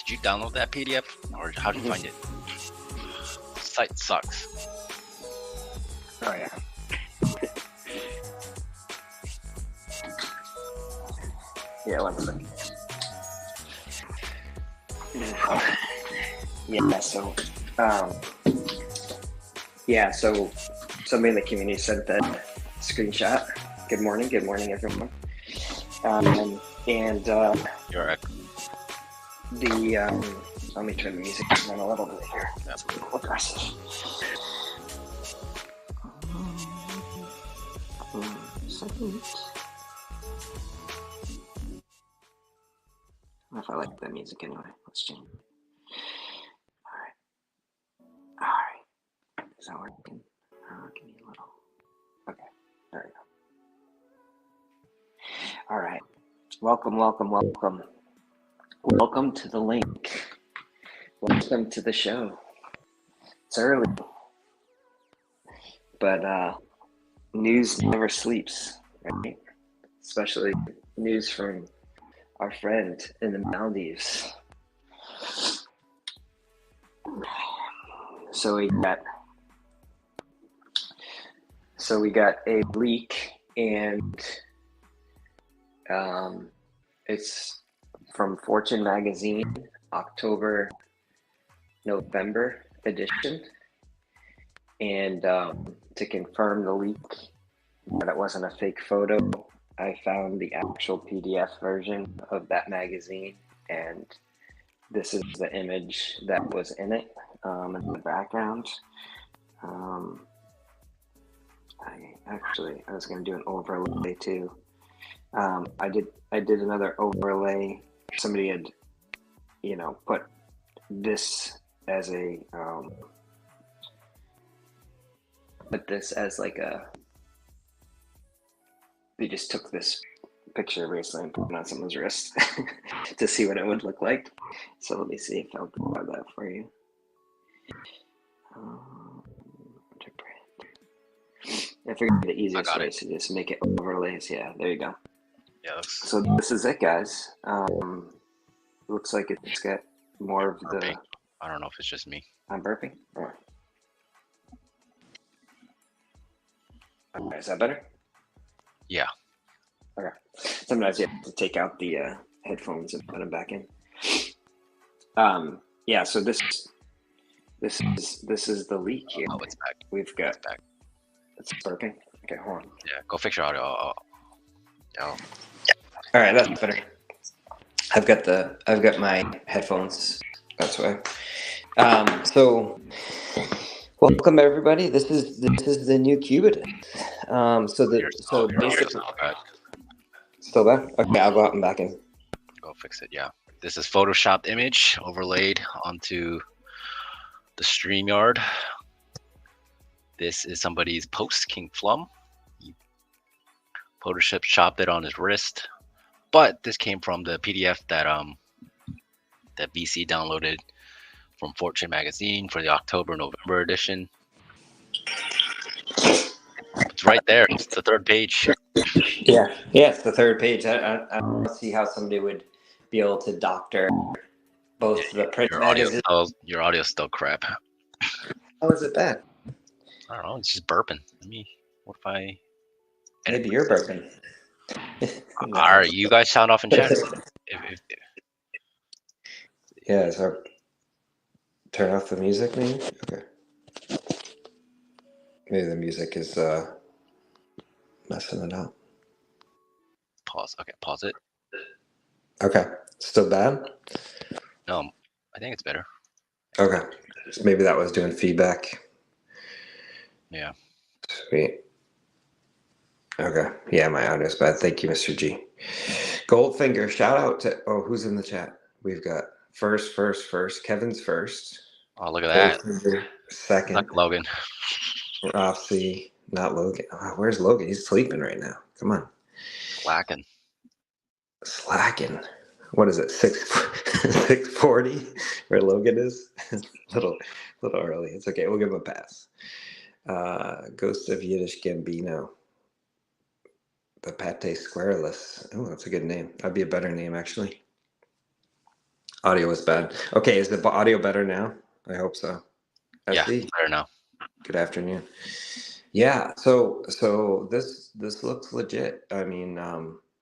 Did you download that PDF, or how did you find it? Site sucks. Oh yeah. Yeah, 1 second. Yeah, so somebody in the community sent that screenshot. Good morning, everyone. You're right. Let me turn the music down a little bit here. That's a little aggressive. I don't know if I like that music anyway. Let's change it. All right. Is that working? Give me a little. Okay, there we go. All right. Welcome. Welcome to the link. Welcome to the show. It's early, but news never sleeps, right? Especially news from our friend in the Maldives. So we got a leak, and it's from Fortune magazine, November edition, and to confirm the leak that it wasn't a fake photo, I found the actual PDF version of that magazine, and this is the image that was in it, in the background. I was going to do an overlay too. I did another overlay. Somebody had, put this as a, they just took this picture recently and put it on someone's wrist to see what it would look like. So let me see if I'll draw that for you. I figured the easiest way is to just make it overlays. Yeah, there you go. Yeah. So this is it, guys. Looks like it's got more of the. I don't know if it's just me. I'm burping. All right, is that better? Yeah. Okay. Sometimes you have to take out the headphones and put them back in. Yeah. So this is the leak here. Oh, it's back. We've got. It's burping. Okay, hold on. Yeah, go fix your audio. Oh. All right, that's better. I've got my headphones. That's why. So welcome everybody. This is the new CUBITUS. So basically, still there. Okay, I'll go out and back in. Go fix it. Yeah, this is photoshopped image overlaid onto the StreamYard. This is somebody's post, King Flum. He photoshopped it on his wrist, but this came from the PDF that VC downloaded from Fortune magazine for the October-November edition. It's right there. It's the third page. Yeah, it's the third page. I don't see how somebody would be able to doctor both the print magazine. Your audio's still crap. How is it bad? I don't know. It's just burping. What if I? Maybe you're burping. No. All right, you guys sound off in chat. Yeah, so turn off the music, maybe? Okay. Maybe the music is messing it up. Pause. Okay, pause it. Okay. Still bad? No, I think it's better. Okay. So maybe that was doing feedback. Yeah. Sweet. Okay. Yeah, my audio's bad. Thank you, Mr. G. Goldfinger, shout out to, who's in the chat? We've got first. Kevin's first. Oh, look at that. Goldfinger, second. Not Logan. Rossi, not Logan. Oh, where's Logan? He's sleeping right now. Come on. Slacking. What is it? 6:40 where Logan is? a little early. It's okay. We'll give him a pass. Ghost of Yiddish Gambino. The Pate Squareless. Oh, that's a good name. That'd be a better name, actually. Audio was bad. Okay, is the audio better now? I hope so. Yeah, SE, better now. good afternoon. Yeah, so this looks legit. I mean,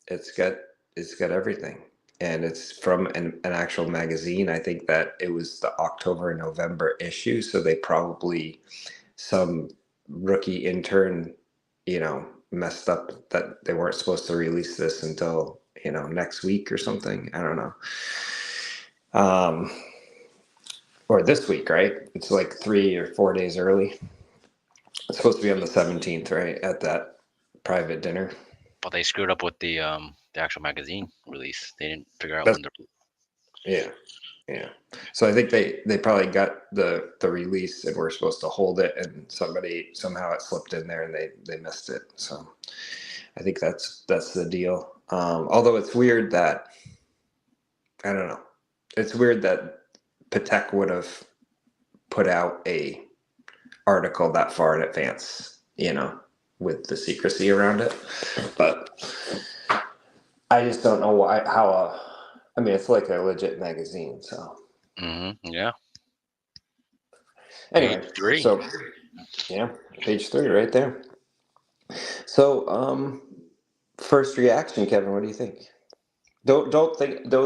it's got it's got everything, and it's from an actual magazine. I think that it was the October November issue, so they probably some rookie intern, messed up that they weren't supposed to release this until next week or something. I don't know. Um, or this week, right? It's like 3 or 4 days early. It's supposed to be on the 17th, right? At that private dinner. But they screwed up with the actual magazine release. They didn't figure out That's when the yeah, yeah. So I think they probably got the release and were supposed to hold it, and somebody somehow it slipped in there and they missed it. So I think that's the deal. Although it's weird that I don't know. It's weird that Patek would have put out a article that far in advance, with the secrecy around it. But I just don't know why. How? I mean, it's like a legit magazine. So Yeah, page anyway, 3. so yeah, page 3 right there. So first reaction, Kevin. What do you think? Don't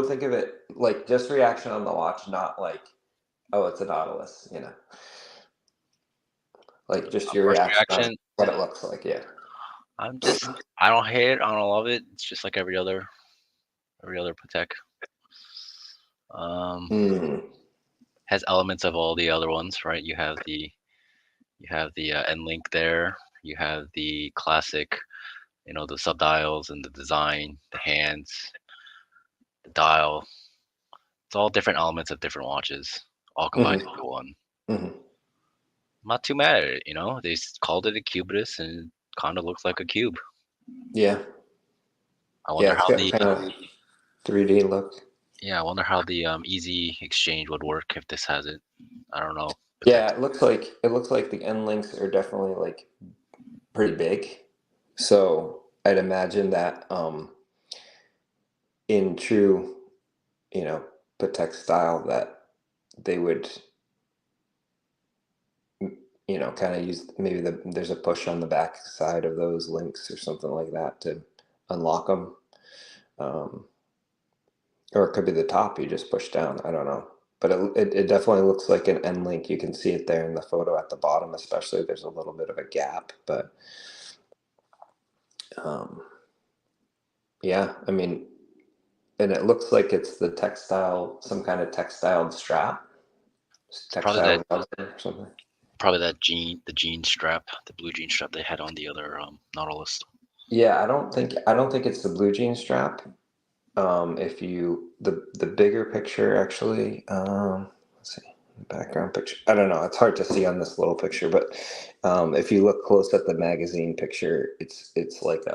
think of it like just reaction on the watch, not like oh, it's a Nautilus. Like just your First reaction on reaction, what it looks like. Yeah. I don't hate it. I don't love it. It's just like every other Patek. Um, Mm, has elements of all the other ones, right? You have the end link there. You have the classic, the subdials and the design, the hands, the dial. It's all different elements of different watches, all combined hmm into one. hmm I'm not too mad at it. They called it a Cubitus and it kind of looks like a cube. Yeah. I Yeah. wonder It's how got the kind of 3D look. yeah, I wonder how the easy exchange would work if this has it. I don't know. Yeah, Patek. it looks like the end links are definitely like pretty big. So I'd imagine that in true, you know, Patek style that they would, kind of use maybe there's a push on the back side of those links or something like that to unlock them. Um, or it could be the top you just push down. I don't know. But it definitely looks like an end link. You can see it there in the photo at the bottom, especially there's a little bit of a gap. But um, yeah, I mean, and it looks like it's the textile, some kind of textile strap, It's probably that textile rubber or something. probably that the jean strap, the blue jean strap they had on the other Nautilus. Yeah, I don't think it's the blue jean strap. If you the bigger picture actually, let's see, background picture. I don't know. It's hard to see on this little picture, but if you look close at the magazine picture, it's like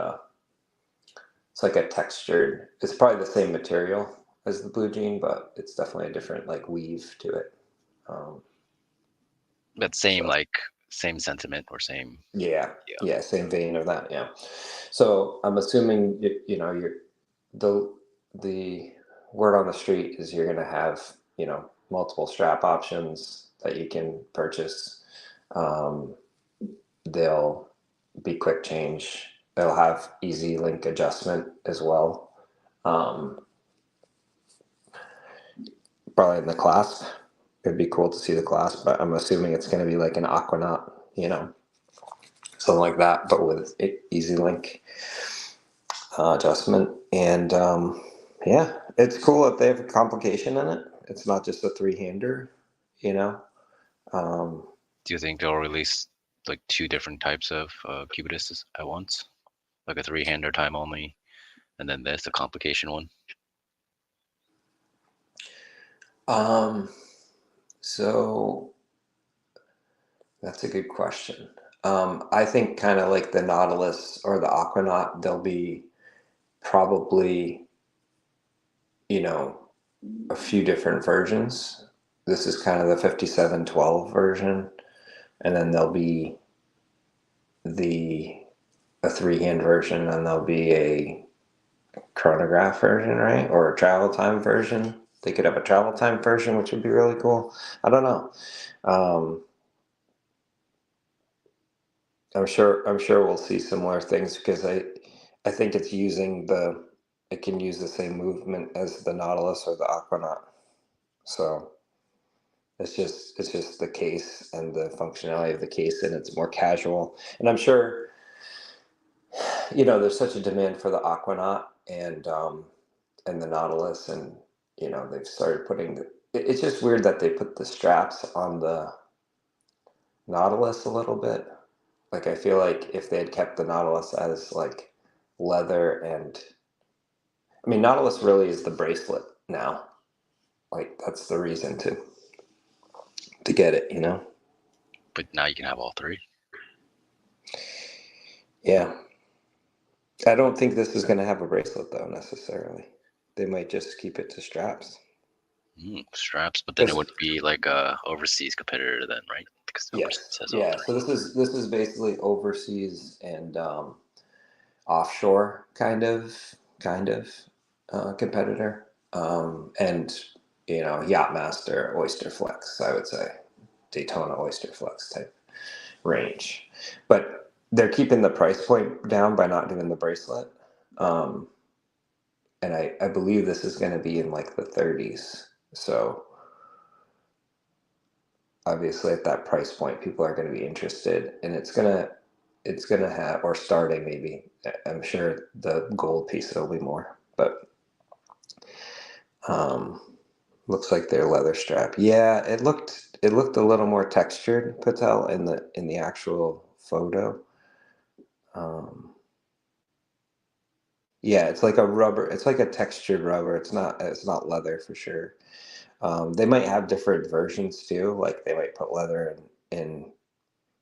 a textured. It's probably the same material as the blue jean, but it's definitely a different like weave to it. Um, That so same sentiment or same. yeah, Yeah. yeah, same vein of that. Yeah. So I'm assuming you're the the word on the street is you're going to have multiple strap options that you can purchase. Um, they'll be quick change. They'll have easy link adjustment as well. Um, Probably in the clasp. It'd be cool to see the clasp, but I'm assuming it's going to be like an Aquanaut, something like that, but with easy link adjustment. And yeah, it's cool that they have a complication in it. It's not just a three-hander, you know. Um, Do you think they'll release like two different types of Cubituses at once, like a three-hander time only, and then there's the complication one? um, so that's a good question. I think kind of like the Nautilus or the Aquanaut, they'll be probably, you know, a few different versions. This is kind of the 5712 version, and then there'll be the a three-hand version, and there'll be a chronograph version, right, or a travel time version. They could have a travel time version, which would be really cool. I don't know. I'm sure we'll see similar things because I think it's it can use the same movement as the Nautilus or the Aquanaut. So it's just the case and the functionality of the case, and it's more casual. And I'm sure, there's such a demand for the Aquanaut and the Nautilus, and they've started putting it's just weird that they put the straps on the Nautilus a little bit. Like, I feel like if they had kept the Nautilus as like leather, and I mean, Nautilus really is the bracelet now. Like, that's the reason to get it, But now you can have all three. Yeah. I don't think this is going to have a bracelet though, necessarily. They might just keep it to straps. Straps, but then it would be like a overseas competitor then, right? Because Yes. Yeah. So this is basically overseas and offshore kind of competitor, and Yachtmaster, Oyster Flex, I would say Daytona Oyster Flex type range, but they're keeping the price point down by not doing the bracelet, and I believe this is going to be in like the 30s. So obviously at that price point, people are going to be interested, and it's gonna have, or starting maybe. I'm sure the gold piece will be more, but looks like their leather strap. Yeah, it looked a little more textured, Patel, in the actual photo. Yeah, it's like a rubber. It's like a textured rubber. It's not leather for sure. They might have different versions too. Like they might put leather in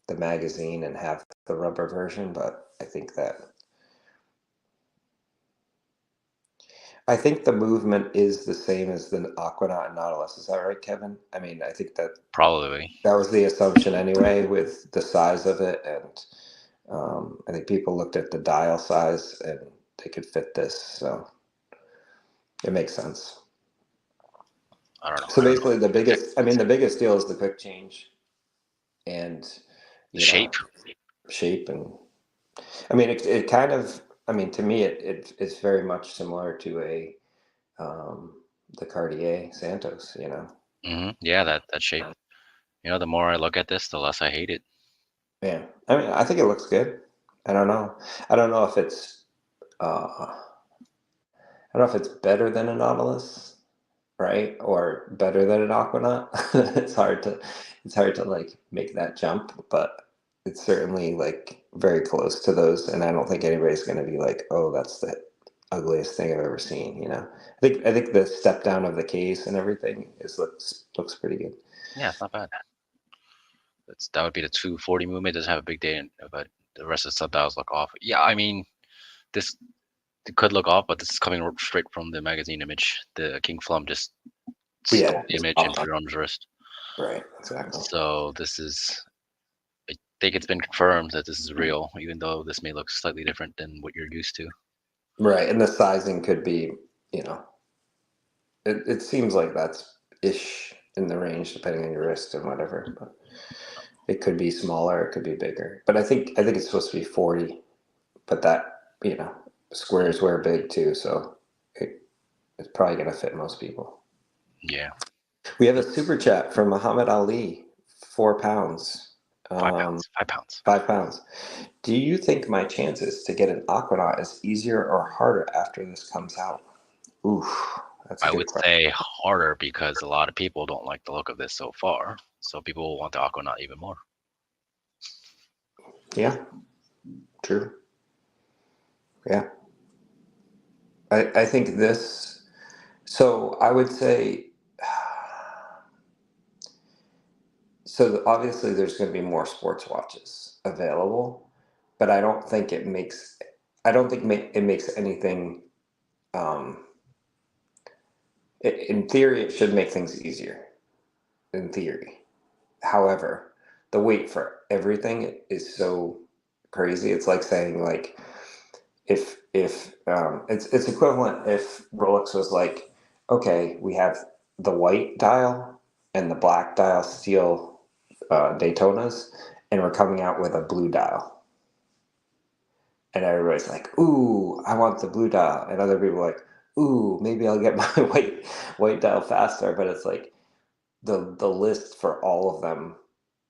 the magazine and have the rubber version, but I think the movement is the same as the Aquanaut and Nautilus. Is that right, Kevin? I mean, I think probably. that was the assumption anyway with the size of it, and I think people looked at the dial size and they could fit this, so it makes sense. I don't know. So basically, the biggest deal is the quick change and The shape. Shape, and I mean, it kind of. I mean, to me, it's very much similar to the Cartier Santos. Yeah, that shape. The more I look at this, the less I hate it. Yeah, I mean, I think it looks good. I don't know. I don't know if it's. I don't know if it's better than a Nautilus, right, or better than an Aquanaut. It's hard to like make that jump, but it's certainly like very close to those. And I don't think anybody's going to be like, "Oh, that's the ugliest thing I've ever seen." I think the step down of the case and everything looks pretty good. Yeah, it's not bad. That would be the 240 movement. Doesn't have a big day, but the rest of the subdials look off. Yeah, I mean, this it could look off, but this is coming straight from the magazine image. The King Flum just stole the image and put it on his wrist. Right, exactly. So I think it's been confirmed that this is real, even though this may look slightly different than what you're used to. Right, and the sizing could be, it seems like that's ish in the range, depending on your wrist and whatever. But it could be smaller, it could be bigger. But I think it's supposed to be 40. But that, squares wear big too, so it's probably gonna fit most people. Yeah. We have a super chat from Muhammad Ali, £4. 5 pounds. 5 pounds. 5 pounds. Do you think my chances to get an Aquanaut is easier or harder after this comes out? Oof, that's a I good would question. say harder because a lot of people don't like the look of this so far. So people will want the Aquanaut even more. Yeah, true. Yeah. I think this, so I would say, so obviously there's going to be more sports watches available, but I don't think it makes anything, in theory, it should make things easier, in theory. However, the wait for everything is so crazy. It's like saying, like, if it's equivalent if Rolex was like, okay, we have the white dial and the black dial steel Daytonas, and we're coming out with a blue dial. And everybody's like, ooh, I want the blue dial. And other people are like, ooh, maybe I'll get my white dial faster. But it's like the list for all of them,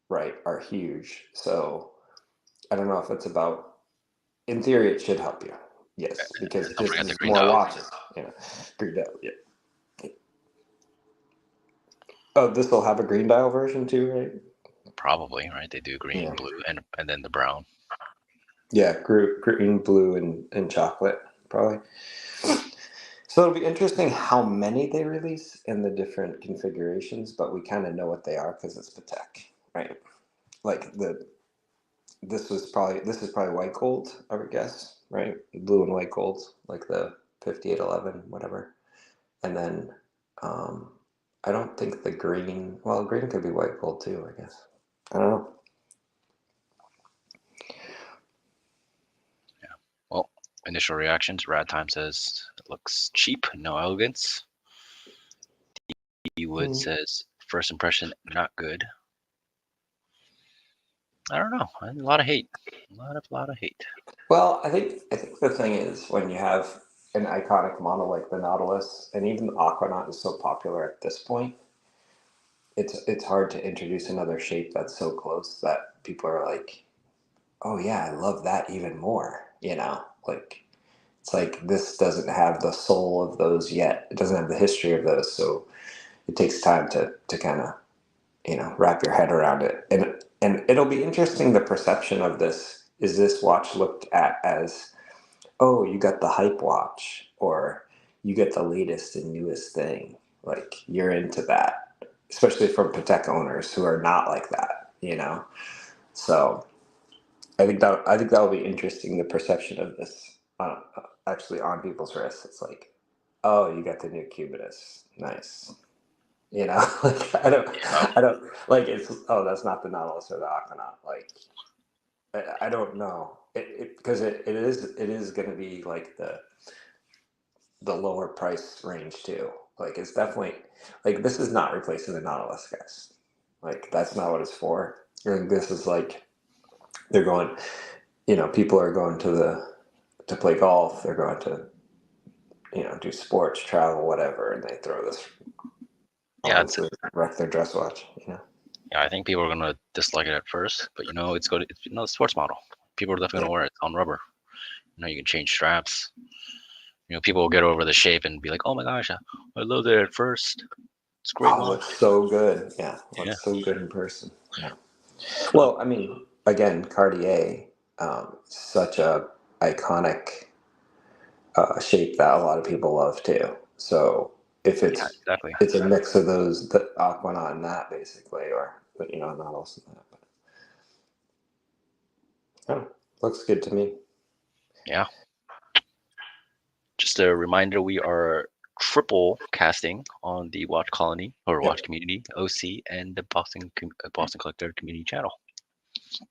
right, are huge. So I don't know if it's about, in theory, it should help you. Yes, because Don't this forget the is green more dial. watches. Green dial, yeah. Oh, this will have a green dial version too, right? Probably, right? They do green, Yeah. blue, and then the brown. Yeah, green, blue, and chocolate, probably. So it'll be interesting how many they release in the different configurations, but we kind of know what they are because it's Patek, right? Like this is probably white gold, I would guess, right? Blue and white gold, like the 5811, whatever. And then I don't think the green. Well, green could be white gold too, I guess. I don't know. Yeah. Well, initial reactions. Rad Time says it looks cheap, no elegance. D Wood says first impression not good. I don't know. A lot of hate. A lot of hate. Well, I think the thing is when you have an iconic model like the Nautilus, and even the Aquanaut is so popular at this point, it's hard to introduce another shape that's so close that people are like, oh yeah, I love that even more. Like it's like this doesn't have the soul of those yet. It doesn't have the history of those, so it takes time to kind of wrap your head around it. And it'll be interesting, the perception of this. Is this watch looked at as, oh, you got the hype watch, or you get the latest and newest thing, like you're into that, especially from Patek owners who are not like that. So I think that'll be interesting, the perception of this actually on people's wrists. It's like, oh, you got the new Cubitus, nice. Like I don't like it's. Oh, that's not the Nautilus or the Aquanaut. Like I don't know because it is going to be like the lower price range too. Like it's definitely, like, this is not replacing the Nautilus, guys. Like that's not what it's for. And this is like they're going. People are going to play golf. They're going to do sports, travel, whatever, and they throw this Yeah, on to wreck their dress watch. yeah. I think people are gonna dislike it at first, but it's good. It's a sports model. People are definitely gonna wear it. It's on rubber. You can change straps. People will get over the shape and be like, "Oh my gosh, I loved it at first. It's a great Oh, it watch." looks so good. Yeah, it Yeah. looks so good in person. Yeah. Well, I mean, again, Cartier, such a iconic shape that a lot of people love too. So if Yeah, it's exactly. it's a mix of those, the Aquanaut and that basically, or not also that, but oh, looks good to me. Yeah. Just a reminder, we are triple casting on the Watch Colony or Yep. Watch Community OC and the Boston Collector Community channel. So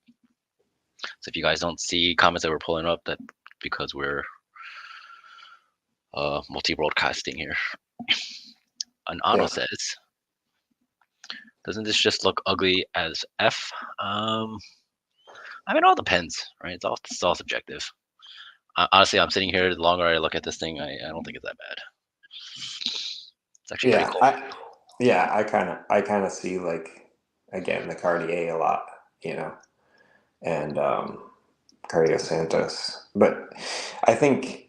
if you guys don't see comments that we're pulling up, that because we're multi-broadcasting here. An auto Yeah. says, doesn't this just look ugly as F? It all depends, right? It's all subjective. Honestly, I'm sitting here. The longer I look at this thing, I don't think it's that bad. It's actually pretty Yeah. cool. I kind of see, like, again, the Cartier a lot, and Cartier Santos, but I think.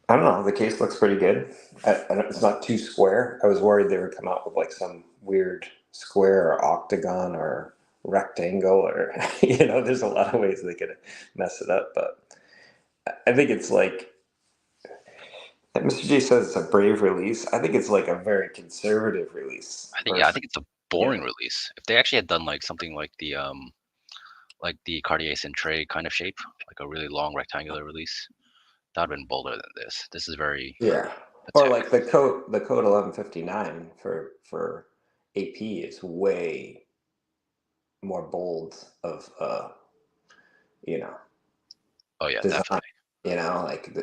I don't know. The case looks pretty good. It's not too square. I was worried they would come out with like some weird square or octagon or rectangle, or there's a lot of ways they could mess it up. But I think it's like Mr. J says, it's a brave release. I think it's like a very conservative release. I think it's a boring release. If they actually had done like something like the Cartier Centre kind of shape, like a really long rectangular release, that would have been bolder than this. This is very Yeah. Or Patek. like the code 1159 for AP is way more bold of you know Oh yeah, design. definitely. Like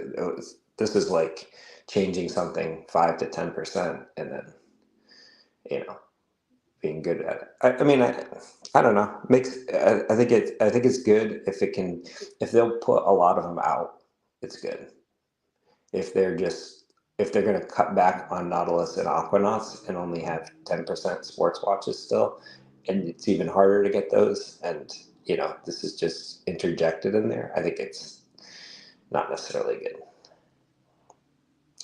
This is like changing something 5 to 10%, and then being good at it. I mean, I don't know. I think it's good if they'll put a lot of them out. It's good. If they're going to cut back on Nautilus and Aquanauts and only have 10% sports watches still, and it's even harder to get those, and this is just interjected in there, I think it's not necessarily good.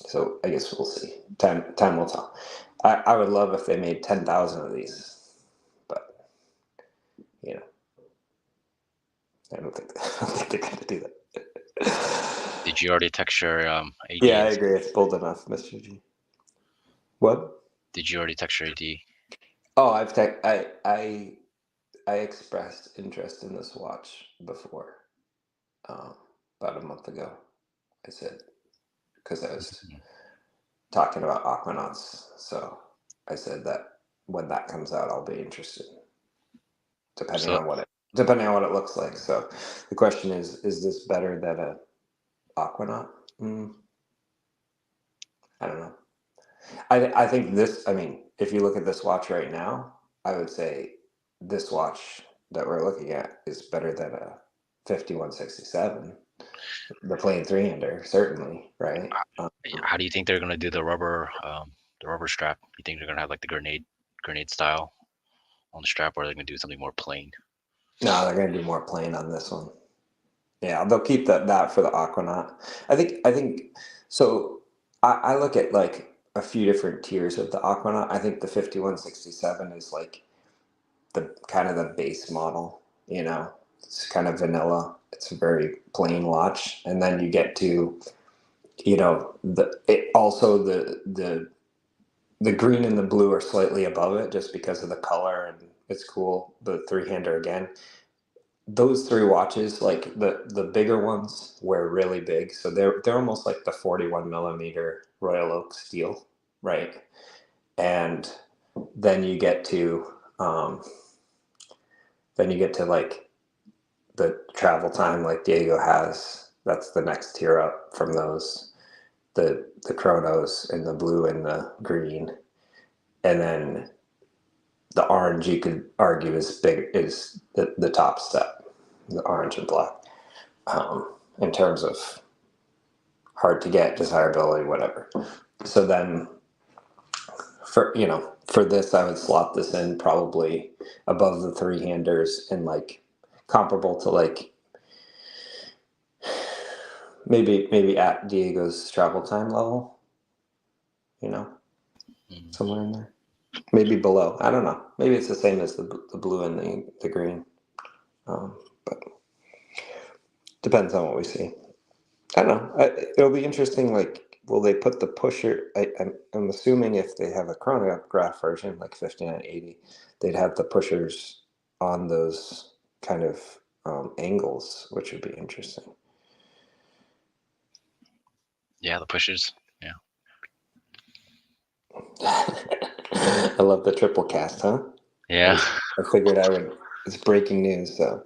So I guess we'll see. Time will tell. I would love if they made 10,000 of these, but I don't think they're going to do that. Did you already text your AD? Yeah, I agree. It's bold enough, Mr. G. What? Did you already text your AD? Oh, I expressed interest in this watch before, about a month ago. I said, because I was talking about Aquanauts, so I said that when that comes out, I'll be interested, depending on what it looks like. So the question is this better than a Aquanaut? I don't know. I think this. I mean, if you look at this watch right now, I would say this watch that we're looking at is better than a 5167. The plain three-hander, certainly, right? How do you think they're gonna do the rubber strap? You think they're gonna have like the grenade style on the strap, or are they gonna do something more plain? No, they're gonna do more plain on this one. Yeah, they'll keep that for the Aquanaut. I think so. I look at like a few different tiers of the Aquanaut. I think the 5167 is like the kind of the base model. It's kind of vanilla. It's a very plain watch, and then you get to the green and the blue are slightly above it just because of the color, and it's cool. The three-hander again. Those three watches, like the bigger ones, were really big. So they're almost like the 41 millimeter Royal Oak steel, right? And then you get to like the travel time, like Diego has. That's the next tier up from those. The chronos in the blue and the green, and then the orange, you could argue, is the top step, the orange and black, in terms of hard to get, desirability, whatever. So then for this, I would slot this in probably above the three-handers and like comparable to like maybe at Diego's travel time level, somewhere in there. Maybe below. I don't know. Maybe it's the same as the blue and the green. But depends on what we see. I don't know. It'll be interesting. Like, will they put the pusher? I'm assuming if they have a chronograph version, like 5980, they'd have the pushers on those kind of angles, which would be interesting. Yeah, the pushers. Yeah. I love the triple cast, huh? Yeah. I figured I would. It's breaking news, so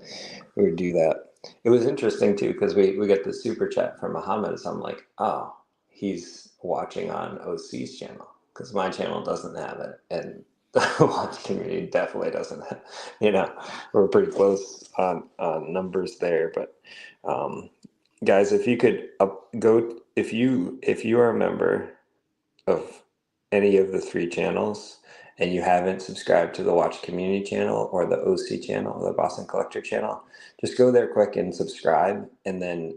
we would do that. It was interesting too because we get the super chat from Muhammad, so I'm like, oh, he's watching on OC's channel because my channel doesn't have it, and the watch community definitely doesn't have. We're pretty close on numbers there, but guys, if you could if you are a member of any of the three channels and you haven't subscribed to the Watch Community channel or the OC channel, the Boston Collector channel, just go there quick and subscribe, and then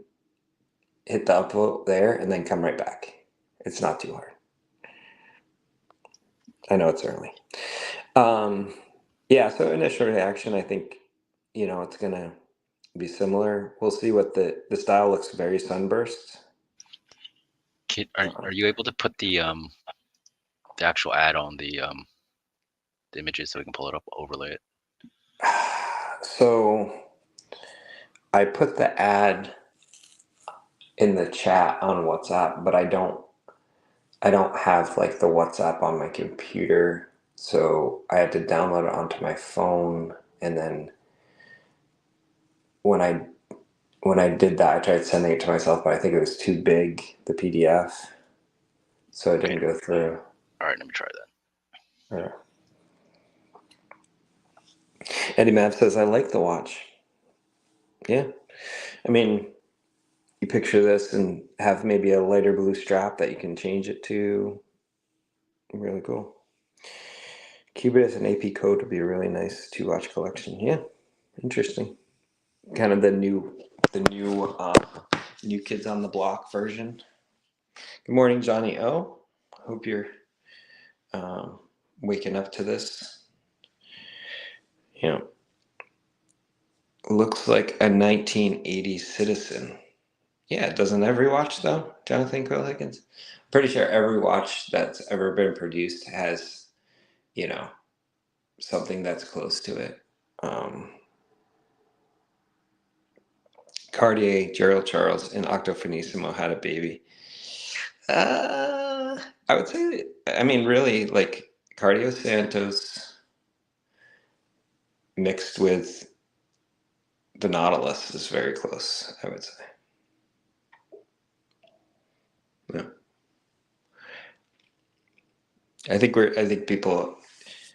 hit the upvote there, and then come right back. It's not too hard. I know it's early. Yeah, so initial reaction, I think, it's going to be similar. We'll see what the style looks very sunburst. Are you able to put the actual ad on the images so we can pull it up, overlay it? So I put the ad in the chat on WhatsApp, but I don't have like the WhatsApp on my computer, so I had to download it onto my phone, and then when I when I did that, I tried sending it to myself, but I think it was too big, the PDF, so I didn't go through. All right, let me try that. Yeah. Eddie Mav says, I like the watch. Yeah. I mean, you picture this and have maybe a lighter blue strap that you can change it to. Really cool. Cubitus and AP Code would be a really nice 2-watch collection. Yeah. Interesting. Kind of the new kids on the block version. Good morning, Johnny O. Hope you're waking up to this. You know, looks like a 1980s Citizen. Yeah, doesn't every watch though, Jonathan Quill Higgins? Pretty sure every watch that's ever been produced has, something that's close to it. Cartier, Gerald Charles, and Octo Finissimo had a baby. I would say, I mean, really, like Cartier Santos mixed with the Nautilus is very close, I would say. Yeah. I think people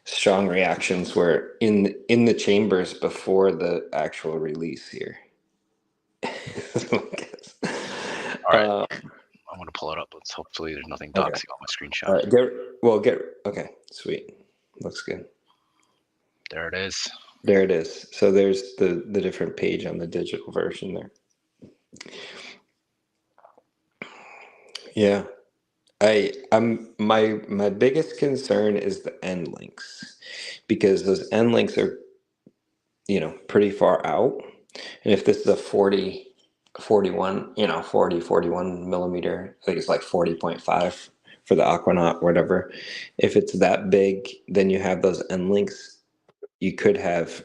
strong reactions were in the chambers before the actual release here. All right, I'm gonna pull it up. Let's hopefully there's nothing doxing on my screenshot. All right, okay, sweet, looks good. There it is. There it is. So there's the different page on the digital version there. Yeah. I'm my biggest concern is the end links, because those end links are, pretty far out. And if this is a 41 millimeter, I think it's like 40.5 for the Aquanaut, whatever. If it's that big, then you have those end links. You could have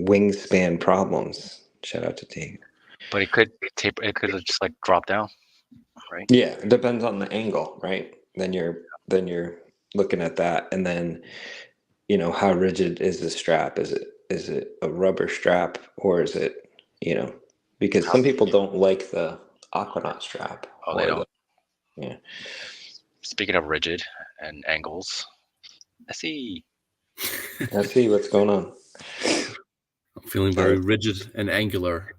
wingspan problems. Shout out to Dave. But it could taper. It could just like drop down, right? Yeah, it depends on the angle, right? Then you're looking at that, and then how rigid is the strap? Is it a rubber strap, or is it because some people don't like the Aquanaut strap. Oh, they don't. Yeah. Speaking of rigid and angles, I see What's going on. I'm feeling very rigid and angular.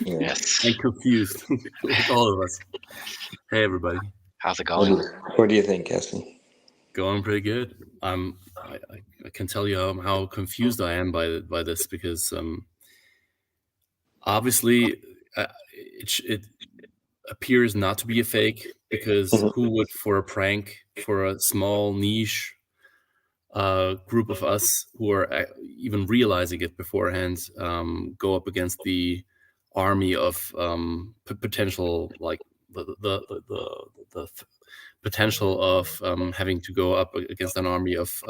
Yeah. Yes. And confused, like all of us. Hey, everybody. How's it going? What do you think, Cassie? Going pretty good. I can tell you how confused I am by this, because obviously it appears not to be a fake, because who would, for a prank, for a small niche group of us who are even realizing it beforehand, go up against the army of potential, like the potential of having to go up against an army of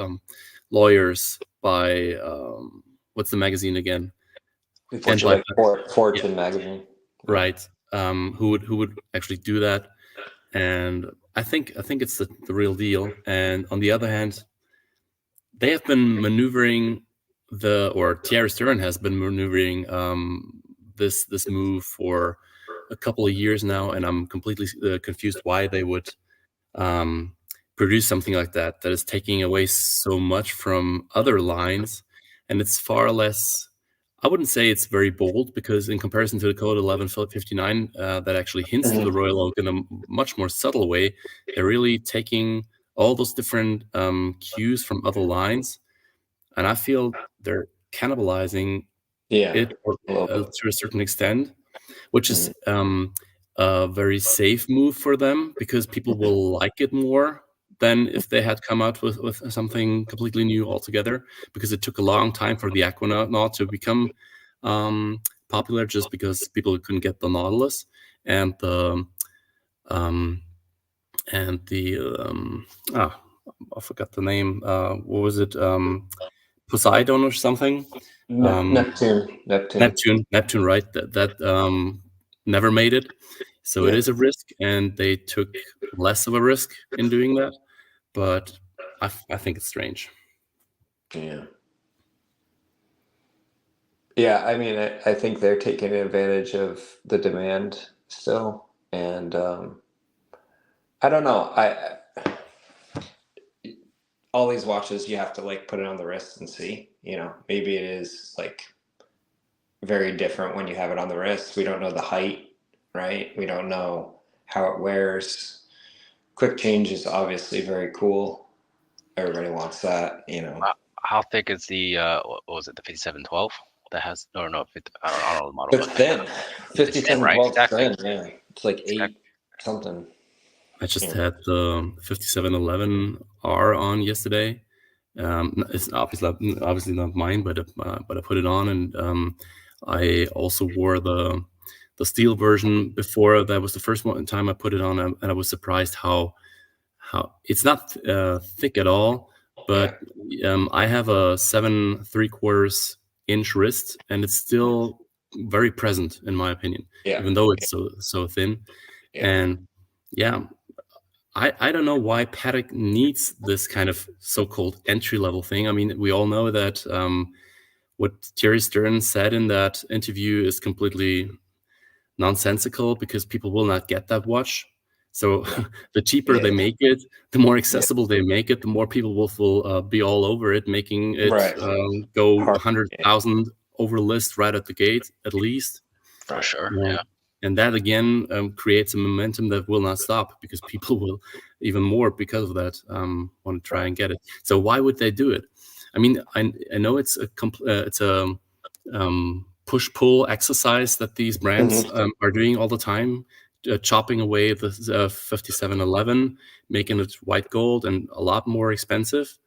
lawyers by what's the magazine again? Fortune magazine. Right. Who would actually do that? And I think it's the real deal. And on the other hand, they have been maneuvering Thierry Stern has been maneuvering this move for a couple of years now, and I'm completely confused why they would produce something like that is taking away so much from other lines, and it's far less. I wouldn't say it's very bold, because in comparison to the Code 1159 that actually hints to the Royal Oak in a much more subtle way, they're really taking all those different cues from other lines, and I feel they're cannibalizing it to a certain extent, which is a very safe move for them, because people will like it more than if they had come out with something completely new altogether, because it took a long time for the Aquanaut to become popular, just because people couldn't get the Nautilus and the I forgot the name. What was it? Poseidon or something? Neptune, right? That never made it. So it is a risk, and they took less of a risk in doing that. But I think it's strange. Yeah. Yeah, I mean, I think they're taking advantage of the demand still, and I don't know. All these watches, you have to like put it on the wrist and see. Maybe it is like very different when you have it on the wrist. We don't know the height, right? We don't know how it wears. Quick change is obviously very cool. Everybody wants that. How thick is the what was it, the 5712 that has, or no, I don't know the model, It's but thin. it's thin, right? 5712 is Exactly. thin. Yeah, it's like 8 Exactly. something. I just Yeah. had the 5711R on yesterday. It's obviously not mine, but I put it on, and I also wore the steel version before. That was the first time I put it on, and I was surprised how it's not thick at all. But I have a 7 3/4 inch wrist, and it's still very present in my opinion, Yeah. even though it's so thin. Yeah. And yeah, I don't know why Patek needs this kind of so-called entry-level thing. I mean, we all know that what Thierry Stern said in that interview is completely nonsensical, because people will not get that watch. So the cheaper they make it, the more accessible they make it, the more people will be all over it, making it Right. go Hard. 100,000 over list right at the gate, at least. For sure. Yeah. Yeah. And that again creates a momentum that will not stop, because people will even more because of that want to try and get it. So why would they do it? I mean, I know it's a push-pull exercise that these brands are doing all the time, chopping away the 5711, making it white gold and a lot more expensive.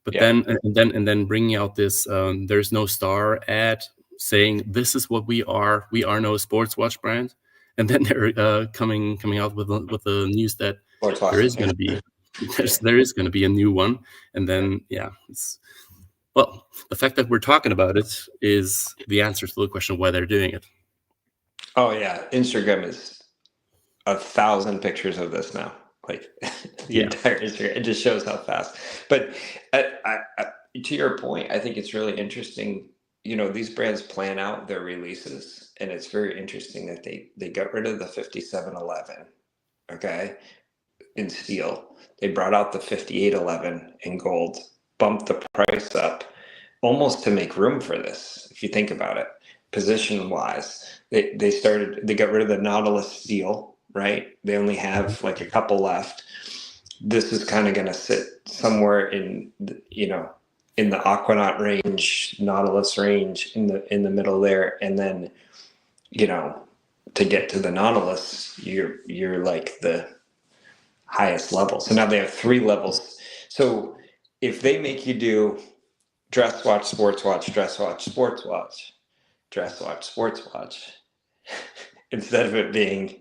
But then bringing out this "there's no star" ad, saying this is what we are no sports watch brand, and then they're coming out with the news that there is going to be there is going to be a new one, and then it's. Well, the fact that we're talking about it is the answer to the question of why they're doing it. Oh yeah, Instagram is 1,000 pictures of this now. Like the entire Instagram, it just shows how fast. But to your point, I think it's really interesting. These brands plan out their releases, and it's very interesting that they got rid of the 5711, okay, in steel. They brought out the 5811 in gold, bumped the price up almost to make room for this, if you think about it. Position wise, they got rid of the Nautilus steel, right? They only have like a couple left. This is kind of going to sit somewhere in the Aquanaut range, Nautilus range, in the middle there, and then to get to the Nautilus, you're like the highest level. So now they have 3 levels. So if they make you do dress watch, sports watch, dress watch, sports watch, dress watch, sports watch, instead of it being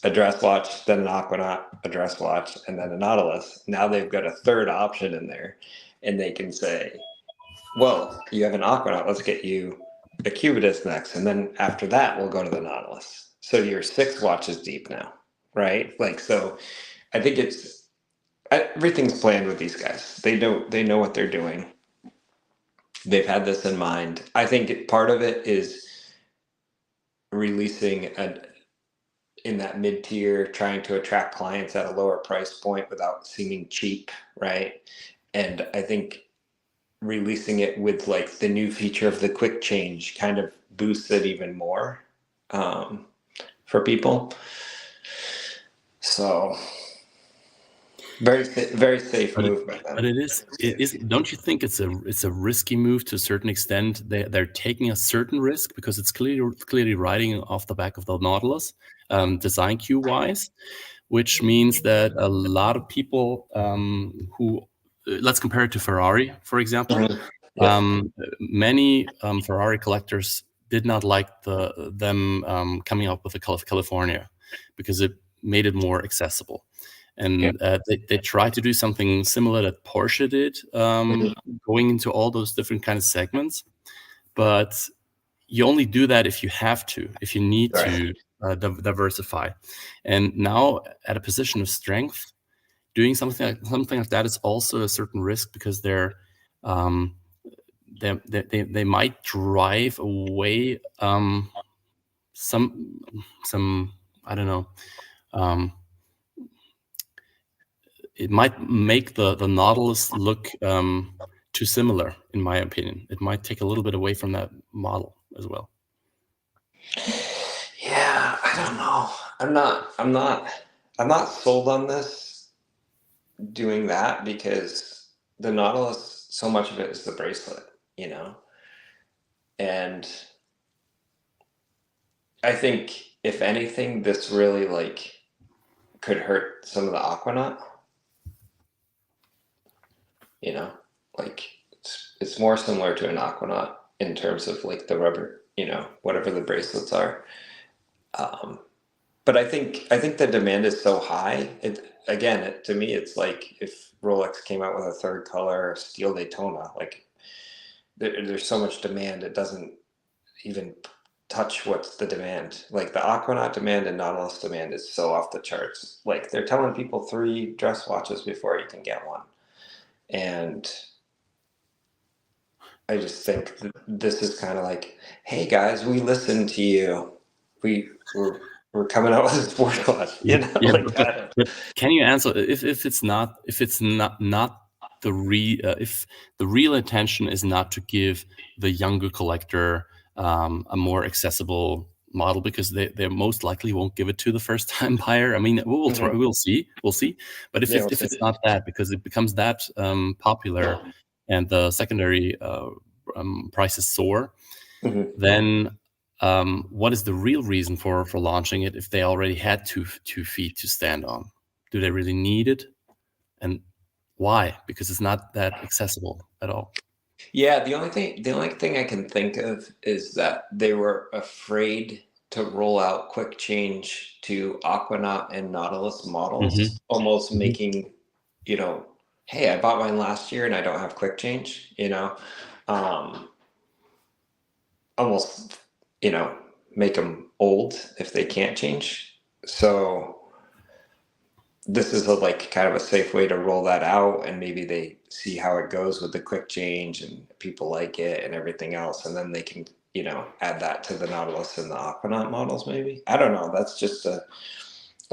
a dress watch, then an Aquanaut, a dress watch, and then a Nautilus, now they've got a third option in there, and they can say, well, you have an Aquanaut, let's get you a Cubitus next, and then after that we'll go to the Nautilus. So you're 6 watches deep now, right? Like, so I think everything's planned with these guys. They know what they're doing. They've had this in mind. I think part of it is releasing in that mid-tier, trying to attract clients at a lower price point without seeming cheap, right? And I think releasing it with like the new feature of the quick change kind of boosts it even more for people. So very safe move by them. But it is. Don't you think it's a risky move to a certain extent? They're taking a certain risk because it's clearly riding off the back of the Nautilus, design Q wise, which means that a lot of people who let's compare it to Ferrari, for example. Many Ferrari collectors did not like them coming up with the California, because it made it more accessible. And they tried to do something similar that Porsche did, going into all those different kind of segments. But you only do that if you have to, if you need to diversify. And now at a position of strength, doing something like that is also a certain risk, because they might drive away some I don't know. It might make the Nautilus look too similar, in my opinion. It might take a little bit away from that model as well. Yeah, I don't know. I'm not sold on this doing that, because the Nautilus, so much of it is the bracelet, you know? And I think if anything, this really like could hurt some of the Aquanaut. You know, like it's more similar to an Aquanaut in terms of like the rubber, you know, whatever the bracelets are. But I think the demand is so high. To me, it's like if Rolex came out with a third color steel Daytona, like there's so much demand, it doesn't even touch what's the demand. Like the Aquanaut demand and Nautilus demand is so off the charts. Like they're telling people 3 dress watches before you can get one. And I just think that this is kind of like, hey guys, we listened to you. We're coming out with a sports watch, you know, Yeah, like that. but can you answer if it's not the if the real intention is not to give the younger collector a more accessible model, because they most likely won't give it to the first time buyer. I mean, we'll see. But if it's not that, because it becomes that popular and the secondary prices soar, then what is the real reason for launching it if they already had two feet to stand on? Do they really need it? And why? Because it's not that accessible at all. Yeah, the only thing I can think of is that they were afraid to roll out quick change to Aquanaut and Nautilus models, almost making, you know, hey, I bought mine last year and I don't have quick change, you know, almost, you know, make them old if they can't change. So this is like kind of a safe way to roll that out, and maybe they see how it goes with the quick change and people like it and everything else, and then they can, you know, add that to the Nautilus and the Aquanaut models. Maybe, I don't know, that's just a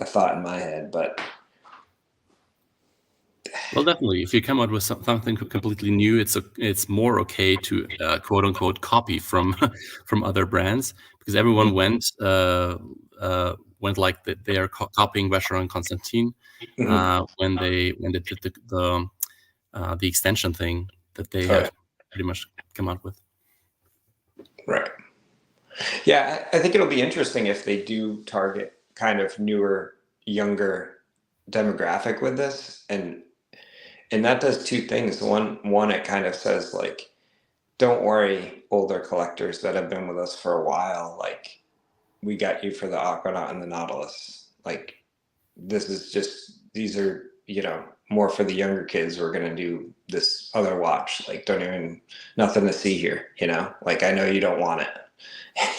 thought in my head. But well, definitely, if you come out with something completely new, it's more okay to quote unquote copy from other brands, because everyone went like they are copying Vacheron and Constantin when they did the extension thing that they have pretty much come out with. Right. Yeah, I think it'll be interesting if they do target kind of newer, younger demographic with this, and that does 2 things. One, it kind of says like, don't worry, older collectors that have been with us for a while, like we got you for the Aquanaut and the Nautilus. Like these are, you know, more for the younger kids. We're gonna do this other watch. Like, don't even, nothing to see here, you know? Like, I know you don't want it.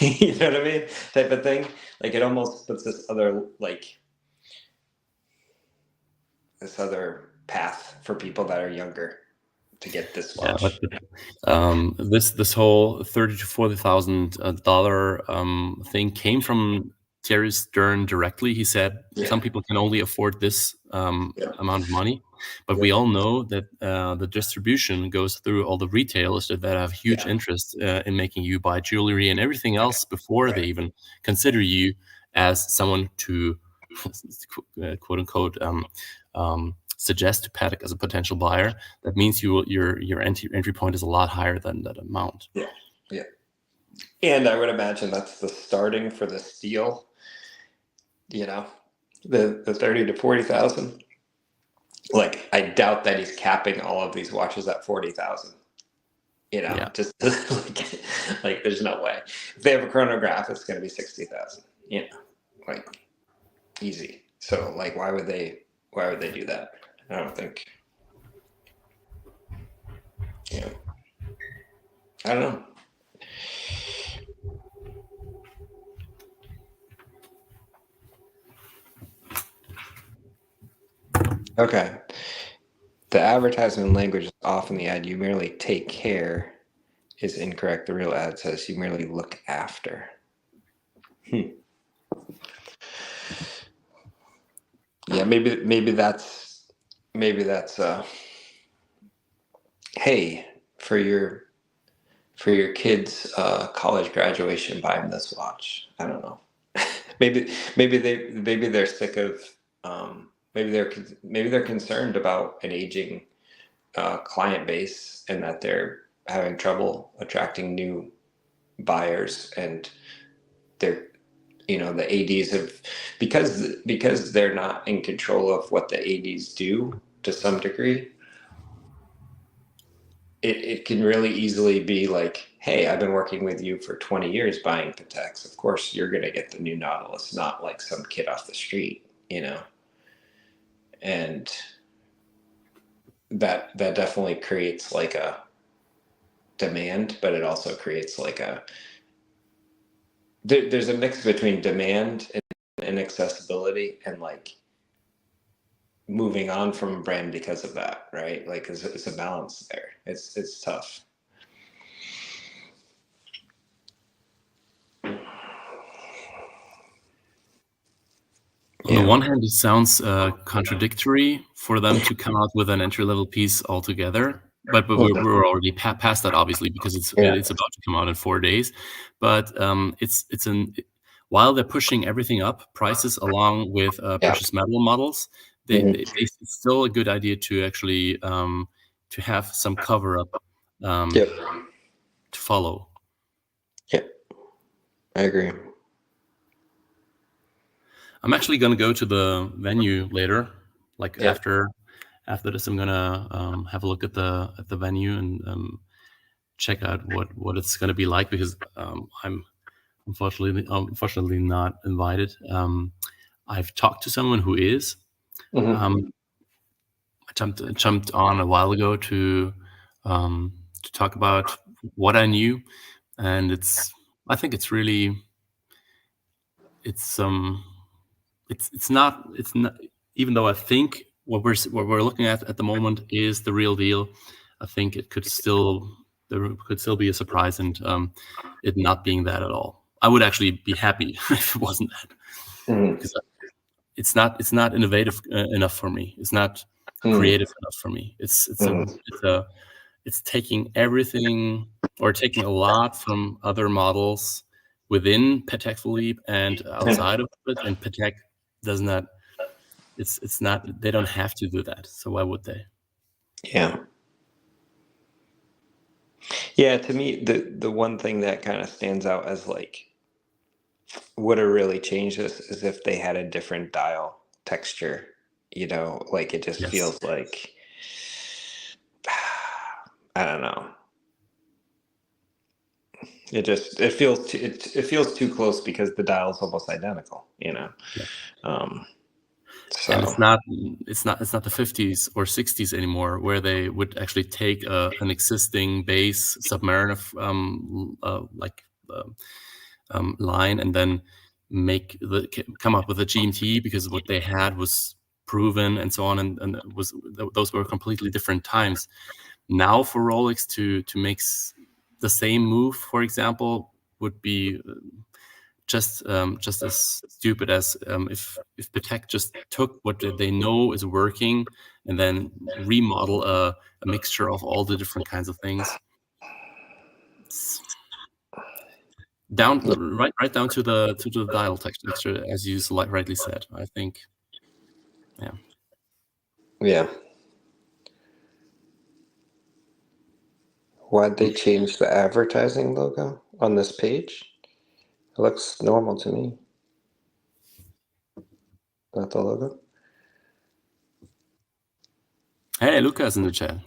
You know what I mean? Type of thing. Like it almost puts this other path for people that are younger to get this watch. Yeah, but, this whole $30,000 to $40,000 thing came from Terry Stern directly. He said some people can only afford this amount of money, but we all know that the distribution goes through all the retailers that have huge interest in making you buy jewelry and everything else before they even consider you as someone to quote unquote suggest to Patek as a potential buyer. That means your entry point is a lot higher than that amount. Yeah. And I would imagine that's the starting for the steel. You know, the 30 to 40,000. Like, I doubt that he's capping all of these watches at 40,000. You know, just like there's no way. If they have a chronograph, it's going to be 60,000. You know, like easy. So like, why would they do that? I don't think. You know, I don't know. Okay. The advertisement language is off in the ad. You merely take care. is incorrect. The real ad says you merely look after. Yeah, maybe that's hey, for your kids' college graduation, buy them this watch. I don't know. maybe they're sick of maybe they're concerned about an aging client base and that they're having trouble attracting new buyers, and they're the ADs have, because they're not in control of what the ADs do to some degree. It can really easily be like, hey, I've been working with you for 20 years buying Pateks. Of course, you're going to get the new Nautilus, not like some kid off the street, And that definitely creates like a demand, but it also creates like there's a mix between demand and accessibility and like moving on from a brand because of that, right? Like it's a balance there. It's tough. On the one hand, it sounds contradictory for them to come out with an entry-level piece altogether, but we're already past that, obviously, because it's about to come out in 4 days. But while they're pushing everything up, prices along with precious metal models, it's still a good idea to actually to have some cover-up to follow. Yeah, I agree. I'm actually going to go to the venue later, like after this. I'm gonna have a look at the venue and check out what it's going to be like, because I'm unfortunately not invited. I've talked to someone who is. I jumped on a while ago to talk about what I knew, and I think it's really it's not, even though I think what we're looking at the moment is the real deal. I think there could still be a surprise, and it not being that at all. I would actually be happy if it wasn't that, because it's not innovative enough for me. It's not creative enough for me. It's taking everything, or taking a lot from other models within Patek Philippe and outside of it, and Patek does not. It's not. They don't have to do that. So why would they? Yeah. To me, the one thing that kind of stands out as like would have really changed this is if they had a different dial texture. Like it just feels like I don't know. It feels too close because the dial is almost identical. So. And it's not the 50s or 60s anymore, where they would actually take an existing base Submariner line and then come up with a GMT, because what they had was proven and so on, and those were completely different times. Now for Rolex to make the same move, for example, would be just as stupid as if Patek just took what they know is working and then remodel a mixture of all the different kinds of things. It's right down to the dial texture, as you rightly said. I think, yeah. Why'd they change the advertising logo on this page? It looks normal to me. Not the logo? Hey, Luca's in the chat.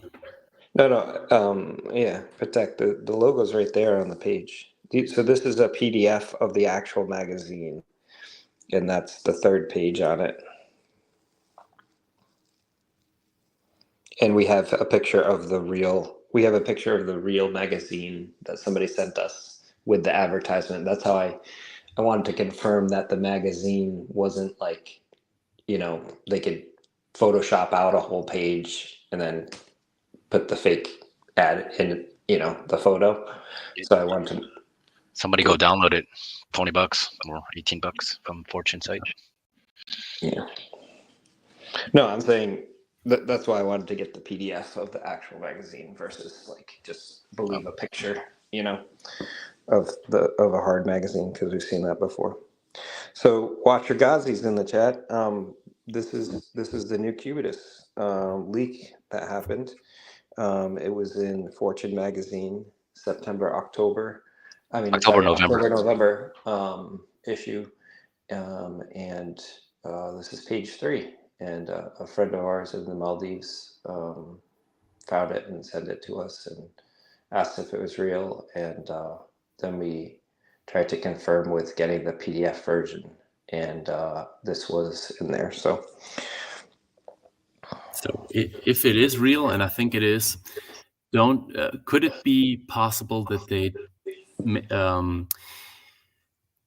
No. Patek, the logo's right there on the page. So this is a PDF of the actual magazine, and that's the third page on it. And we have a picture of the real magazine that somebody sent us with the advertisement. That's how I wanted to confirm that the magazine wasn't like, they could Photoshop out a whole page and then put the fake ad in the photo. So I wanted to. Somebody go download it. $20 or $18 from Fortune site. Yeah. No, I'm saying that's why I wanted to get the PDF of the actual magazine versus like just believe a picture, of a hard magazine, because we've seen that before. So Watcher Ghazi's in the chat. This is the new Cubitus leak that happened. It was in Fortune magazine, October, November issue, and this is page 3. And a friend of ours in the Maldives found it and sent it to us and asked if it was real, and then we tried to confirm with getting the PDF version, and this was in there. So if it is real, and I think it is, could it be possible that they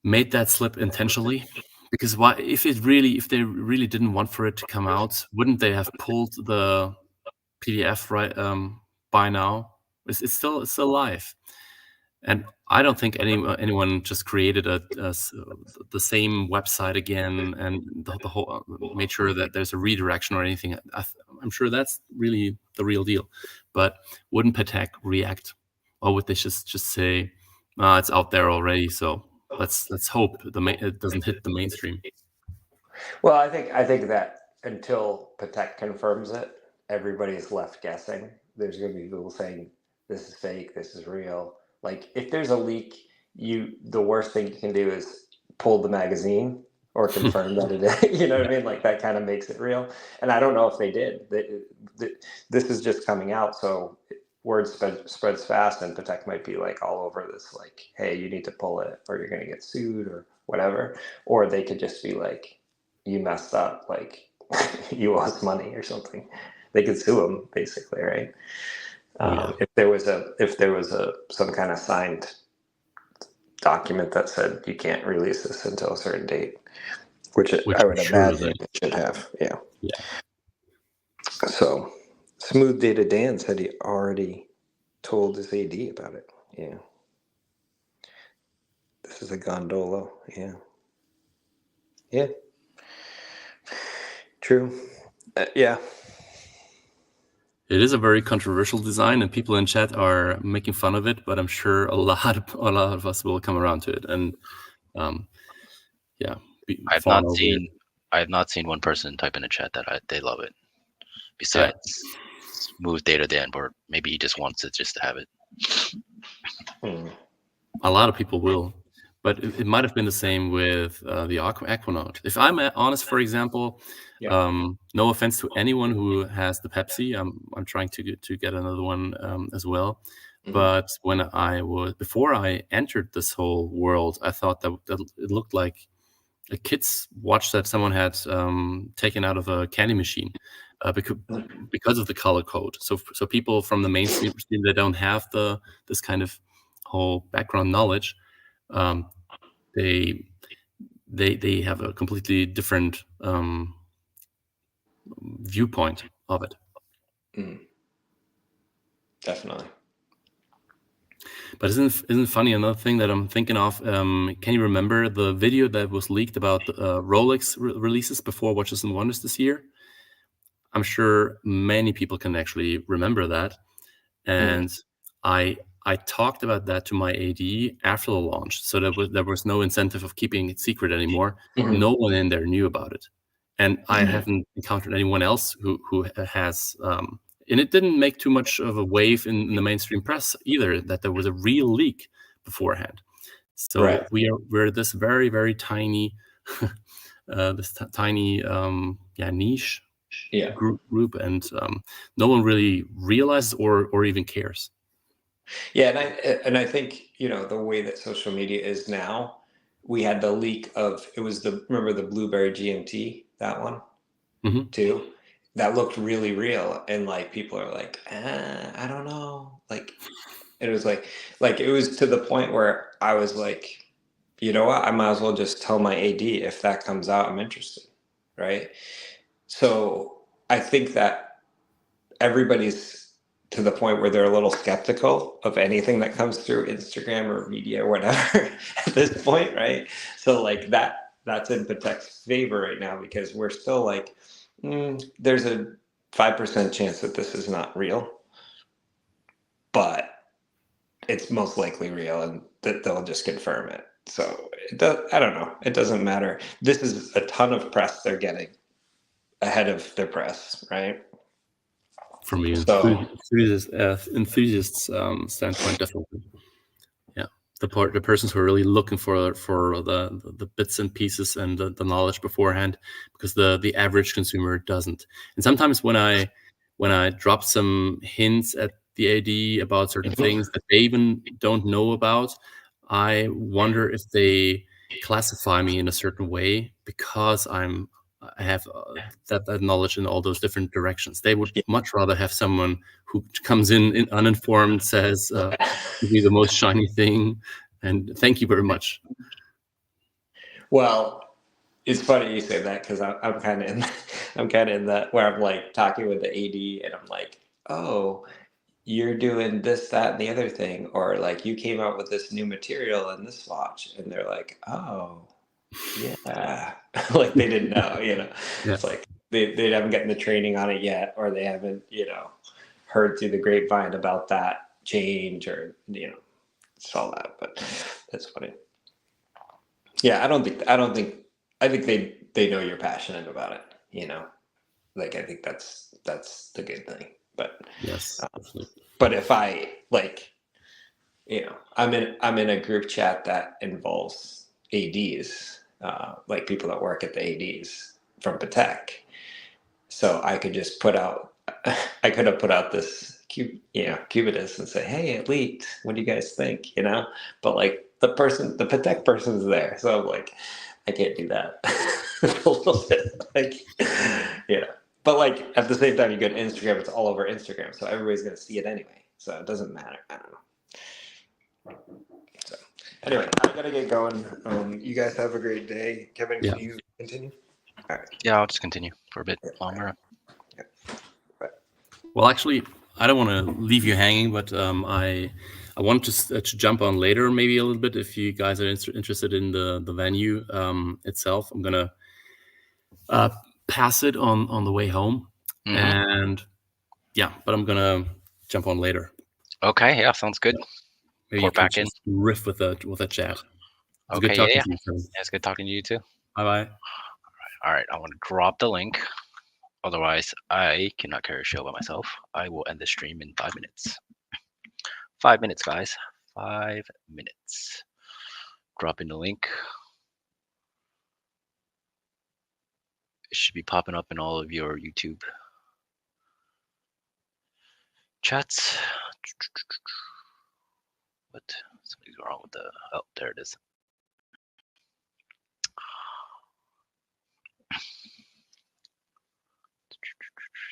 made that slip intentionally? Because why, if they really didn't want for it to come out, wouldn't they have pulled the PDF right by now? It's still live, and I don't think anyone just created the same website again and the whole made sure that there's a redirection or anything. I'm sure that's really the real deal. But wouldn't Patek react, or would they just say, it's out there already, so let's hope it doesn't hit the mainstream? well, I think that until Patek confirms it, everybody's left guessing. There's going to be people saying this is fake, this is real. Like, if there's a leak, the worst thing you can do is pull the magazine or confirm that it is. You know what I mean? Like, that kind of makes it real. And I don't know if they did. This is just coming out, so word spreads fast, and Patek might be like all over this, like, hey, you need to pull it or you're going to get sued or whatever. Or they could just be like, you messed up, like, you owe us money or something. They could sue them, basically, right? If there was some kind of signed document that said you can't release this until a certain date, which I would imagine it should have. Yeah. So Smooth Data Dan said he already told his AD about it. Yeah. This is a gondola. Yeah. Yeah. True. Yeah. It is a very controversial design, and people in chat are making fun of it. But I'm sure a lot of us will come around to it. And I have not seen one person type in the chat that they love it. Besides Smooth Data Dan, or maybe he just wants it just to have it. A lot of people will, but it might have been the same with the Aquanaut. If I'm honest, for example, no offense to anyone who has the Pepsi, I'm trying to get another one as well. But before I entered this whole world, I thought that it looked like a kid's watch that someone had taken out of a candy machine, because of the color code. So people from the mainstream, they don't have this kind of whole background knowledge. They have a completely different viewpoint of it. Definitely. But isn't it funny? Another thing that I'm thinking of, can you remember the video that was leaked about Rolex releases before Watches and Wonders this year? I'm sure many people can actually remember that. And I talked about that to my AD after the launch, so there was no incentive of keeping it secret anymore. No one in there knew about it, and I haven't encountered anyone else who has. And it didn't make too much of a wave in the mainstream press either, that there was a real leak beforehand. So we're this very, very tiny, niche group, and no one really realizes or even cares. Yeah, and I think, the way that social media is now, we had the leak of, remember the Blueberry GMT, that one too, that looked really real, and like people are like, I don't know, like, it was like it was to the point where I was like, you know what, I might as well just tell my AD, if that comes out, I'm interested, right? So I think that everybody's to the point where they're a little skeptical of anything that comes through Instagram or media or whatever at this point, right? So like that's in Patek's favor right now, because we're still like, there's a 5% chance that this is not real, but it's most likely real, and that they'll just confirm it. So I don't know. It doesn't matter. This is a ton of press they're getting ahead of their press, right? From the So enthusiasts standpoint, definitely. Yeah, the persons who are really looking for the bits and pieces and the knowledge beforehand, because the average consumer doesn't. And sometimes when I drop some hints at the AD about certain things that they even don't know about, I wonder if they classify me in a certain way because I have that knowledge in all those different directions. They would much rather have someone who comes in uninformed, says, "Give me the most shiny thing," and thank you very much. Well, it's funny you say that, because I'm kind of in that where I'm like talking with the AD and I'm like, oh, you're doing this, that, and the other thing, or like you came out with this new material in this watch, and they're like, oh, yeah, like they didn't know, Yeah. It's like they haven't gotten the training on it yet, or they haven't, heard through the grapevine about that change, or saw that. But that's funny. Yeah, I think they know you're passionate about it, like I think that's the good thing. But Yes, absolutely. but if I like, I'm in a group chat that involves ADs, like people that work at the ADs from Patek. So I could just I could have put out this Cubitus and say, hey, Elite, what do you guys think? But like the Patek person's there, so I'm like, I can't do that. A little bit like, But like at the same time, you go to Instagram, it's all over Instagram, so everybody's gonna see it anyway. So it doesn't matter. I don't know. So anyway, I gotta get going. You guys have a great day. Kevin, can you continue? All right. Yeah, I'll just continue for a bit longer. Yeah. Bye. Well, actually, I don't want to leave you hanging, but I want to jump on later, maybe a little bit, if you guys are interested in the venue itself. I'm gonna pass it on the way home, and but I'm gonna jump on later. Okay, yeah, sounds good. Maybe Pour you can back in. just riff with a chat. It's Okay, good talking yeah. to you, Kevin. Yeah, it's good talking to you too. Bye-bye. All right, I want to drop the link. Otherwise, I cannot carry a show by myself. I will end the stream in 5 minutes. 5 minutes, guys. 5 minutes. Drop in the link. It should be popping up in all of your YouTube chats. What? Something's wrong with the... Oh, there it is.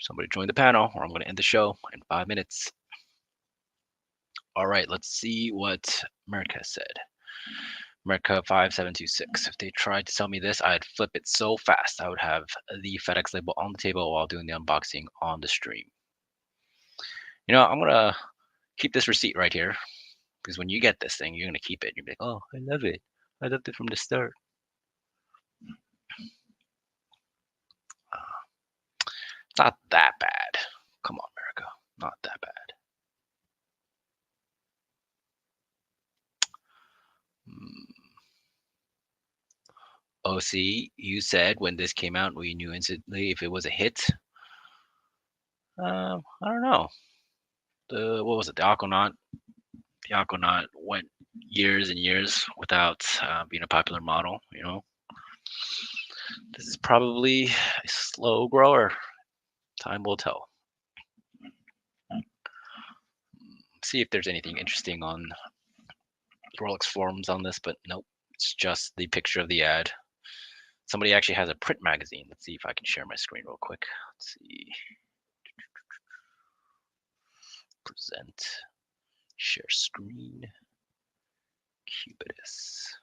Somebody join the panel, or I'm going to end the show in 5 minutes. All right, let's see what Merck has said. Merca 5726. If they tried to sell me this, I'd flip it so fast. I would have the FedEx label on the table while doing the unboxing on the stream. I'm gonna keep this receipt right here, because when you get this thing, you're gonna keep it. You'll be like, oh, I love it. I loved it from the start. It's not that bad. Come on, America. Not that bad. OC, you said when this came out, we knew instantly if it was a hit. I don't know. What was it? The Aquanaut. The Aquanaut went years and years without being a popular model. This is probably a slow grower. Time will tell. See if there's anything interesting on Rolex forums on this, but nope. It's just the picture of the ad. Somebody actually has a print magazine. Let's see if I can share my screen real quick. Let's see. Present. Share screen. Cubitus.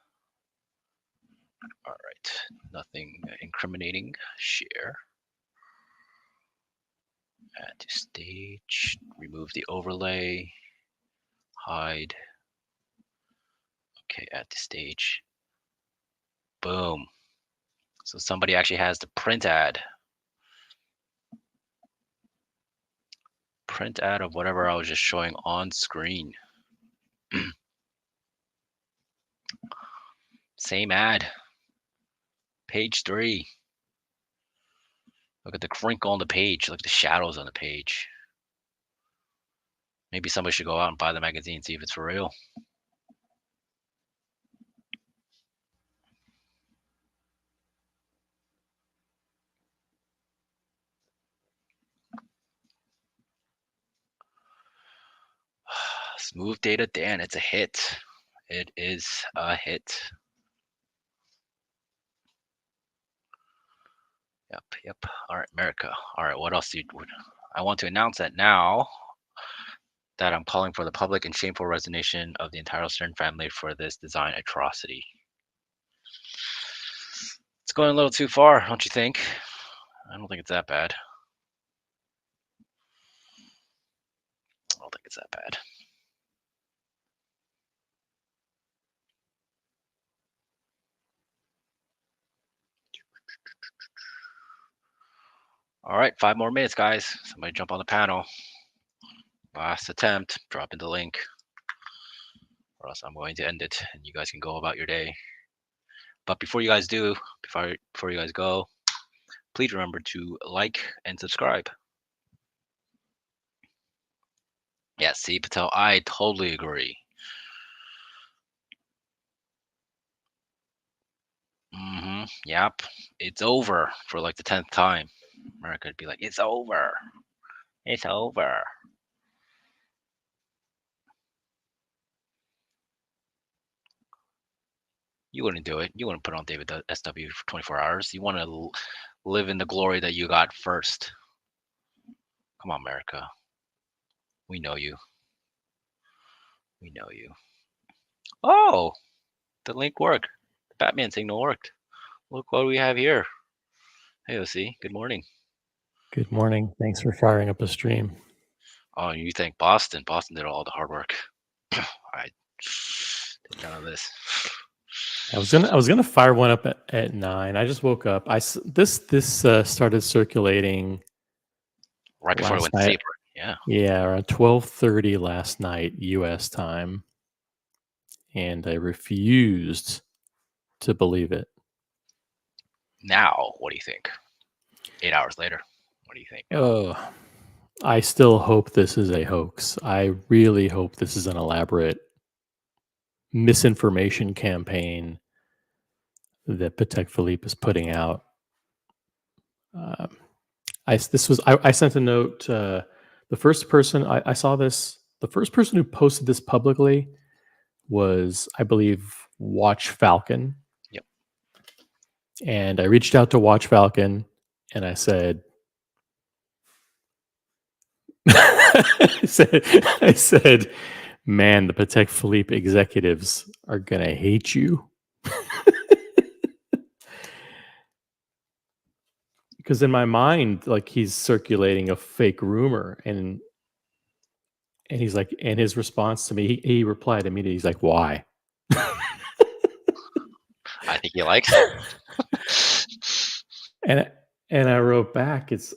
All right. Nothing incriminating. Share. Add to stage. Remove the overlay. Hide. Okay, add to stage. Boom. So somebody actually has the print ad. Print ad of whatever I was just showing on screen. Same ad. Page 3. Look at the crinkle on the page. Look at the shadows on the page. Maybe somebody should go out and buy the magazine, see if it's for real. Smooth Data Dan, it's a hit. It is a hit. Yep. All right, America. All right, what else do you? I want to announce that now that I'm calling for the public and shameful resignation of the entire Stern family for this design atrocity. It's going a little too far, don't you think? I don't think it's that bad. I don't think it's that bad. All right, 5 more minutes, guys. Somebody jump on the panel. Last attempt, drop in the link, or else I'm going to end it and you guys can go about your day. But before you guys do, before you guys go, please remember to like and subscribe. Yeah, see, Patel, I totally agree. Yep, it's over for like the 10th time. America would be like, it's over. It's over. You wouldn't do it. You wouldn't put on David SW for 24 hours. You want to live in the glory that you got first. Come on, America. We know you. We know you. Oh, the link worked. The Batman signal worked. Look what we have here. Hey, OC. Good morning. Good morning. Thanks for firing up a stream. Oh, you think Boston? Boston did all the hard work. I did none of this. I was gonna fire one up at 9. I just woke up. This started circulating right before it went to sleep. Yeah, around 12:30 last night U.S. time, and I refused to believe it. Now, what do you think? 8 hours later, what do you think? Oh, I still hope this is a hoax. I really hope this is an elaborate misinformation campaign that Patek Philippe is putting out. I sent a note. The first person I saw this, the first person who posted this publicly was, I believe, Watch Falcon. Yep. And I reached out to Watch Falcon and I said, I said, man, the Patek Philippe executives are gonna hate you. Because in my mind, like, he's circulating a fake rumor, and he's like, and his response to me, he replied immediately. He's like, "Why?" I think he likes it. and I wrote back. He's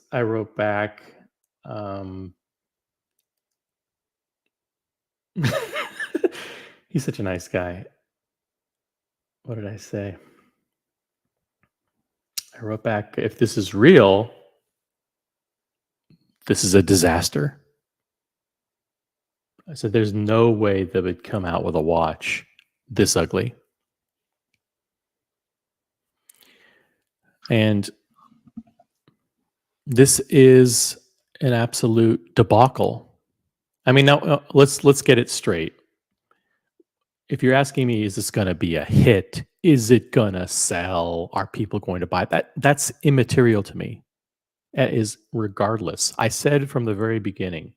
such a nice guy. What did I say? I wrote back, if this is real, this is a disaster. I said, there's no way they would come out with a watch this ugly. And this is an absolute debacle. I mean, now let's get it straight. If you're asking me, is this going to be a hit? Is it going to sell? Are people going to buy that? That's immaterial to me. That is regardless. I said from the very beginning,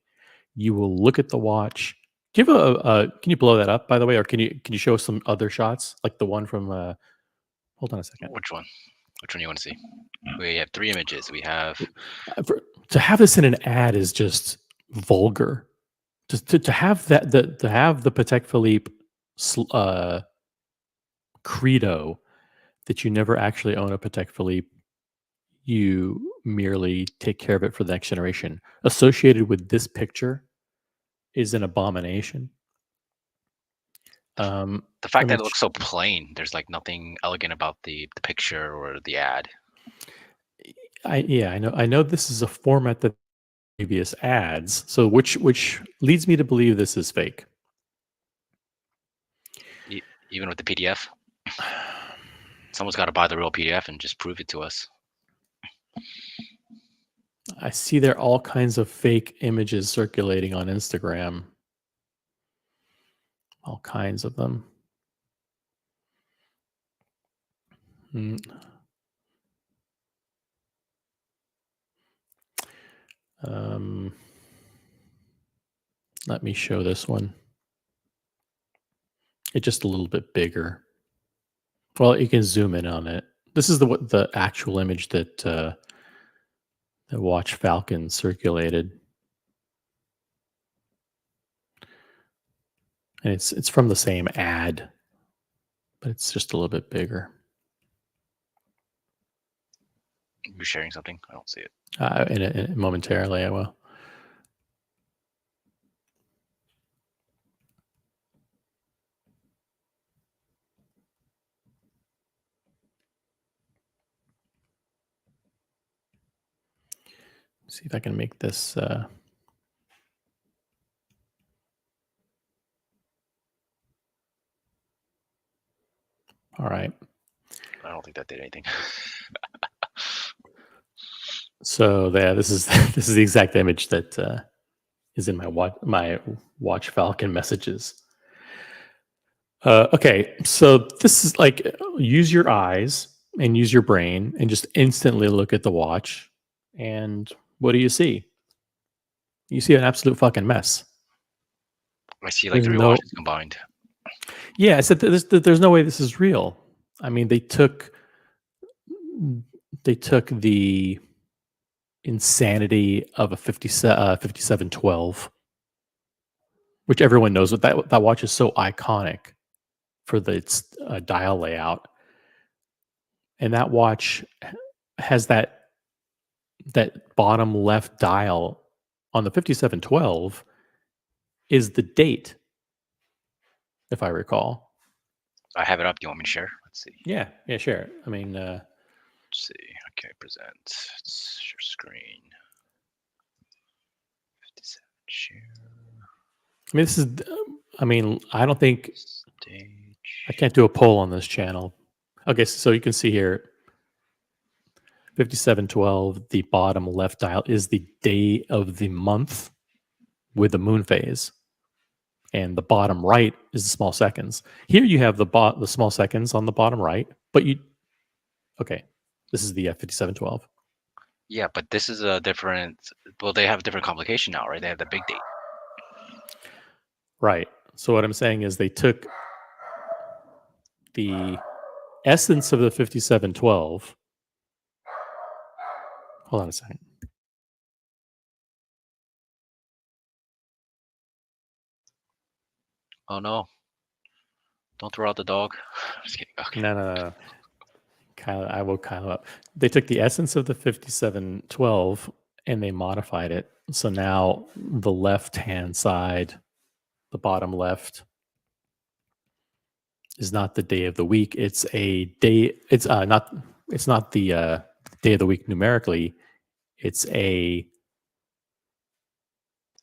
you will look at the watch. Give can you blow that up, by the way, or can you show us some other shots, like the one from? Hold on a second. Which one? Which one do you want to see? We have 3 images. We have to have this in an ad is just vulgar. To have that to have the Patek Philippe credo that you never actually own a Patek Philippe, you merely take care of it for the next generation, associated with this picture is an abomination. The fact that it looks so plain, there's like nothing elegant about the picture or the ad. I know this is a format that previous ads, so which leads me to believe this is fake. Even with the PDF, someone's got to buy the real PDF and just prove it to us. I see there are all kinds of fake images circulating on Instagram. All kinds of them. Let me show this one. It's just a little bit bigger. Well, you can zoom in on it. This is the actual image that the Watch Falcon circulated, and it's from the same ad, but it's just a little bit bigger. You're sharing something? I don't see it. Momentarily, I will. See if I can make this. All right. I don't think that did anything. So this is the exact image that is in my Watch Falcon messages. Okay, so this is like use your eyes and use your brain and just instantly look at the watch, and what do you see? You see an absolute fucking mess. I see like three watches combined. Yeah, I said there's no way this is real. I mean, they took the insanity of a 5712, which everyone knows what that watch is so iconic for its dial layout, and that watch has that bottom left dial on the 5712 is the date, if I recall. I have it up. Do you want me to share? Let's see. Yeah, sure. I mean, let's see. Okay, present. It's your screen. 57 share. I mean, this is. I mean, I don't think Stage. I can't do a poll on this channel. Okay, so you can see here, 5712. The bottom left dial is the day of the month with the moon phase, and the bottom right is the small seconds. Here you have the small seconds on the bottom right, but okay, this is the 5712. Yeah, but this is a different. Well, they have a different complication now, right? They have the big date. Right. So what I'm saying is they took the essence of the 5712. Hold on a second. Oh no! Don't throw out the dog. Just kidding. Okay. No. Kyle, I will Kyle up. They took the essence of the 5712 and they modified it. So now the left-hand side, the bottom left, is not the day of the week. It's a day. It's not. It's not the day of the week numerically. It's a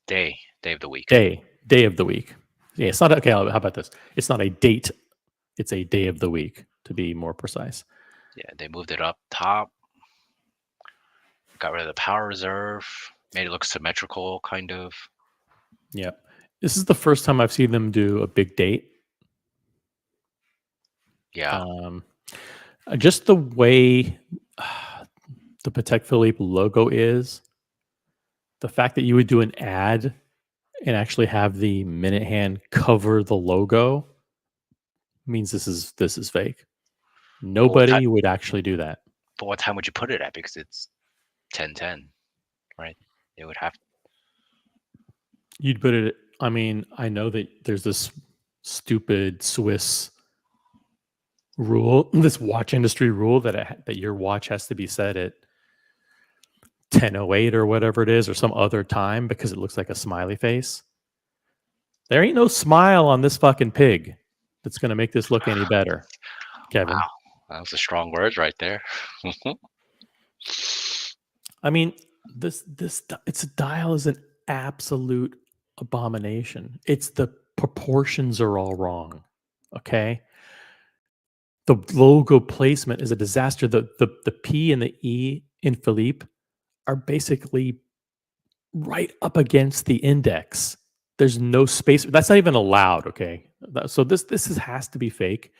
Day of the week. Day of the week. Yeah, it's not okay. How about this? It's not a date. It's a day of the week, to be more precise. Yeah, they moved it up top. Got rid of the power reserve. Made it look symmetrical, kind of. Yeah, this is the first time I've seen them do a big date. Yeah. Just the way the Patek Philippe logo is, the fact that you would do an ad and actually have the minute hand cover the logo means this is fake. Nobody would actually do that. But what time would you put it at? Because it's 10:10. right? They would have. You'd put it. I mean, I know that there's this stupid Swiss rule, this watch industry rule that your watch has to be set at 10:08 or whatever it is, or some other time because it looks like a smiley face. There ain't no smile on this fucking pig that's going to make this look any better, Kevin. Wow, that was a strong words right there. I mean, this its dial is an absolute abomination. It's the proportions are all wrong. Okay. The logo placement is a disaster. The P and the E in Philippe are basically right up against the index. There's no space. That's not even allowed. Okay. So this has to be fake.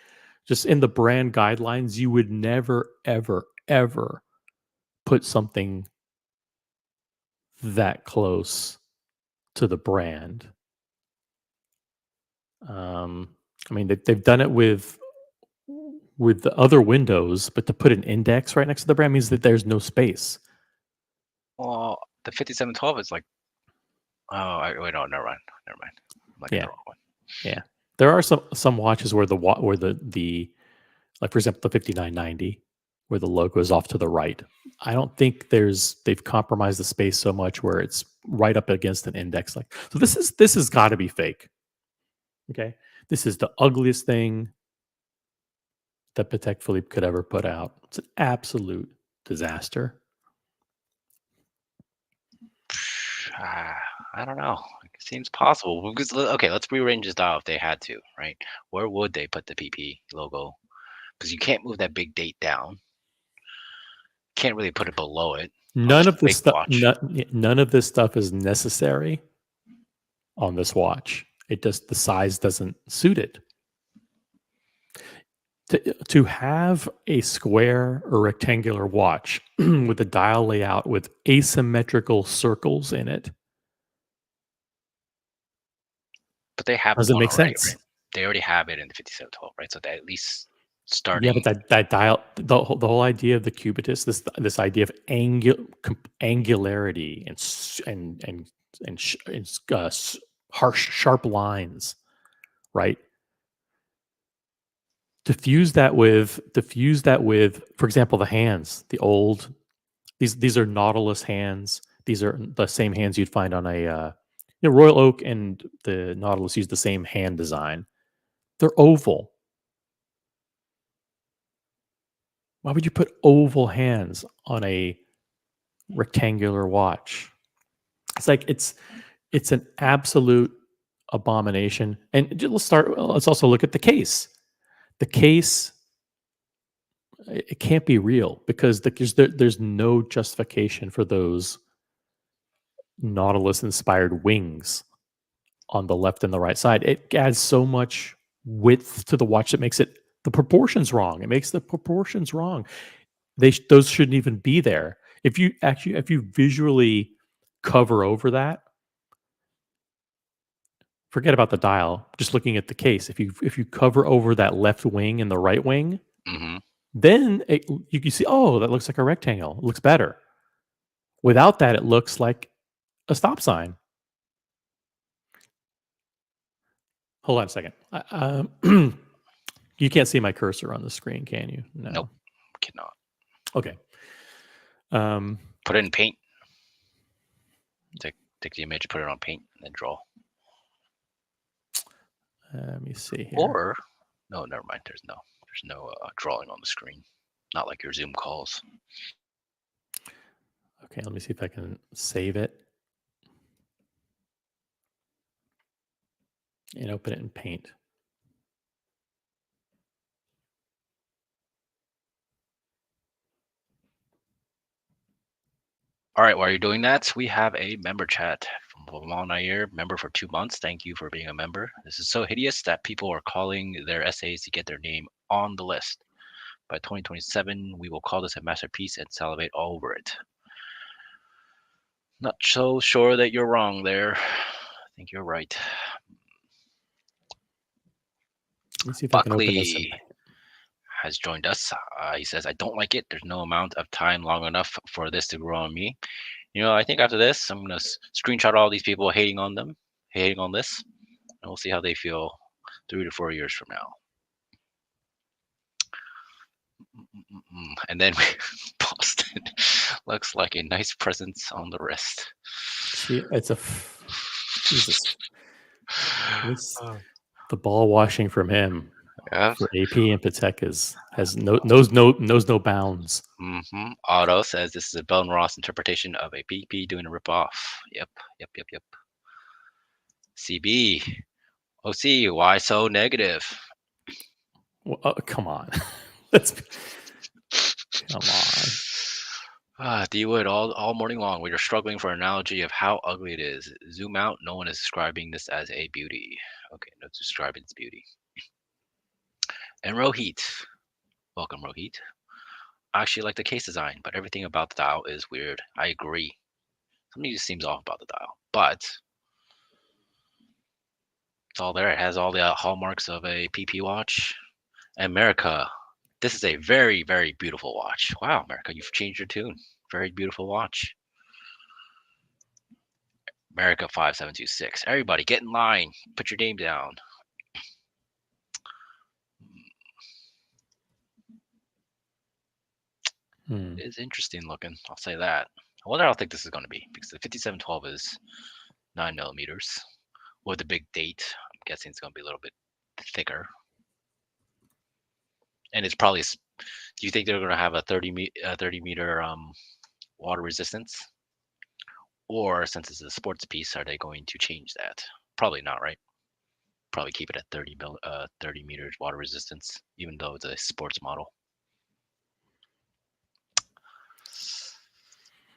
Just in the brand guidelines, you would never, ever, ever put something that close to the brand. I mean, they've done it with the other windows, but to put an index right next to the brand means that there's no space. Well, the 5712 is like, wait, no, never mind. I'm looking at the wrong one. Yeah, there are some watches where the like for example the 5990 where the logo is off to the right. I don't think they've compromised the space so much where it's right up against an index like. So this has got to be fake. Okay, this is the ugliest thing that Patek Philippe could ever put out. It's an absolute disaster. I don't know. It seems possible because okay, let's rearrange this dial if they had to, right? Where would they put the PP logo? Because you can't move that big date down. Can't really put it below it. None of this stuff. None of this stuff is necessary on this watch. It just the size doesn't suit it. To have a square or rectangular watch with a dial layout with asymmetrical circles in it. But they have doesn't make already, sense. Right? They already have it in the 5712, right? So they at least starting. Yeah, but that dial, the whole idea of the cubitus, this idea of angularity and harsh, sharp lines, right? Diffuse that with, for example, the hands. These are Nautilus hands. These are the same hands you'd find on a Royal Oak, and the Nautilus use the same hand design. They're oval. Why would you put oval hands on a rectangular watch? It's like it's an absolute abomination. And let's also look at the case. The case, it can't be real because there's no justification for those Nautilus inspired wings on the left and the right side. It adds so much width to the watch that makes it the proportions wrong. It makes the proportions wrong. Those shouldn't even be there. If you visually cover over that, forget about the dial. Just looking at the case, if you cover over that left wing and the right wing, then you can see, oh, that looks like a rectangle. It looks better. Without that, it looks like a stop sign. Hold on a second. You can't see my cursor on the screen, can you? No. Nope, cannot. Okay. Put it in paint. Take the image, put it on paint, and then draw. Let me see here. Or no, never mind. There's no drawing on the screen. Not like your Zoom calls. Okay, let me see if I can save it and open it in Paint. All right, while you're doing that, we have a member chat from Bhavan Nair, member for 2 months. Thank you for being a member. This is so hideous that people are calling their essays to get their name on the list. By 2027, we will call this a masterpiece and salivate all over it. Not so sure that you're wrong there. I think you're right. Let me see if I can open this. Buckley has joined us. He says, I don't like it. There's no amount of time long enough for this to grow on me. I think after this, I'm gonna screenshot all these people hating on this, and we'll see how they feel 3 to 4 years from now. And then Boston looks like a nice presence on the wrist. See, it's a Jesus. The ball washing from him for AP and Patek knows no bounds. Otto says this is a Bell & Ross interpretation of a PP doing a ripoff. Yep. CB. OC, why so negative? Well, come on. Come on. D Wood, all morning long, we are struggling for an analogy of how ugly it is. Zoom out, no one is describing this as a beauty. Okay, no describing its beauty. And Rohit. Welcome, Rohit. I actually like the case design, but everything about the dial is weird. I agree. Something just seems off about the dial, but it's all there. It has all the hallmarks of a PP watch. America, this is a very, very beautiful watch. Wow, America, you've changed your tune. Very beautiful watch. America 5726. Everybody, get in line. Put your name down. It is interesting looking. I'll say that. I wonder how thick this is going to be, because the 5712 is 9 millimeters. With the big date, I'm guessing it's going to be a little bit thicker. And it's probably. Do you think they're going to have a 30 meter water resistance? Or since it's a sports piece, are they going to change that? Probably not, right? Probably keep it at 30 meters water resistance, even though it's a sports model.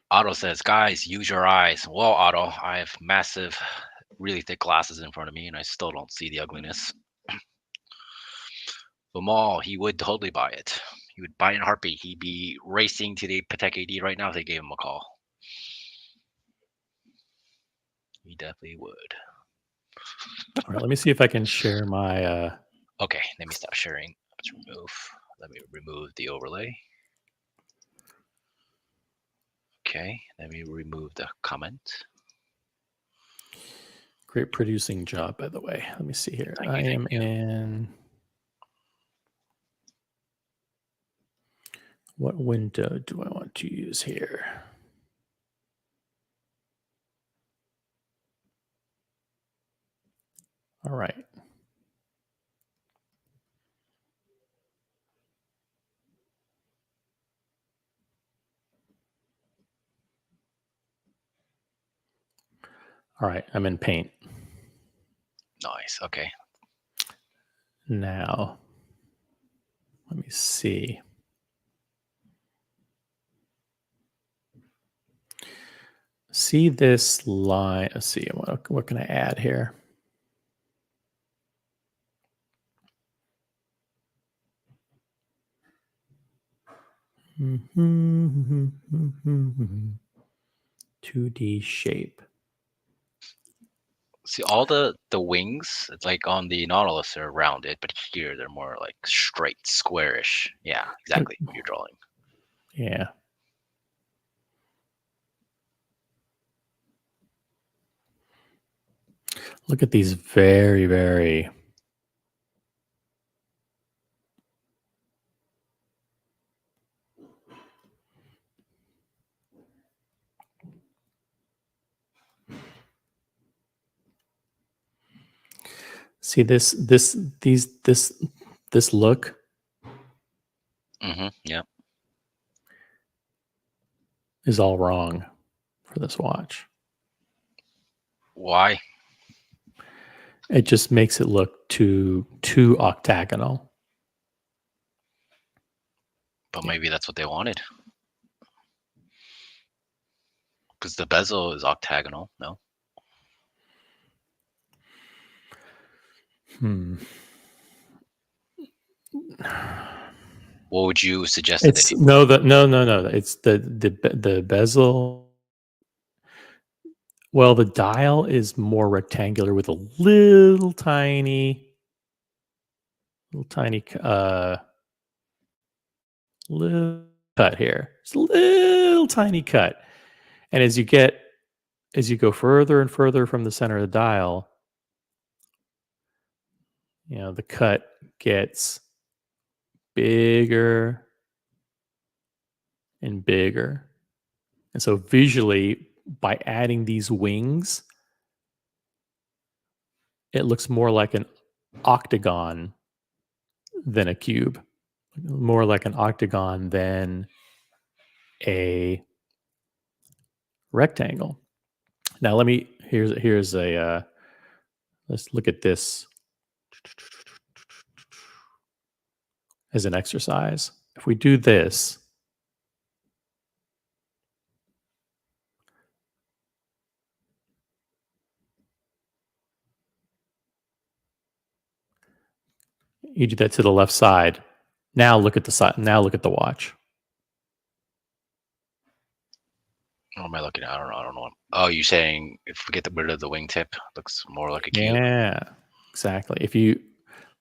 Otto says, guys, use your eyes. Well, Otto, I have massive, really thick glasses in front of me, and I still don't see the ugliness. Lamal, he would totally buy it. He would buy it in a heartbeat. He'd be racing to the Patek AD right now if they gave him a call. He definitely would. All right, let me see if I can share my. Okay, let me stop sharing. Let me remove the overlay. Okay, let me remove the comment. Great producing job, by the way. Let me see here. I am in. What window do I want to use here? All right. All right, I'm in Paint. Nice, okay. Now, let me see. See this line. Let's see, what can I add here? Mm-hmm. 2D shape. See, all the wings, it's like on the Nautilus are rounded, but here they're more like straight, squarish. Yeah, exactly what you're drawing. Yeah. Look at these very, very see this look. Yeah. Is all wrong for this watch. Why? It just makes it look too octagonal. But maybe that's what they wanted. Because the bezel is octagonal, no? What would you suggest? It's no. It's the bezel. Well, the dial is more rectangular with a little tiny little cut here. It's a little tiny cut. And as you go further and further from the center of the dial, the cut gets bigger and bigger. And so visually, by adding these wings, it looks more like an octagon than a cube, more like an octagon than a rectangle. Now here's a let's look at this as an exercise. If we do this, you do that to the left side. Now look at the side. Now look at the watch. What am I looking at? I don't know. Oh, you're saying if we get rid of the wingtip, looks more like a cube. Yeah, exactly.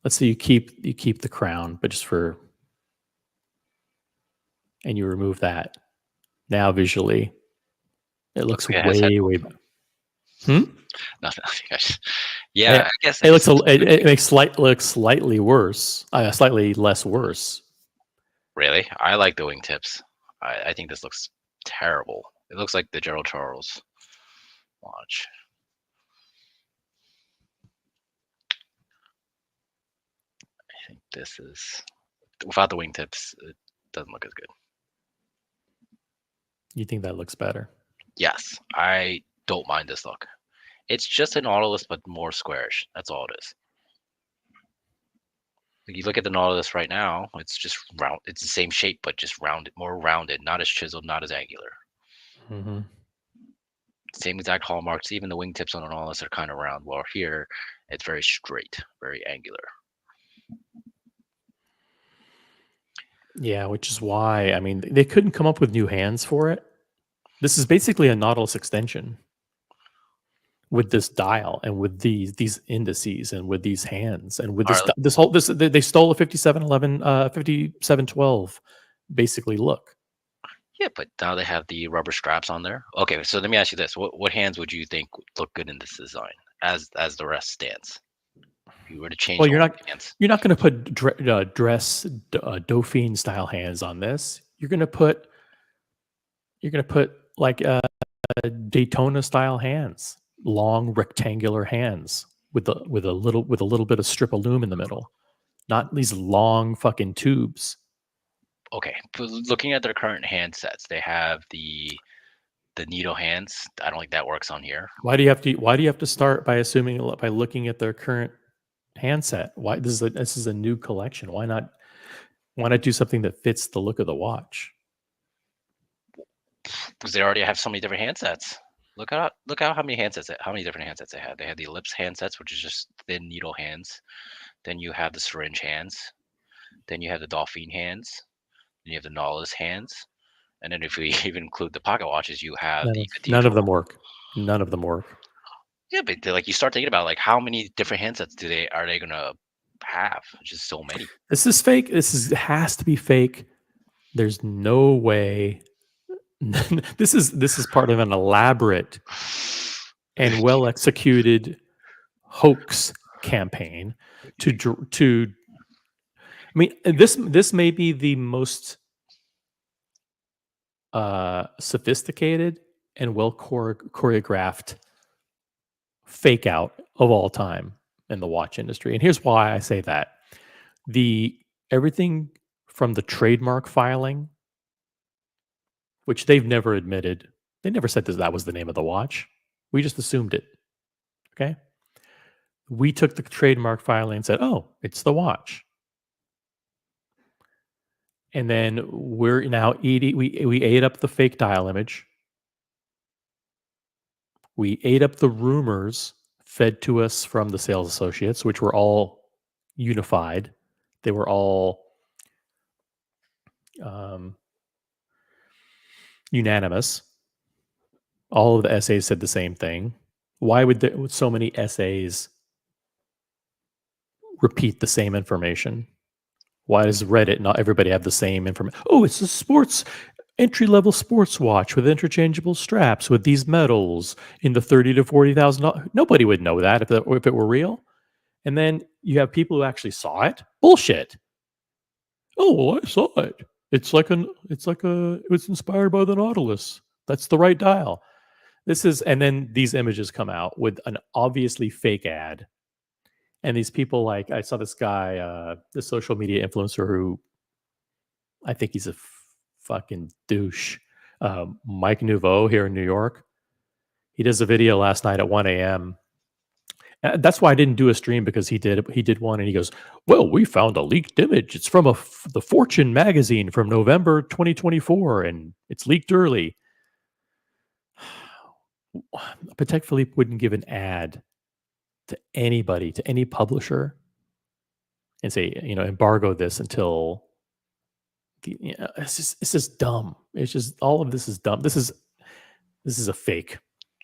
Let's say you keep the crown, but and you remove that. Now visually, it looks way better. Nothing. Yeah, I guess it looks slightly worse. Slightly less worse. Really, I like the wingtips. I think this looks terrible. It looks like the Gerald Charles watch. I think this is without the wingtips. It doesn't look as good. You think that looks better? Yes, I don't mind this look. It's just a Nautilus, but more squarish. That's all it is. Like you look at the Nautilus right now, it's just round. It's the same shape, but just rounded, more rounded, not as chiseled, not as angular. Mm-hmm. Same exact hallmarks. Even the wingtips on the Nautilus are kind of round. While here, it's very straight, very angular. Yeah, which is why, I mean, they couldn't come up with new hands for it. This is basically a Nautilus extension with this dial and with these indices and with these hands and with this they stole a 5711 5712 basically look. Yeah, but now they have the rubber straps on there. Okay, so let me ask you this: what hands would you think look good in this design as the rest stands? If you were to change, well, you're not hands. You're not going to put dress Dauphine style hands on this. You're going to put like Daytona style hands, long rectangular hands with a little bit of strip of loom in the middle, not these long fucking tubes. Okay, but looking at their current handsets, they have the needle hands. I don't think that works on here. Why do you have to start by looking at their current handset? Why this is a new collection? Why not do something that fits the look of the watch? Because they already have so many different handsets. Look out how many different handsets they have. They have the ellipse handsets, which is just thin needle hands. Then you have the syringe hands. Then you have the Dauphine hands. Then you have the Nautilus hands. And then if we even include the pocket watches, you have none of them work. None of them work. Yeah, but like you start thinking about like how many different handsets are they gonna have? Just so many. This is fake. Has to be fake. There's no way. This is part of an elaborate and well executed hoax campaign to. I mean, this may be the most sophisticated and well choreographed fake out of all time in the watch industry. And here's why I say that. Everything from the trademark filing, which they've never admitted. They never said that was the name of the watch. We just assumed it. Okay? We took the trademark filing and said, oh, it's the watch. And then we're now eating, we ate up the fake dial image. We ate up the rumors fed to us from the sales associates, which were all unified. They were all unanimous. All of the essays said the same thing. Why would so many essays repeat the same information? Why does Reddit not everybody have the same information? Oh, it's a sports. entry-level sports watch with interchangeable straps with these medals in the $30,000 to $40,000. Nobody would know that if it were real. And then you have people who actually saw it. Bullshit. Oh, well, I saw it. It was inspired by the Nautilus. That's the right dial. And then these images come out with an obviously fake ad. And these people, like, I saw this guy, this social media influencer who I think he's a fucking douche. Mike Nouveau here in New York. He does a video last night at 1 a.m. That's why I didn't do a stream, because he did one and he goes, well, we found a leaked image. It's from the Fortune magazine from November 2024 and it's leaked early. Patek Philippe wouldn't give an ad to anybody, to any publisher, and say, embargo this until. It's just dumb. It's just, all of this is dumb. This is a fake.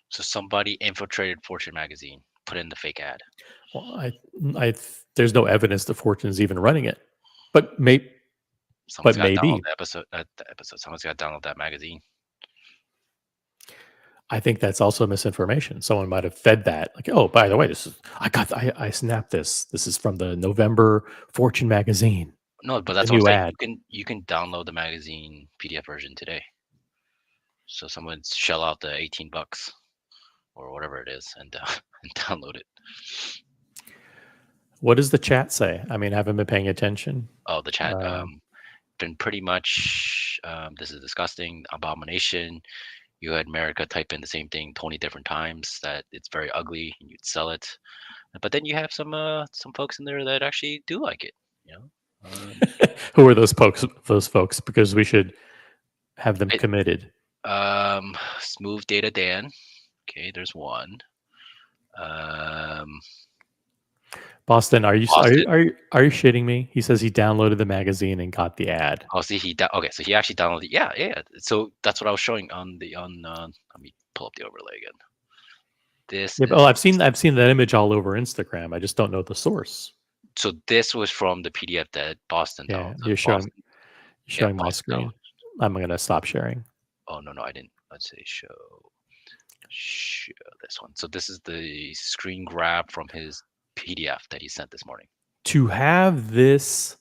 So somebody infiltrated Fortune magazine, put in the fake ad. Well, there's no evidence that Fortune's even running it, but maybe. Someone's got to download the episode. Someone's got to download that magazine. I think that's also misinformation. Someone might have fed that. Like, oh, by the way, I snapped this. This is from the November Fortune magazine. No, but that's what I'm saying. You can download the magazine PDF version today. So someone shell out the $18 or whatever it is and download it. What does the chat say? I mean, I haven't been paying attention. Oh, the chat been pretty much. This is disgusting, abomination. You had America type in the same thing 20 different times, that it's very ugly and you'd sell it. But then you have some folks in there that actually do like it, Who are those folks? Because we should have them committed. Smooth Data Dan. Okay, there's one. Boston, are you shitting me? He says he downloaded the magazine and got the ad. Oh, see, okay, so he actually downloaded. Yeah. So that's what I was showing on. Let me pull up the overlay again. I've seen that image all over Instagram. I just don't know the source. So this was from the PDF that Boston downloaded. Yeah, you're showing my screen. I'm gonna stop sharing. Oh no, I didn't. Let's say show this one. So this is the screen grab from his PDF that he sent this morning. To have this,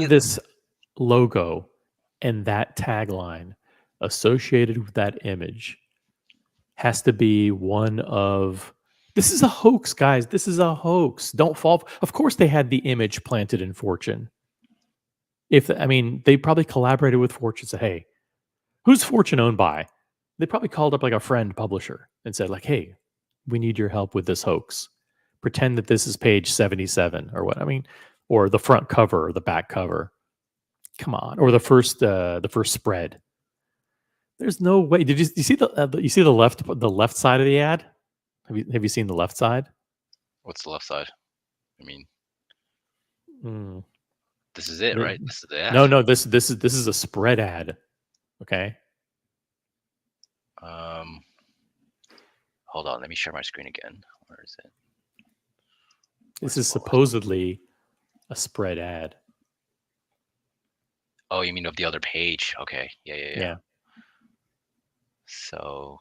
this logo and that tagline associated with that image has to be one of. This is a hoax, guys. This is a hoax. Don't fall. Of course, they had the image planted in Fortune. They probably collaborated with Fortune. Said, "Hey, who's Fortune owned by?" They probably called up like a friend publisher and said, like, "Hey, we need your help with this hoax. Pretend that this is page 77 or what? Or the front cover or the back cover. Come on, or the first spread. There's no way. Did you see the left side of the ad? Have you seen the left side? What's the left side? This is it, right? This is the ad. No. This is a spread ad. Okay. Hold on. Let me share my screen again. Where is it? This is supposedly a spread ad. Oh, you mean of the other page? Okay. Yeah. So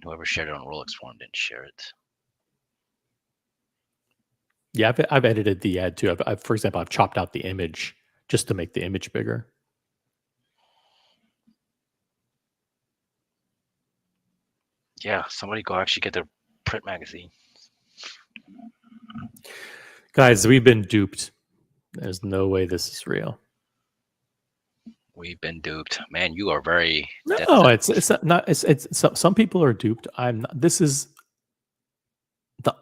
whoever shared it on Rolex Forum didn't share it. Yeah, I've edited the ad too. For example, I've chopped out the image just to make the image bigger. Yeah, somebody go actually get their print magazine. Guys, we've been duped. There's no way this is real. We've been duped. Man, you are very... No, it's not. It's some people are duped. I'm not. This is the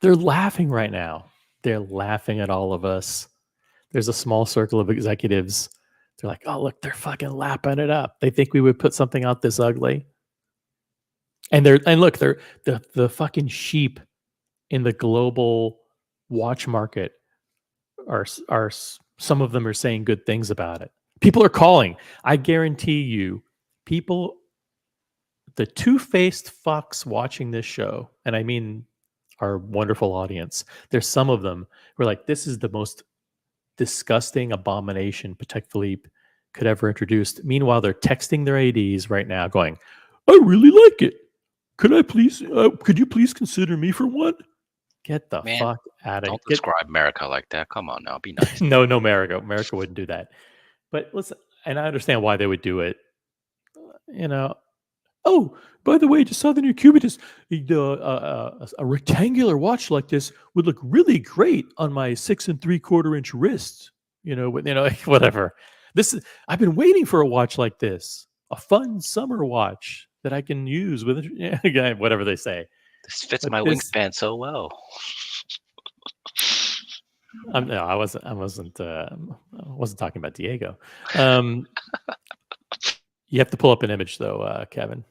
they're laughing right now. They're laughing at all of us. There's a small circle of executives. They're like, oh, look, they're fucking lapping it up. They think we would put something out this ugly. And look, they're the fucking sheep in the global watch market are some of them are saying good things about it. People are calling. I guarantee you, the two-faced fucks watching this show, and I mean our wonderful audience. There's some of them who are like, this is the most disgusting abomination Patek Philippe could ever introduce. Meanwhile, they're texting their ADs right now going, I really like it. Could you please consider me for one? Get the Man, fuck out of Don't here. describe America like that. Come on now, be nice. No, America wouldn't do that. But listen, and I understand why they would do it. Oh, by the way, just saw the new Cubitus. A rectangular watch like this would look really great on my 6 3/4 inch wrist. Whatever. I've been waiting for a watch like this, a fun summer watch that I can use with whatever they say. This fits But my this- wingspan so well. No, I wasn't talking about Diego. You have to pull up an image though, Kevin.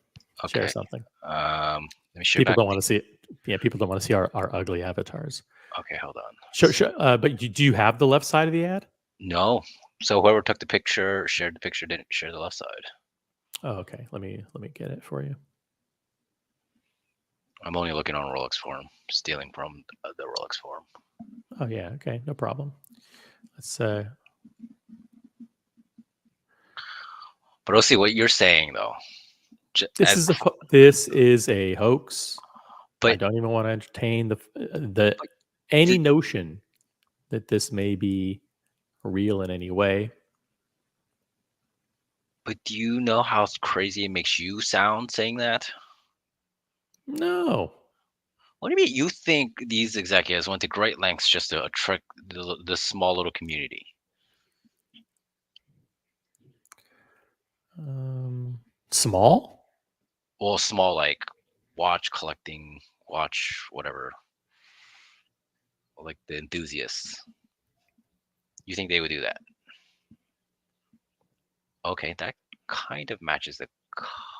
Okay. Share something. Let me share People back. don't want to see it. Yeah, people don't want to see our ugly avatars. Okay, hold on. Sure. But do you have the left side of the ad? No. So whoever took the picture, shared the picture, didn't share the left side. Oh, okay. Let me get it for you. I'm only looking on Rolex Forum, stealing from the Rolex Forum. Oh yeah. Okay. No problem. Let's. But I'll see what you're saying though. This is a hoax. But I don't even want to entertain any notion that this may be real in any way. But do you know how crazy it makes you sound saying that? No. What do you mean? You think these executives went to great lengths just to attract the small little community? Small? Well, small like watch collecting, watch whatever, like the enthusiasts. You think they would do that? Okay, that kind of matches the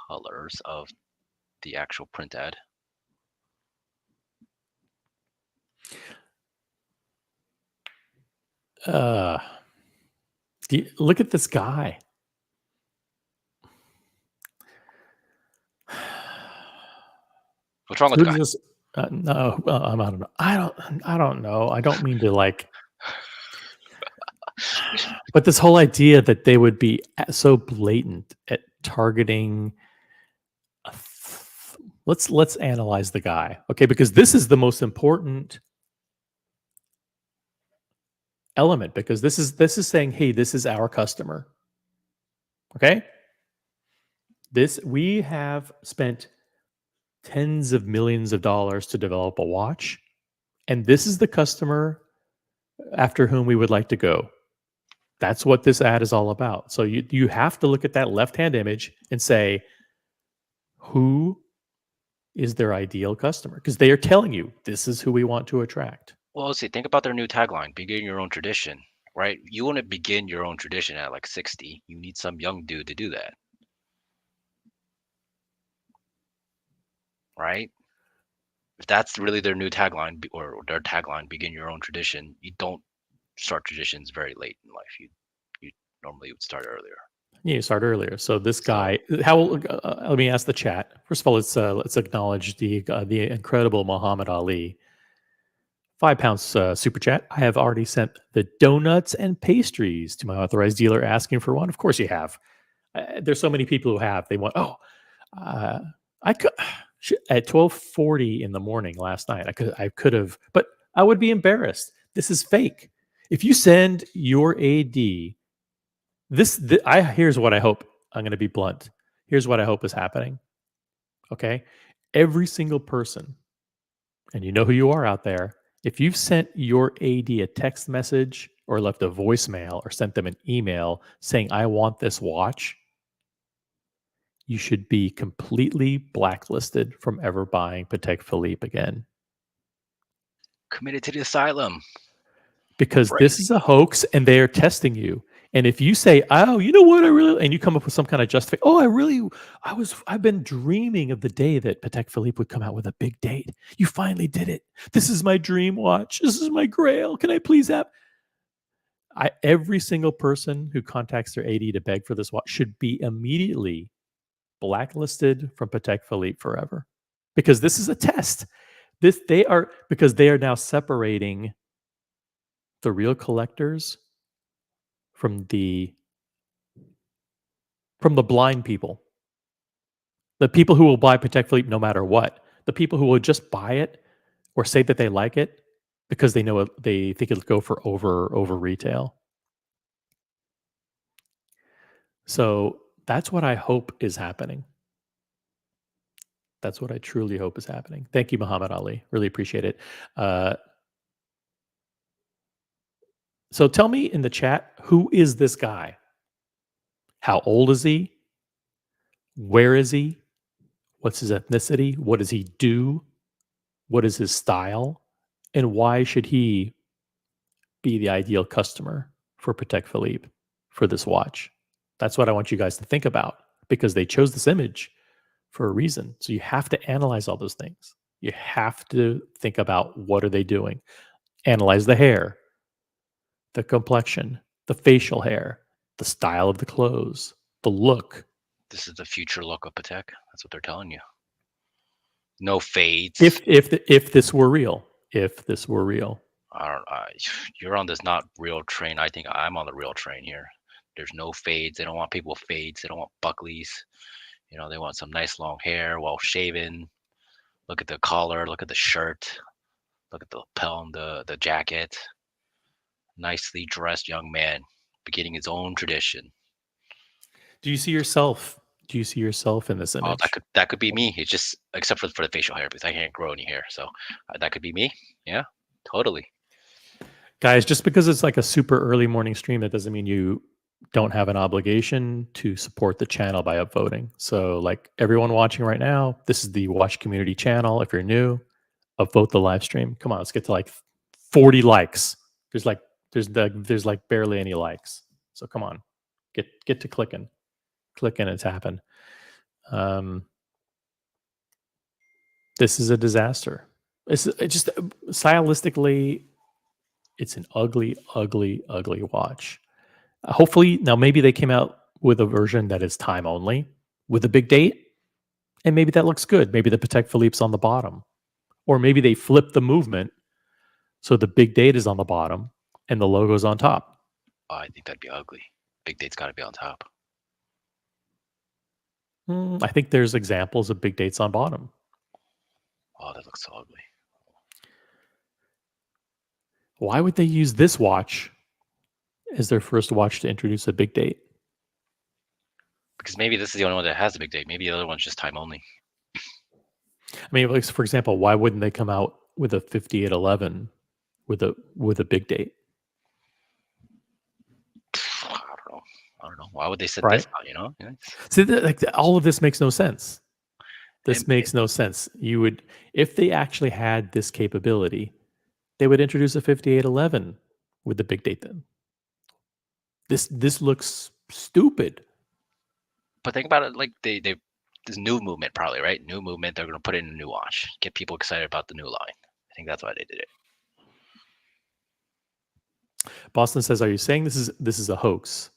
colors of the actual print ad. Look at this guy. What's wrong with the guy? No, I don't know. I don't know. I don't mean to like. But this whole idea that they would be so blatant at targeting. Let's analyze the guy, okay? Because this is the most important element. Because this is saying, hey, this is our customer. Okay. We have spent tens of millions of dollars to develop a watch, and this is the customer after whom we would like to go. That's what this ad is all about. So you have to look at that left-hand image and say, who is their ideal customer? Because they are telling you this is who we want to attract. Well, see, think about their new tagline: "Begin your own tradition." Right? You want to begin your own tradition at like 60. You need some young dude to do that. Right? If that's really their new tagline or their tagline, begin your own tradition, you don't start traditions very late in life. You normally would start earlier. Yeah, you start earlier. So this guy, let me ask the chat. First of all, let's acknowledge the incredible Muhammad Ali. £5 super chat. I have already sent the donuts and pastries to my authorized dealer asking for one. Of course you have. There's so many people who have. They want, I could at 12:40 in the morning last night. I could have, but I would be embarrassed. This is fake. If you send your AD, here's what I hope. I'm going to be blunt. Here's what I hope is happening. Okay, every single person, and you know who you are out there. If you've sent your AD a text message or left a voicemail or sent them an email saying, I want this watch, you should be completely blacklisted from ever buying Patek Philippe again. Committed to the asylum. Because this is a hoax and they are testing you. And if you say, oh, you know what, and you come up with some kind of justification, I've been dreaming of the day that Patek Philippe would come out with a big date. You finally did it. This is my dream watch. This is my grail. Can I please have? Every single person who contacts their AD to beg for this watch should be immediately blacklisted from Patek Philippe forever. Because this is a test. They are, because they are now separating the real collectors from the blind people. The people who will buy Patek Philippe no matter what. The people who will just buy it or say that they like it because they know they think it'll go for over retail. So that's what I hope is happening. That's what I truly hope is happening. Thank you, Muhammad Ali. Really appreciate it. So tell me in the chat, who is this guy? How old is he? Where is he? What's his ethnicity? What does he do? What is his style? And why should he be the ideal customer for Patek Philippe for this watch? That's what I want you guys to think about, because they chose this image for a reason. So you have to analyze all those things. You have to think about, what are they doing? Analyze the hair, the complexion, the facial hair, the style of the clothes, the look. This is the future look of Patek. That's what they're telling you. No fades. If this were real, You're on this not real train. I think I'm on the real train here. There's no fades. They don't want people with fades. They don't want Buckleys. You know, they want some nice long hair, well shaven. Look at the collar. Look at the shirt. Look at the lapel and the jacket. Nicely dressed young man, beginning his own tradition. Do you see yourself? Do you see yourself in this image? Oh, that could be me. It's just, except for the facial hair, because I can't grow any hair. So that could be me. Yeah, totally. Guys, just because it's like a super early morning stream, that doesn't mean you don't have an obligation to support the channel by upvoting. So like everyone watching right now, this is the Watch Community channel. If you're new, upvote the live stream. Come on, let's get to like 40 likes. There's like barely any likes. So come on, get to clicking and tapping. This is a disaster. It's just stylistically, it's an ugly watch. Hopefully, now maybe they came out with a version that is time only with a big date, and maybe that looks good. Maybe the Patek Philippe's on the bottom, or maybe they flip the movement so the big date is on the bottom and the logo's on top. Oh, I think that'd be ugly. Big date's got to be on top. I think there's examples of big dates on bottom. Oh, that looks so ugly. Why would they use this watch as their first watch to introduce a big date? Because maybe this is the only one that has a big date. Maybe the other one's just time only. I mean, like, for example, why wouldn't they come out with a 5811 with a big date? I don't know. Why would they set Right? this out? You know? Yeah. See, all of this makes no sense. This makes no sense. You would, if they actually had this capability, they would introduce a 5811 with the big date. Then this looks stupid. But think about it, like they this new movement probably, right? New movement. They're going to put in a new watch, get people excited about the new line. I think that's why they did it. Boston says, "Are you saying this is a hoax,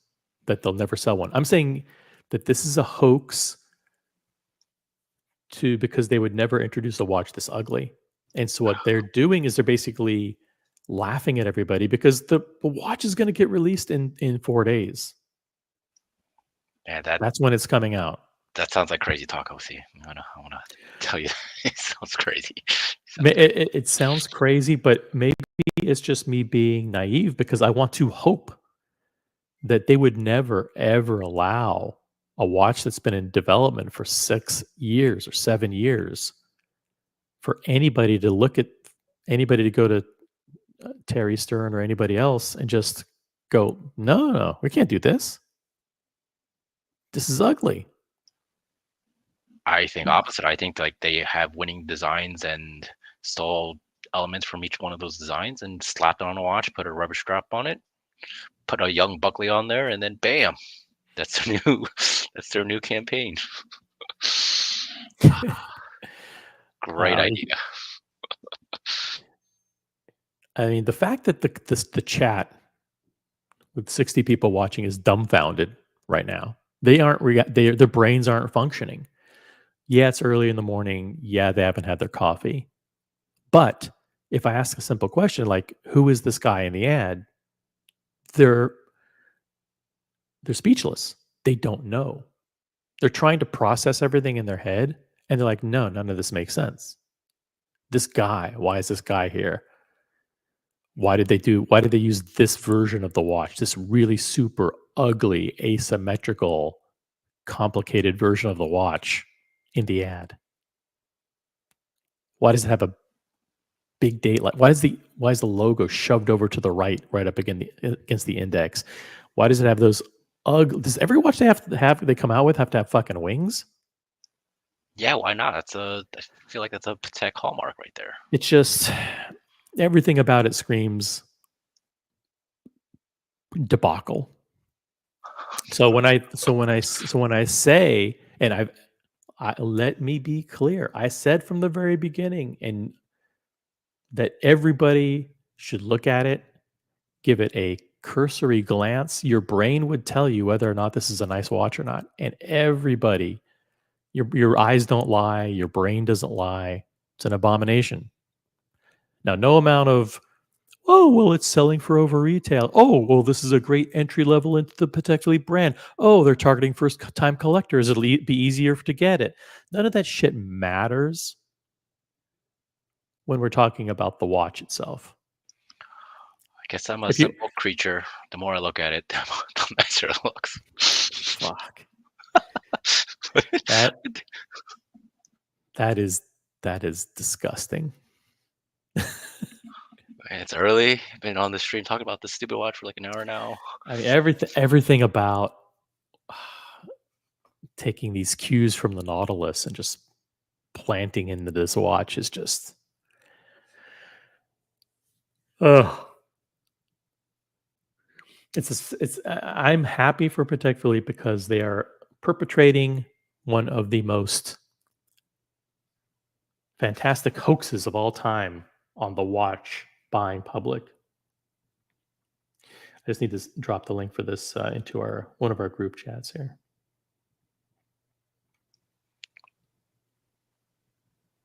that they'll never sell one?" I'm saying that this is a hoax because they would never introduce a watch this ugly. And so what they're doing is they're basically laughing at everybody, because the watch is going to get released in 4 days. Yeah, that's when it's coming out. That sounds like crazy talk, OC. I want to tell you, it sounds crazy. It sounds crazy, but maybe it's just me being naive, because I want to hope that they would never, ever allow a watch that's been in development for 6 years or 7 years for anybody to go to Terry Stern or anybody else and just go, no, we can't do this. This is ugly. I think opposite. I think like they have winning designs and stole elements from each one of those designs and slapped it on a watch, put a rubber strap on it, put a young Buckley on there, and then bam, that's their new campaign. Great idea. I mean, the fact that the chat with 60 people watching is dumbfounded right now. Their brains aren't functioning. Yeah, it's early in the morning. Yeah, they haven't had their coffee. But if I ask a simple question like, who is this guy in the ad? They're speechless. They don't know. They're trying to process everything in their head, and they're like, no, none of this makes sense. This guy, why is this guy here? Why did they use this version of the watch, this really super ugly, asymmetrical, complicated version of the watch in the ad? Why does it have a big date? Like, why is the logo shoved over to the right up against the index? Why does it have those ugly? Does every watch they come out with have to have fucking wings? Yeah, why not? I feel like that's a Patek hallmark right there. It's just everything about it screams debacle. So when I say, and let me be clear, I said from the very beginning, and that everybody should look at it, give it a cursory glance. Your brain would tell you whether or not this is a nice watch or not. And everybody, your eyes don't lie, your brain doesn't lie. It's an abomination. Now, no amount of, oh, well, it's selling for over retail. Oh, well, this is a great entry level into the Patek Philippe brand. Oh, they're targeting first time collectors. It'll be easier to get it. None of that shit matters when we're talking about the watch itself. I guess I'm a simple creature. The more I look at it, the nicer it looks. Fuck. That is disgusting. It's early. I've been on the stream talking about this stupid watch for like an hour now. I mean, everything about taking these cues from the Nautilus and just planting into this watch is just, I'm happy for Patek Philippe because they are perpetrating one of the most fantastic hoaxes of all time on the watch buying public. I just need to drop the link for this into one of our group chats here.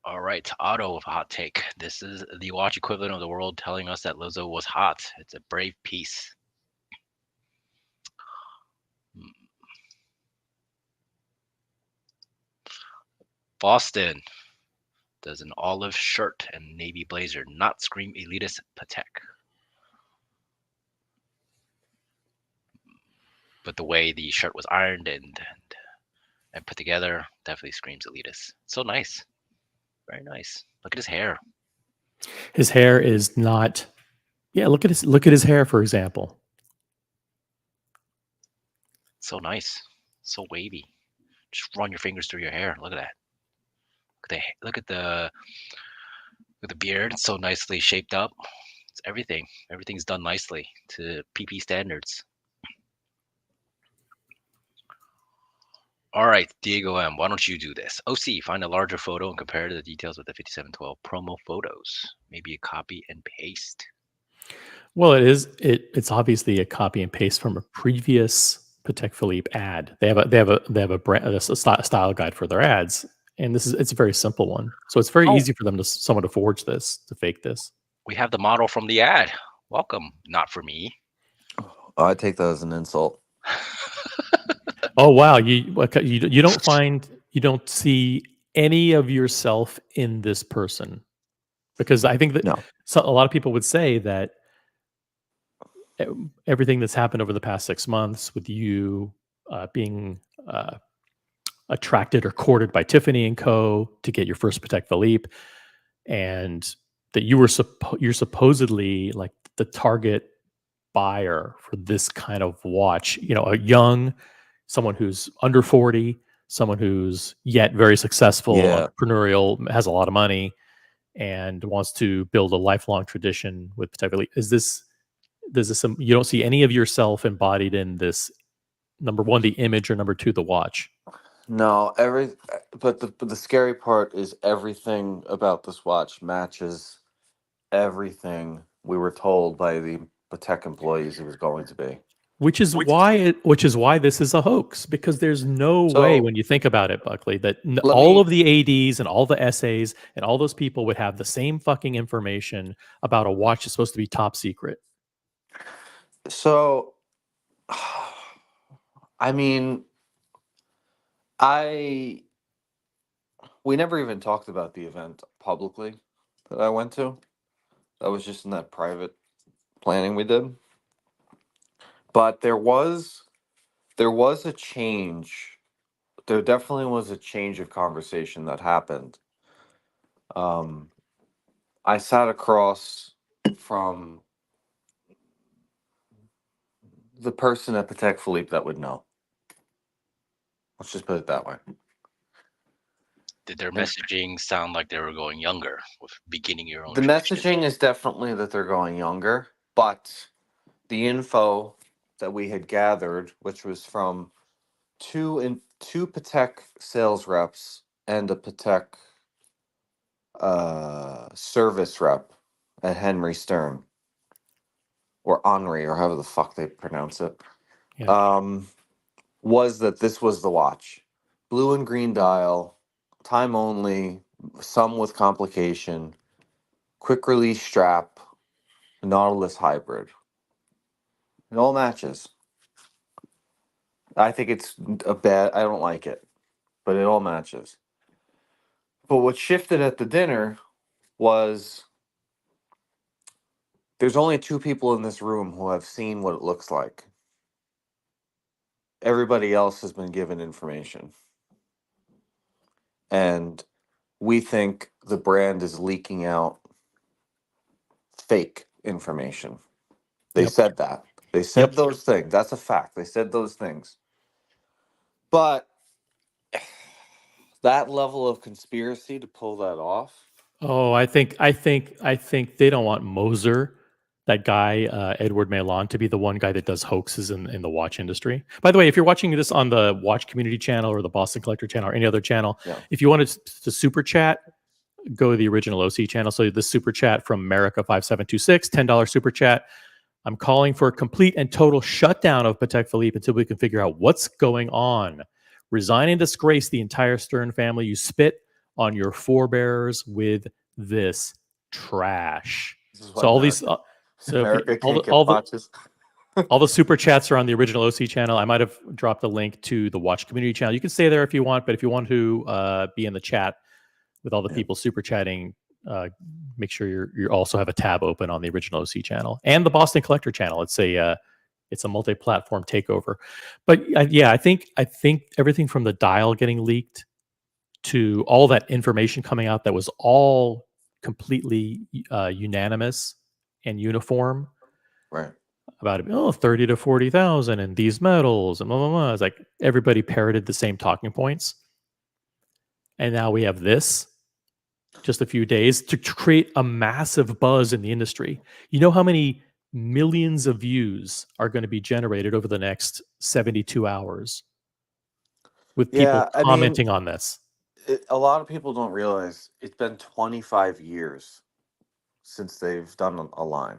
All right, Otto with a hot take. This is the watch equivalent of the world telling us that Lizzo was hot. It's a brave piece. Boston. Does an olive shirt and navy blazer not scream elitist Patek? But the way the shirt was ironed and put together definitely screams elitist. So nice. Very nice. Look at his hair. His hair is not. Yeah, look at his hair, for example. So nice. So wavy. Just run your fingers through your hair. Look at that. Look at the beard. It's so nicely shaped up. It's everything. Everything's done nicely to PP standards. All right, Diego M, why don't you do this? OC, find a larger photo and compare the details with the 5712 promo photos. Maybe a copy and paste. Well, it's obviously a copy and paste from a previous Patek Philippe ad. They have a brand, a style guide for their ads, and it's a very simple one. So it's very easy for someone to forge this, to fake this. We have the model from the ad. Welcome, not for me. I take that as an insult. Oh wow, you don't see any of yourself in this person, because I think that a lot of people would say that everything that's happened over the past 6 months with you being attracted or courted by Tiffany and Co. to get your first Patek Philippe, and that you're supposedly like the target buyer for this kind of watch. Someone who's under 40, someone who's yet very successful, entrepreneurial, has a lot of money, and wants to build a lifelong tradition with Patek Philippe. You don't see any of yourself embodied in this, number one, the image, or number two, the watch? No, but the scary part is everything about this watch matches everything we were told by the Patek employees it was going to be. Which is why this is a hoax, because there's no way, So when you think about it, Buckley, that let all me. of the ADs and all the essays and all those people would have the same fucking information about a watch that's supposed to be top secret. So, I mean, we never even talked about the event publicly that I went to. That was just in that private planning we did. But there was a change. There definitely was a change of conversation that happened. I sat across from the person at Patek Philippe that would know. Let's just put it that way. Did their And messaging sound like they were going younger with beginning your own the tradition? messaging is definitely that they're going younger, but the info that we had gathered, which was from two Patek sales reps and a Patek service rep at Henry Stern or Henri or however the fuck they pronounce it, Yeah. was that this was the watch, blue and green dial, time only, some with complication, quick release strap, Nautilus hybrid. It all matches. I think it's I don't like it, but it all matches. But what shifted at the dinner was there's only two people in this room who have seen what it looks like. Everybody else has been given information. And we think the brand is leaking out fake information. They Yep. said that. They said those things. That's a fact. They said those things. But that level of conspiracy to pull that off. Oh, I think they don't want Moser, that guy, Edward Melon, to be the one guy that does hoaxes in the watch industry. By the way, if you're watching this on the Watch Community channel or the Boston Collector channel or any other channel, Yeah. if you wanted to super chat, go to the original OC channel. So the super chat from America 5726, $10 super chat. I'm calling for a complete and total shutdown of Patek Philippe until we can figure out what's going on. Resign and disgrace the entire Stern family. You spit on your forebears with this trash. This is So why all America, these, so if you, America can't get watches. all the super chats are on the original OC channel. I might have dropped a link to the Watch Community channel. You can stay there if you want, but if you want to be in the chat with all the people super chatting, make sure you also have a tab open on the original OC channel and the Boston Collector channel. It's a multi-platform takeover. But yeah, I think everything from the dial getting leaked to all that information coming out that was all completely unanimous and uniform, Right. about 30 to 40,000 and these metals and blah blah blah. It's like everybody parroted the same talking points, and now we have this just a few days to create a massive buzz in the industry. You know how many millions of views are going to be generated over the next 72 hours with people Yeah, I mean, commenting on this? a lot of people don't realize it's been 25 years since they've done a line.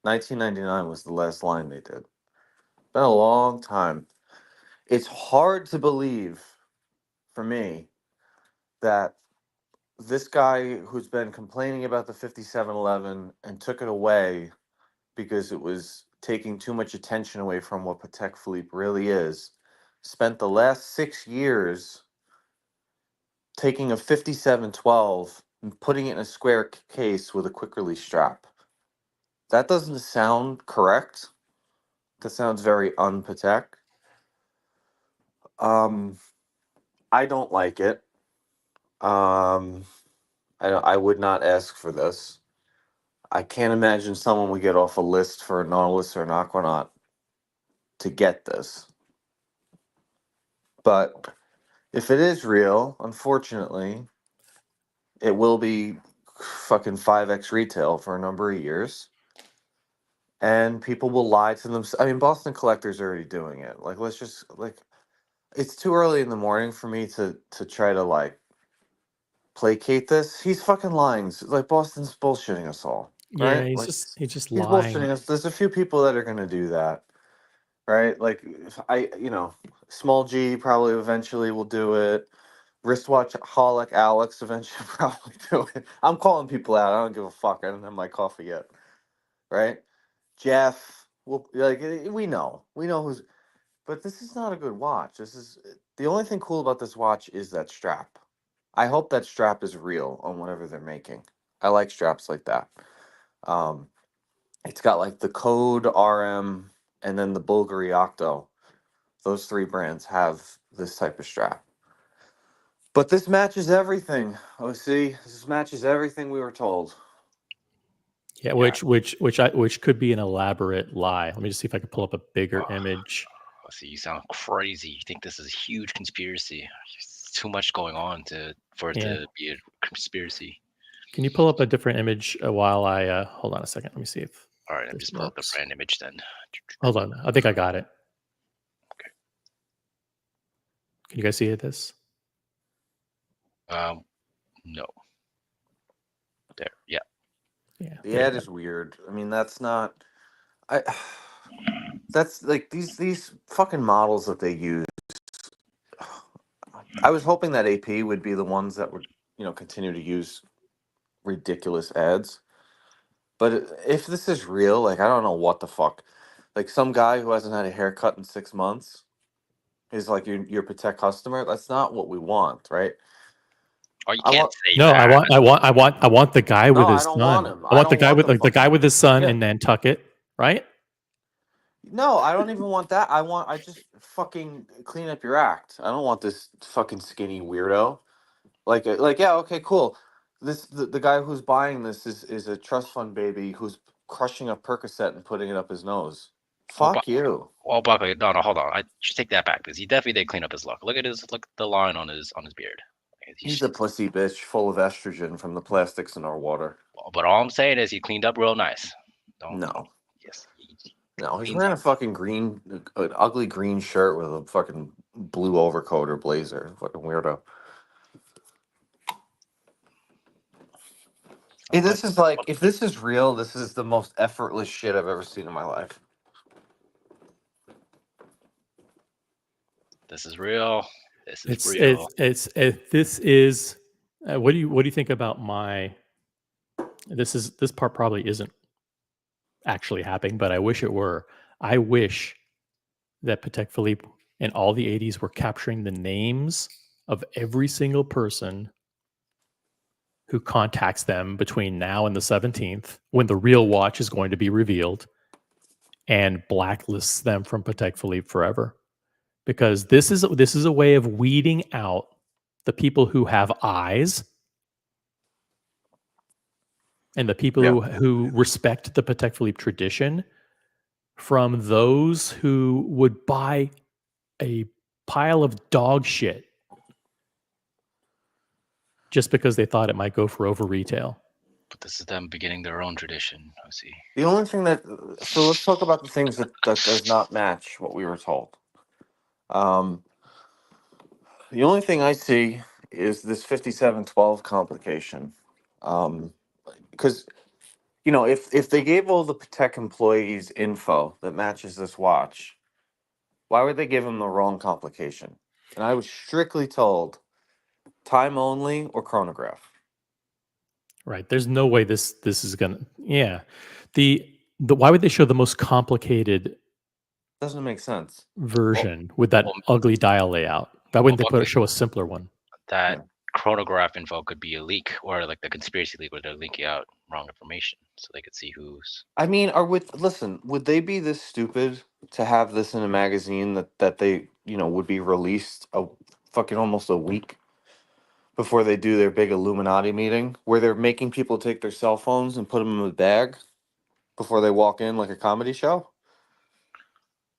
1999 was the last line they did. Been a long time. It's hard to believe for me that this guy who's been complaining about the 5711 and took it away because it was taking too much attention away from what Patek Philippe really is, spent the last 6 years taking a 5712 and putting it in a square case with a quick release strap. That doesn't sound correct. That sounds very un-Patek. I don't like it. I would not ask for this. I can't imagine someone would get off a list for a Nautilus or an Aquanaut to get this. But if it is real, unfortunately, it will be fucking 5x retail for a number of years. And people will lie to them. I mean, Boston Collector's already doing it. Like, let's just, like, it's too early in the morning for me to try to, like, placate this. He's fucking lying. Like, Boston's bullshitting us all, Yeah, right? he's Like, just he's lying. bullshitting us. There's a few people that are going to do that, right? Like if small G probably eventually will do it. Wristwatch holic Alex eventually probably do it. I'm calling people out. I don't give a fuck. I don't have my coffee yet, right? Jeff, we know who's. But this is not a good watch. This is the only thing cool about this watch is that strap. I hope that strap is real on whatever they're making. I like straps like that. Um, it's got like the Code RM and then the Bulgari Octo. Those three brands have this type of strap. But this matches everything. Oh, see, this matches everything we were told. Yeah, which could be an elaborate lie. Let me just see if I can pull up a bigger image. See, you sound crazy. You think this is a huge conspiracy? It's too much going on for it to be a conspiracy. Can you pull up a different image while I hold on a second? Let me see if. All right, I'm just pull up the brand image then. Hold on, I think I got it. Okay. Can you guys see this? No. There, yeah. Yeah. The ad is weird. I mean, that's not. That's like these fucking models that they use. I was hoping that AP would be the ones that would continue to use ridiculous ads. But if this is real, like I don't know what the fuck. Like some guy who hasn't had a haircut in 6 months is like your Patek customer. That's not what we want, right? Oh, you can't say no, that. I want the guy with his I don't son. want him. I want the guy with the the guy with his son in Nantucket, right? No, I don't even want that. I just fucking clean up your act. I don't want this fucking skinny weirdo. Yeah, okay, cool. The guy who's buying this is a trust fund baby who's crushing a Percocet and putting it up his nose. Fuck you. Well, Buckley, no, hold on. I should take that back because he definitely did clean up his look. Look at the line on his beard. He's a pussy bitch full of estrogen from the plastics in our water. But all I'm saying is he cleaned up real nice. No. Yes. No, he's wearing a fucking an ugly green shirt with a fucking blue overcoat or blazer. Fucking weirdo. This is like, if this is real, this is the most effortless shit I've ever seen in my life. This is real. This is real. This is. What do you think about my? This part probably isn't actually happening, but I wish it were. I wish that Patek Philippe in all the 80s were capturing the names of every single person who contacts them between now and the 17th, when the real watch is going to be revealed, and blacklists them from Patek Philippe forever. Because this is a way of weeding out the people who have eyes and the people who respect the Patek Philippe tradition from those who would buy a pile of dog shit just because they thought it might go for over retail. But this is them beginning their own tradition. I see. The only thing so let's talk about the things that does not match what we were told. The only thing I see is this 5712 complication. Because if they gave all the Patek employees info that matches this watch, why would they give them the wrong complication? And I was strictly told time only or chronograph. Right. There's no way this is gonna. Yeah. The why would they show the most complicated? Doesn't make sense. Version with that ugly dial layout. Why wouldn't they show a simpler one? That chronograph info could be a leak, or like the conspiracy leak where they're leaking out wrong information so they could see who's. I mean, would they be this stupid to have this in a magazine that they would be released fucking almost a week before they do their big Illuminati meeting where they're making people take their cell phones and put them in a bag before they walk in like a comedy show?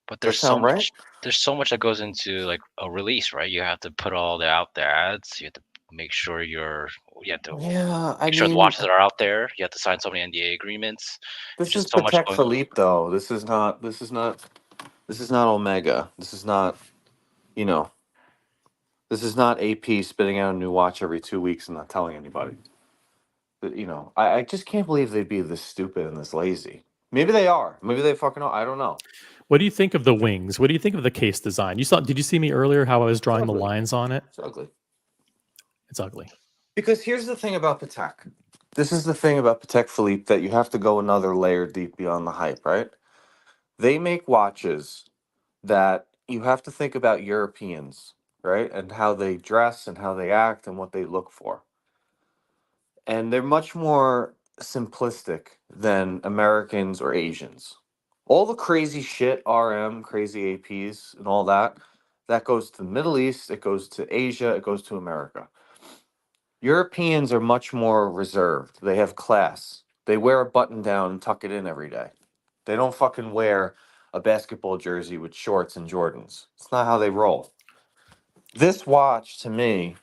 But there's so much. There's so much that goes into like a release, right? You have to put all the out there ads. You have to make sure you have to make sure the watches that are out there. You have to sign so many NDA agreements. This is Patek Philippe, though. This is not Omega. This is not, this is not AP spitting out a new watch every 2 weeks and not telling anybody. I just can't believe they'd be this stupid and this lazy. Maybe they are. Maybe they fucking are. I don't know. What do you think of the wings? What do you think of the case design? Did you see me earlier how I was drawing the ugly. lines on it? It's ugly. It's ugly. Because here's the thing about Patek. This is the thing about Patek Philippe that you have to go another layer deep beyond the hype, right? They make watches that you have to think about Europeans, right? And how they dress and how they act and what they look for. And they're much more simplistic than Americans or Asians. All the crazy shit, RM, crazy APs, and all that, that goes to the Middle East, it goes to Asia, it goes to America. Europeans are much more reserved. They have class. They wear a button down and tuck it in every day. They don't fucking wear a basketball jersey with shorts and Jordans. It's not how they roll. This watch, to me,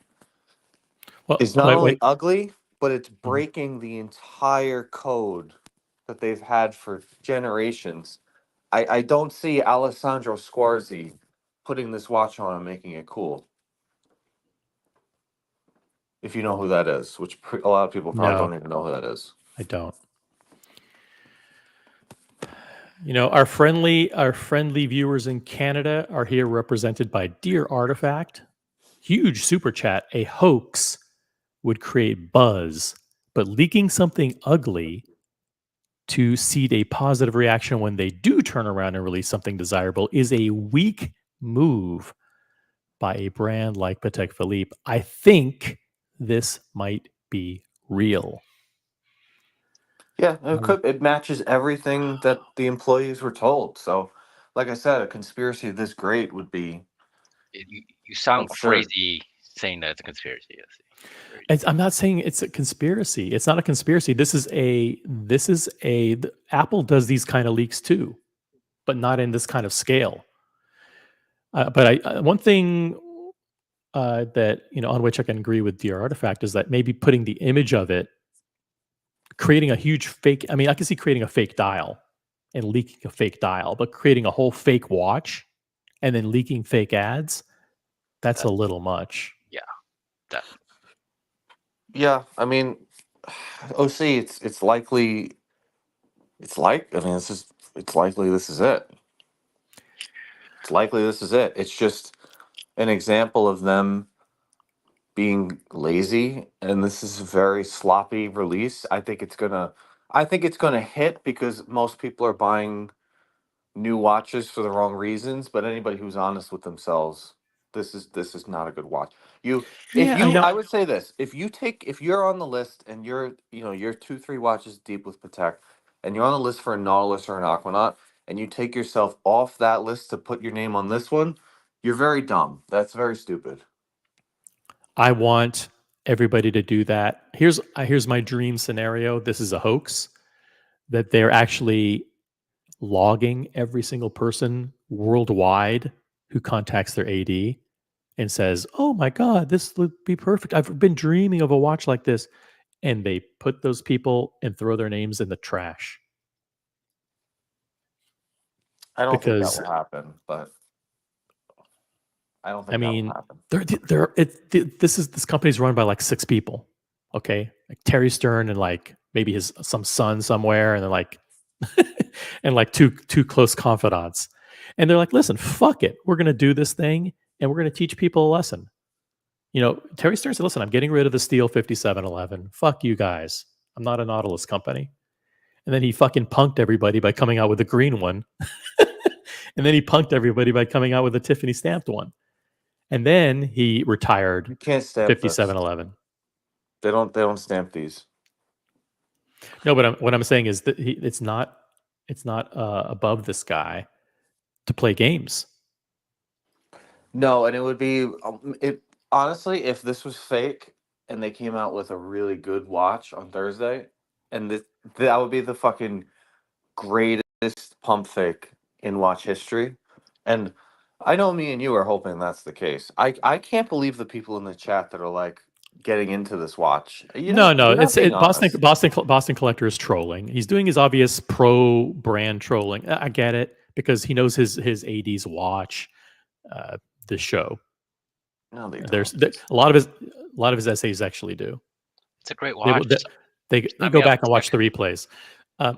Well, is not wait, only wait. ugly, but it's breaking the entire code that they've had for generations. I don't see Alessandro Squarzi putting this watch on and making it cool. If you know who that is, which a lot of people probably No. don't even know who that is. I don't. You know, our friendly viewers in Canada are here represented by Dear Artifact. Huge super chat. A hoax would create buzz, but leaking something ugly to seed a positive reaction when they do turn around and release something desirable is a weak move by a brand like Patek Philippe. I think this might be real. Yeah, it matches everything that the employees were told. So, like I said, a conspiracy this great would be You sound absurd. crazy saying that it's a conspiracy. Yes. I'm not saying it's a conspiracy. It's not a conspiracy. Apple does these kind of leaks too, but not in this kind of scale. But one thing that, on which I can agree with Dear Artifact is that maybe putting the image of it, creating a huge fake. I mean, I can see creating a fake dial and leaking a fake dial, but creating a whole fake watch and then leaking fake ads, that's a little much. Yeah, definitely. Yeah, I mean, OC, it's likely. It's likely this is it. It's likely this is it. It's just an example of them being lazy, and this is a very sloppy release. I think it's gonna hit because most people are buying new watches for the wrong reasons. But anybody who's honest with themselves, this is not a good watch. I would say this: if you're on the list and you're 2-3 watches deep with Patek, and you're on the list for a Nautilus or an Aquanaut, and you take yourself off that list to put your name on this one, you're very dumb. That's very stupid. I want everybody to do that. Here's my dream scenario. This is a hoax, that they're actually logging every single person worldwide who contacts their AD and says, "Oh my God, this would be perfect. I've been dreaming of a watch like this." And they put those people and throw their names in the trash. I don't think that Because, will happen, but I don't think I that will mean, happen. this company's run by like 6 people. Okay. Like Terry Stern and like maybe some son somewhere, and then like and like two close confidants. And they're like, "Listen, fuck it. We're gonna do this thing and we're gonna teach people a lesson." Terry Stern said, "Listen, I'm getting rid of the steel 5711. Fuck you guys. I'm not a Nautilus company." And then he fucking punked everybody by coming out with a green one. And then he punked everybody by coming out with a Tiffany stamped one. And then he retired You can't stamp this. 5711. They don't stamp these. No, but what I'm saying is that it's not above this guy to play games. No, and it would be it honestly, if this was fake and they came out with a really good watch on Thursday, and that would be the fucking greatest pump fake in watch history. And I know me and you are hoping that's the case. I can't believe the people in the chat that are like getting into this watch. No, You're not it's being Boston Collector is trolling. He's doing his obvious pro brand trolling. I get it, because he knows his AD's watch the show. No, they don't. There's a lot of his essays actually do. It's a great watch. They go back and watch the replays.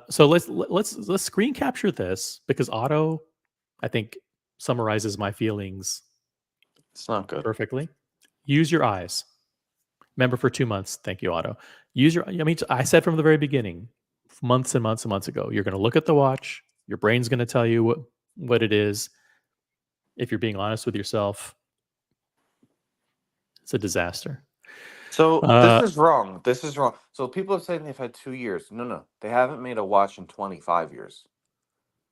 So let's screen capture this, because Otto I think summarizes my feelings It's not good. perfectly. Use your eyes. Remember, for 2 months, thank you, Otto. Use your. I mean, I said from the very beginning, months and months and months ago, you're going to look at the watch. Your brain's going to tell you what it is. If you're being honest with yourself, it's a disaster. So this is wrong. This is wrong. So people are saying they've had 2 years. No. They haven't made a watch in 25 years.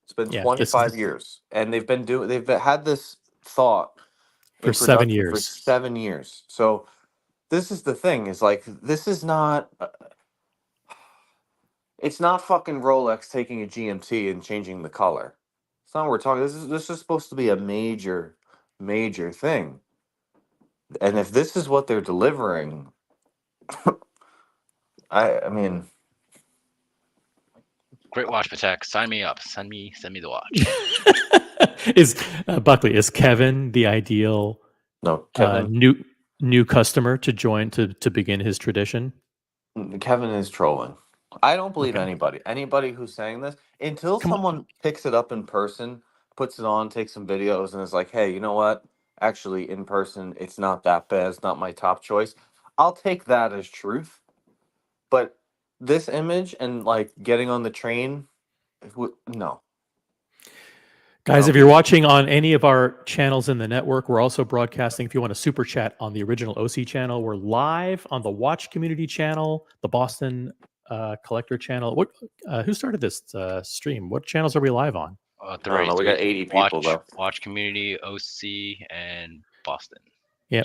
It's been Yeah, 25 years. And they've had this thought for in 7 production for years. 7 years. So this is the thing, is like, this is not it's not fucking Rolex taking a GMT and changing the color. It's not what we're talking. This is supposed to be a major thing. And if this is what they're delivering, I mean, Great watch, Patek. Sign me up. Send me the watch. Is Buckley, is Kevin the ideal no, Kevin. New customer to join to begin his tradition? Kevin is trolling. I don't believe Okay. anybody who's saying this until Come on. someone picks it up in person, puts it on, takes some videos, and is like, "Hey, you know what? Actually, in person, it's not that bad. It's not my top choice." I'll take that as truth. But this image and like getting on the train, no. Guys, No. if you're watching on any of our channels in the network, we're also broadcasting. If you want to super chat on the original OC channel, we're live on the Watch Community channel, the Boston Collector channel. What? Who started this stream? What channels are we live on? At the I don't very know. We got 80 people though. Watch Community, OC, and Boston. Yeah.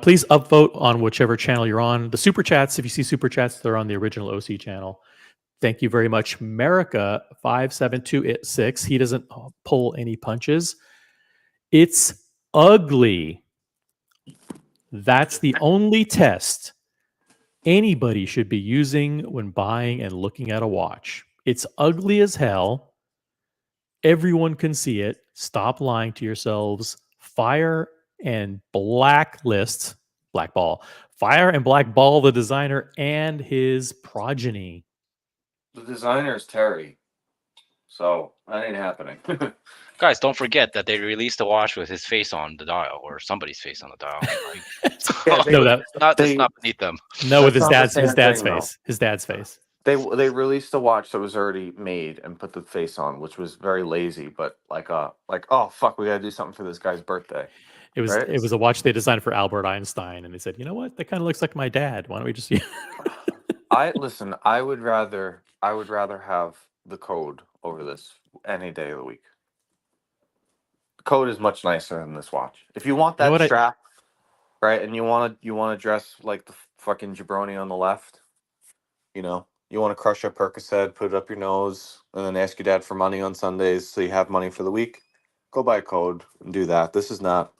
Please upvote on whichever channel you're on. The super chats, if you see super chats, they're on the original OC channel. Thank you very much. America 57286. He doesn't pull any punches. It's ugly. That's the only test anybody should be using when buying and looking at a watch. It's ugly as hell. Everyone can see it. Stop lying to yourselves. Fire and blacklist, blackball. Fire and blackball the designer and his progeny. The designer is Terry, so that ain't happening. Guys, don't forget that they released a watch with his face on the dial, or somebody's face on the dial. That's not beneath them. No, with his dad's thing, face. His dad's face. They released a watch that was already made and put the face on, which was very lazy, but like oh fuck, we gotta do something for this guy's birthday. It was a watch they designed for Albert Einstein, and they said, you know what, that kind of looks like my dad. Why don't we just? I would rather have the code over this any day of the week. The code is much nicer than this watch. If you want that strap, right, and you want to dress like the fucking jabroni on the left, you know, you want to crush a Percocet, put it up your nose, and then ask your dad for money on Sundays so you have money for the week, go buy a code and do that. This is not.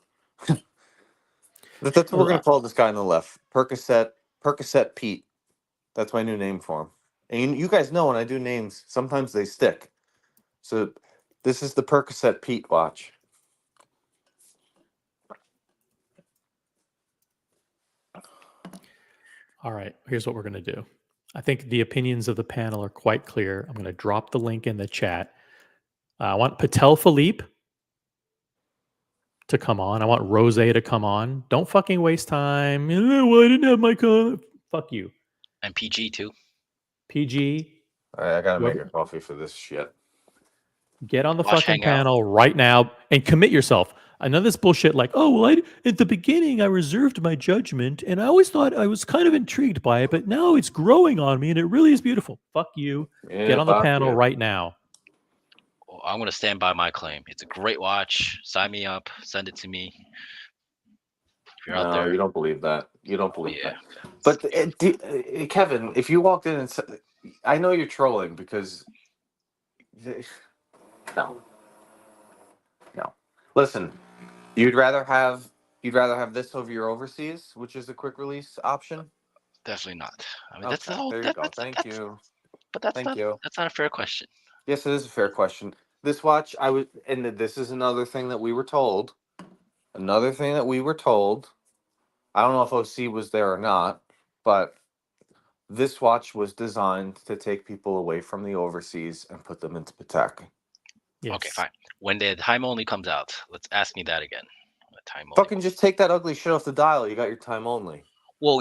That's what we're gonna call this guy on the left. Percocet Pete. That's my new name for him. And you guys know when I do names, sometimes they stick. So this is the Percocet Pete watch. All right, here's what we're going to do. I think the opinions of the panel are quite clear. I'm going to drop the link in the chat. I want Patek Philippe to come on. I want Rose to come on. Don't fucking waste time. Well, I didn't have my car. Fuck you. And PG too. PG. All right, I gotta make a coffee for this shit. Get on the fucking panel right now and commit yourself. None of this bullshit like, oh, well, at the beginning, I reserved my judgment, and I always thought I was kind of intrigued by it, but now it's growing on me, and it really is beautiful. Fuck you. Yeah, get on the panel right now. Well, I'm going to stand by my claim. It's a great watch. Sign me up. Send it to me. If you're out there. You don't believe that. You don't believe that. But Kevin, if you walked in and said, I know you're trolling because... No. Listen, you'd rather have this over your overseas, which is a quick release option? Definitely not. I mean, that's the whole. There you go. Thank you. But that's not a fair question. Yes, it is a fair question. This watch, and this is another thing that we were told. I don't know if OC was there or not, but this watch was designed to take people away from the overseas and put them into Patek. Yes. Okay, fine. When the time only comes out, let's ask me that again. The time only. Fucking just take that ugly shit off the dial. You got your time only. Well,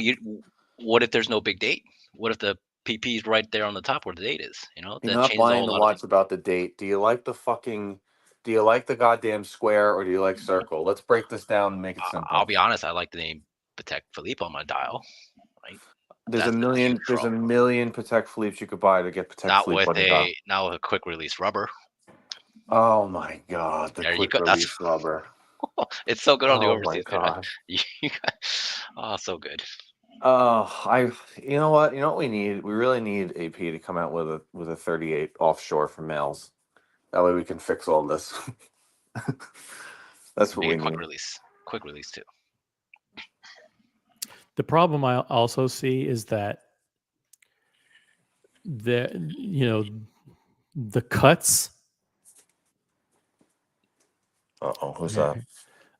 what if there's no big date? What if the PP is right there on the top where the date is? You know, You're that not changes a buying whole the lot of watch things. about the date. Do you like the goddamn square or do you like circle? Let's break this down and make it simple. I'll be honest. I like the name Patek Philippe on my dial. Right. There's That's a a million. huge There's draw. a million Patek Philippe's you could buy to get Patek Philippe on your dial. Not with a quick release rubber. Oh my god, the There you quick go. That's release rubber. it's so good on the Oh my overseas. god. Oh, so good. You know what we need? We really need AP to come out with a 38 offshore for males. That way we can fix all this. That's what Make we a quick need. release. Quick release too. The problem I also see is that the cuts. Uh-oh, who's that?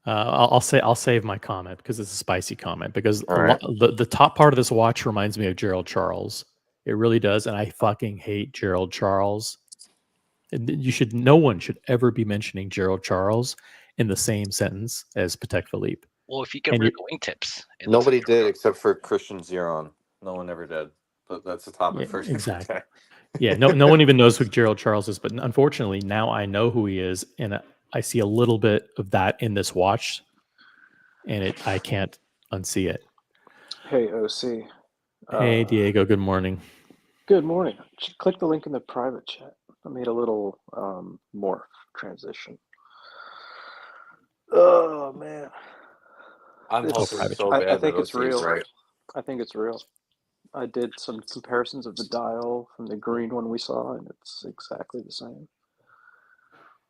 I'll save my comment because it's a spicy comment because All right. the top part of this watch reminds me of Gerald Charles. It really does, and I fucking hate Gerald Charles. And no one should ever be mentioning Gerald Charles in the same sentence as Patek Philippe. Well, if you get And rid of the wingtips, it looks Nobody like did except for Christian Zeron. No one ever did. But that's a topic yeah, for a different exactly. day. Yeah, no one even knows who Gerald Charles is, but unfortunately now I know who he is, and I see a little bit of that in this watch, and I can't unsee it. Hey, OC. Hey, Diego. Good morning. Good morning. Click the link in the private chat. I made a little morph transition. Oh, man. I'm It's- hoping so bad I think that it's OC is real. right. I think it's real. I did some comparisons of the dial from the green one we saw, and it's exactly the same.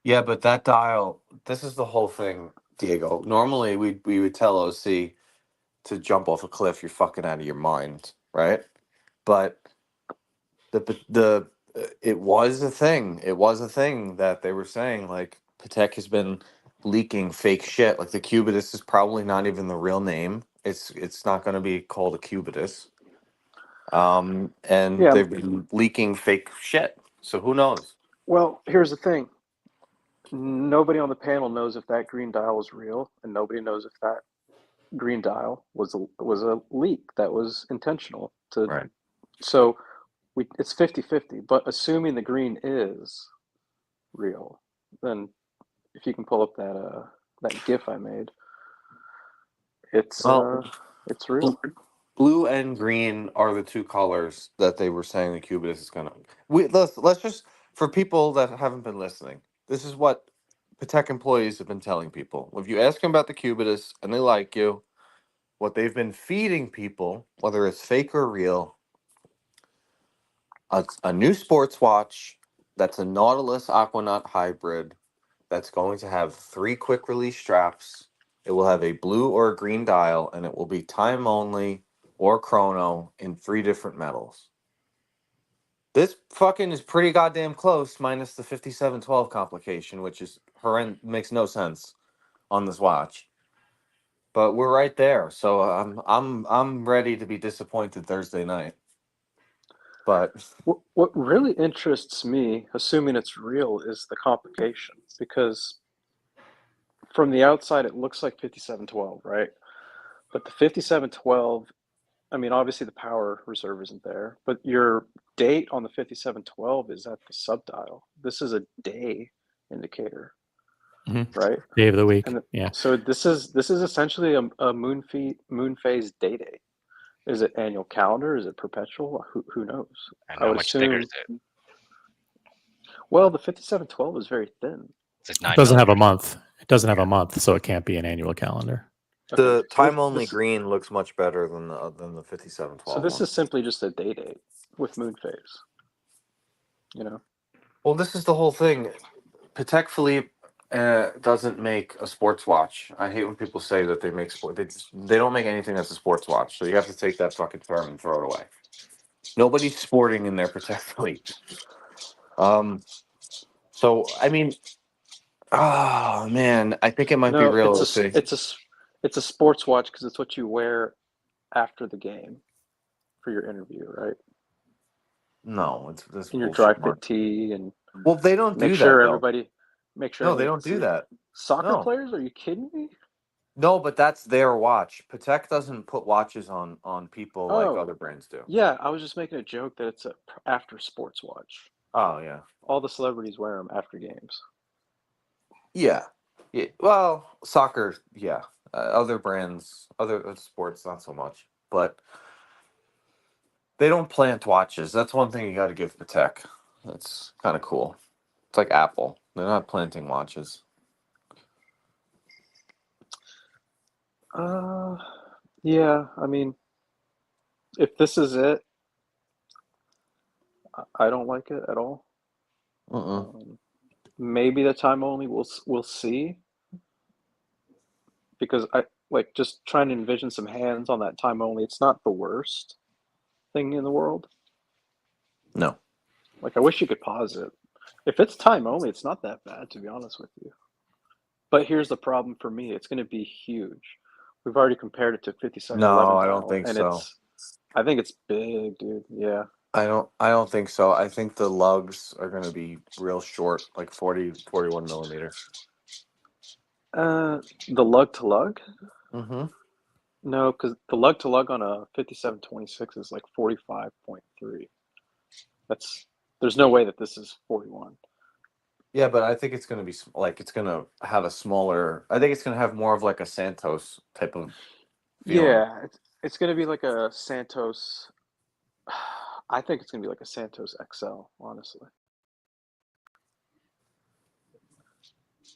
Yeah, but that dial, this is the whole thing, Diego. Normally we would tell OC to jump off a cliff, you're fucking out of your mind, right? But the it was a thing. It was a thing that they were saying like Patek has been leaking fake shit. Like the Cubitus is probably not even the real name. It's not going to be called a Cubitus. And Yeah. they've been leaking fake shit. So who knows? Well, here's the thing. Nobody on the panel knows if that green dial was real, and nobody knows if that green dial was a leak that was intentional. Right. So it's 50-50, but assuming the green is real, then if you can pull up that GIF I made, it's Well, real. blue and green are the two colors that they were saying the Cubitus is gonna. Let's just, for people that haven't been listening, this is what Patek employees have been telling people. If you ask them about the Cubitus and they like you, what they've been feeding people, whether it's fake or real, a new sports watch that's a Nautilus Aquanaut hybrid that's going to have 3 quick release straps. It will have a blue or a green dial, and it will be time only or chrono in 3 different metals. This fucking is pretty goddamn close, minus the 5712 complication, which is horrendous, makes no sense on this watch. But we're right there, so I'm ready to be disappointed Thursday night. But What really interests me, assuming it's real, is the complication, because from the outside it looks like 5712, right? But the 5712, I mean, obviously the power reserve isn't there, but your date on the 5712 is at the subdial. This is a day indicator, right? Day of the week. And Yeah. so this is essentially a moon phase day date. Is it annual calendar? Is it perpetual? Who knows? And I how would much thicker assume. is it? Well, the 5712 is very thin. It's like It 9 doesn't have a millimeters. month. It doesn't have a month, so it can't be an annual calendar. the Okay, time only green looks much better than the 5712 So this one. is simply just a day date with moon phase. You know. Well, this is the whole thing. Patek Philippe doesn't make a sports watch. I hate when people say that they make sport. They don't make anything that's a sports watch. So you have to take that fucking term and throw it away. Nobody's sporting in their Patek Philippe. So I mean, oh man, I think it might be No, real. it's a sports watch because it's what you wear after the game for your interview, right? No, it's this In your dry bullshit. fit tee, and Well, they don't make do sure that though. everybody make sure. No, they anyone don't can do see it. that. Soccer No. players? Are you kidding me? No, but that's their watch. Patek doesn't put watches on people like Oh, other brands do. yeah. I was just making a joke that it's a after sports watch. Oh yeah. All the celebrities wear them after games. Yeah. Yeah. Well, soccer, yeah. Other brands, other sports, not so much. But they don't plant watches. That's one thing you got to give Patek. That's kind of cool. It's like Apple. They're not planting watches. Yeah. I mean, if this is it, I don't like it at all. Maybe the time only. We'll see. Because I like just trying to envision some hands on that time only. It's not the worst thing in the world. No. Like I wish you could pause it. If it's time only, it's not that bad, to be honest with you. But here's the problem for me. It's going to be huge. We've already compared it to 5711 No, I don't dial, think and so. I think it's big, dude. Yeah. I don't think so. I think the lugs are going to be real short, like 41 millimeters. The lug to lug? Mm-hmm. No, because the lug to lug on a 5726 is like 45.3. There's no way that this is 41. Yeah, but I think it's going to be like it's going to have a smaller. I think it's going to have more of like a Santos type of feeling. Yeah, it's going to be like a Santos. I think it's going to be like a Santos XL, honestly.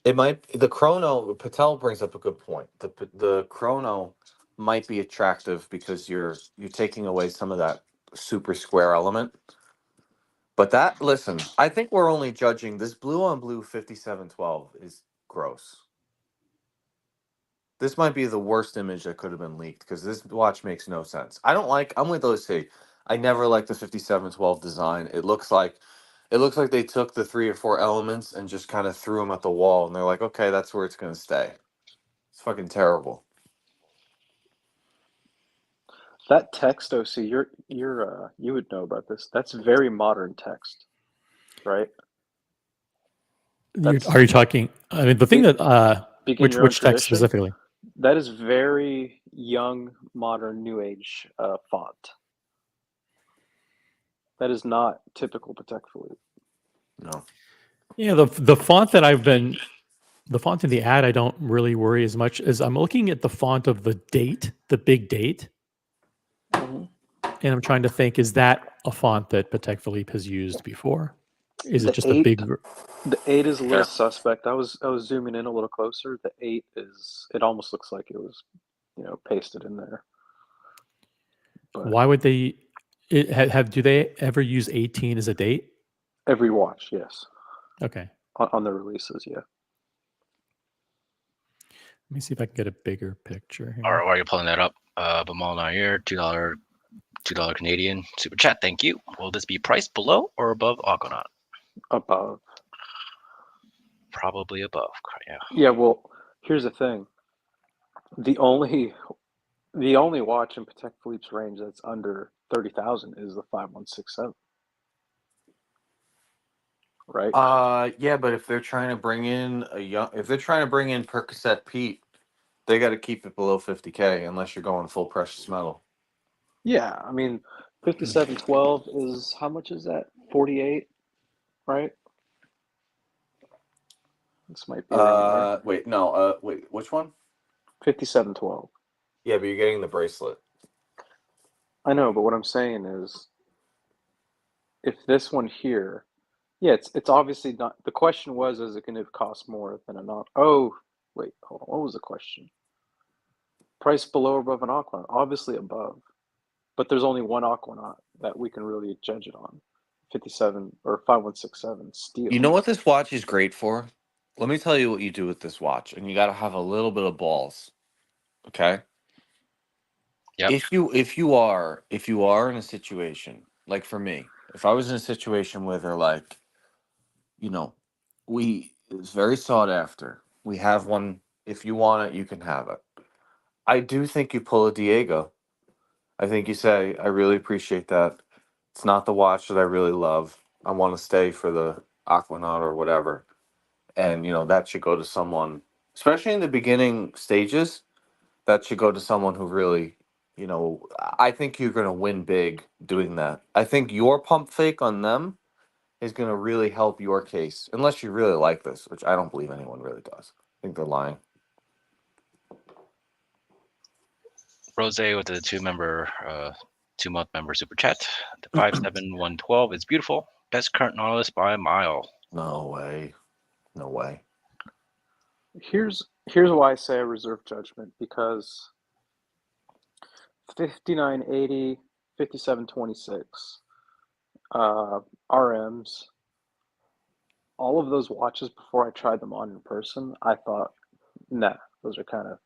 It might. The chrono. Patel brings up a good point. The chrono might be attractive because you're taking away some of that super square element. But that, listen, I think we're only judging this blue on blue 5712 is gross. This might be the worst image that could have been leaked because this watch makes no sense. I'm with OC. I never liked the 5712 design. It looks like they took the 3 or 4 elements and just kind of threw them at the wall and they're like, okay, that's where it's going to stay. It's fucking terrible. That text, OC, you would know about this. That's very modern text, right? Are you talking? I mean, the thing that Begin your own which text tradition. specifically? That is very young, modern, new age font. That is not typical Patek Philippe. No. Yeah, the font that the font in the ad, I don't really worry as much as I'm looking at the font of the date, the big date, Mm-hmm. and I'm trying to think: is that a font that Patek Philippe has used before? Is it just a big? The 8 is a little suspect. I was zooming in a little closer. The 8 is. It almost looks like it was, pasted in there. But why would they? Do they ever use 18 as a date? Every watch, yes. Okay. On the releases, yeah. Let me see if I can get a bigger picture here. All right, while you're pulling that up, Bamal Nair, $2 Canadian super chat. Thank you. Will this be priced below or above Aquanaut? Above. Probably above. Yeah. Yeah. Well, here's the thing. The only watch in Patek Philippe's range that's under 30,000 is the 5167. Right? Yeah, but if they're trying to bring in Percocet Pete, they got to keep it below 50K unless you're going full precious metal. Yeah, I mean, 5712 is, how much is that? 48, right? This might be around there. Wait, which one? 5712. Yeah, but you're getting the bracelet. I know, but what I'm saying is, if this one here, yeah, it's obviously not. The question was, is it going to cost more than a non? Oh, wait, hold on. What was the question? Price below or above an Aquanaut? Obviously above, but there's only one Aquanaut that we can really judge it on. 57 or 5167 steel. You know what this watch is great for? Let me tell you what you do with this watch, and you got to have a little bit of balls. Okay? Yep. If you are in a situation like for me, if I was in a situation where they're like, it's very sought after. We have one. If you want it, you can have it. I do think you pull a Diego. I think you say, I really appreciate that. It's not the watch that I really love. I want to stay for the Aquanaut or whatever. And that should go to someone, especially in the beginning stages. That should go to someone who really, I think you're going to win big doing that. I think your pump fake on them is going to really help your case, unless you really like this, which I don't believe anyone really does. I think they're lying. Rose with the 2-month member super chat. The 57112 is beautiful. Best current Nautilus by a mile. No way. No way. Here's why I say I reserve judgment, because 5980, 5726, RMs, all of those watches before I tried them on in person, I thought, nah, those are kind of,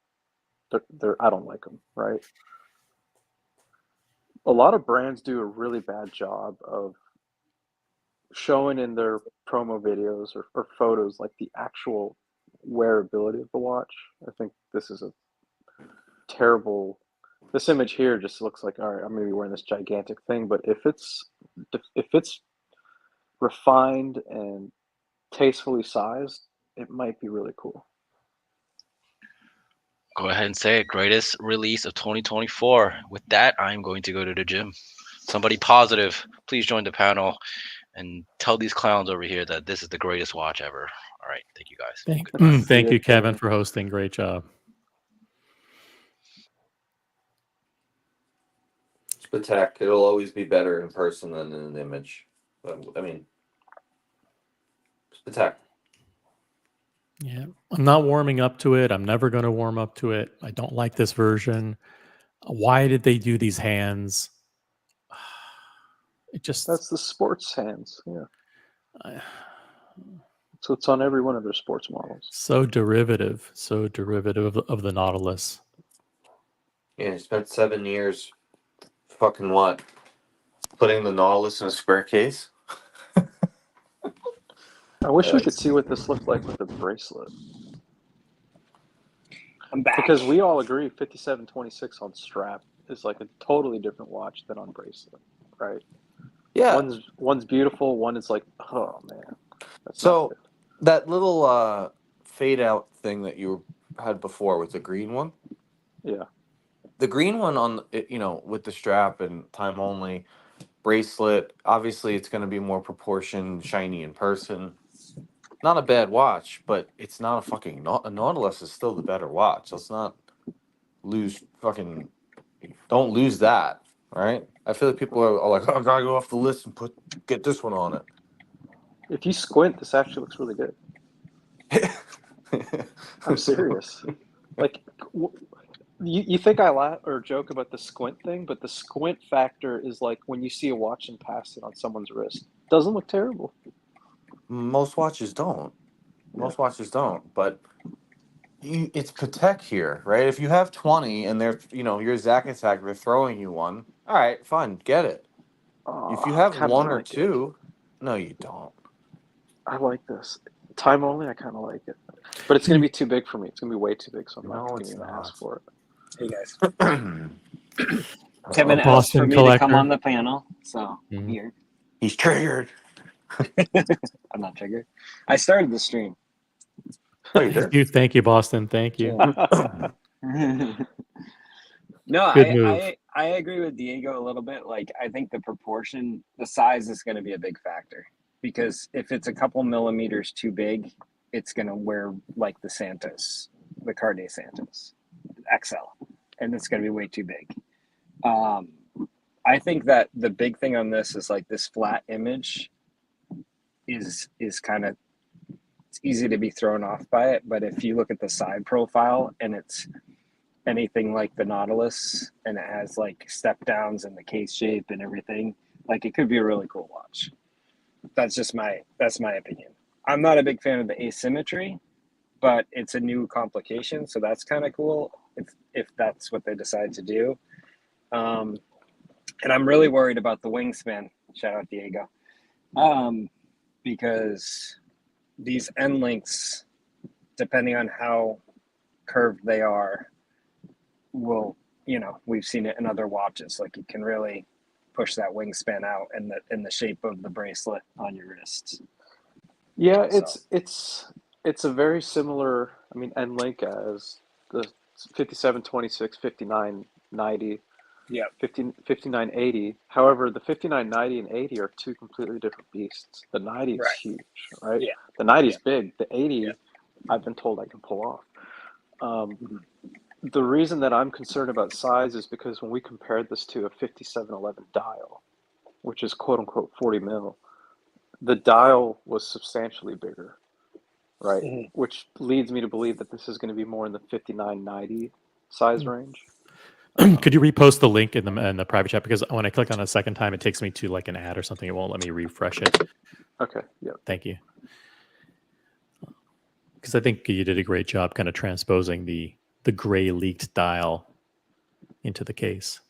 I don't like them, right? A lot of brands do a really bad job of showing in their promo videos or photos like the actual wearability of the watch. I think this is a terrible. This image here just looks like, all right, I'm gonna be wearing this gigantic thing, but if it's refined and tastefully sized, it might be really cool. Go ahead and say it. Greatest release of 2024. With that, I'm going to go to the gym. Somebody positive, please join the panel and tell these clowns over here that this is the greatest watch ever. All right, thank you guys. Thank you, Kevin, for hosting. Great job. It's Patek. It'll always be better in person than in an image. But, I mean, it's Patek. Yeah, I'm not warming up to it. I'm never going to warm up to it. I don't like this version. Why did they do these hands? It just... That's the sports hands, yeah. So it's on every one of their sports models. So derivative of the Nautilus. Yeah, you spent 7 years fucking what? Putting the Nautilus in a square case? I wish we could see what this looked like with a bracelet. I'm back. Because we all agree 5726 on strap is like a totally different watch than on bracelet, right? Yeah. One's beautiful, one is like, oh man. That's so that little fade out thing that you had before with the green one. Yeah. The green one on with the strap and time only bracelet, obviously it's going to be more proportioned, shiny in person. Not a bad watch, but it's not a fucking a Nautilus is still the better watch. Let's not don't lose that, right? I feel like people are like, oh, I gotta go off the list and get this one on it. If you squint, this actually looks really good. I'm serious. Like, you think I laugh or joke about the squint thing, but the squint factor is like when you see a watch and pass it on someone's wrist. Doesn't look terrible. Most watches don't. Most watches don't, but it's Patek here, right? If you have 20 and they're, you're Zack Attack, they're throwing you one, all right, fine, get it. If you have one or two, no, you don't. I like this. Time only, I kind of like it. But it's going to be too big for me. It's going to be way too big, so I'm not going to even ask for it. Hey, guys. Kevin asked Boston for me collector. to come on the panel, so here. He's triggered. I'm not triggered. I started the stream. Oh, you did? Thank you, Boston. Thank you. No, Good move. I agree with Diego a little bit. Like, I think the size is going to be a big factor. Because if it's a couple millimeters too big, it's going to wear like the Santos, the Cartier Santos XL. And it's going to be way too big. I think that the big thing on this is like this flat image is kind of, it's easy to be thrown off by it. But if you look at the side profile and it's anything like the Nautilus and it has like step downs and the case shape and everything, like it could be a really cool watch. That's my opinion. I'm not a big fan of the asymmetry, but it's a new complication, so that's kind of cool if that's what they decide to do. And I'm really worried about the wingspan. Shout out Diego, because these end links, depending on how curved they are, will we've seen it in other watches. Like it can really push that wingspan out in the shape of the bracelet on your wrists. Yeah, it's It's a very similar, I mean, end link as the 5726, 5990, Yeah. 5980. However, the 5990 and 80 are two completely different beasts. The 90 is Right. huge, right? Yeah. The 90 is Yeah. big. The 80, Yeah. I've been told I can pull off. Mhm. The reason that I'm concerned about size is because when we compared this to a 5711 dial, which is quote unquote 40 mil, the dial was substantially bigger, right? Mhm. Which leads me to believe that this is going to be more in the 5990 size range. Could you repost the link in the private chat? Because when I click on it a second time, it takes me to like an ad or something. It won't let me refresh it. Okay, yeah. Thank you. Because I think you did a great job kind of transposing the gray leaked dial into the case.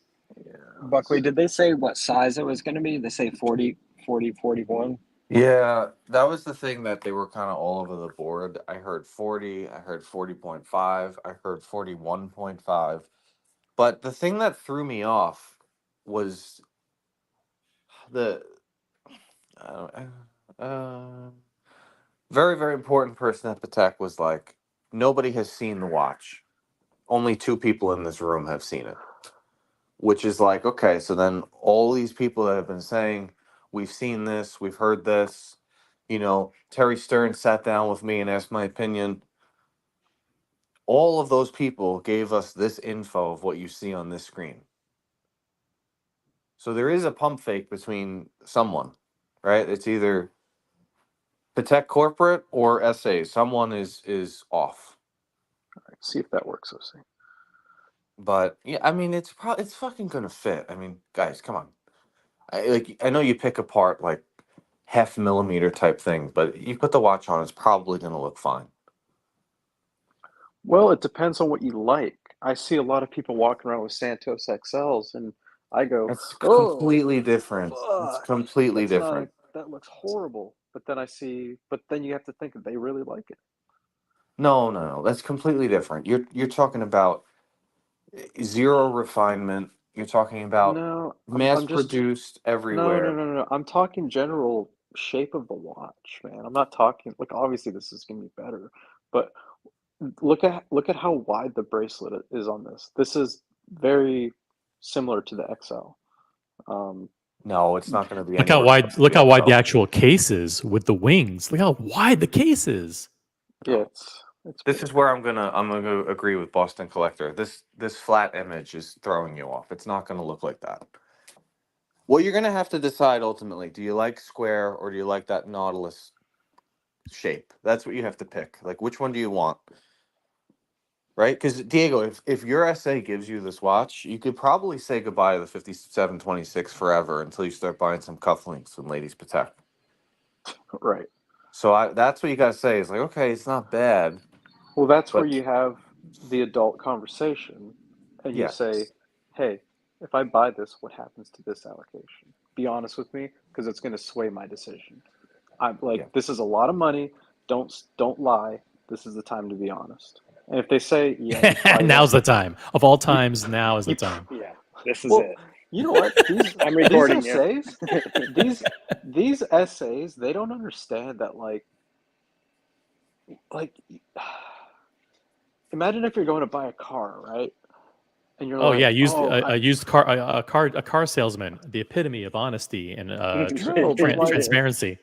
Buckley, did they say what size it was going to be? They say 40, 40, 41? Yeah, that was the thing that they were kind of all over the board. I heard 40, I heard 40.5, I heard 41.5. But the thing that threw me off was the uh, uh, very, very important person at Patek was like, nobody has seen the watch. Only two people in this room have seen it. Which is like, okay, so then all these people that have been saying, we've seen this, we've heard this, Terry Stern sat down with me and asked my opinion. All of those people gave us this info of what you see on this screen. So there is a pump fake between someone, right? It's either Patek Corporate or SA. Someone is off. All right, see if that works, OC. But yeah, I mean, it's fucking gonna fit. I mean, guys, come on. I know you pick apart like half millimeter type thing, but you put the watch on, it's probably gonna look fine. Well, it depends on what you like. I see a lot of people walking around with Santos XLs, and I go, It's "Oh, completely different. It's fuck, completely that's not different. a, that looks horrible." But then but then you have to think that they really like it. No, no, no. That's completely different. You're talking about zero refinement. You're talking about No, mass I'm just produced no, no, everywhere. no, no, no. I'm talking general shape of the watch, man. I'm not talking like obviously this is gonna be better, but look at how wide the bracelet is on this. This is very similar to the XL. Um, No, it's not going to be Look how anywhere wide. close to Look the how wide the XL. actual case is with the wings. Look how wide the case is. yeah, No. it's This big. is where I'm gonna agree with Boston Collector. This flat image is throwing you off. It's not gonna look like that. Well, you're gonna have to decide ultimately. Do you like square or do you like that Nautilus shape? That's what you have to pick. Like, which one do you want? Right? Because Diego, if your SA gives you this watch, you could probably say goodbye to the 5726 forever until you start buying some cufflinks from Ladies Patek. Right. So that's what you gotta say. Is like, okay, it's not bad, Well, that's where but you have the adult conversation and you yeah, say, hey, if I buy this, what happens to this allocation? Be honest with me because it's going to sway my decision. I'm like, yeah. this is a lot of money. Don't lie. This is the time to be honest. And if they say, yeah, you probably Now's won't, the time. Of all you, times, now is the you, time. Yeah, this is well, it. you know what? I'm These recording you. essays, these essays, they don't understand that like imagine if you're going to buy a car, right? And you're Oh like, yeah, oh, a used car, a car salesman, the epitome of honesty and no, but like, transparency.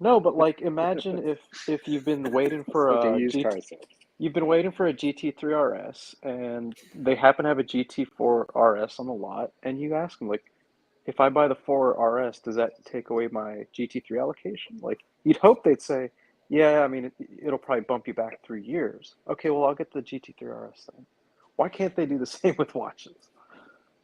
no, but like, imagine if you've been waiting It's for like a a used car GT, sale. you've been waiting for a GT3 RS, and they happen to have a GT4 RS on the lot, and you ask them like, if I buy the 4 RS, does that take away my GT3 allocation? Like, you'd hope they'd say, yeah, I mean, it'll probably bump you back 3 years. Okay, well, I'll get the GT3 RS then. Why can't they do the same with watches?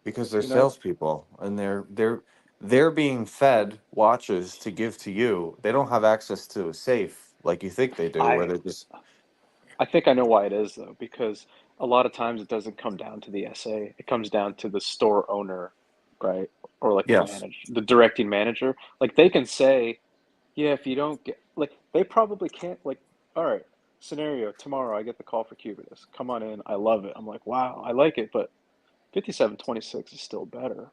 Because they're You know? salespeople and they're being fed watches to give to you. They don't have access to a safe like you think they do, where I they're just I think I know why it is though, because a lot of times it doesn't come down to the SA. It comes down to the store owner, right? Or like yes. the directing manager. Like they can say, yeah, if you don't get like they probably can't like, all right, scenario, tomorrow I get the call for Cubitus. Come on in. I love it. I'm like, wow, I like it, but 5726 is still better.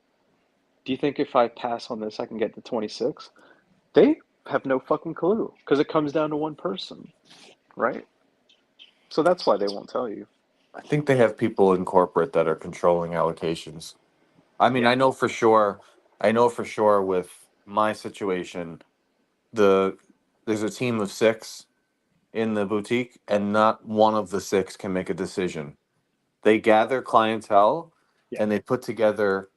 Do you think if I pass on this I can get the 26? They have no fucking clue because it comes down to one person. right? So that's why they won't tell you. I think they have people in corporate that are controlling allocations. I mean, Yeah. I know for sure. I know for sure with my situation, there's a team of 6 in the boutique, and not one of the 6 can make a decision. They gather clientele, Yeah. and they put together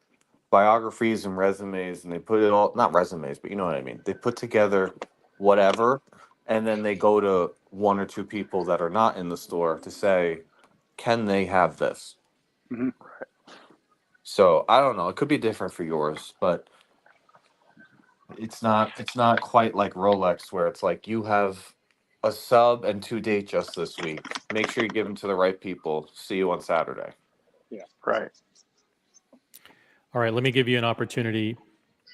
biographies and resumes, and they put it all, not resumes, but you know what I mean. They put together whatever, and then they go to 1 or 2 people that are not in the store to say, can they have this? Mhm. So I don't know. It could be different for yours, but it's not quite like Rolex where it's like you have a sub and 2 date just this week. Make sure you give them to the right people. See you on Saturday. Right. All right, let me give you an opportunity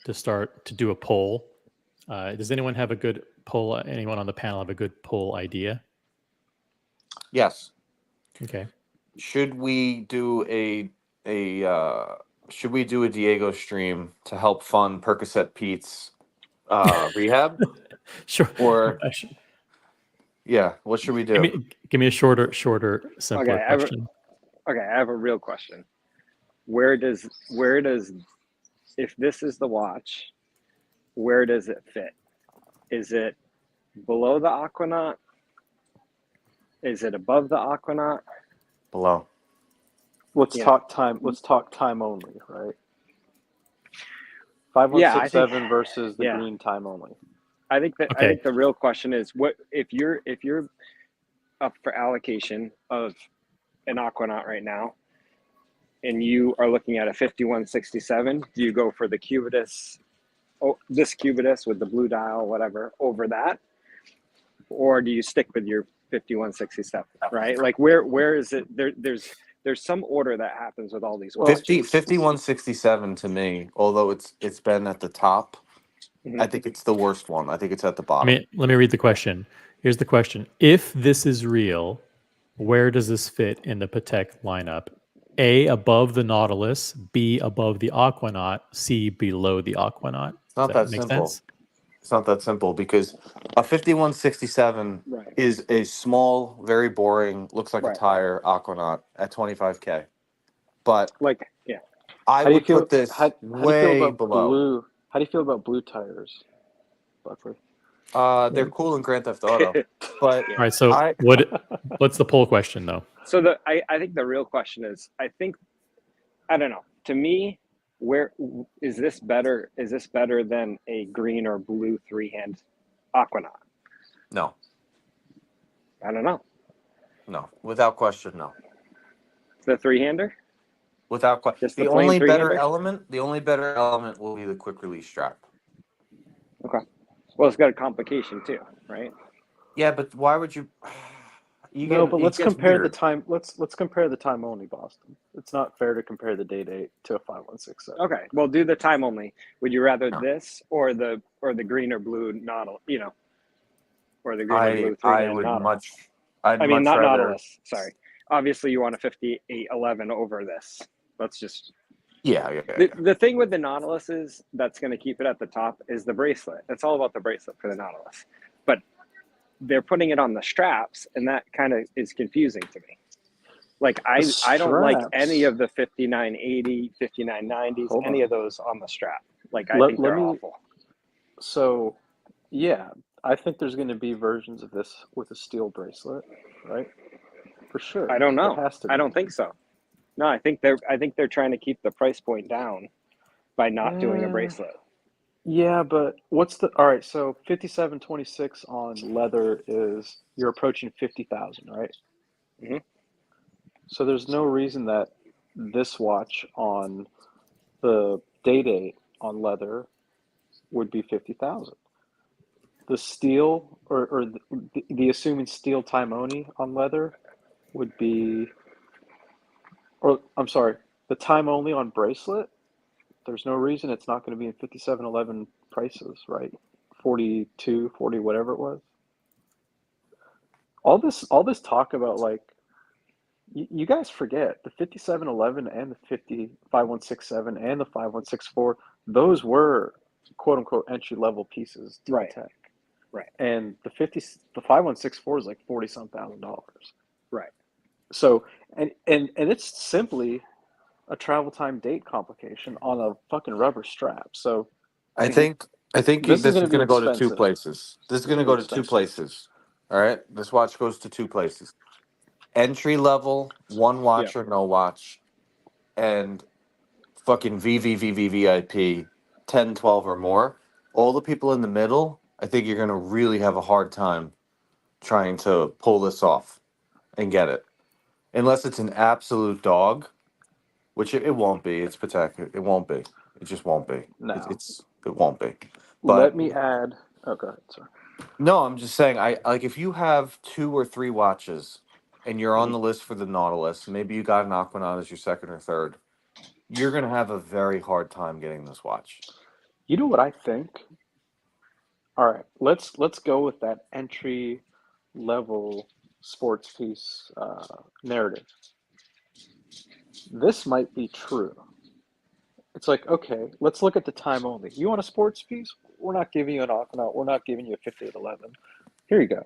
to start to do a poll. Does anyone have a good poll? Anyone on the panel have a good poll idea? Yes. Okay. Should we do should we do a Diego stream to help fund Percocet Pete's rehab? Sure. Or Actually, yeah, what should we give do? me a shorter, simpler Okay, question. I have a real question. Where does if this is the watch, where does it fit? Is it below the Aquanaut? Is it above the Aquanaut? Below. Let's You know. talk time. Let's talk time only, right? Yeah, I think 5167 versus the yeah. green time only. I Okay. think the real question is what if you're up for allocation of an Aquanaut right now and you are looking at a 5167, do you go for the Cubitus, this Cubitus with the blue dial, whatever, over that? Or do you stick with your 5167, right? Like where is it? There's some order that happens with all these watches. 5167 to me, although it's been at the top, Mhm. I think it's the worst one. I think it's at the bottom. Let me read the question. Here's the question. If this is real, where does this fit in the Patek lineup? A, above the Nautilus, B, above the Aquanaut, C, below the Aquanaut. It's Does not that that make simple. sense? It's not that simple because a 5167 Right. is a small, very boring, looks like a Right. tire Aquanaut at 25K. But Like, yeah. I How do you would feel? put this How do you feel way about below. blue? How do you feel about blue tires, Buckley? They're cool in Grand Theft Auto, but Yeah. All right. So I what's the poll question though? So I think the real question is, I don't know. To me, where is this better? Is this better than a green or blue 3-hand Aquanaut? no, I don't know. without question, no. The 3-hander? Without question. Just the plain The three-hander? only better element will be the quick release strap. Okay. Well, it's got a complication too, right? Yeah, but why would you? No, but It let's gets compare the weird. time. Let's compare the time only, Boston. It's not fair to compare the day date to a 5167. Okay. Well, do the time only. Would you rather No. this or the green or blue Nautilus? Or the green or blue I 3-hand would Nautilus? I'd I mean, much not rather. Nautilus. Sorry. Obviously, you want a 5811 over this. Let's just. Yeah. The thing with the Nautilus is that's going to keep it at the top is the bracelet. It's all about the bracelet for the Nautilus. But they're putting it on the straps, and that kind of is confusing to me. Like, I don't like any of the 5980, 5990s, Hold any on. of those on the strap. Like, I Let think they're me. awful. So, yeah, I think there's going to be versions of this with a steel bracelet, right? For sure. I don't know. There has to be. I don't think so. No, I think they're trying to keep the price point down by not doing a bracelet. Yeah, but what's the all right? So 5726 on leather is you're approaching 50,000, right? Mhm. So there's no reason that this watch on the day date on leather would be 50,000. The steel or the assuming steel Timoni on leather would be, or I'm sorry, the time only on bracelet. There's no reason it's not going to be in 5711 prices, right? 42, 40, whatever it was. All this talk about like you guys forget the 5711 and the 5167 and the 5164, those were quote unquote entry level pieces to Right. Patek. Right. And the 5164 is like $40-some thousand. Right. So and it's simply a travel time date complication on a fucking rubber strap. So I think this is this going is to be going to go to two expensive. places. This is It's going to gonna go be to two expensive. places. All right, this watch goes to two places: entry level, one watch or no watch, and fucking VVVVVIP, 10, 12 or more. All the people in the middle, I think you're going to really have a hard time trying to pull this off and get it, unless it's an absolute dog, which it won't be. It's Patek. It won't be. It just won't be. No. It won't be. Let But me add. Oh, go ahead. Sorry. no, I'm just saying. I like if you have 2 or 3 watches, and you're on the list for the Nautilus. Maybe you got an Aquanaut as your second or third. You're gonna have a very hard time getting this watch. You know what I think? All right, let's go with that entry level sports piece narrative. This might be true. It's like, okay, let's look at the time only. You want a sports piece? We're not giving you an Aquanaut. We're not giving you a 5811. Here you go.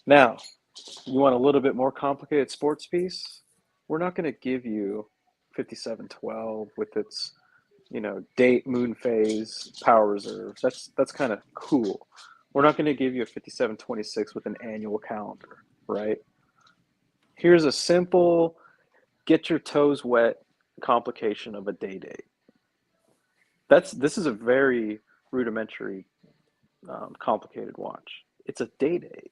Now, you want a little bit more complicated sports piece? We're not going to give you 5712 with its, date, moon phase, power reserve. That's kind of cool. We're not going to give you a 5726 with an annual calendar, right? Here's a simple get your toes wet complication of a day date. This is a very rudimentary, complicated watch. It's a day date.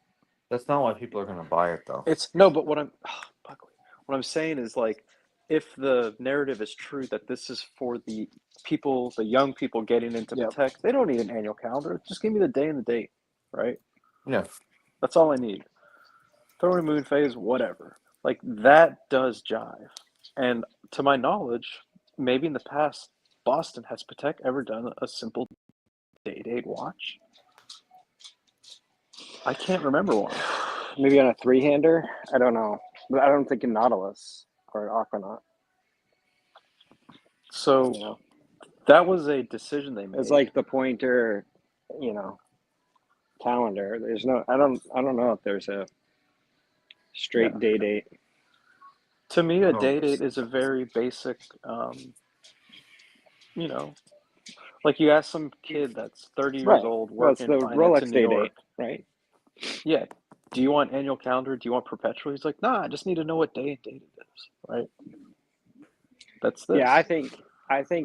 That's not why people are gonna buy it, though. It's no, but what I'm saying is, like, if the narrative is true that this is for the people, the young people getting into Patek, they don't need an annual calendar. Just give me the day and the date, right? Yeah. That's all I need. Throw in a moon phase, whatever. Like, that does jive. And to my knowledge, maybe in the past, Boston, has Patek ever done a simple day date watch? I can't remember one. Maybe on a 3-hander. I don't know, but I don't think a Nautilus or an Aquanaut. So that was a decision they made. It's like the pointer, calendar. There's no. I don't know if there's a straight day date. To me, a day date is a very basic, like you ask some kid that's 30 years old working the finance Rolex in New day York, date, right? Yeah. Do you want annual calendar? Do you want perpetual? He's like, nah, I just need to know what day and date it is, right? That's this. Yeah, I think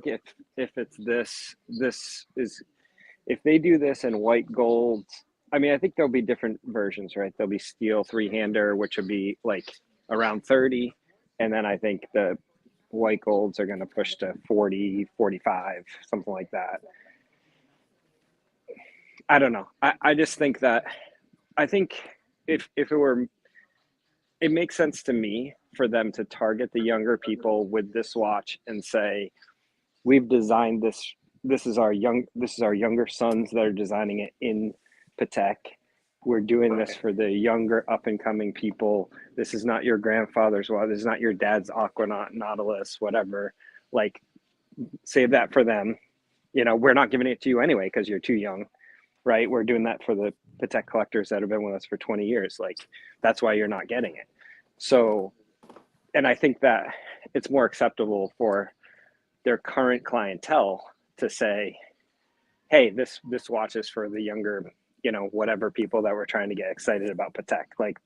if it's this is, if they do this in white gold, I mean, I think there'll be different versions, right? There'll be steel 3-hander, which would be like around 30, and then I think the white golds are going to push to 40, 45, something like that. I don't know. I just think that, I think if it were, it makes sense to me for them to target the younger people with this watch and say, we've designed this. This is our younger sons that are designing it in Patek. We're doing this for the younger up and coming people. This is not your grandfather's watch. This is not your dad's Aquanaut, Nautilus, whatever. Like, save that for them. We're not giving it to you anyway because you're too young, right? We're doing that for the Patek collectors that have been with us for 20 years. Like, that's why you're not getting it. So, and I think that it's more acceptable for their current clientele to say, hey, this watch is for the younger, whatever people that were trying to get excited about Patek. Like,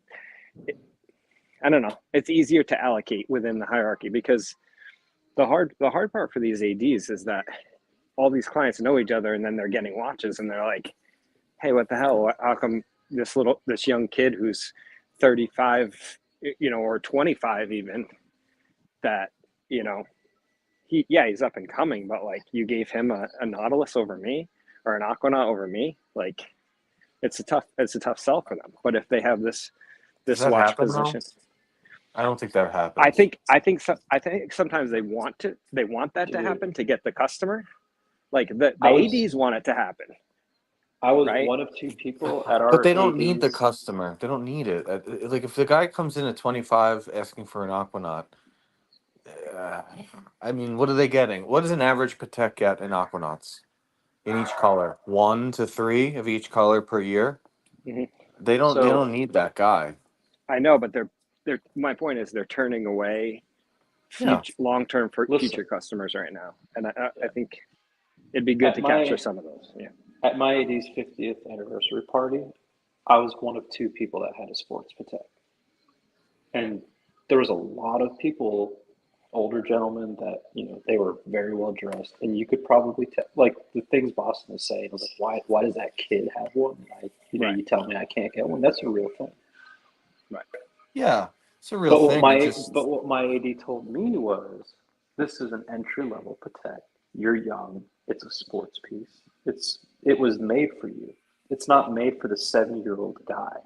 I don't know. It's easier to allocate within the hierarchy, because the hard part for these ADs is that all these clients know each other, and then they're getting watches and they're like, hey, what the hell? How come this young kid who's 35, or 25 even, that, he's up and coming, but like, you gave him a Nautilus over me, or an Aquanaut over me. Like, it's a tough sell for them. But if they have this watch position, I don't think that happens. I think sometimes they want that to happen to get the customer. Like, the ADs want it to happen. I was right? one of two people at our. But they don't ADs. need the customer. They don't need it. Like, if the guy comes in at 25 asking for an Aquanaut, I mean, what are they getting? What does an average Patek get in Aquanauts? In each color? 1 to 3 of each color per year? They don't need that guy. I know, but they're my point is they're turning away future long-term for future customers right now, and I think it'd be good to capture some of those. Yeah. At my AD's 50th anniversary party, I was one of two people that had a sports Patek. And there was a lot of people, older gentlemen, that, you know, they were very well dressed. And you could probably tell, like the things Boston is saying, like, why does that kid have one? And you tell me I can't get one. That's a real thing. Right. Yeah, it's a real thing. But what my AD told me was, this is an entry-level Patek. You're young. It's a sports piece. It was made for you. It's not made for the 70-year-old guy,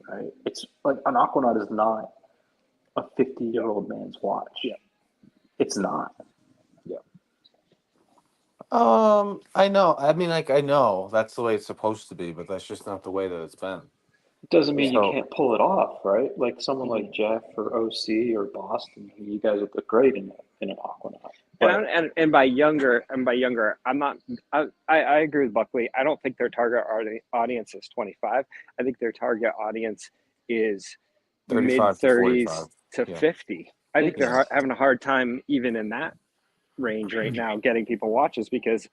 right? It's like an Aquanaut is not a 50-year-old man's watch. Yeah. It's not. Yeah. I know. I mean, like, I know that's the way it's supposed to be, but that's just not the way that it's been. Doesn't mean you can't pull it off, right? Like someone like Jeff or OC or Boston, you guys would look great in an Aquanaut. And by younger, I'm not. I agree with Buckley. I don't think their target audience is 25. I think their target audience is mid-30s to 50. I think they're having a hard time even in that range right now getting people watches, because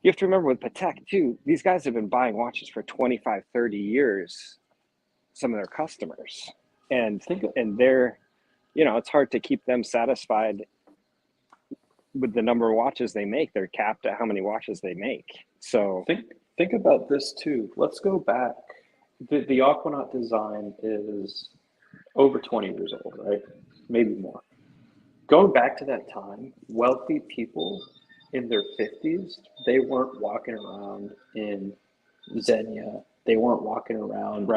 you have to remember with Patek too, these guys have been buying watches for 25, 30 years, some of their customers. And they're, you know, it's hard to keep them satisfied with the number of watches they make. They're capped at how many watches they make. So think about this too. Let's go back. The Aquanaut design is over 20 years old, right? Maybe more. Going back to that time, wealthy people in their 50s, they weren't walking around in Xenia. They weren't walking around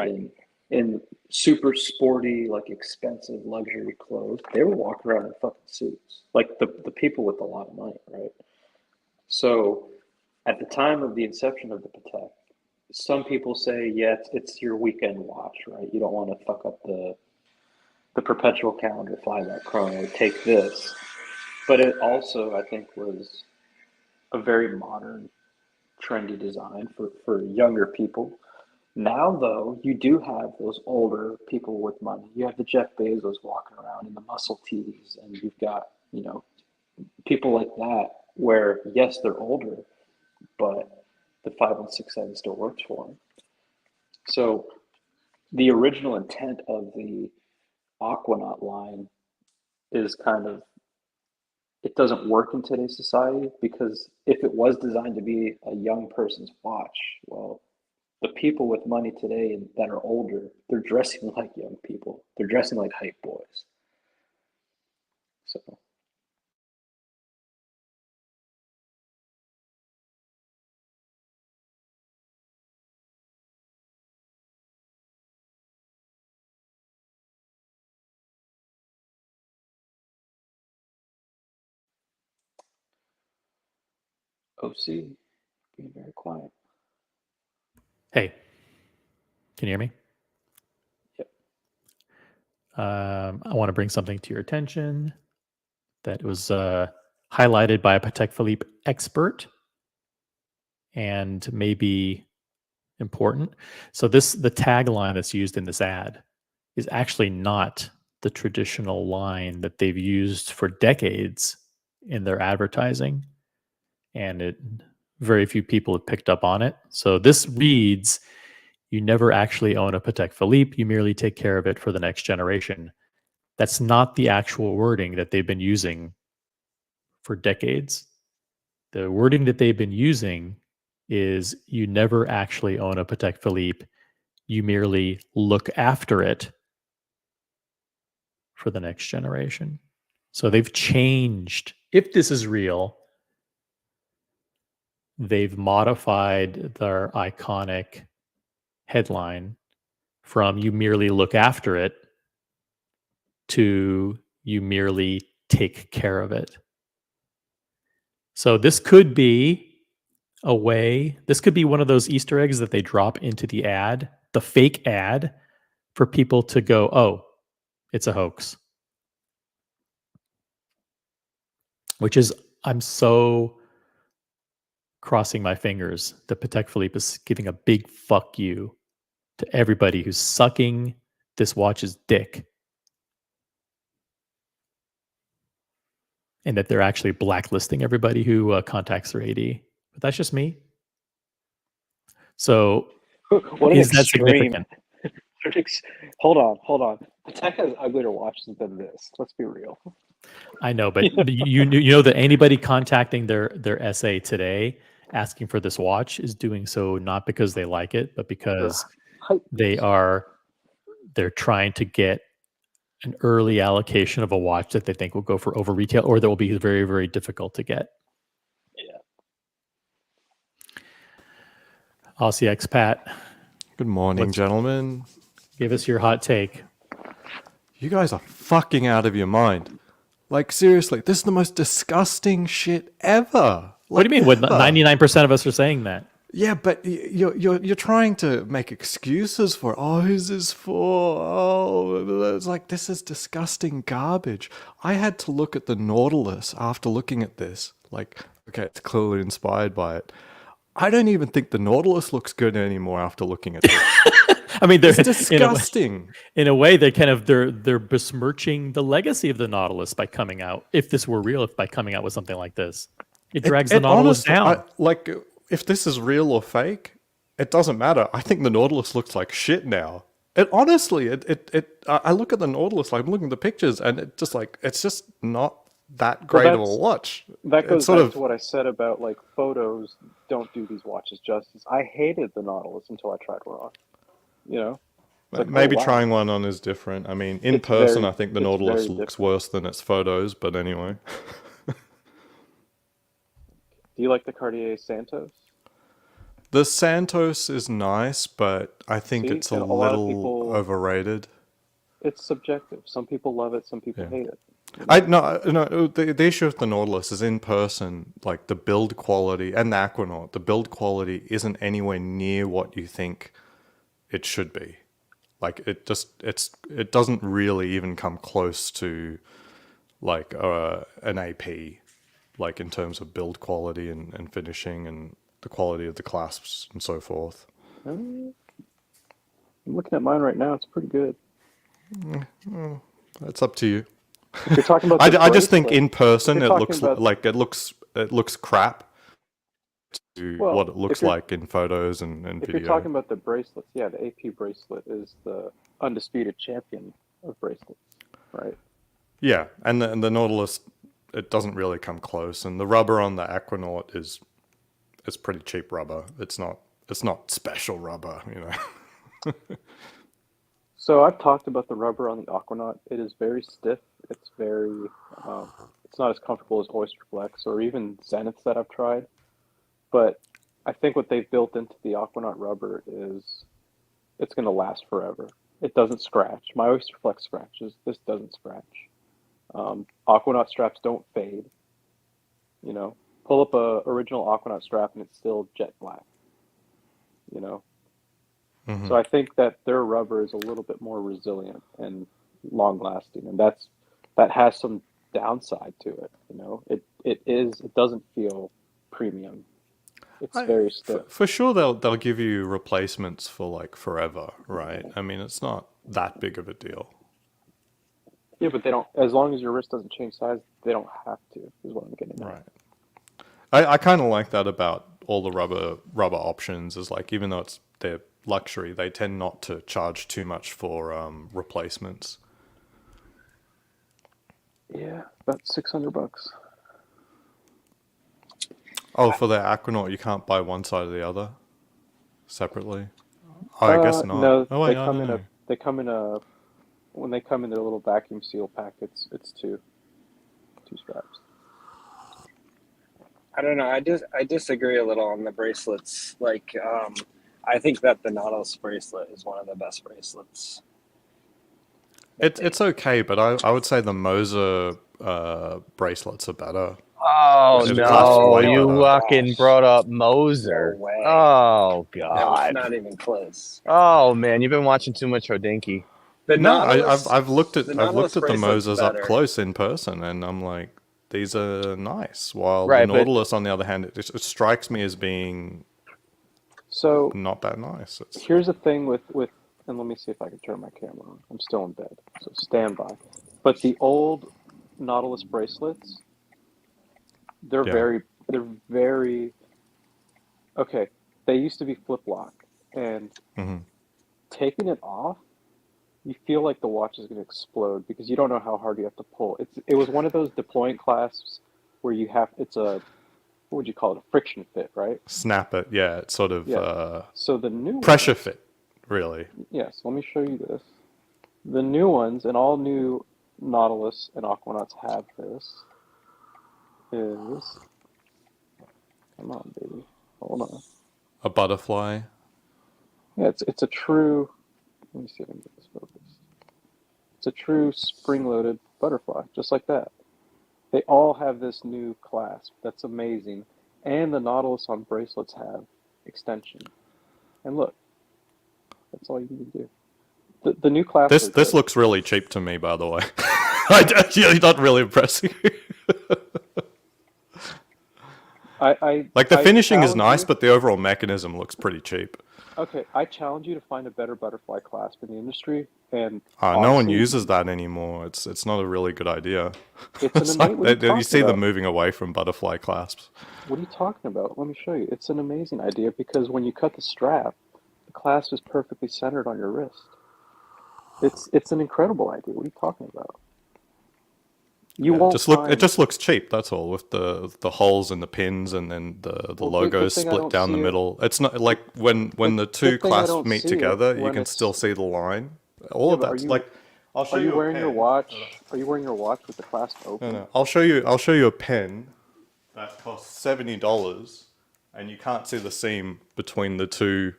in super sporty, like expensive luxury clothes. They were walking around in fucking suits, like the people with a lot of money, right? So at the time of the inception of the Patek, some people say, yeah, it's your weekend watch, right? You don't want to fuck up the perpetual calendar, fly that chrono, take this. But it also, I think, was a very modern, trendy design for younger people. Now, though, you do have those older people with money. You have the Jeff Bezos walking around in the muscle tees, and you've got, you know, people like that where, yes, they're older, but the 5167 still works for them. So the original intent of the Aquanaut line is kind of, it doesn't work in today's society, because if it was designed to be a young person's watch, well, the people with money today that are older, they're dressing like young people. They're dressing like hype boys. So. OC, being very quiet. Hey, can you hear me? Yep. I want to bring something to your attention that was highlighted by a Patek Philippe expert and maybe important. So the tagline that's used in this ad is actually not the traditional line that they've used for decades in their advertising, and very few people have picked up on it. So this reads, "You never actually own a Patek Philippe, you merely take care of it for the next generation." That's not the actual wording that they've been using for decades. The wording that they've been using is, "You never actually own a Patek Philippe, you merely look after it for the next generation." So they've changed. If this is real, they've modified their iconic headline from "You merely look after it" to "You merely take care of it." So this could be a way, this could be one of those Easter eggs that they drop into the ad, the fake ad, for people to go, oh, it's a hoax. Which is, I'm so crossing my fingers that Patek Philippe is giving a big fuck you to everybody who's sucking this watch's dick. And that they're actually blacklisting everybody who contacts their AD. But that's just me. So What an is that extreme. significant? Hold on. Patek has uglier watches than this. Let's be real. I know, but you know that anybody contacting their SA today asking for this watch is doing so not because they like it, but because they're trying to get an early allocation of a watch that they think will go for over retail, or that will be very, very difficult to get. Yeah. Aussie expat. Good morning, gentlemen. Give us your hot take. You guys are fucking out of your mind. Like, seriously, this is the most disgusting shit ever. What do you mean? What 99% of us are saying that? Yeah, but you're trying to make excuses for, oh, who's this for? Oh, it's like, this is disgusting garbage. I had to look at the Nautilus after looking at this. Like, okay, it's clearly inspired by it. I don't even think the Nautilus looks good anymore after looking at this. I mean, it's disgusting. In a way, they're besmirching the legacy of the Nautilus by coming out. If this were real, by coming out with something like this, it drags the Nautilus down. If this is real or fake, it doesn't matter. I think the Nautilus looks like shit now. It honestly, I look at the Nautilus, like I'm looking at the pictures, and it's just not that great of a watch. That goes back to what I said about like photos don't do these watches justice. I hated the Nautilus until I tried one on. You know, like, maybe trying one on is different. I mean, in person, I think the Nautilus looks worse than its photos. But anyway. Do you like the Cartier Santos? The Santos is nice, but I think it's a little overrated. It's subjective. Some people love it, some people hate it. No. The issue with the Nautilus is in person, like the build quality and the Aquanaut. The build quality isn't anywhere near what you think it should be. Like it doesn't really even come close to like an AP, like in terms of build quality and finishing and the quality of the clasps and so forth. I'm looking at mine right now. It's pretty good. It's up to you. If you're talking about I just think in person it looks like it looks crap to what it looks like in photos and video. If you're talking about the bracelets, yeah, the AP bracelet is the undisputed champion of bracelets, right? Yeah, and the Nautilus, it doesn't really come close, and the rubber on the Aquanaut is pretty cheap rubber. It's not special rubber, you know. So I've talked about the rubber on the Aquanaut. It is very stiff. It's very, it's not as comfortable as Oyster Flex or even Zeniths that I've tried. But I think what they've built into the Aquanaut rubber is it's going to last forever. It doesn't scratch. My Oyster Flex scratches. This doesn't scratch. Aquanaut straps don't fade. You know, pull up a original Aquanaut strap and it's still jet black. You know. Mm-hmm. So I think that their rubber is a little bit more resilient and long lasting, and that has some downside to it. You know, it doesn't feel premium. It's very stiff. For sure, they'll give you replacements for like forever, right? I mean, it's not that big of a deal. Yeah, but they don't. As long as your wrist doesn't change size, they don't have to. Is what I'm getting at. Right. I kind of like that about all the rubber options. Is like even though they're luxury, they tend not to charge too much for replacements. Yeah, about $600. Oh, for the Aquanaut, you can't buy one side or the other separately. Oh, I guess not. No, oh, wait, they come in a when they come in their little vacuum seal pack. It's two straps. I don't know. I disagree a little on the bracelets. Like, I think that the Nautilus bracelet is one of the best bracelets. It's okay, but I would say the Moser bracelets are better. Oh no! You fucking brought up Moser. No way. Oh god! No, not even close. Oh man, you've been watching too much Hodinkee. I've looked at the Mosers up close in person, and I'm like, these are nice. While the Nautilus, on the other hand, it strikes me as being So not that nice. here's the thing with, and let me see if I can turn my camera on. I'm still in bed, so stand by. But the old Nautilus bracelets, they're very, okay. They used to be flip lock, and taking it off, you feel like the watch is going to explode because you don't know how hard you have to pull. It was one of those deployment clasps where it's a, what would you call it? A friction fit, right? Snap it, yeah. It's sort of so the new pressure fit, really. Yes, let me show you this. The new ones, and all new Nautilus and Aquanauts have this, is, come on, baby, hold on. A butterfly. Yeah, it's a true, let me see if I can get this focused. It's a true spring-loaded butterfly, just like that. They all have this new clasp. That's amazing. And the Nautilus on bracelets have extension. And look, that's all you need to do. The new clasp. This looks really cheap to me, by the way. You're not really impressing. Like the finishing is nice, but the overall mechanism looks pretty cheap. Okay, I challenge you to find a better butterfly clasp in the industry, and no one uses that anymore. It's not a really good idea. It's an you see them moving away from butterfly clasps. What are you talking about? Let me show you. It's an amazing idea because when you cut the strap, the clasp is perfectly centered on your wrist. It's an incredible idea. What are you talking about? It just looks cheap. That's all, with the holes and the pins and then the logo split down the middle. It's not like when the two clasps meet together, you can still see the line. All of that's like. I'll show you. Are you wearing your watch? Are you wearing your watch with the clasp open? No. I'll show you a pen that costs $70, and you can't see the seam between the two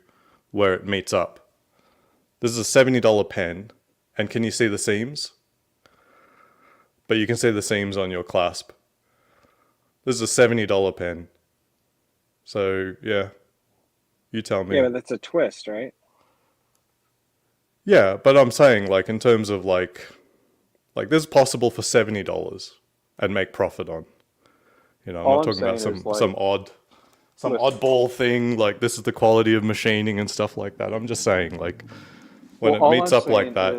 where it meets up. This is a $70 pen, and can you see the seams? But you can see the seams on your clasp. This is a $70 pen. So, yeah. You tell me. Yeah, but that's a twist, right? Yeah, but I'm saying, like, in terms of, like this is possible for $70 and make profit on. You know, I'm not talking about some oddball thing, like this is the quality of machining and stuff like that. I'm just saying, like, when it meets up like that.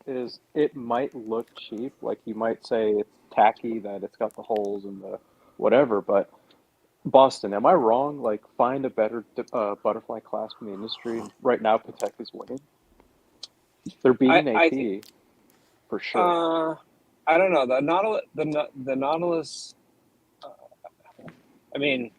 Is it might look cheap, like you might say it's tacky that it's got the holes and the whatever, but Boston, am I wrong? Like, find a better butterfly clasp in the industry. Right now, Patek is winning. They're beating AP for sure. I don't know. The Nautilus. I mean,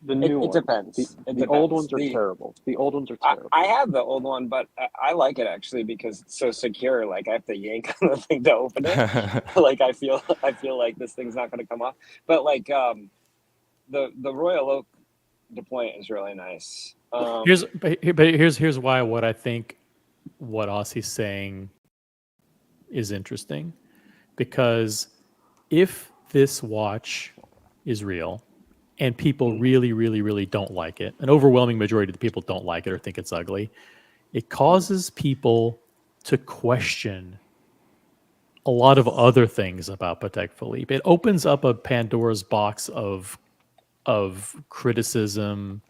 the new ones. It depends. The old ones are terrible. The old ones are terrible. I have the old one, but I like it actually because it's so secure. Like, I have to yank on the thing to open it. Like, I feel like this thing's not going to come off. But like the Royal Oak deployment is really nice. Here's why what I think what Aussie's saying is interesting, because if this watch is real and people really, really, really don't like it, an overwhelming majority of the people don't like it or think it's ugly, it causes people to question a lot of other things about Patek Philippe. It opens up a Pandora's box of criticism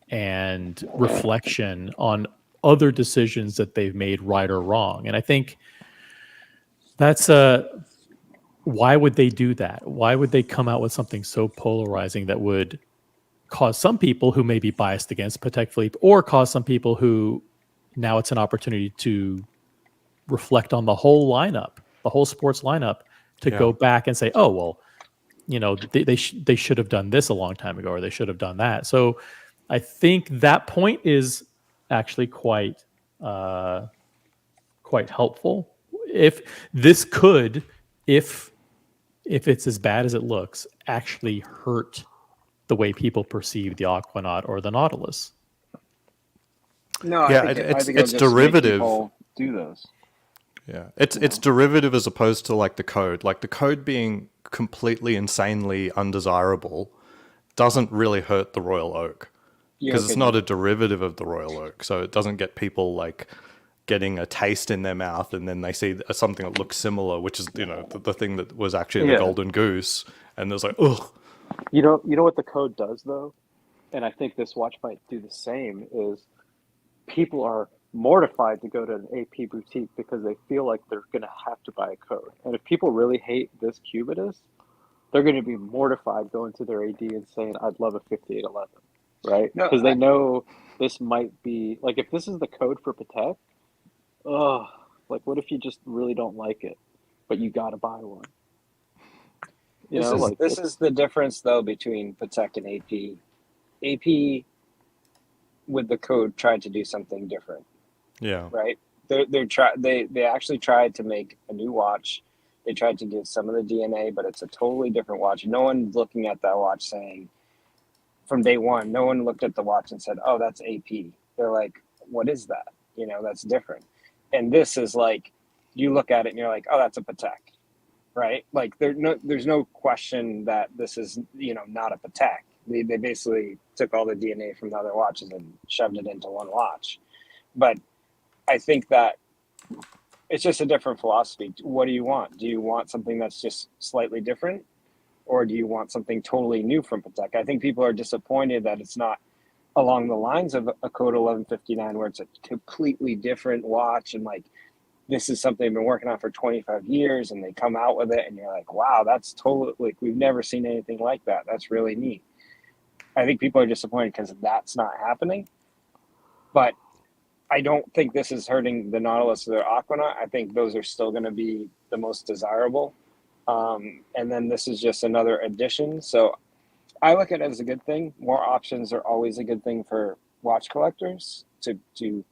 and reflection on other decisions that they've made, right or wrong. And I think that's why would they do that? Why would they come out with something so polarizing that would cause some people who may be biased against Patek Philippe, or cause some people who now it's an opportunity to reflect on the whole lineup, the whole sports lineup, to go back and say, oh, well, you know, they should have done this a long time ago, or they should have done that. So I think that point is actually quite helpful. If this could, if it's as bad as it looks, actually hurt the way people perceive the Aquanaut or the Nautilus. No, it's derivative. Do those. Yeah, it's derivative as opposed to like the code. Like the code being completely insanely undesirable doesn't really hurt the Royal Oak because it's not a derivative of the Royal Oak, so it doesn't get people like getting a taste in their mouth and then they see something that looks similar, which is, you know, the thing that was actually the Golden Goose, and there's like, ugh. You know what the code does though? and I think this watch might do the same, is people are mortified to go to an AP boutique because they feel like they're going to have to buy a code. And if people really hate this Cubitus, they're going to be mortified going to their AD and saying, I'd love a 5811, right? No, Because they know this might be, like, if this is the code for Patek, like, what if you just really don't like it, but you got to buy one? You know, like, this is the difference, though, between Patek and AP. AP, with the code, tried to do something different. Yeah. Right? They actually tried to make a new watch. They tried to give some of the DNA, but it's a totally different watch. No one's looking at that watch saying, from day one, no one looked at the watch and said, oh, that's AP. They're like, what is that? You know, that's different. And this is like, you look at it and you're like, oh, that's a Patek, right? Like there's no question that this is, you know, not a Patek. They basically took all the DNA from the other watches and shoved it into one watch. But I think that it's just a different philosophy. What do you want? Do you want something that's just slightly different? Or do you want something totally new from Patek? I think people are disappointed that it's not along the lines of a Code 1159, where it's a completely different watch. And like, this is something they've been working on for 25 years and they come out with it and you're like, wow, that's totally, like, we've never seen anything like that. That's really neat. I think people are disappointed because that's not happening. But I don't think this is hurting the Nautilus or the Aquanaut. I think those are still going to be the most desirable. And then this is just another addition. So I look at it as a good thing. More options are always a good thing for watch collectors to be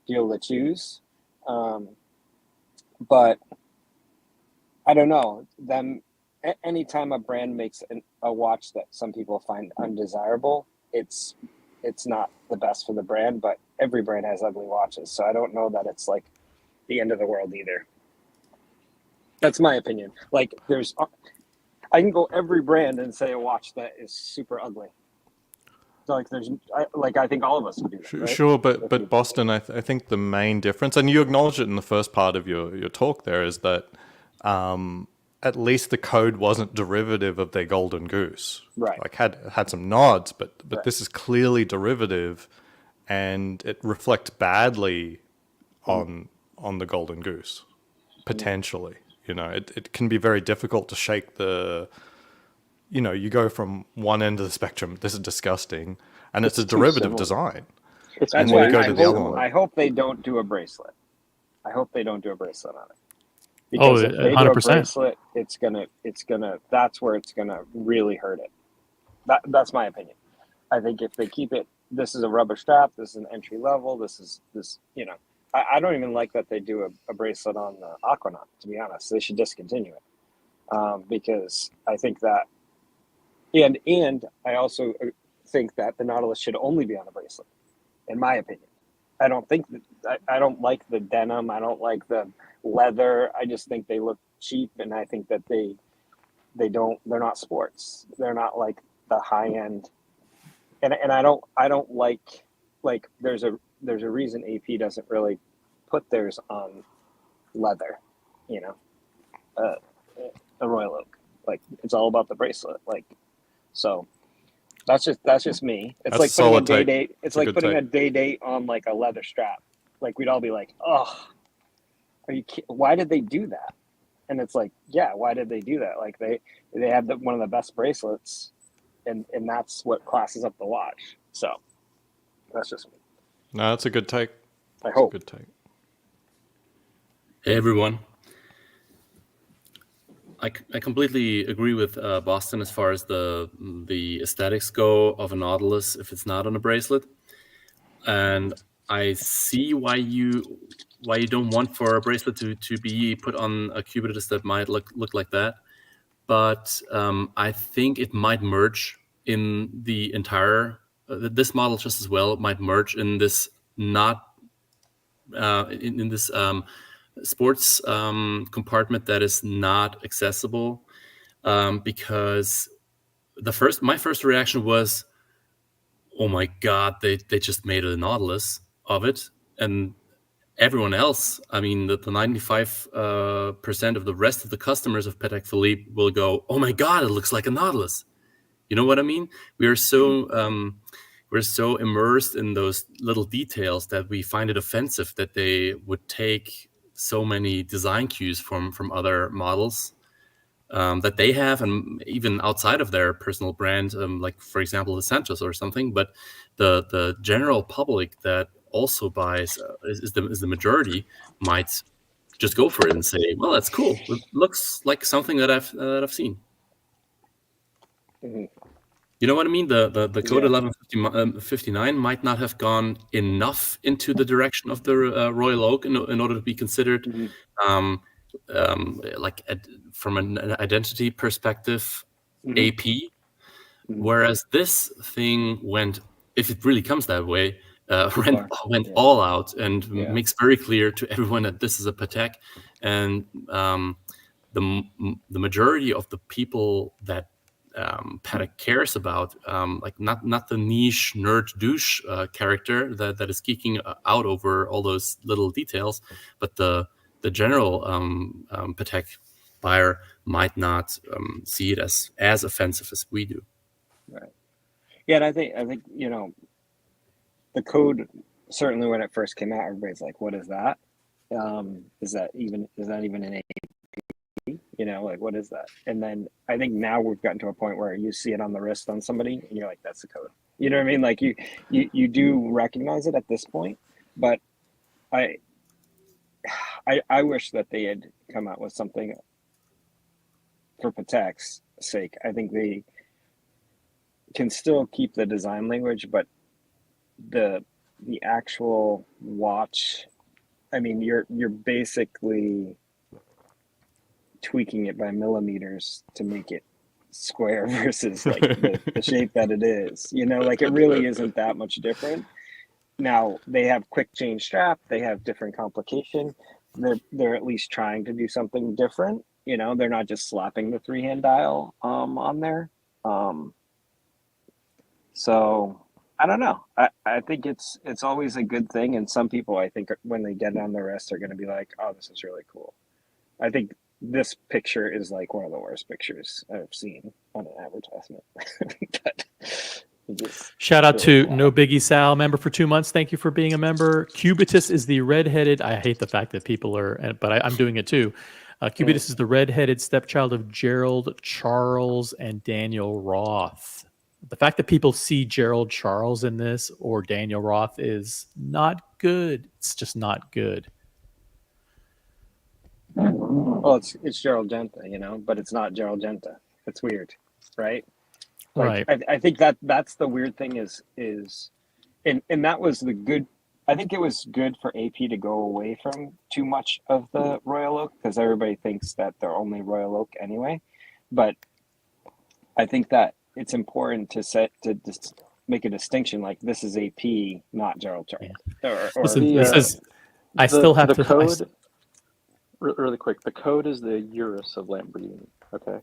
able to choose. But I don't know. Anytime a brand makes a watch that some people find undesirable, it's not the best for the brand, but every brand has ugly watches. So I don't know that it's like the end of the world either. That's my opinion. Like I can go every brand and say a watch that is super ugly. So like I think all of us would do that, right? Sure, but Boston, I think the main difference, and you acknowledged it in the first part of your talk there, is that at least the code wasn't derivative of their Golden Goose. Right. Like had some nods, but Right. This is clearly derivative, and it reflects badly on the Golden Goose, potentially. You know, it can be very difficult to shake the, you know, you go from one end of the spectrum, this is disgusting, and it's a derivative design. That's why I hope they don't do a bracelet. I hope they don't do a bracelet on it. Because if they 100%. Do a bracelet, it's gonna that's where it's gonna really hurt it. That's my opinion. I think if they keep it, this is a rubber strap, this is an entry level, this, you know, I don't even like that they do a bracelet on the Aquanaut, to be honest. They should discontinue it. Because I think that, and I also think that the Nautilus should only be on a bracelet, in my opinion. I don't think that, I don't like the denim, I don't like the leather. I just think they look cheap, and I think that they're not sports. They're not like the high end. And I don't like there's a reason AP doesn't really put theirs on leather, you know, a Royal Oak. Like, it's all about the bracelet. Like, so that's just me. It's like putting a day date. It's like putting a day date on like a leather strap. Like, we'd all be like, oh, why did they do that? And it's like, yeah, why did they do that? Like, they have one of the best bracelets, and that's what classes up the watch. So that's just me. No, that's a good take. I hope. Good take. Hey everyone. I completely agree with Boston as far as the aesthetics go of a Nautilus if it's not on a bracelet, and I see why you don't want for a bracelet to be put on a Cubitus that might look like that, but I think it might merge in the entire this model just as well might merge in this not in this sports compartment that is not accessible, because my first reaction was, oh my god, they just made a Nautilus of it, and everyone else, I mean, the 95% of the rest of the customers of Patek Philippe will go, oh my god, it looks like a Nautilus. You know what I mean? We are so we're so immersed in those little details that we find it offensive that they would take so many design cues from other models that they have, and even outside of their personal brand, like for example the Santos or something. But the general public that also buys is the majority might just go for it and say, well, that's cool. It looks like something that I've seen. Mm-hmm. You know what I mean? The code 1159 might not have gone enough into the direction of the Royal Oak in order to be considered from an identity perspective, AP. Whereas this thing went, if it really comes that way, went all out and makes very clear to everyone that this is a Patek, and the majority of the people that Patek cares about, like not the niche nerd douche character that is geeking out over all those little details, but the general Patek buyer might not see it as offensive as we do. Right. Yeah, and I think the code, certainly when it first came out, everybody's like, "What is that? Is that even an AP? Like, what is that?" And then I think now we've gotten to a point where you see it on the wrist on somebody, and you're like, "That's the code." You know what I mean? Like you do recognize it at this point, but I wish that they had come out with something for Patek's sake. I think they can still keep the design language, but the actual watch, I mean, you're basically tweaking it by millimeters to make it square versus like the shape that it is. Like it really isn't that much different. Now they have quick change strap, they have different complication. They're at least trying to do something different. They're not just slapping the 3-hand dial on there. So I don't know. I think it's always a good thing, and some people, I think, when they get it on the wrist, are going to be like, "Oh, this is really cool." I think this picture is like one of the worst pictures I've seen on an advertisement. But shout out to No Biggie Sal, member for 2 months. Thank you for being a member. Cubitus is the redheaded. I hate the fact that people are, but I'm doing it too. Cubitus is the redheaded stepchild of Gerald Charles and Daniel Roth. The fact that people see Gerald Charles in this or Daniel Roth is not good. It's just not good. Well, it's Gerald Genta, but it's not Gerald Genta. It's weird, right? Like, right. I think that's the weird thing is and that was the good. I think it was good for AP to go away from too much of the Royal Oak, because everybody thinks that they're only Royal Oak anyway. But I think that it's important to make a distinction, like this is AP, not Gerald Charles. Yeah. Listen, this is. I still have the to code. Really quick, the code is the Urus of Lamborghini. Okay.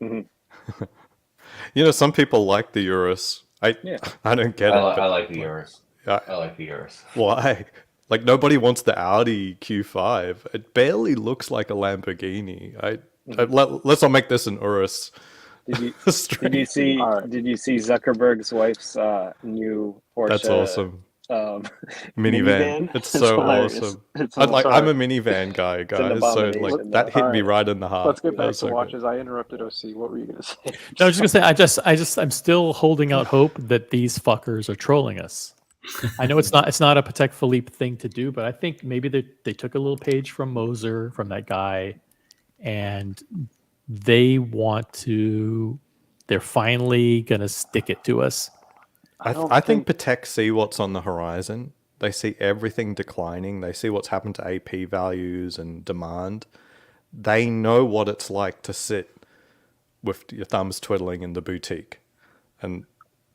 Mm-hmm. Some people like the Urus. I don't get it. I like the Urus. I like the Urus. Why? Like, nobody wants the Audi Q5. It barely looks like a Lamborghini. Let's not make this an Urus. Did you see Zuckerberg's wife's new Porsche? That's awesome. Minivan. It's so awesome. I'm a minivan guy, guys. So that hit me right in the heart. Let's get back to watches. I interrupted OC. What were you going to say? No, I was just going to say I'm still holding out hope that these fuckers are trolling us. I know it's not a Patek Philippe thing to do, but I think maybe they took a little page from Moser, from that guy, and they're finally going to stick it to us. I think Patek see what's on the horizon. They see everything declining. They see what's happened to AP values and demand. They know what it's like to sit with your thumbs twiddling in the boutique. And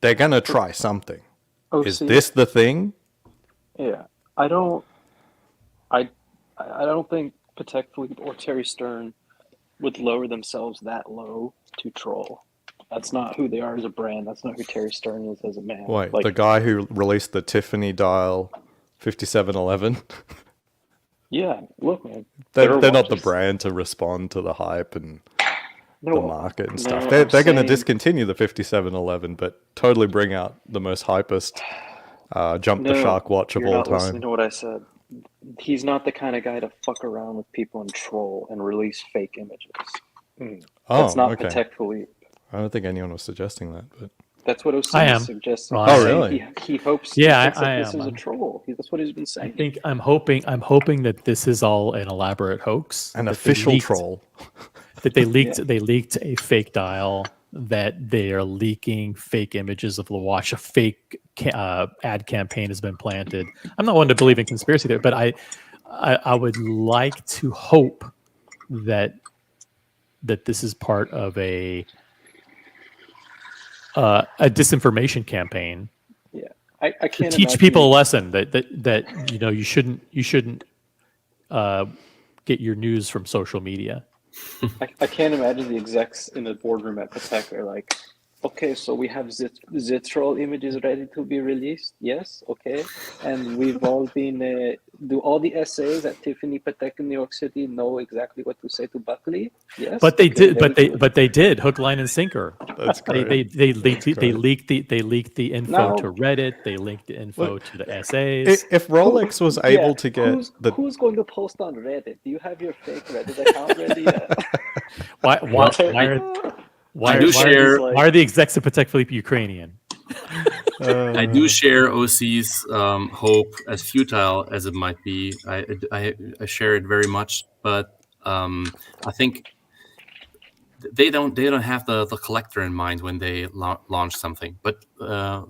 they're going to try something. Is this the thing? Yeah. I don't think Patek Philippe or Terry Stern would lower themselves that low to troll. That's not who they are as a brand. That's not who Terry Stern is as a man. Wait, the guy who released the Tiffany dial 5711? Yeah, look, man. They're not the brand to respond to the hype. And the market and stuff. No, They're going to saying- discontinue the 5711, but totally bring out the most hypest jump the shark watch of you're all not time. listening to what I said. He's not the kind of guy to fuck around with people and troll and release fake images. That's not okay. Patek Philippe. I don't think anyone was suggesting that, but That's what I Osama am. is suggesting. Oh, He's saying really? He hopes. Yeah, he thinks that I this am. is a troll. That's what he's been I saying. think I'm hoping that this is all an elaborate hoax. an that official troll. That they leaked a fake dial, that they are leaking fake images of the watch. A fake ad campaign has been planted. I'm not one to believe in conspiracy there, but I would like to hope that this is part of a disinformation campaign. Yeah, I can't to teach imagine people a lesson that you shouldn't get your news from social media. I can't imagine the execs in the boardroom at Patek are like, okay, so we have Zitrol images ready to be released. Yes, okay, and we've all been do all the essays at Tiffany Patek in New York City know exactly what to say to Buckley. Yes, But they okay, did. very But good. they did hook, line, and sinker. That's great. They leaked great. they leaked the info Now- to Reddit. They linked the info Look, to the essays. If Rolex was able to get who's going to post on Reddit? Do you have your fake Reddit account ready yet? Why do share- are the execs of Patek Philippe Ukrainian? I do share OC's hope, as futile as it might be. I share it very much, but I think they don't have the collector in mind when they launch something. But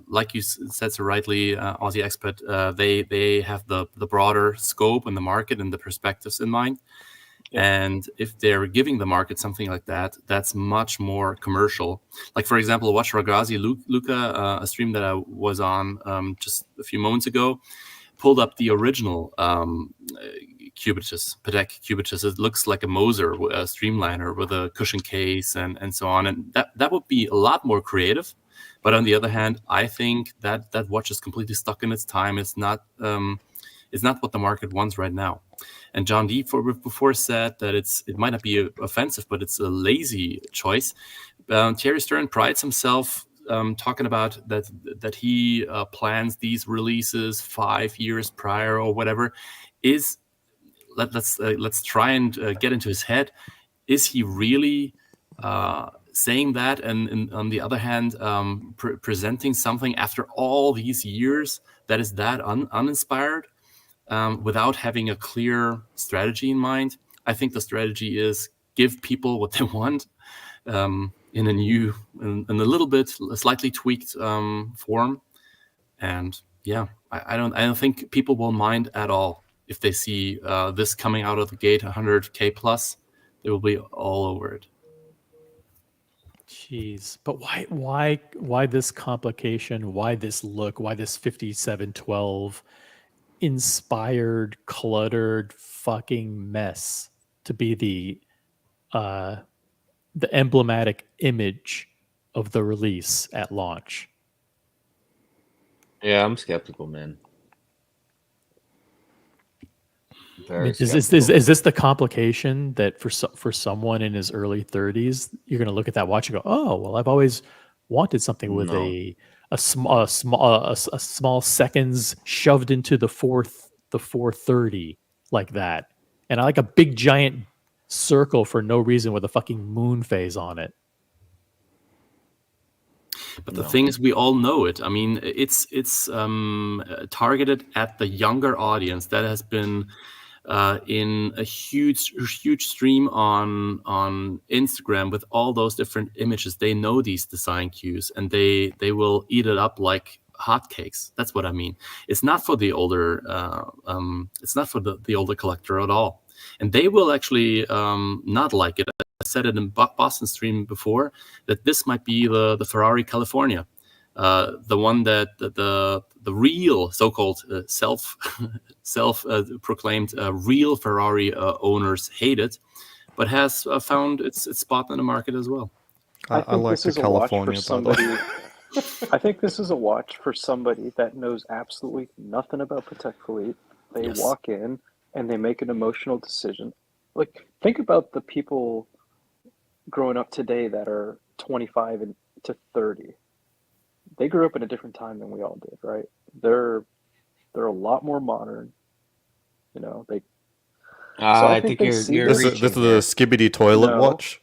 like you said so rightly, Aussie Expert, they have the broader scope and the market and the perspectives in mind. And if they're giving the market something like that, that's much more commercial. Like, for example, Watch Ragazzi Luca, a stream that I was on just a few moments ago, pulled up the original Cubitus, Patek Cubitus. It looks like a Moser, a streamliner with a cushion case and so on. And that would be a lot more creative. But on the other hand, I think that watch is completely stuck in its time. It's not what the market wants right now. And John D. before said that it might not be offensive, but it's a lazy choice. Thierry Stern prides himself talking about that he plans these releases 5 years prior or whatever. Let's try and get into his head. Is he really saying that? And on the other hand, presenting something after all these years that is that uninspired? Without having a clear strategy in mind. I think the strategy is give people what they want in a little bit slightly tweaked form. And I don't think people will mind at all if they see this coming out of the gate 100K plus. They will be all over it. Jeez, but why this complication? Why this look? Why this 5712? Inspired, cluttered fucking mess to be the emblematic image of the release at launch. Yeah, I'm skeptical, man. Is this the complication that for someone in his early 30s, you're going to look at that watch and go, oh, well, I've always wanted something with a small seconds shoved into the 430 like that, and I like a big giant circle for no reason with a fucking moon phase on it. But the thing is, we all know it. I mean, it's targeted at the younger audience that has been in a huge stream on Instagram with all those different images. They know these design cues, and they will eat it up like hotcakes. That's what I mean. It's not for the older. It's not for the older collector at all, and they will actually not like it. I said it in Boston stream before that this might be the Ferrari California, the one that the real so-called self proclaimed real Ferrari owners hated, but has found its spot in the market as well. I like the California, by the way. I think this is a watch for somebody that knows absolutely nothing about Patek Philippe. They walk in and they make an emotional decision. Like, think about the people growing up today that are 25 to 30, they grew up in a different time than we all did, right? They're a lot more modern, you know. So I I think think they you're see you're This this. is reaching a here. Skibbity toilet No, watch.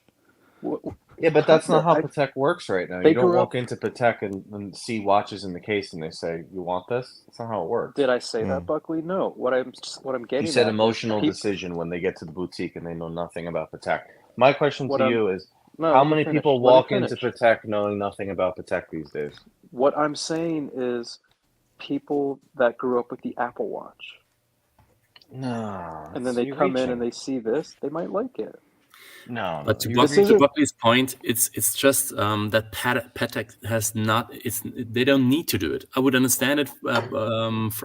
Yeah, but that's not how Patek works right now. They You don't grew walk up. into Patek and see watches in the case and they say, "You want this?" That's not how it works. Did I say that, Buckley? No. What I'm You getting said at emotional is decision when they get to the boutique and they know nothing about Patek. My question what to I'm. you is, No, how let me many finish. people Let me walk into finish. Patek knowing nothing about Patek these days? What I'm saying is, people that grew up with the Apple Watch, No, and then they you're come in reaching. and they see this, they might like it. No, But to you're reaching. Buckley's point, it's just that Patek has not. They don't need to do it. I would understand it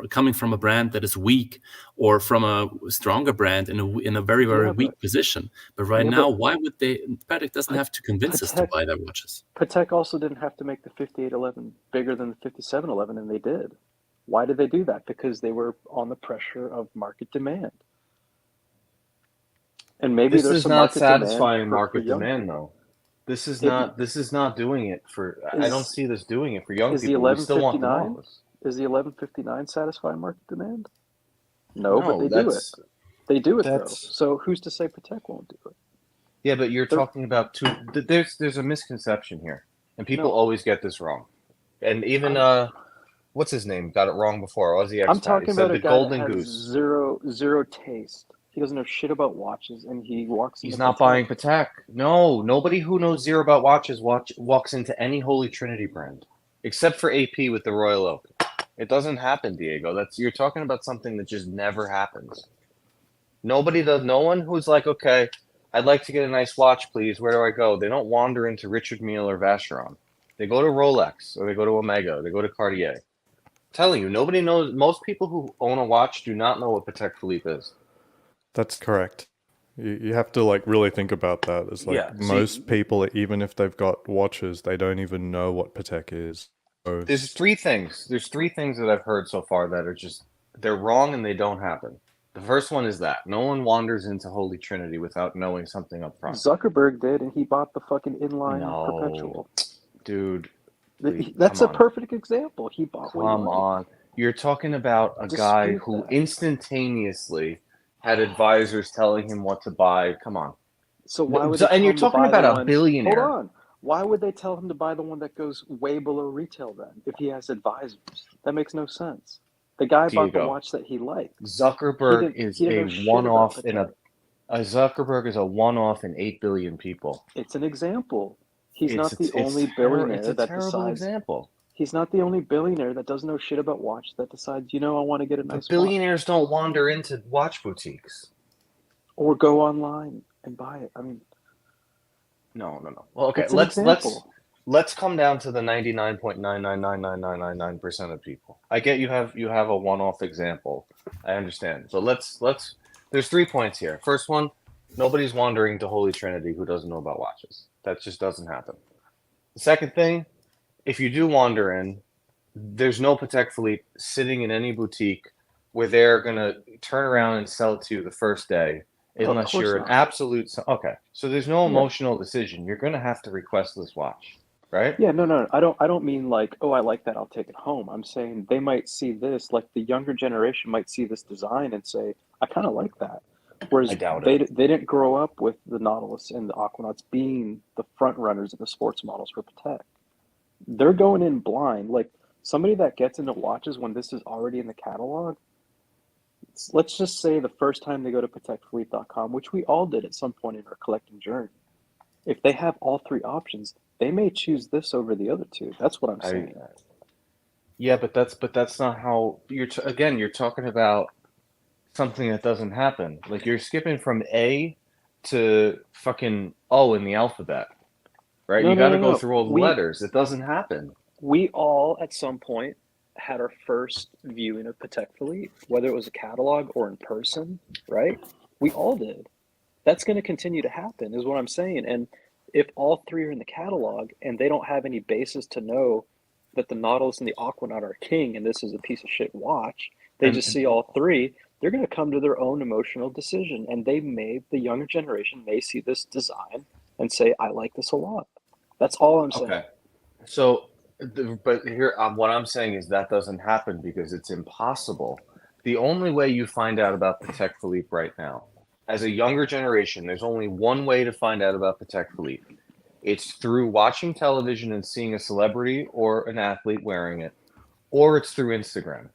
coming from a brand that is weak, or from a stronger brand in a very Yeah, weak position. But right yeah, now, but why would they? Patek doesn't have to convince us to buy their watches. Patek also didn't have to make the 5811 bigger than the 5711, and they did. Why did they do that? Because they were on the pressure of market demand. And maybe This there's is some not market demand satisfying for market young demand, people. though. This is not doing it for. I don't Is see this doing it for young is the people. We still want the 1159 Nautilus. is the 1159 satisfying market demand? No, but No, they do it. They do it though. that's So who's to say Patek won't do it? yeah, but you're They're, talking about two. There's a misconception here, and people no, always get this wrong. And even what's his name got it wrong before? Aussie I'm expat. He talking said about a the guy that golden has goose. zero taste. He doesn't know shit about watches, and he walks into He's not Patek. buying Patek. No, nobody who knows zero about watches walks into any Holy Trinity brand, except for AP with the Royal Oak. It doesn't happen, Diego. You're talking about something that just never happens. Nobody does. No one who's like, okay, I'd like to get a nice watch, please. Where do I go? They don't wander into Richard Mille or Vacheron. They go to Rolex or they go to Omega. They go to Cartier. I'm telling you, nobody knows. Most people who own a watch do not know what Patek Philippe is. That's correct. You have to like really think about that. It's like most people, even if they've got watches, they don't even know what Patek is. There's three things. There's three things that I've heard so far that are just they're wrong and they don't happen. The first one is that no one wanders into Holy Trinity without knowing something up front. Zuckerberg did, and he bought the fucking inline perpetual. Dude, that's a perfect example. He bought. Come on, you're talking about a guy who instantaneously had advisors telling him what to buy. Come on. So why would they and you're talking about a billionaire. Hold on. Why would they tell him to buy the one that goes way below retail then, if he has advisors? That makes no sense. The guy bought the watch that he liked. Zuckerberg is a one-off in Zuckerberg is a one-off in 8 billion people. It's an example. He's not the only billionaire that decides. Example. He's not the only billionaire that doesn't know shit about watch that decides, I want to get a nice watch. Billionaires don't wander into watch boutiques. Or go online and buy it. I mean, no. Well, okay, let's come down to the 99.9999999% of people. I get you have a one-off example. I understand. So let's there's 3 points here. First one, nobody's wandering to Holy Trinity who doesn't know about watches. That just doesn't happen. The second thing, if you do wander in, there's no Patek Philippe sitting in any boutique where they're going to turn around and sell it to you the first day. Unless you're an absolute... Okay, so there's no emotional decision. You're going to have to request this watch, right? Yeah, no. I don't mean like, oh, I like that, I'll take it home. I'm saying they might see this, like the younger generation might see this design and say, I kind of like that. Whereas they didn't grow up with the Nautilus and the Aquanauts being the front runners of the sports models for Patek. They're going in blind. Like somebody that gets into watches when this is already in the catalog, let's just say the first time they go to PatekPhilippe.com, which we all did at some point in our collecting journey, if they have all 3 options, they may choose this over the other 2. That's what I'm saying. Yeah, but that's not how you're talking about something that doesn't happen. Like you're skipping from A to fucking O in the alphabet, right? You got to go through all the letters. It doesn't happen. We all at some point had our first viewing of Patek Philippe, whether it was a catalog or in person, right? We all did. That's going to continue to happen, is what I'm saying. And if all 3 are in the catalog and they don't have any basis to know that the Nautilus and the Aquanaut are king and this is a piece of shit watch, they just see all 3, they're going to come to their own emotional decision. And the younger generation may see this design and say, I like this a lot. That's all I'm saying. Okay. So, but here, what I'm saying is that doesn't happen because it's impossible. The only way you find out about Patek Philippe right now, as a younger generation, there's only one way to find out about Patek Philippe. It's through watching television and seeing a celebrity or an athlete wearing it, or it's through Instagram.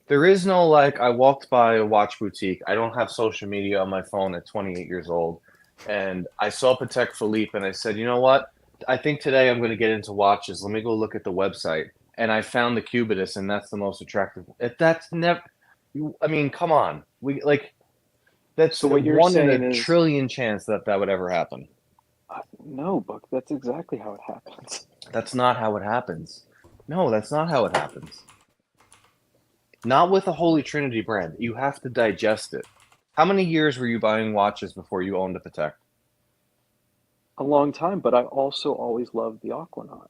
There is no like, I walked by a watch boutique. I don't have social media on my phone at 28 years old. And I saw Patek Philippe and I said, you know what? I think today I'm going to get into watches. Let me go look at the website. And I found the Cubitus, and that's the most attractive. That's never, I mean, come on. That's So what you're one in saying a is, trillion chance that would ever happen. no, Buck, that's exactly how it happens. That's not how it happens. No, that's not how it happens. Not with a Holy Trinity brand. You have to digest it. How many years were you buying watches before you owned a Patek? A long time, but I also always loved the Aquanaut.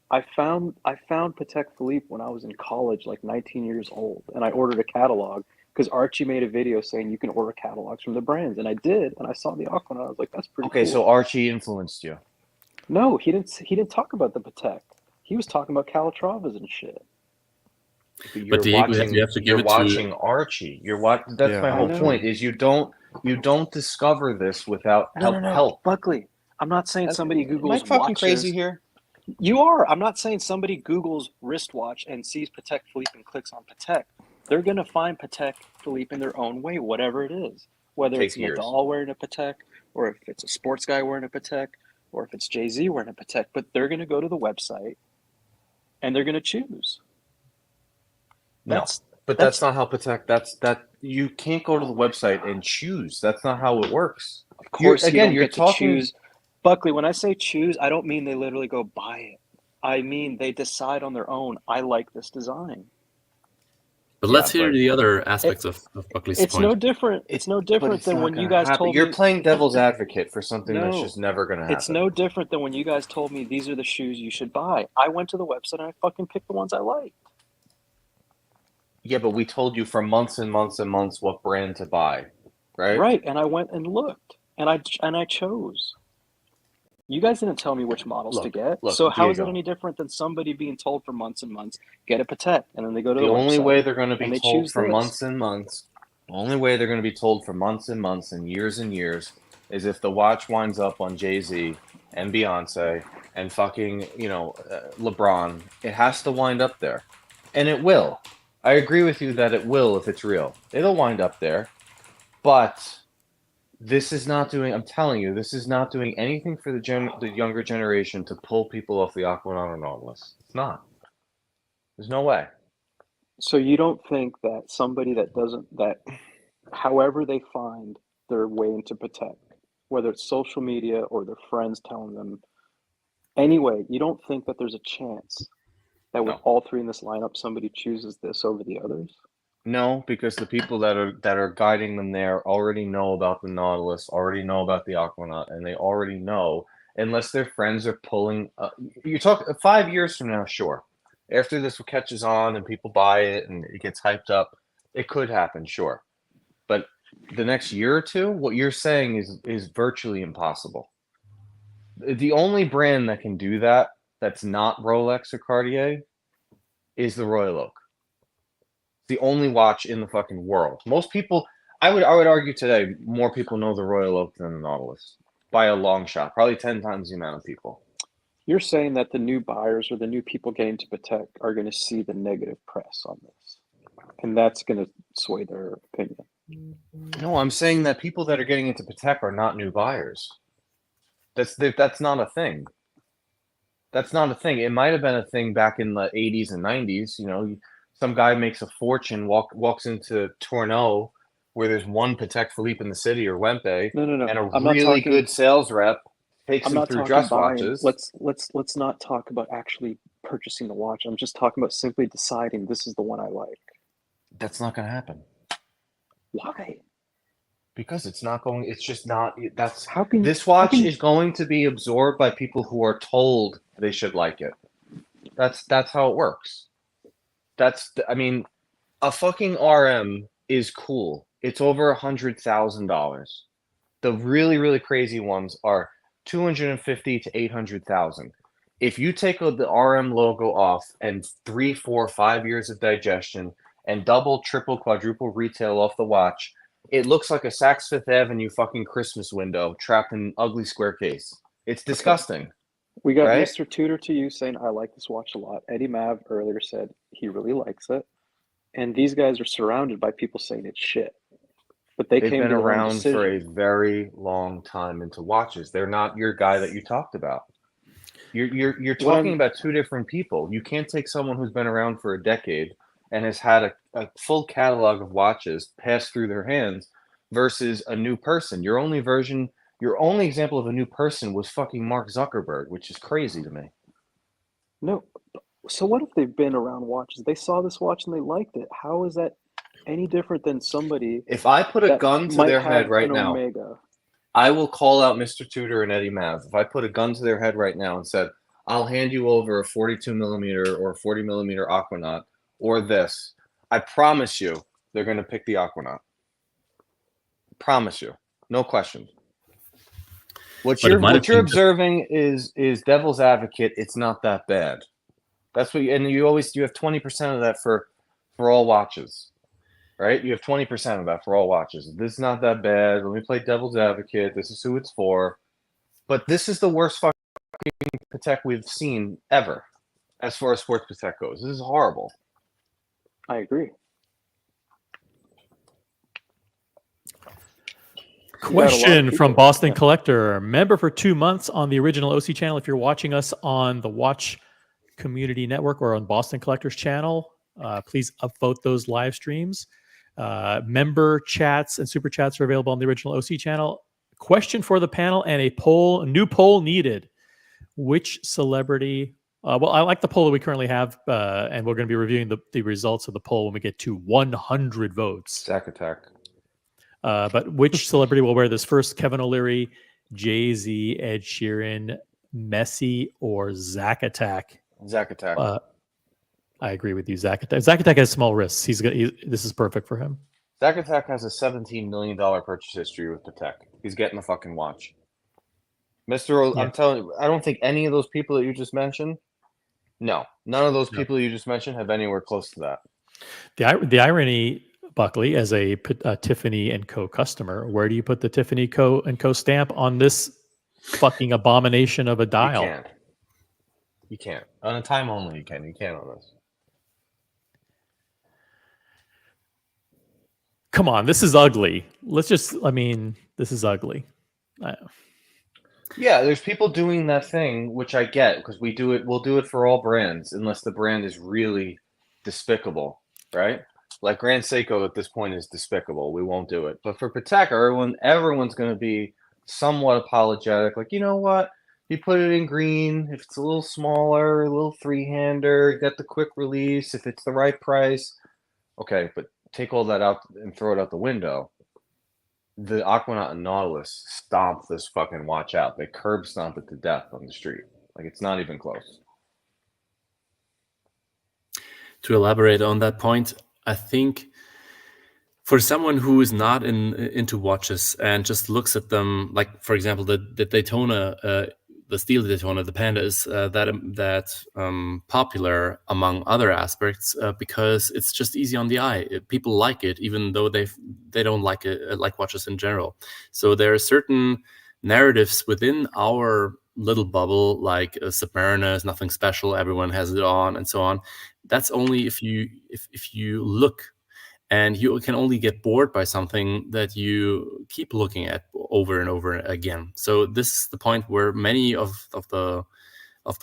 I found Patek Philippe when I was in college, like 19 years old, and I ordered a catalog because Archie made a video saying you can order catalogs from the brands, and I did, and I saw the Aquanaut. I was like, that's pretty Okay, cool. so Archie influenced you. No, he didn't talk about the Patek. He was talking about Calatravas and shit. But Diego, you have to give it watching to Archie. That's my whole point. Is you don't discover this without help. Buckley, I'm not saying somebody Googles Am I fucking watches. crazy here? You are. I'm not saying somebody Googles wristwatch and sees Patek Philippe and clicks on Patek. They're going to find Patek Philippe in their own way, whatever it is. Whether it's Nadal wearing a Patek, or if it's a sports guy wearing a Patek, or if it's Jay-Z wearing a Patek. But they're going to go to the website and they're going to choose. That's not how Patek. You can't go to the website and choose. That's not how it works. Of course, you're talking. To choose. Buckley, when I say choose, I don't mean they literally go buy it. I mean they decide on their own. I like this design. But let's hear the other aspects of Buckley's point. It's no different. It's no different than when you guys told me. You're playing devil's advocate for something that's just never going to happen. It's no different than when you guys told me these are the shoes you should buy. I went to the website and I fucking picked the ones I liked. Yeah, but we told you for months and months and months what brand to buy, right? Right, and I went and looked, and I chose. You guys didn't tell me which models to get. So how is it any different than somebody being told for months and months, get a Patek, and then they go to the website? The only way they're going to be told for months and months, the only way they're going to be told for months and months and years is if the watch winds up on Jay-Z and Beyonce and fucking, LeBron. It has to wind up there. And it will. I agree with you that it will if it's real. It'll wind up there. But this is not doing, I'm telling you, this is not doing anything for the younger generation to pull people off the Aquanaut or Nautilus. It's not. There's no way. So you don't think that somebody that however they find their way into Patek, whether it's social media or their friends telling them, anyway, you don't think that there's a chance that with all three in this lineup, somebody chooses this over the others? No, because the people that are guiding them there already know about the Nautilus, already know about the Aquanaut, and they already know, unless their friends are pulling. You talk 5 years from now, sure. After this catches on and people buy it and it gets hyped up, it could happen, sure. But the next year or two, what you're saying is virtually impossible. The only brand that can do that, that's not Rolex or Cartier, is the Royal Oak. The only watch in the fucking world. Most people, I would argue today, more people know the Royal Oak than the Nautilus by a long shot. Probably 10 times the amount of people. You're saying that the new buyers or the new people getting to Patek are going to see the negative press on this, and that's going to sway their opinion. No, I'm saying that people that are getting into Patek are not new buyers. That's not a thing. That's not a thing. It might have been a thing back in the 80s and 90s. Some guy makes a fortune, walks into Tourneau, where there's one Patek Philippe in the city, or Wempe, and a really good sales rep takes them through dress watches. Let's not talk about actually purchasing the watch. I'm just talking about simply deciding this is the one I like. That's not going to happen. Why? Because it's not going. It's just not. This watch is going to be absorbed by people who are told they should like it. That's how it works. A fucking RM is cool. It's over $100,000. The really, really crazy ones are 250 to 800,000. If you take the RM logo off and 3, 4, 5 years of digestion and double, triple, quadruple retail off the watch, it looks like a Saks Fifth Avenue fucking Christmas window trapped in an ugly square case. It's disgusting. Okay. We got right? Mr. Tudor to you saying, I like this watch a lot. Eddie Mav earlier said he really likes it. And these guys are surrounded by people saying it's shit. But they've been around for a very long time into watches. They're not your guy that you talked about. You're talking about two different people. You can't take someone who's been around for a decade and has had a full catalog of watches pass through their hands versus a new person. Your only example of a new person was fucking Mark Zuckerberg, which is crazy to me. No. So what if they've been around watches? They saw this watch and they liked it. How is that any different than somebody? If I put a gun to their head right now, Omega, I will call out Mr. Tudor and Eddie Mav. If I put a gun to their head right now and said, I'll hand you over a 42 millimeter or a 40 millimeter Aquanaut or this, I promise you they're going to pick the Aquanaut. Promise you. No question. What you're observing is devil's advocate. It's not that bad. That's what you have 20% of that for all watches. Right? You have 20% of that for all watches. This is not that bad. Let me play devil's advocate. This is who it's for. But this is the worst fucking Patek we've seen ever as far as sports Patek goes. This is horrible. I agree. Question from Boston Collector. Member for 2 months on the original OC channel. If you're watching us on the Watch Community Network or on Boston Collector's channel, please upvote those live streams. Member chats and super chats are available on the original OC channel. Question for the panel and a new poll needed. Which celebrity? Well, I like the poll that we currently have, and we're going to be reviewing the results of the poll when we get to 100 votes. Sack Attack. But which celebrity will wear this first? Kevin O'Leary, Jay-Z, Ed Sheeran, Messi, or Zack Attack? Zack Attack. I agree with you, Zack Attack. Zack Attack has small wrists. This is perfect for him. Zack Attack has a $17 million purchase history with Patek. He's getting the fucking watch. I'm telling you, I don't think any of those people that you just mentioned, none of those people you just mentioned have anywhere close to that. The irony, Buckley, as a Tiffany & Co. customer, where do you put the Tiffany Co. & Co. stamp on this fucking abomination of a dial? You can't. On a time only, you can. You can't on this. Come on, this is ugly. This is ugly. Yeah, there's people doing that thing, which I get, because we'll do it for all brands, unless the brand is really despicable, right? Like Grand Seiko at this point is despicable. We won't do it. But for Patek, everyone's going to be somewhat apologetic. Like, you know what? You put it in green. If it's a little smaller, a little three-hander, you got the quick release. If it's the right price, okay. But take all that out and throw it out the window. The Aquanaut and Nautilus stomp this fucking watch out. They curb stomp it to death on the street. Like, it's not even close. To elaborate on that point, I think for someone who is not into watches and just looks at them, like for example, the Daytona, the steel Daytona, the Panda is that popular among other aspects because it's just easy on the eye. People like it, even though they don't like it, like watches in general. So there are certain narratives within our little bubble, like Submariner is nothing special, everyone has it on, and so on. That's only if you look. And you can only get bored by something that you keep looking at over and over again. So this is the point where many of the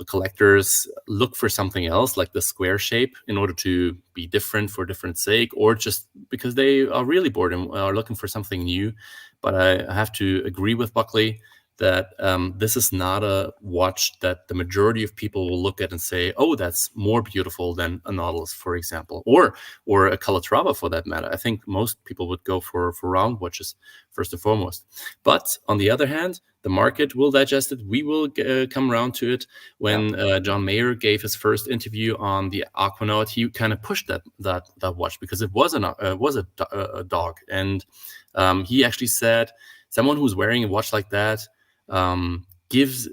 collectors look for something else, like the square shape, in order to be different for different sake, or just because they are really bored and are looking for something new. But I have to agree with Buckley that this is not a watch that the majority of people will look at and say, oh, that's more beautiful than a Nautilus, for example, or a Calatrava for that matter. I think most people would go for round watches first and foremost. But on the other hand, the market will digest it. We will come around to it. When John Mayer gave his first interview on the Aquanaut, he kind of pushed that watch because it was a dog. And he actually said, someone who's wearing a watch like that gives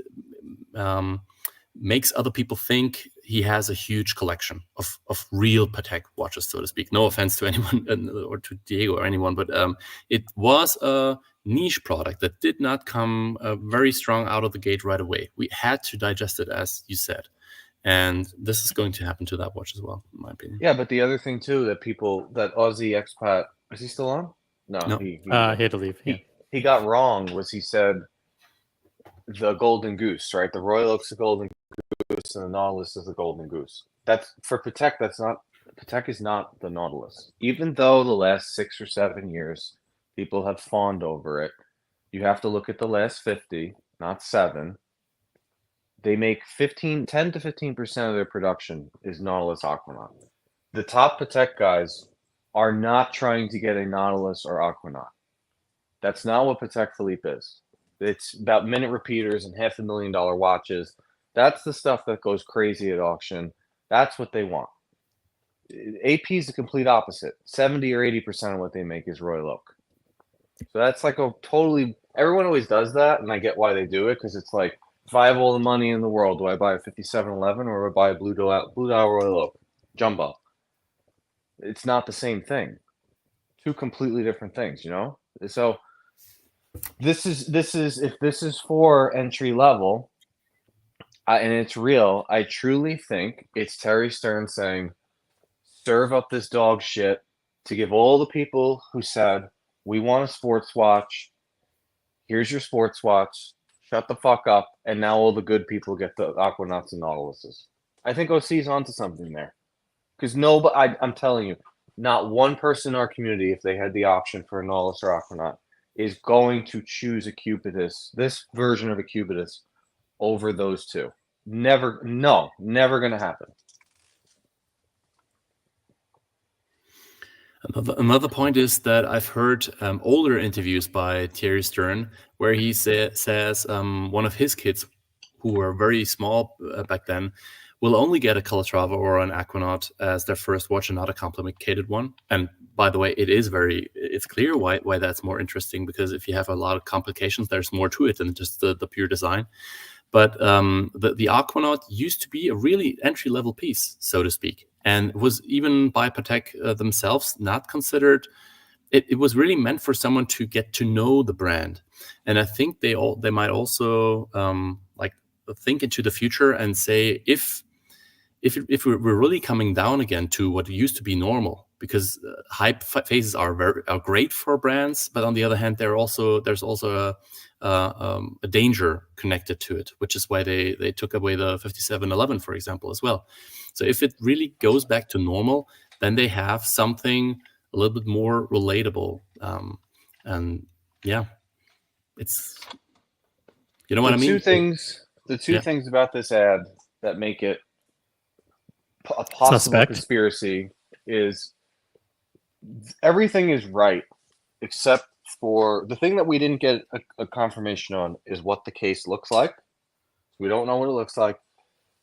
makes other people think he has a huge collection of real Patek watches, so to speak. No offense to anyone or to Diego or anyone, but it was a niche product that did not come very strong out of the gate right away. We had to digest it, as you said. And this is going to happen to that watch as well, in my opinion. Yeah, but the other thing too that Aussie expat, is he still on? No. He had to leave. Yeah. He got wrong was he said the golden goose, right? The Royal Oak's the golden goose and the Nautilus is the golden goose. That's for Patek. Patek is not the Nautilus. Even though the last 6 or 7 years people have fawned over it, you have to look at the last 50, not 7. They make 10 to 15% of their production is Nautilus Aquanaut. The top Patek guys are not trying to get a Nautilus or Aquanaut. That's not what Patek Philippe is. It's about minute repeaters and $500,000 watches. That's the stuff that goes crazy at auction. That's what they want. AP is the complete opposite. 70 or 80% of what they make is Royal Oak. So that's like a totally, everyone always does that, and I get why they do it, because it's like, if I have all the money in the world, do I buy a 5711 or do I buy a Blue Dial Royal Oak Jumbo? It's not the same thing. Two completely different things, you know? So this is if this is for entry level, and it's real, I truly think it's Terry Stern saying, serve up this dog shit to give all the people who said, we want a sports watch, here's your sports watch, shut the fuck up, and now all the good people get the Aquanauts and Nautiluses. I think OC's onto something there. Because I'm telling you, not one person in our community, if they had the option for a Nautilus or Aquanaut, is going to choose a CUBITUS, this version of a CUBITUS, over those two. Never going to happen. Another point is that I've heard older interviews by Thierry Stern where he says one of his kids, who were very small back then, will only get a Calatrava or an Aquanaut as their first watch and not a complicated one. And by the way, it's clear why that's more interesting, because if you have a lot of complications, there's more to it than just the pure design. But the Aquanaut used to be a really entry-level piece, so to speak, and was even by Patek themselves not considered. It was really meant for someone to get to know the brand, and I think they might also like think into the future and say if we're really coming down again to what used to be normal, because hype phases are great for brands, but on the other hand, there's also a danger connected to it, which is why they took away the 5711, for example, as well. So if it really goes back to normal, then they have something a little bit more relatable. And yeah, it's, you know what I mean? The two things about this ad that make it a possible Suspect. Conspiracy is everything is right, except for the thing that we didn't get a confirmation on is what the case looks like. We don't know what it looks like,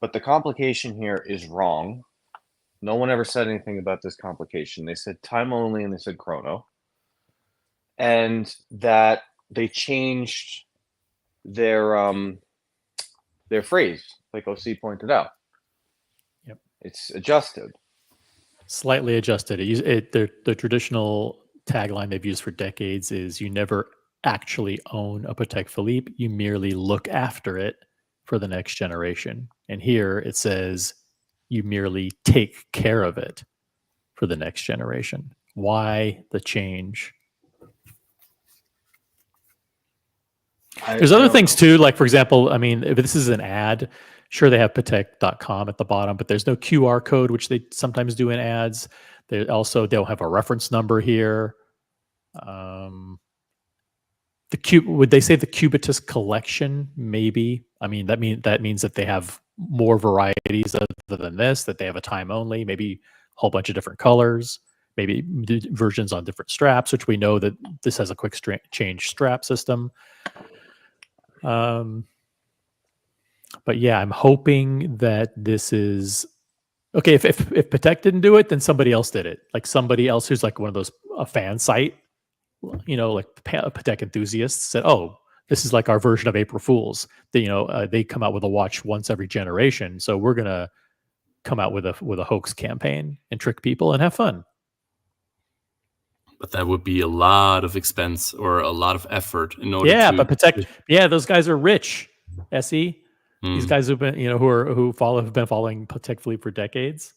but the complication here is wrong. No one ever said anything about this complication. They said time only and they said chrono. And that they changed their phrase, like OC pointed out. Yep. It's adjusted. Slightly adjusted. The traditional tagline they've used for decades is you never actually own a Patek Philippe, you merely look after it for the next generation. And here it says you merely take care of it for the next generation. Why the change? There's other things too, like for example, I mean, if this is an ad, sure they have Patek.com at the bottom, but there's no QR code, which they sometimes do in ads. They'll have a reference number here. Would they say the CUBITUS collection? Maybe. I mean, that means that they have more varieties other than this, that they have a time only, maybe a whole bunch of different colors, maybe versions on different straps, which we know that this has a quick change strap system. But yeah, I'm hoping that this is okay. If Patek didn't do it, then somebody else did it. Like somebody else who's like one of those a fan site, you know, like Patek enthusiasts said, "Oh, This is like our version of April Fools. They come out with a watch once every generation, so we're gonna come out with a hoax campaign and trick people and have fun. But that would be a lot of expense or a lot of effort in order Yeah, to. but those guys are rich. SE, these guys who've been, have been following Patek Philippe for decades.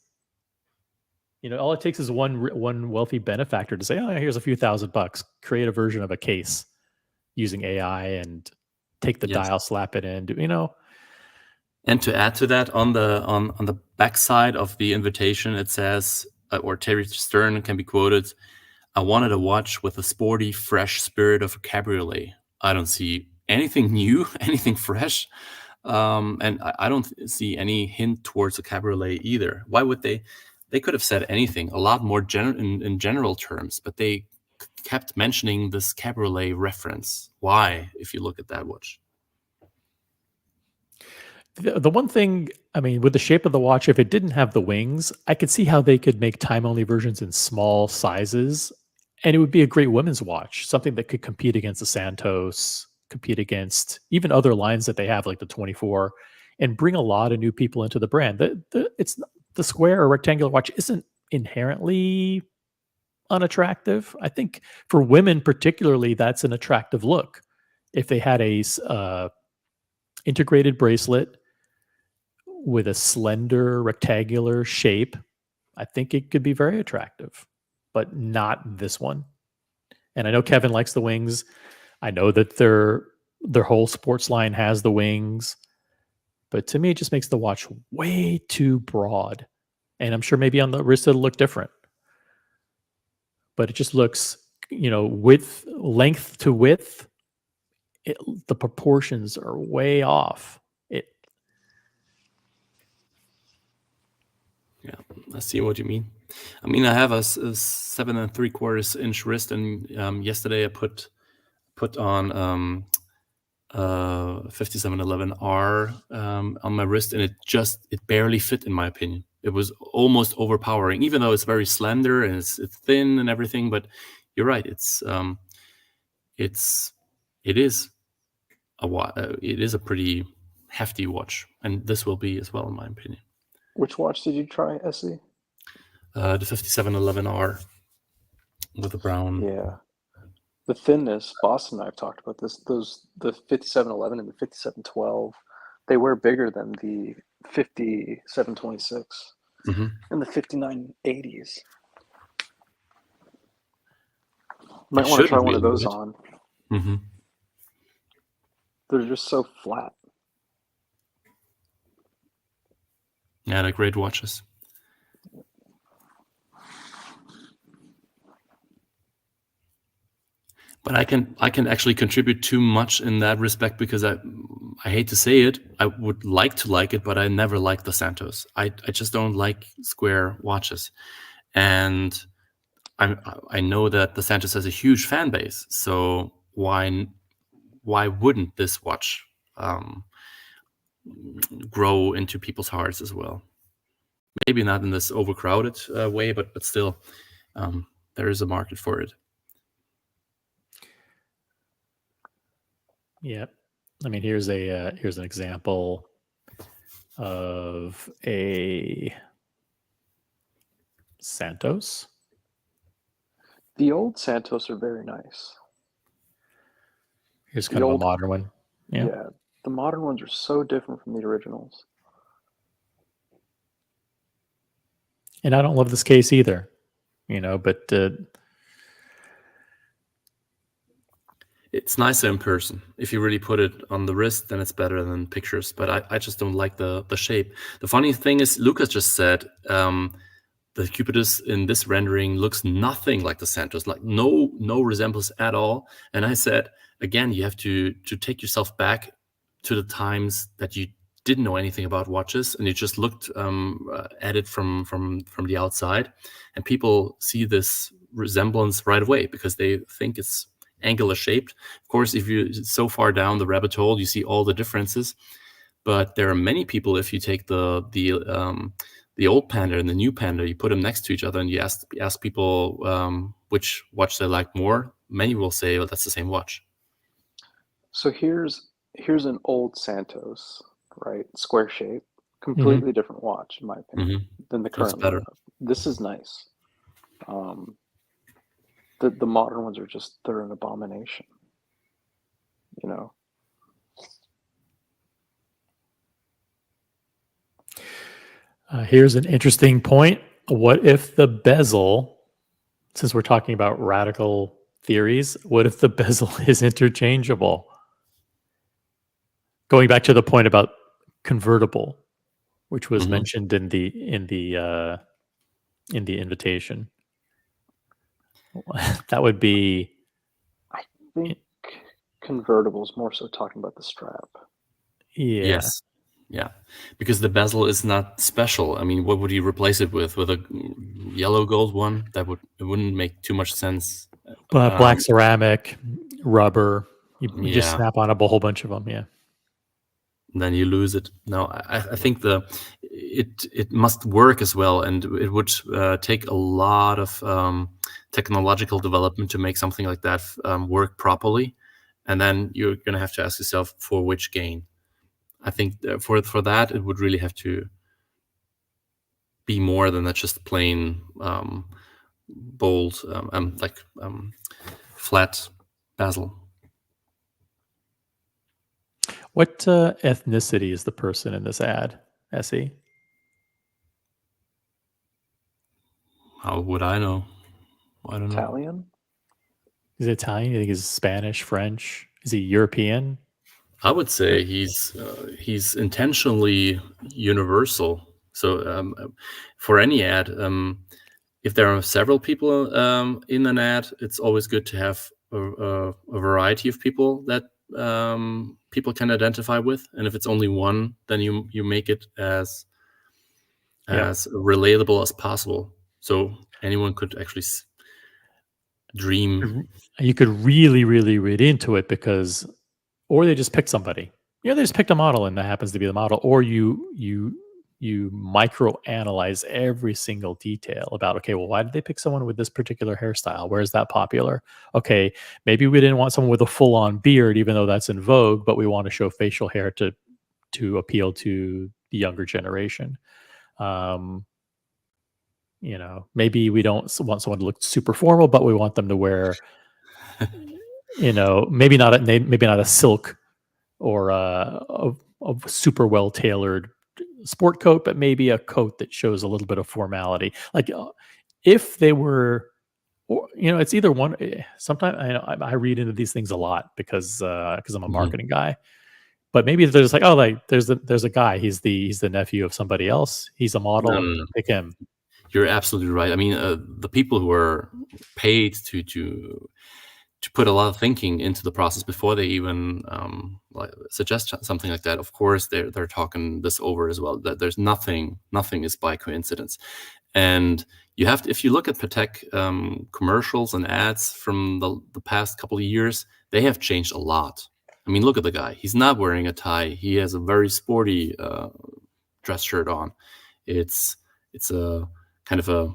All it takes is one wealthy benefactor to say, "Oh, here's a few $1,000. Create a version of a case using AI and take the dial, slap it in." And to add to that, on the backside of the invitation, it says, or Terry Stern can be quoted, "I wanted a watch with a sporty, fresh spirit of a cabriolet." I don't see anything new, anything fresh. And I don't see any hint towards a cabriolet either. Why would they? They could have said anything, a lot more in general terms, but they kept mentioning this cabriolet reference. Why, if you look at that watch? The one thing, with the shape of the watch, if it didn't have the wings, I could see how they could make time-only versions in small sizes, and it would be a great women's watch, something that could compete against the Santos, compete against even other lines that they have, like the 24, and bring a lot of new people into the brand. The square or rectangular watch isn't inherently unattractive. I think for women particularly, that's an attractive look. If they had a integrated bracelet with a slender rectangular shape, I think it could be very attractive, but not this one. And I know Kevin likes the wings. I know that their whole sports line has the wings, but to me, it just makes the watch way too broad. And I'm sure maybe on the wrist it'll look different, but it just looks, length to width, the proportions are way off. Yeah, I see what you mean. I have a 7 3/4 inch wrist, and yesterday I put on 5711R on my wrist, and it barely fit, in my opinion. It was almost overpowering, even though it's very slender and it's thin and everything. But you're right, it is a pretty hefty watch, and this will be as well, in my opinion. Which watch did you try, SE? The 5711R with the brown. Yeah. The thinness, Boston and I have talked about this. The 5711 and the 5712, they were bigger than the 5726 and the 5980s. Might want to try one of those on. Mm-hmm. They're just so flat. Yeah, they're great watches. But I can actually contribute too much in that respect, because I hate to say it, I would like to like it, but I never liked the Santos. I just don't like square watches, and I know that the Santos has a huge fan base. So why wouldn't this watch grow into people's hearts as well? Maybe not in this overcrowded way, but still, there is a market for it. Yeah, here's an example of a Santos. The old Santos are very nice. Here's kind of a modern one. Yeah, the modern ones are so different from the originals. And I don't love this case either, but it's nicer in person. If you really put it on the wrist, then it's better than pictures. But I just don't like the shape. The funny thing is, Lucas just said the CUBITUS in this rendering looks nothing like the Santos, like no resemblance at all. And I said, again, you have to take yourself back to the times that you didn't know anything about watches, and you just looked at it from the outside, and people see this resemblance right away because they think it's angular shaped. Of course, if you're so far down the rabbit hole, you see all the differences. But there are many people, if you take the old Panda and the new Panda, you put them next to each other, and you ask people which watch they like more. Many will say, "Well, that's the same watch." So here's an old Santos, right? Square shape, completely different watch in my opinion than the Looks current better. one. This is nice. The modern ones are just, they're an abomination. You know. Here's an interesting point. What if the bezel, since we're talking about radical theories, what if the bezel is interchangeable? Going back to the point about convertible, which was mentioned in the invitation. That would be. I think convertibles more so talking about the strap. Yeah. Yes. Yeah, because the bezel is not special. I mean, what would you replace it with? With a yellow gold one? It wouldn't make too much sense. But black ceramic, rubber, you just snap on a whole bunch of them. Yeah. Then you lose it. No, I think it must work as well, and it would take a lot of technological development to make something like that work properly, and then you're going to have to ask yourself for which gain. I think for that it would really have to be more than that, just plain bold, flat bezel. What ethnicity is the person in this ad, Essie? How would I know? I don't know. Italian? Is he Italian? You think he's Spanish, French? Is he European? I would say he's intentionally universal. So for any ad, if there are several people in an ad, it's always good to have a variety of people that people can identify with. And if it's only one, then you make it as relatable as possible. So anyone could actually dream. You could really, really read into it because, or they just pick somebody. They just picked a model and that happens to be the model. Or you micro analyze every single detail about, okay, well, why did they pick someone with this particular hairstyle? Where is that popular? Okay, maybe we didn't want someone with a full-on beard, even though that's in vogue, but we want to show facial hair to appeal to the younger generation. Maybe we don't want someone to look super formal, but we want them to wear, maybe not a silk or a super well tailored sport coat, but maybe a coat that shows a little bit of formality. Like if they were, it's either one. Sometimes I read into these things a lot because I'm a marketing guy. But maybe they're just like, there's a guy. He's the nephew of somebody else. He's a model. No. Pick him. You're absolutely right. I mean, the people who are paid to put a lot of thinking into the process before they even suggest something like that, of course, they're talking this over as well. That there's nothing is by coincidence. And you have to, if you look at Patek commercials and ads from the past couple of years, they have changed a lot. I mean, look at the guy. He's not wearing a tie. He has a very sporty dress shirt on. It's a kind of a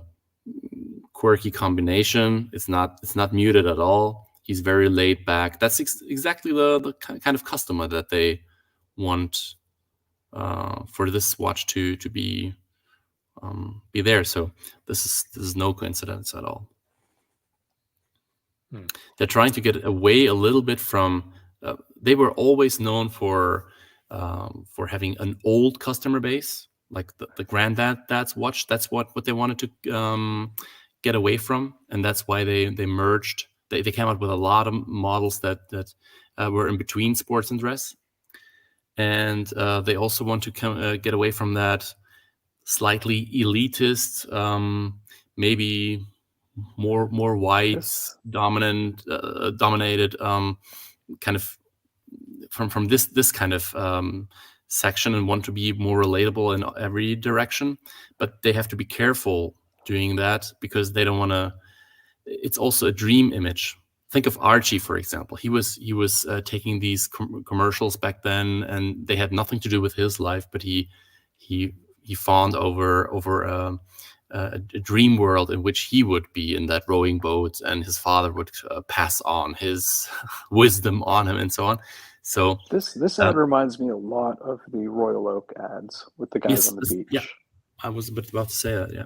quirky combination. It's not muted at all. He's very laid back. That's exactly the kind of customer that they want for this watch to be there. So this is no coincidence at all. They're trying to get away a little bit from. They were always known for having an old customer base, like the granddad's watch. That's what they wanted to get away from, and that's why they merged. They came out with a lot of models that were in between sports and dress, and they also want to get away from that slightly elitist, maybe more white dominated kind of from this kind of section, and want to be more relatable in every direction. But they have to be careful doing that because they don't want to. It's also a dream image. Think of Archie, for example. He was taking these commercials back then, and they had nothing to do with his life, but he fawned over a dream world in which he would be in that rowing boat, and his father would pass on his wisdom on him, and so on. So this ad reminds me a lot of the Royal Oak ads with the guys on the beach. Yeah, I was about to say that. Yeah.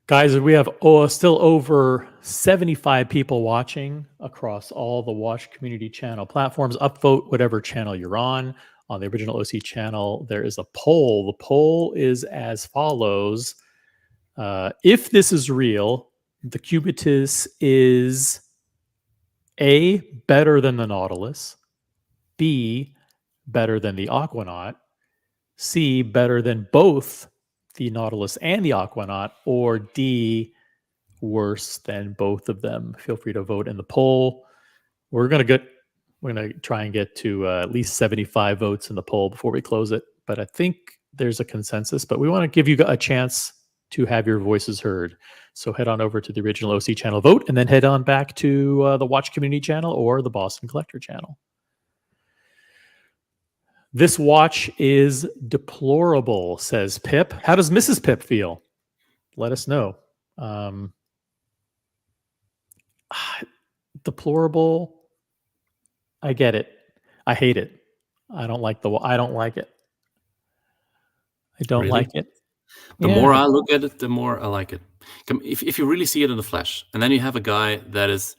Guys, we have still over 75 people watching across all the Watch Community Channel platforms. Upvote whatever channel you're on. On the original OC channel, there is a poll. The poll is as follows. If this is real, the Cubitus is A, better than the Nautilus, B, better than the Aquanaut, C, better than both the Nautilus and the Aquanaut, or D, worse than both of them. Feel free to vote in the poll. We're gonna try and get to at least 75 votes in the poll before we close it. But I think there's a consensus. But we want to give you a chance to have your voices heard. So head on over to the original OC channel, vote, and then head on back to the Watch Community channel or the Boston Collector channel. This watch is deplorable, says Pip. How does Mrs. Pip feel? Let us know. Deplorable. I get it. I hate it. I don't like it. I don't Really? like it. The more I look at it, the more I like it. If you really see it in the flesh, and then you have a guy that is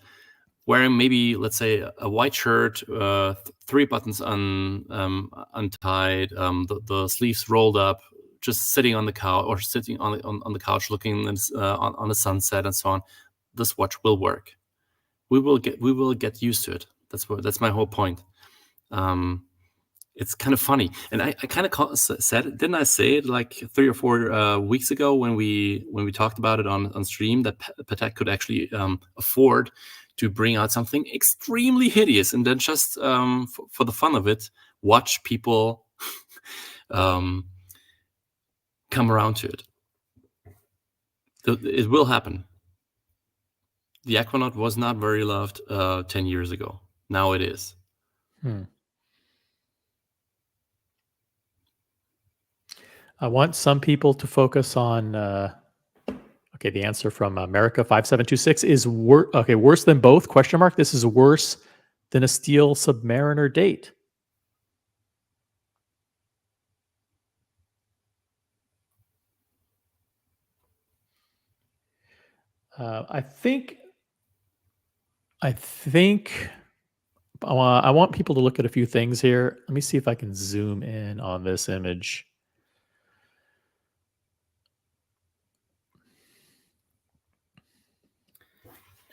wearing maybe, let's say, a white shirt, 3 buttons untied, the sleeves rolled up, just sitting on the couch or sitting on the couch looking on the sunset and so on. This watch will work. We will get used to it. That's my whole point. It's kind of funny, and I kind of said it, didn't I say it like 3 or 4 weeks ago when we talked about it on stream, that Patek could actually afford to bring out something extremely hideous and then just for the fun of it, watch people come around to it. It will happen. The Aquanaut was not very loved 10 years ago. Now it is. I want some people to focus on. Okay, the answer from America 5726 is worse than both? ? This is worse than a steel Submariner date. I think I want people to look at a few things here. Let me see if I can zoom in on this image.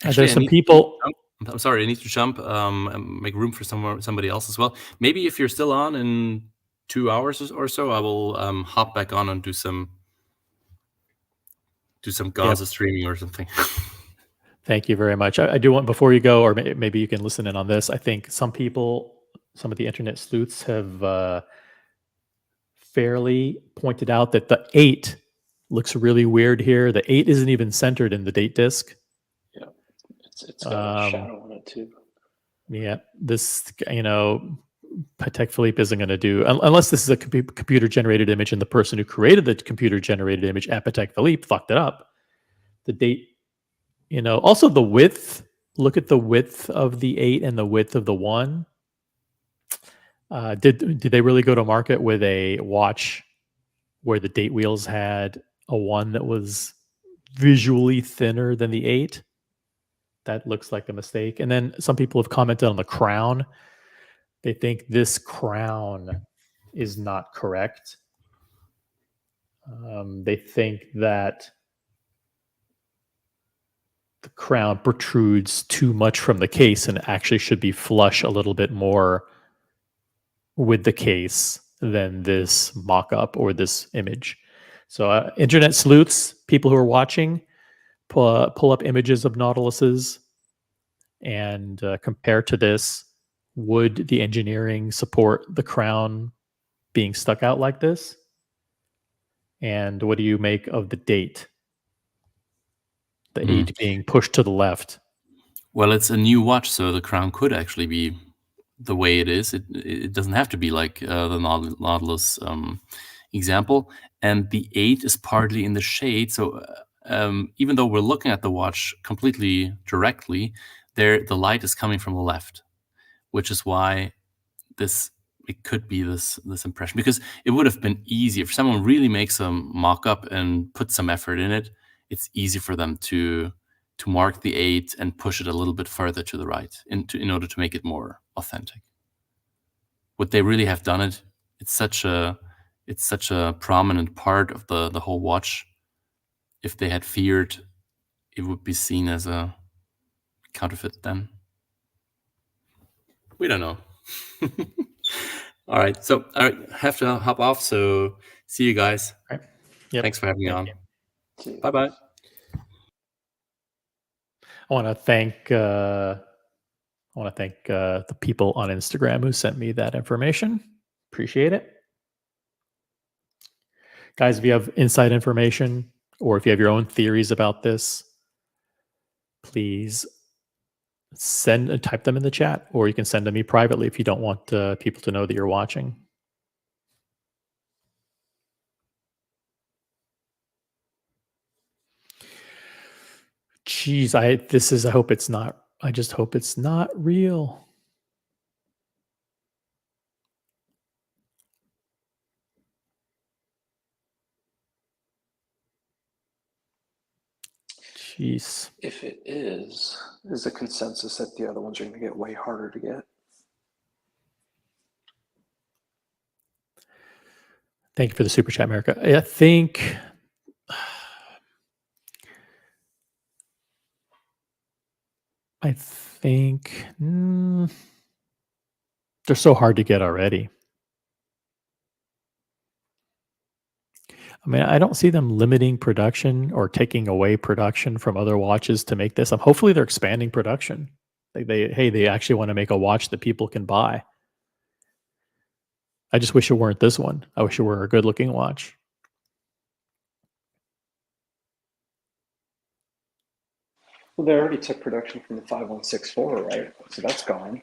Actually, there's some people. I'm sorry, I need to jump. And make room for somebody else as well. Maybe if you're still on in 2 hours or so, I will hop back on and do some Gaza streaming or something. Thank you very much. I do want, before you go, or maybe you can listen in on this. I think some of the internet sleuths have fairly pointed out that the 8 looks really weird here. The 8 isn't even centered in the date disc. Yeah, it's got a shadow on it too. Yeah, this, Patek Philippe isn't going to do, unless this is a computer-generated image and the person who created the computer-generated image at Patek Philippe fucked it up. The date, also the width. Look at the width of the 8 and the width of the 1. Did they really go to market with a watch where the date wheels had a 1 that was visually thinner than the 8? That looks like a mistake. And then some people have commented on the crown. They think this crown is not correct. They think that the crown protrudes too much from the case and actually should be flush a little bit more with the case than this mock-up or this image. So internet sleuths, people who are watching, pull up images of Nautiluses and compare to this. Would the engineering support the crown being stuck out like this? And what do you make of the date? The 8 being pushed to the left. Well, it's a new watch, so the crown could actually be the way it is. It doesn't have to be like the Nautilus example. And the 8 is partly in the shade. So even though we're looking at the watch completely directly, the light is coming from the left, which is why it could be this impression. Because it would have been easy if someone really makes a mock-up and puts some effort in it. It's easy for them to mark the 8 and push it a little bit further to the right in order to make it more authentic. Would they really have done it? It's such a prominent part of the whole watch. If they had feared it would be seen as a counterfeit, then we don't know. All right, so I have to hop off. So see you guys. All right. Yep. Thanks for having me on. Bye bye. I want to thank the people on Instagram who sent me that information. Appreciate it. Guys, if you have inside information or if you have your own theories about this, please type them in the chat, or you can send them to me privately if you don't want people to know that you're watching. Jeez, I hope it's not. I just hope it's not real. Jeez. If it is the consensus that the other ones are going to get way harder to get? Thank you for the super chat, America. I think they're so hard to get already. I mean, I don't see them limiting production or taking away production from other watches to make this. Hopefully they're expanding production. They actually want to make a watch that people can buy. I just wish it weren't this one. I wish it were a good looking watch. Well, they already took production from the 5164, right? So that's gone.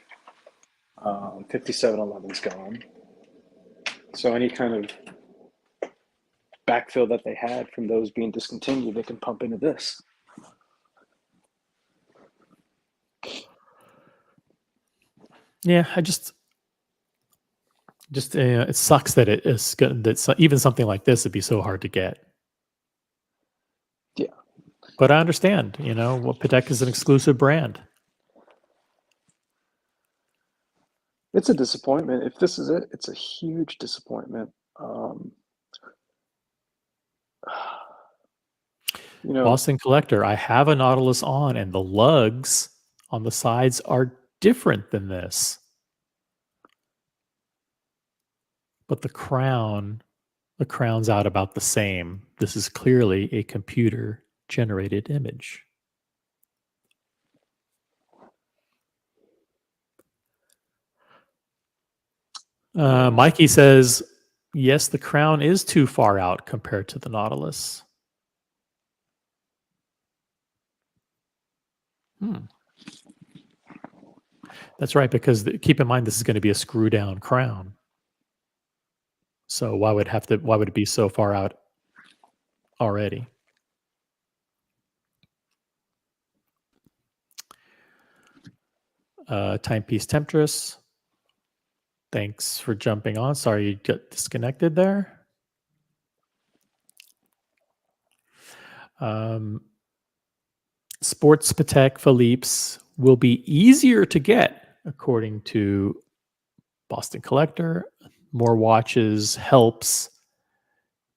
5711's gone. So any kind of backfill that they had from those being discontinued, they can pump into this. Yeah, it sucks that it is good. That even something like this would be so hard to get. Yeah, but I understand. Patek is an exclusive brand. It's a disappointment. If this is it, it's a huge disappointment. Boston Collector, I have a Nautilus on, and the lugs on the sides are different than this. But the crown's out about the same. This is clearly a computer-generated image. Mikey says, yes, the crown is too far out compared to the Nautilus. That's right, because keep in mind this is going to be a screw-down crown. So why would it be so far out already? Timepiece Temptress, thanks for jumping on. Sorry you got disconnected there. Sports Patek Philippe's will be easier to get, according to Boston Collector. More watches helps,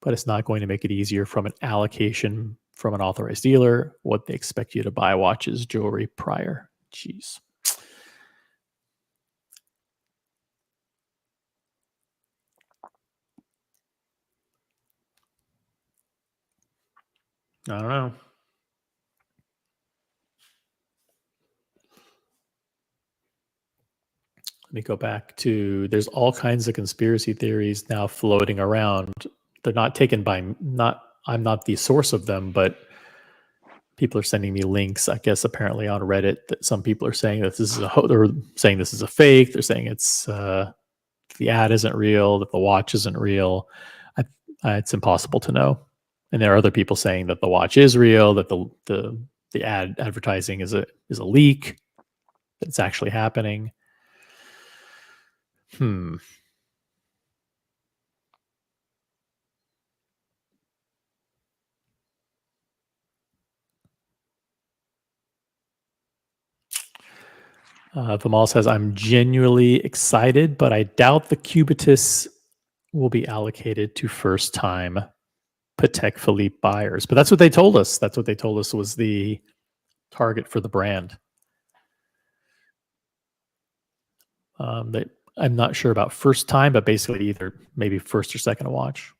but it's not going to make it easier from an allocation from an authorized dealer. What they expect you to buy watches, jewelry prior. Jeez. I don't know. Let me go back to, there's all kinds of conspiracy theories now floating around. They're not taken by, I'm not the source of them, but people are sending me links, I guess, apparently on Reddit, that some people are saying that this is they're saying this is a fake. They're saying it's the ad isn't real, that the watch isn't real. It's impossible to know. And there are other people saying that the watch is real, that the advertising is a leak, that it's actually happening. Vimal says, I'm genuinely excited, but I doubt the Cubitus will be allocated to first-time Patek Philippe buyers. But that's what they told us. That's what they told us was the target for the brand. I'm not sure about first time, but basically either maybe first or second watch.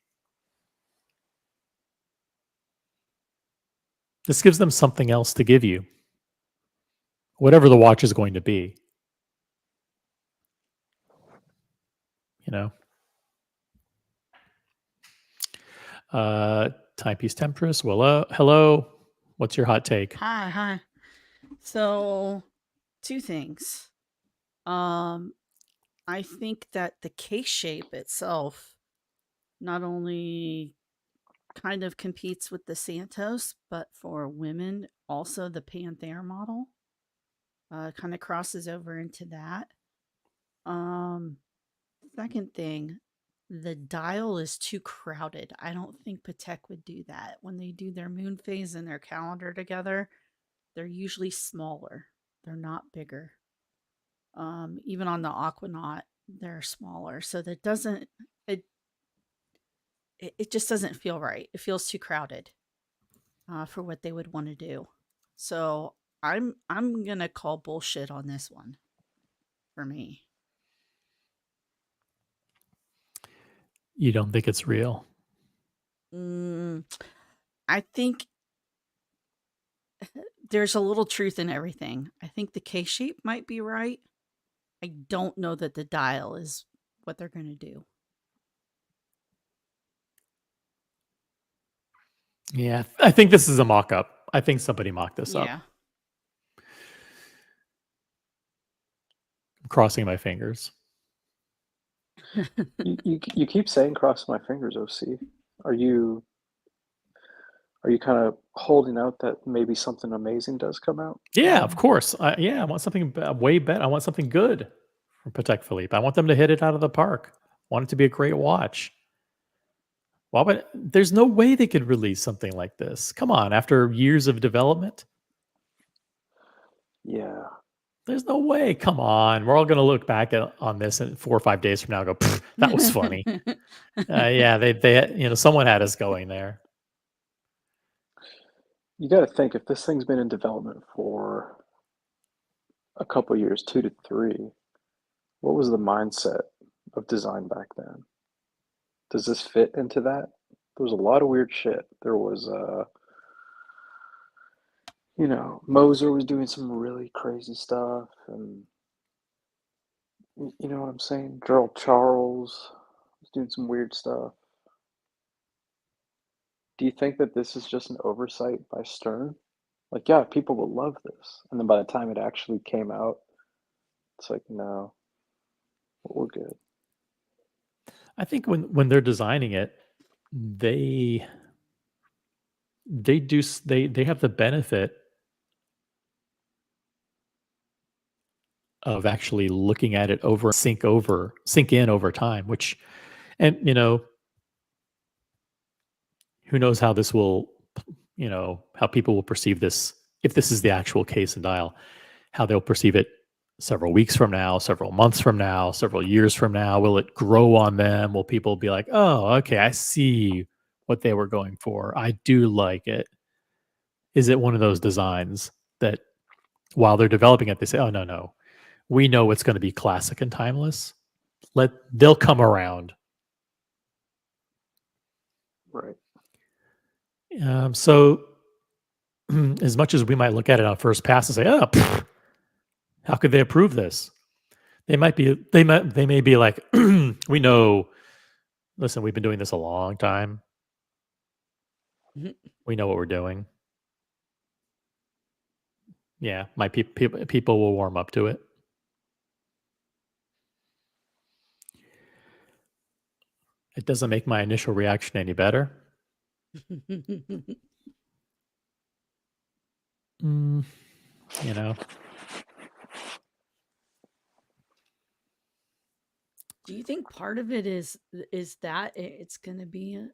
This gives them something else to give you, whatever the watch is going to be. You know. Timepiece Temptress. Well, hello. What's your hot take? Hi. So, two things. I think that the case shape itself not only kind of competes with the Santos, but for women, also the Panther model kind of crosses over into that. Second thing, the dial is too crowded. I don't think Patek would do that. When they do their moon phase and their calendar together, they're usually smaller. They're not bigger. Even on the Aquanaut, they're smaller. So that doesn't it just doesn't feel right. It feels too crowded for what they would want to do. So I'm gonna call bullshit on this one for me. You don't think it's real? I think there's a little truth in everything. I think the case shape might be right. I don't know that the dial is what they're going to do. Yeah, I think this is a mock-up. I think somebody mocked this up. I'm crossing my fingers. You keep saying cross my fingers, OC. Are you kind of holding out that maybe something amazing does come out? Yeah, of course. I want something way better. I want something good from Patek Philippe. I want them to hit it out of the park. I want it to be a great watch. Well, but there's no way they could release something like this. Come on, after years of development. Yeah. There's no way. Come on. We're all going to look back on this in 4 or 5 days from now and go, that was funny. Yeah, they someone had us going there. You got to think, if this thing's been in development for a couple years, 2 to 3, what was the mindset of design back then? Does this fit into that? There was a lot of weird shit. There was, Moser was doing some really crazy stuff, and you know what I'm saying? Gerald Charles was doing some weird stuff. Do you think that this is just an oversight by Stern? Like, yeah, people will love this. And then by the time it actually came out, it's like, no, we're good. I think when they're designing it, they have the benefit of actually looking at it sink in over time, which, and who knows how this will, how people will perceive this, if this is the actual case and dial, how they'll perceive it several weeks from now, several months from now, several years from now. Will it grow on them? Will people be like, oh, okay, I see what they were going for. I do like it. Is it one of those designs that while they're developing it, they say, oh, no, we know it's going to be classic and timeless. They'll come around. Right. So as much as we might look at it on first pass and say, oh, how could they approve this? They may be like, we know, listen, we've been doing this a long time. We know what we're doing. Yeah, my people will warm up to it. It doesn't make my initial reaction any better. You know. Do you think part of it is that it's going to be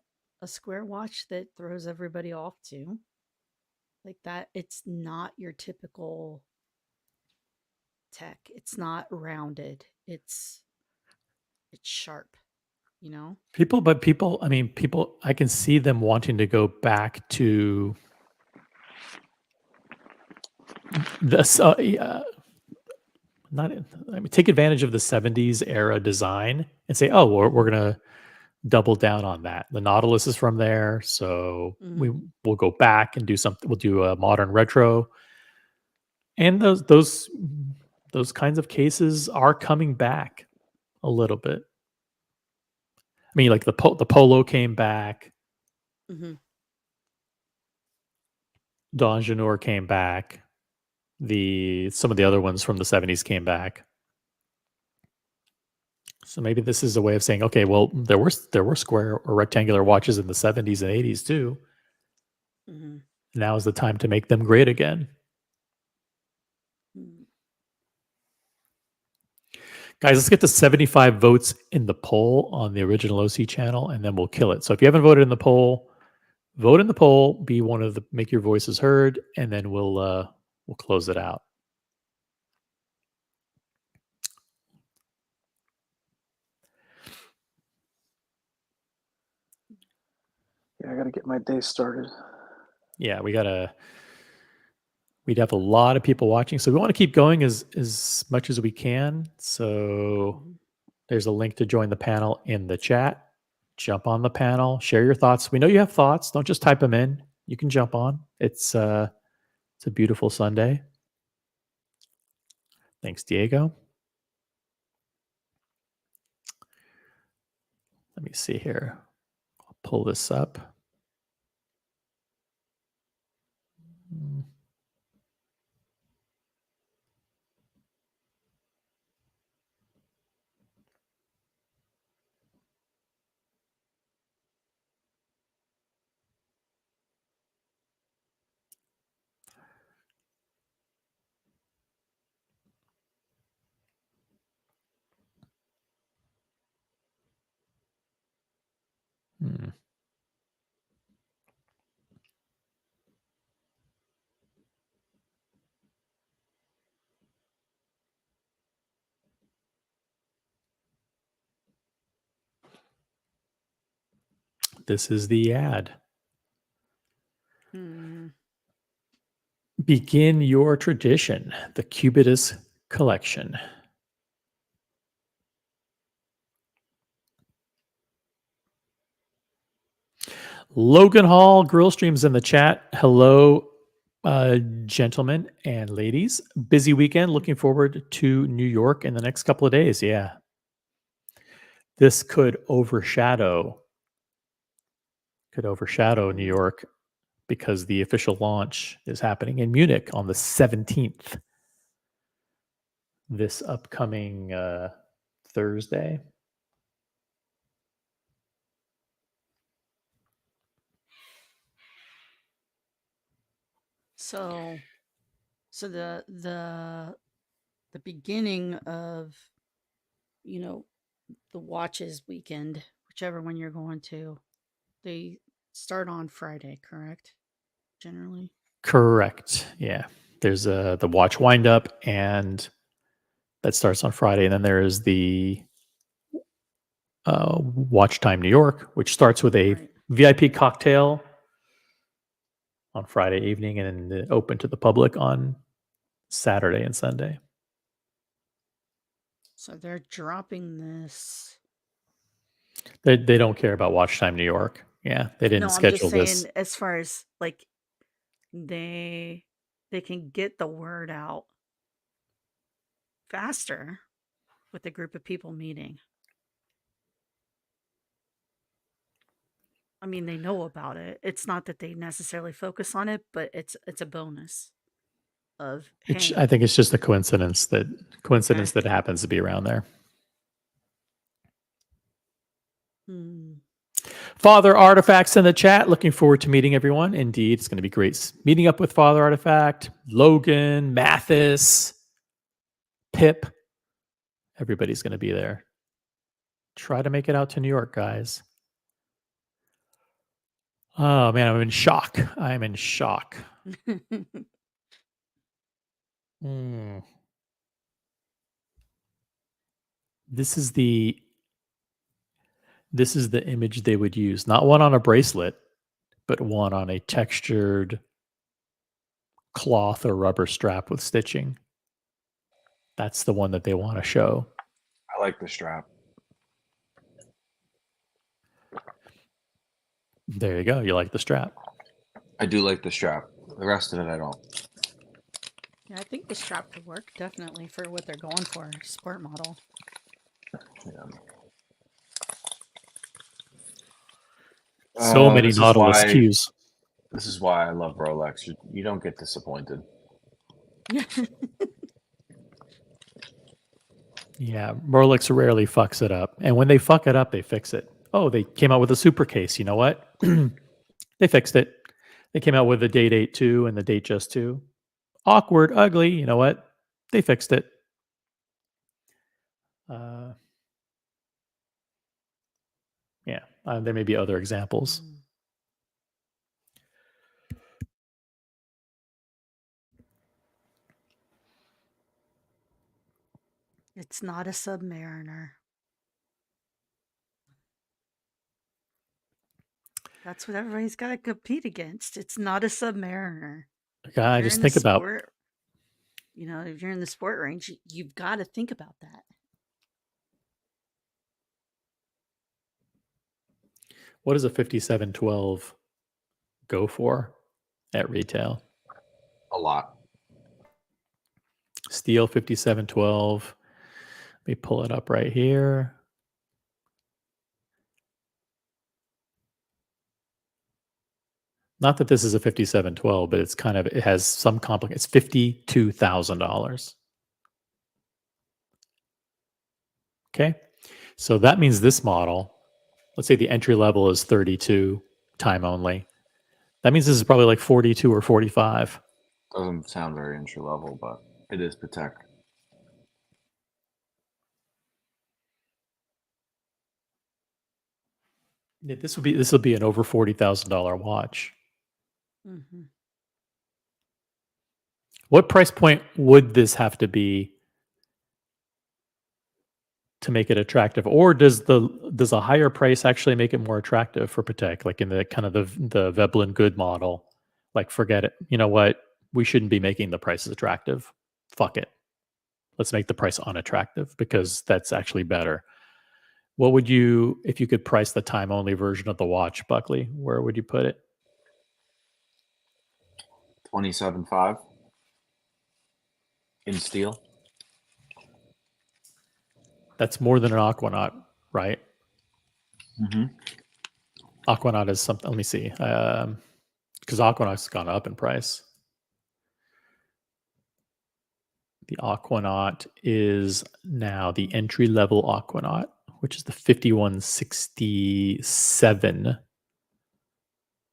a square watch that throws everybody off too? Like that, it's not your typical tech. It's not rounded. It's sharp, you know? I can see them wanting to go back to this. Take advantage of the 70s era design and say, oh, we're going to double down on that. The Nautilus is from there. So we'll go back and do something. We'll do a modern retro. And those kinds of cases are coming back a little bit. I mean, like the Polo came back. D'Angenour came back. Some of the other ones from the 70s came back. So maybe this is a way of saying, okay, well, there were square or rectangular watches in the 70s and 80s too. Now is the time to make them great again. Guys, let's get to 75 votes in the poll on the original OC channel, and then we'll kill it. So if you haven't voted in the poll, vote in the poll, be one of the, make your voices heard, and then we'll close it out. Yeah, I got to get my day started. Yeah, we'd have a lot of people watching, so we want to keep going as much as we can. So there's a link to join the panel in the chat. Jump on the panel, share your thoughts. We know you have thoughts. Don't just type them in. You can jump on. It's a beautiful Sunday. Thanks, Diego. Let me see here. I'll pull this up. This is the ad. Begin your tradition, the CUBITUS collection. Logan Hall, Grill Streams in the chat. Hello, gentlemen and ladies. Busy weekend. Looking forward to New York in the next couple of days. Yeah. This could overshadow New York because the official launch is happening in Munich on the 17th. This upcoming Thursday. So the beginning of, you know, the watches weekend, whichever one you're going to, they start on Friday, correct? Generally. Correct. Yeah. There's the watch wind up, and that starts on Friday, and then there is the Watch Time New York, which starts with a VIP cocktail on Friday evening and then open to the public on Saturday and Sunday. So they're dropping this. They don't care about Watch Time New York. Yeah, they didn't schedule this. I'm just saying, as far as like they can get the word out faster with a group of people meeting. I mean, they know about it. It's not that they necessarily focus on it, but it's a bonus. of Which hanging. I think it's just a coincidence that that happens to be around there. Father Artifacts in the chat. Looking forward to meeting everyone. Indeed, it's going to be great meeting up with Father Artifact, Logan, Mathis, Pip. Everybody's going to be there. Try to make it out to New York, guys. Oh man, I'm in shock. I'm in shock. This is the image they would use. Not one on a bracelet, but one on a textured cloth or rubber strap with stitching. That's the one that they want to show. I like the strap. There you go. You like the strap. I do like the strap. The rest of it, I don't. Yeah, I think the strap could work definitely for what they're going for. Sport model. Yeah. So many Nautilus cues. This is why I love Rolex. You don't get disappointed. Yeah, Rolex rarely fucks it up. And when they fuck it up, they fix it. Oh, they came out with a super case. You know what? They fixed it. They came out with the Date 2 and the Datejust 2. Awkward, ugly. You know what? They fixed it. Yeah, there may be other examples. It's not a Submariner. That's what everybody's got to compete against. It's not a Submariner. God, just think about. You know, if you're in the sport range, you've got to think about that. What does a 5712 go for at retail? A lot. Steel 5712. Let me pull it up right here. Not that this is a 5712, but it's kind of, it has some it's $52,000. Okay. So that means this model, let's say the entry level is 32 time only. That means this is probably like 42 or 45. Doesn't sound very entry level, but it is Patek. This will be an over $40,000 watch. Mm-hmm. What price point would this have to be to make it attractive, or does a higher price actually make it more attractive for Patek, like in the kind of the Veblen Good model? Like, forget it. You know what? We shouldn't be making the prices attractive. Fuck it. Let's make the price unattractive because that's actually better. What would you, if you could price the time only version of the watch, Buckley? Where would you put it? 27.5 in steel. That's more than an Aquanaut, right? Mm-hmm. Aquanaut is something. Let me see, because Aquanaut's gone up in price. The Aquanaut is now the entry level Aquanaut, which is the 5167,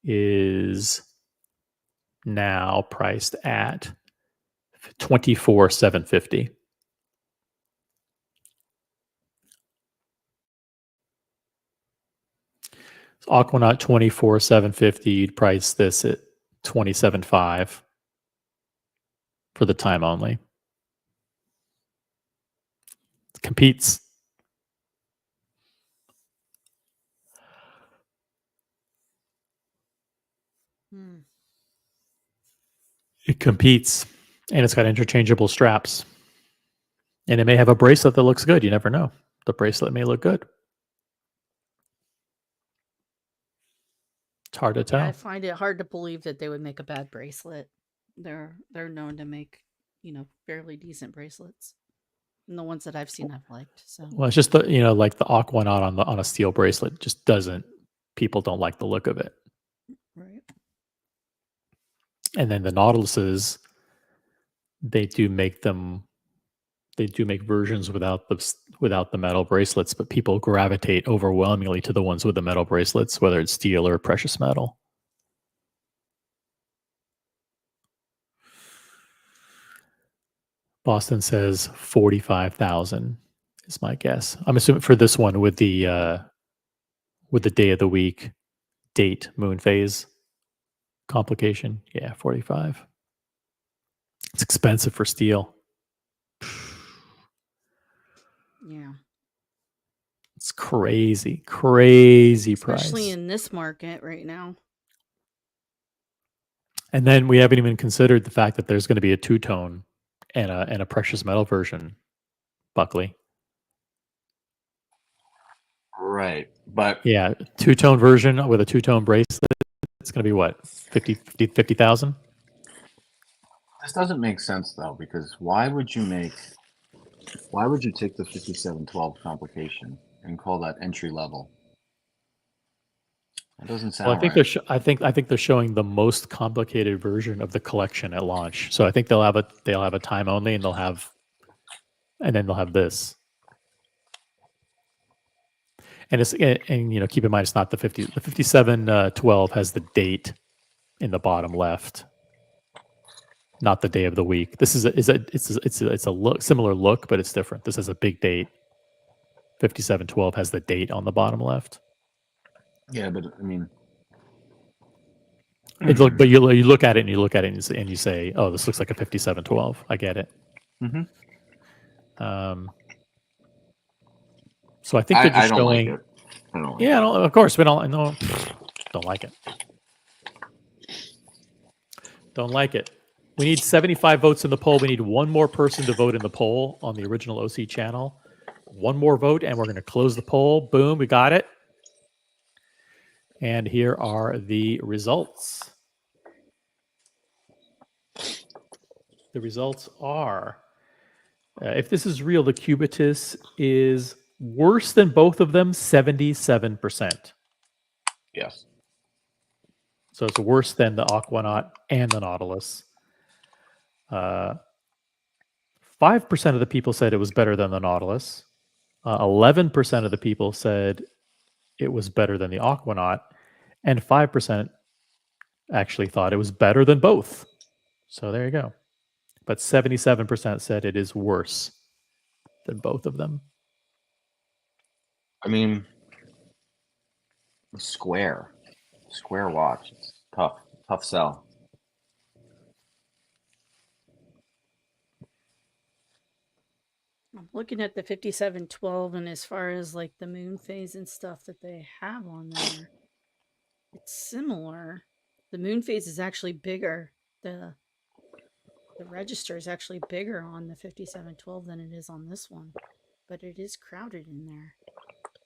is now priced at $24,750. So Aquanaut $24,750. You'd price this at $27,500 for the time only. Competes. It competes, and it's got interchangeable straps, and it may have a bracelet that looks good. You never know. The bracelet may look good. It's hard to tell. Yeah, I find it hard to believe that they would make a bad bracelet. They're known to make, fairly decent bracelets. And the ones that I've seen, I've liked. So Well, it's just like the Aquanaut on a steel bracelet just doesn't. People don't like the look of it. Right. And then the Nautiluses, they do make them. They do make versions without the metal bracelets, but people gravitate overwhelmingly to the ones with the metal bracelets, whether it's steel or precious metal. Boston says 45,000 is my guess. I'm assuming for this one with the day of the week date moon phase complication. Yeah, 45. It's expensive for steel. Yeah. It's crazy price. Especially in this market right now. And then we haven't even considered the fact that there's going to be a two-tone and a precious metal version, Buckley. Right. But yeah, two-tone version with a two-tone bracelet. It's going to be what, 50,000? This doesn't make sense though, because why would you take the 5712 complication and call that entry level? That doesn't sound Well, I think right. I think they're showing the most complicated version of the collection at launch. So I think they'll have a time only, and then they'll have this. And keep in mind it's not the 5712 has the date in the bottom left, not the day of the week. This is a look, similar look, but it's different. This has a big date. 5712 has the date on the bottom left. Yeah, but I mean, but you look at it and you look at it and you say, oh, this looks like a 5712. I get it. So I think they're just showing. Like it. I don't like yeah, of course we don't. No, don't like it. Don't like it. We need 75 votes in the poll. We need one more person to vote in the poll on the original OC channel. One more vote, and we're going to close the poll. Boom, we got it. And here are the results. The results are, if this is real, the Cubitus is worse than both of them, 77%. Yes. So it's worse than the Aquanaut and the Nautilus. 5% of the people said it was better than the Nautilus. 11% of the people said it was better than the Aquanaut. And 5% actually thought it was better than both. So there you go. But 77% said it is worse than both of them. I mean, square watch. It's tough sell. I'm looking at the 5712, and as far as like the moon phase and stuff that they have on there, it's similar. The moon phase is actually bigger. The register is actually bigger on the 5712 than it is on this one, but it is crowded in there.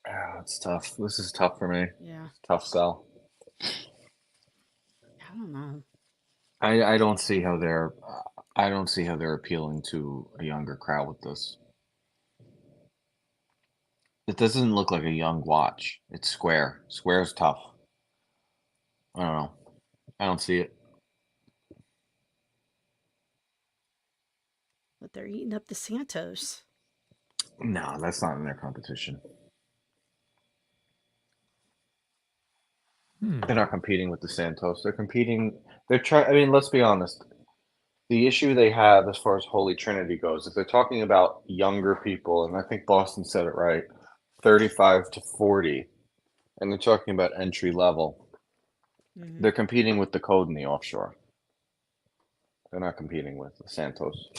Yeah, it's tough. This is tough for me. Yeah. Tough sell. I don't know. I don't see how they're appealing to a younger crowd with this. It doesn't look like a young watch. It's square. Square's tough. I don't know. I don't see it. But they're eating up the Santos. No, that's not in their competition. They're not competing with the Santos. They're competing. I mean, let's be honest. The issue they have as far as Holy Trinity goes, if they're talking about younger people, and I think Boston said it right, 35 to 40, and they're talking about entry level, they're competing with the code in the offshore. They're not competing with the Santos.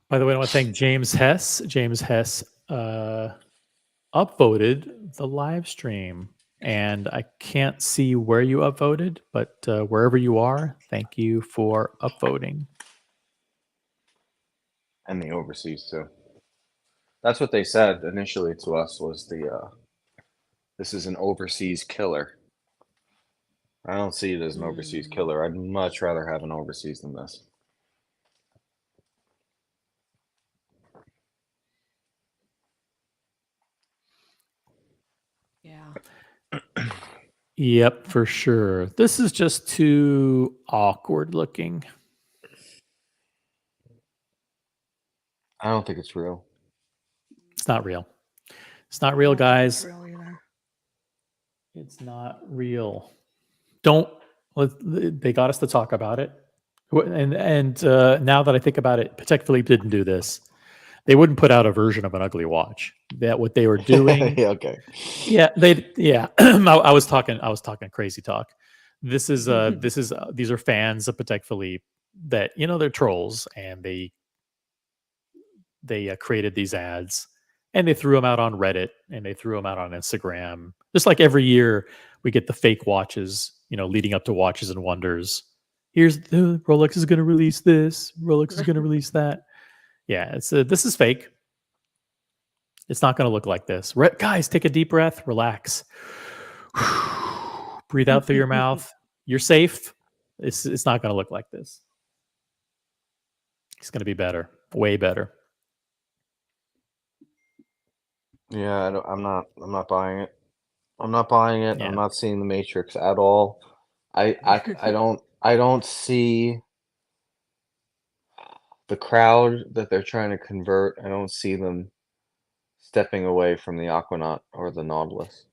By the way, I want to thank James Hess. James Hess upvoted the live stream. And I can't see where you upvoted, but wherever you are, thank you for upvoting. And the overseas too. That's what they said initially to us was this is an overseas killer. I don't see it as an overseas killer. I'd much rather have an overseas than this. Yeah. Yep, for sure. This is just too awkward looking. I don't think it's real. It's not real. It's not real, guys. Real either. It's not real. Don't. They got us to talk about it, and now that I think about it, Patek Philippe didn't do this. They wouldn't put out a version of an ugly watch. That what they were doing. Yeah, okay. Yeah, they. Yeah, I was talking crazy talk. This is these are fans of Patek Philippe that they're trolls, and they created these ads, and they threw them out on Reddit, and they threw them out on Instagram. Just like every year, we get the fake watches, leading up to Watches and Wonders. Here's the Rolex is going to release this. Rolex is going to release that. Yeah, this is fake. It's not going to look like this. Guys, take a deep breath. Relax. Breathe out through your mouth. You're safe. It's not going to look like this. It's going to be better. Way better. Yeah, I'm not buying it. I'm not buying it. Yeah. I'm not seeing the Matrix at all. I don't see the crowd that they're trying to convert. I don't see them stepping away from the Aquanaut or the Nautilus.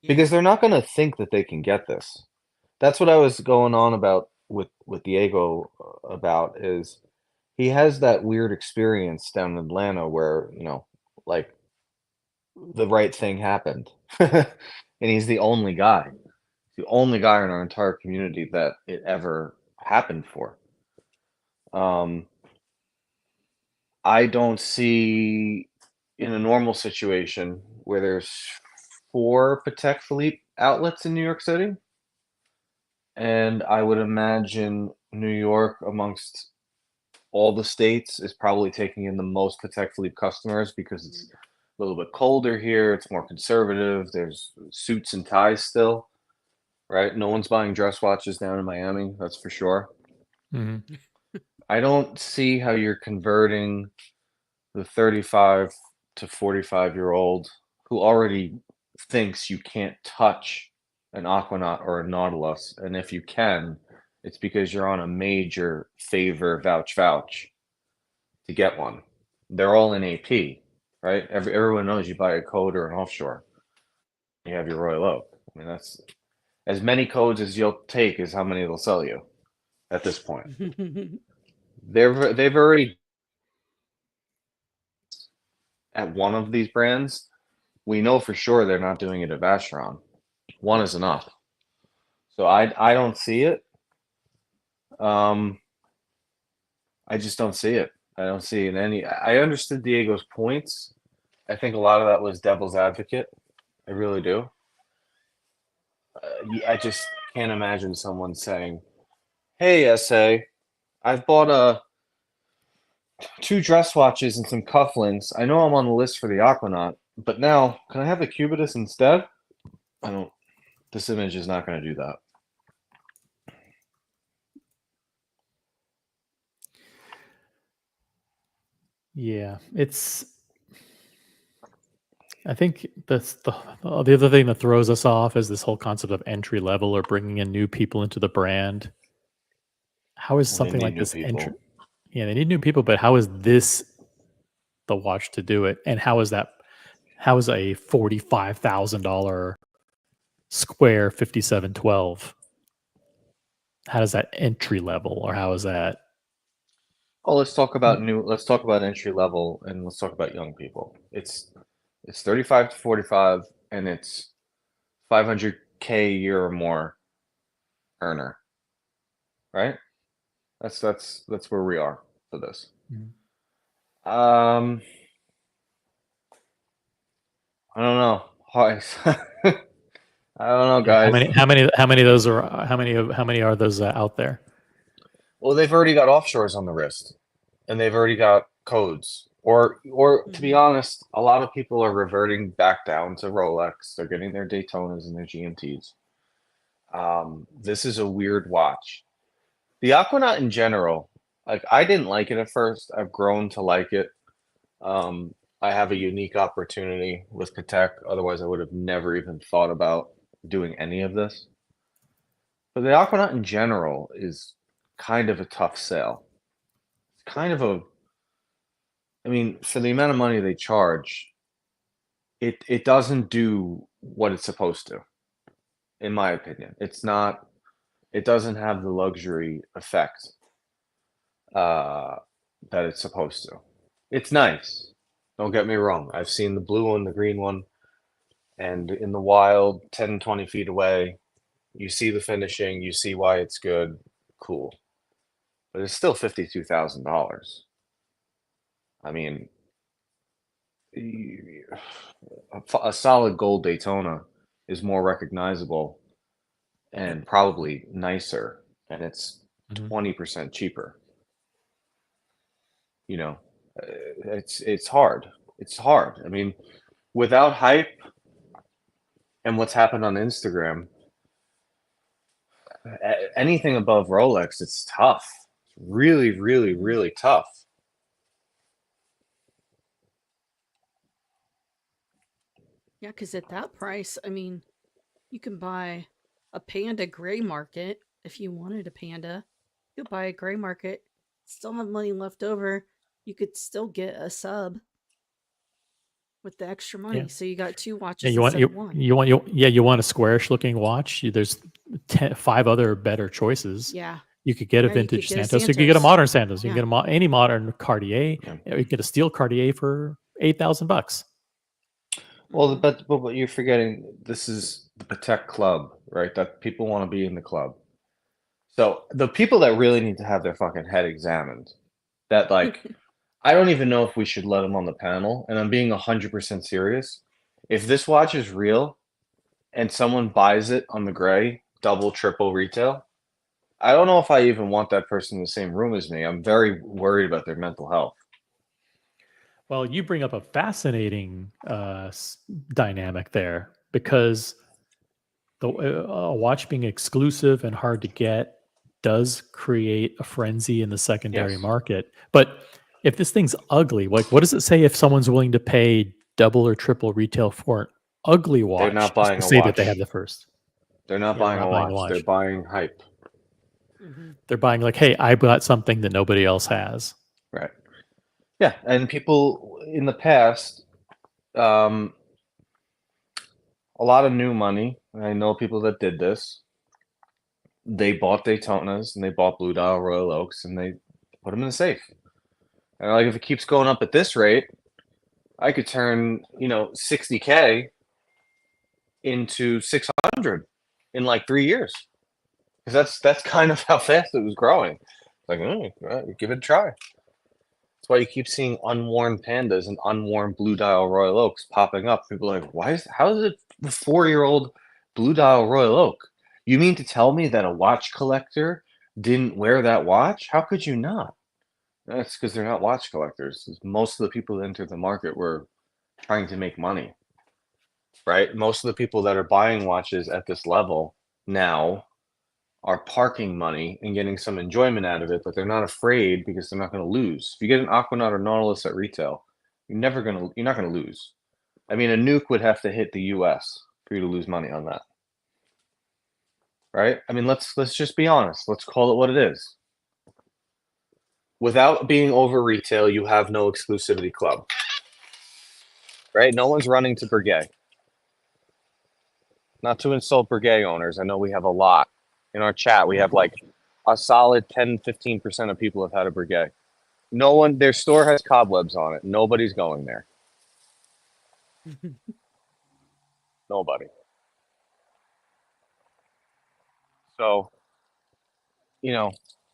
Because they're not going to think that they can get this. That's what I was going on about with Diego about, is he has that weird experience down in Atlanta where, like, the right thing happened. And he's the only guy. The only guy in our entire community that it ever happened for. I don't see, in a normal situation where there's 4 Patek Philippe outlets in New York City, and I would imagine New York, amongst all the states, is probably taking in the most Patek Philippe customers because it's a little bit colder here. It's more conservative. There's suits and ties still, right? No one's buying dress watches down in Miami, that's for sure. Mm-hmm. I don't see how you're converting the 35 to 45-year-old who already thinks you can't touch an Aquanaut or a Nautilus, and if you can, it's because you're on a major favor vouch to get one. They're all in AP, right? Everyone knows you buy a code or an offshore, you have your Royal Oak. I mean, that's as many codes as you'll take is how many they'll sell you at this point. They've already, at one of these brands, we know for sure they're not doing it at Vacheron. One is enough. So I don't see it. I just don't see it. I don't see it in any. I understood Diego's points. I think a lot of that was devil's advocate. I really do. I just can't imagine someone saying, "Hey, SA, I've bought 2 dress watches and some cufflinks. I know I'm on the list for the Aquanaut, but now can I have the Cubitus instead?" I don't. This image is not going to do that. Yeah, I think that's the other thing that throws us off is this whole concept of entry level or bringing in new people into the brand. How is something like this entry? Yeah, they need new people, but how is this the watch to do it? And how is that? How is a $45,000 square 5712? How does that entry level, or how is that? Oh, let's talk about entry level, and let's talk about young people. It's 35 to 45, and it's 500K a year or more earner, right? That's where we are for this. Mm-hmm. I don't know. I don't know, guys. How many of those are how many are those out there? Well, they've already got offshores on the wrist, and they've already got codes. Or to be honest, a lot of people are reverting back down to Rolex. They're getting their Daytonas and their GMTs. This is a weird watch. The Aquanaut in general, like, I didn't like it at first. I've grown to like it. I have a unique opportunity with Patek. Otherwise, I would have never even thought about doing any of this. But the Aquanaut in general is kind of a tough sale. It's kind of a, I mean, for the amount of money they charge, it doesn't do what it's supposed to, in my opinion. It's not, it doesn't have the luxury effect that it's supposed to. It's nice. Don't get me wrong. I've seen the blue one, the green one, and in the wild, 10, 20 feet away, you see the finishing, you see why it's good, cool. But it's still $52,000. I mean, a solid gold Daytona is more recognizable and probably nicer, and it's 20% cheaper. You know, it's hard. It's hard. I mean, without hype and what's happened on Instagram, anything above Rolex, it's tough. It's really, really, really tough. Yeah, because at that price, I mean, you can buy a Panda gray market if you wanted a Panda. You could buy a gray market, still have money left over. You could still get a sub with the extra money. Yeah. So you got two Yeah, watches you want instead of one. you want a squarish looking watch. There's 5 other better choices. Yeah. You could get a Yeah, you vintage could get a Santos. You could get a Santos. modern Santos. You Yeah. can get any modern Cartier. You can get a steel Cartier for $8,000. Well, but what you're forgetting, this is the Patek Club, right? That people want to be in the club. So the people that really need to have their fucking head examined, that like, I don't even know if we should let them on the panel, and I'm being 100% serious. If this watch is real and someone buys it on the gray, double, triple retail, I don't know if I even want that person in the same room as me. I'm very worried about their mental health. Well, you bring up a fascinating dynamic there, because a watch being exclusive and hard to get does create a frenzy in the secondary Yes. market. But if this thing's ugly, like, what does it say if someone's willing to pay double or triple retail for an ugly watch? They're not just buying to a say watch. that they have the first. They're not Yeah, buying a watch. They're buying hype. They're buying like, hey, I bought something that nobody else has. Right. Yeah, and people in the past, a lot of new money. I know people that did this. They bought Daytonas and they bought Blue Dial Royal Oaks and they put them in the safe. And like, if it keeps going up at this rate, I could turn, 60K into 600 in like 3 years. Because that's kind of how fast it was growing. Like, give it a try. That's why you keep seeing unworn Pandas and unworn Blue Dial Royal Oaks popping up. People are like, how is it the 4-year-old Blue Dial Royal Oak? You mean to tell me that a watch collector didn't wear that watch? How could you not? That's because they're not watch collectors. Most of the people that entered the market were trying to make money, right? Most of the people that are buying watches at this level now are parking money and getting some enjoyment out of it, but they're not afraid because they're not going to lose. If you get an Aquanaut or Nautilus at retail, you're not going to lose. I mean, a nuke would have to hit the US for you to lose money on that. Right? I mean, let's just be honest. Let's call it what it is. Without being over retail, you have no exclusivity club. Right? No one's running to Breguet. Not to insult Breguet owners. I know we have a lot. In our chat, we have like a solid 10-15% of people have had a Breguet. No one, their store has cobwebs on it. Nobody's going there. Nobody. So,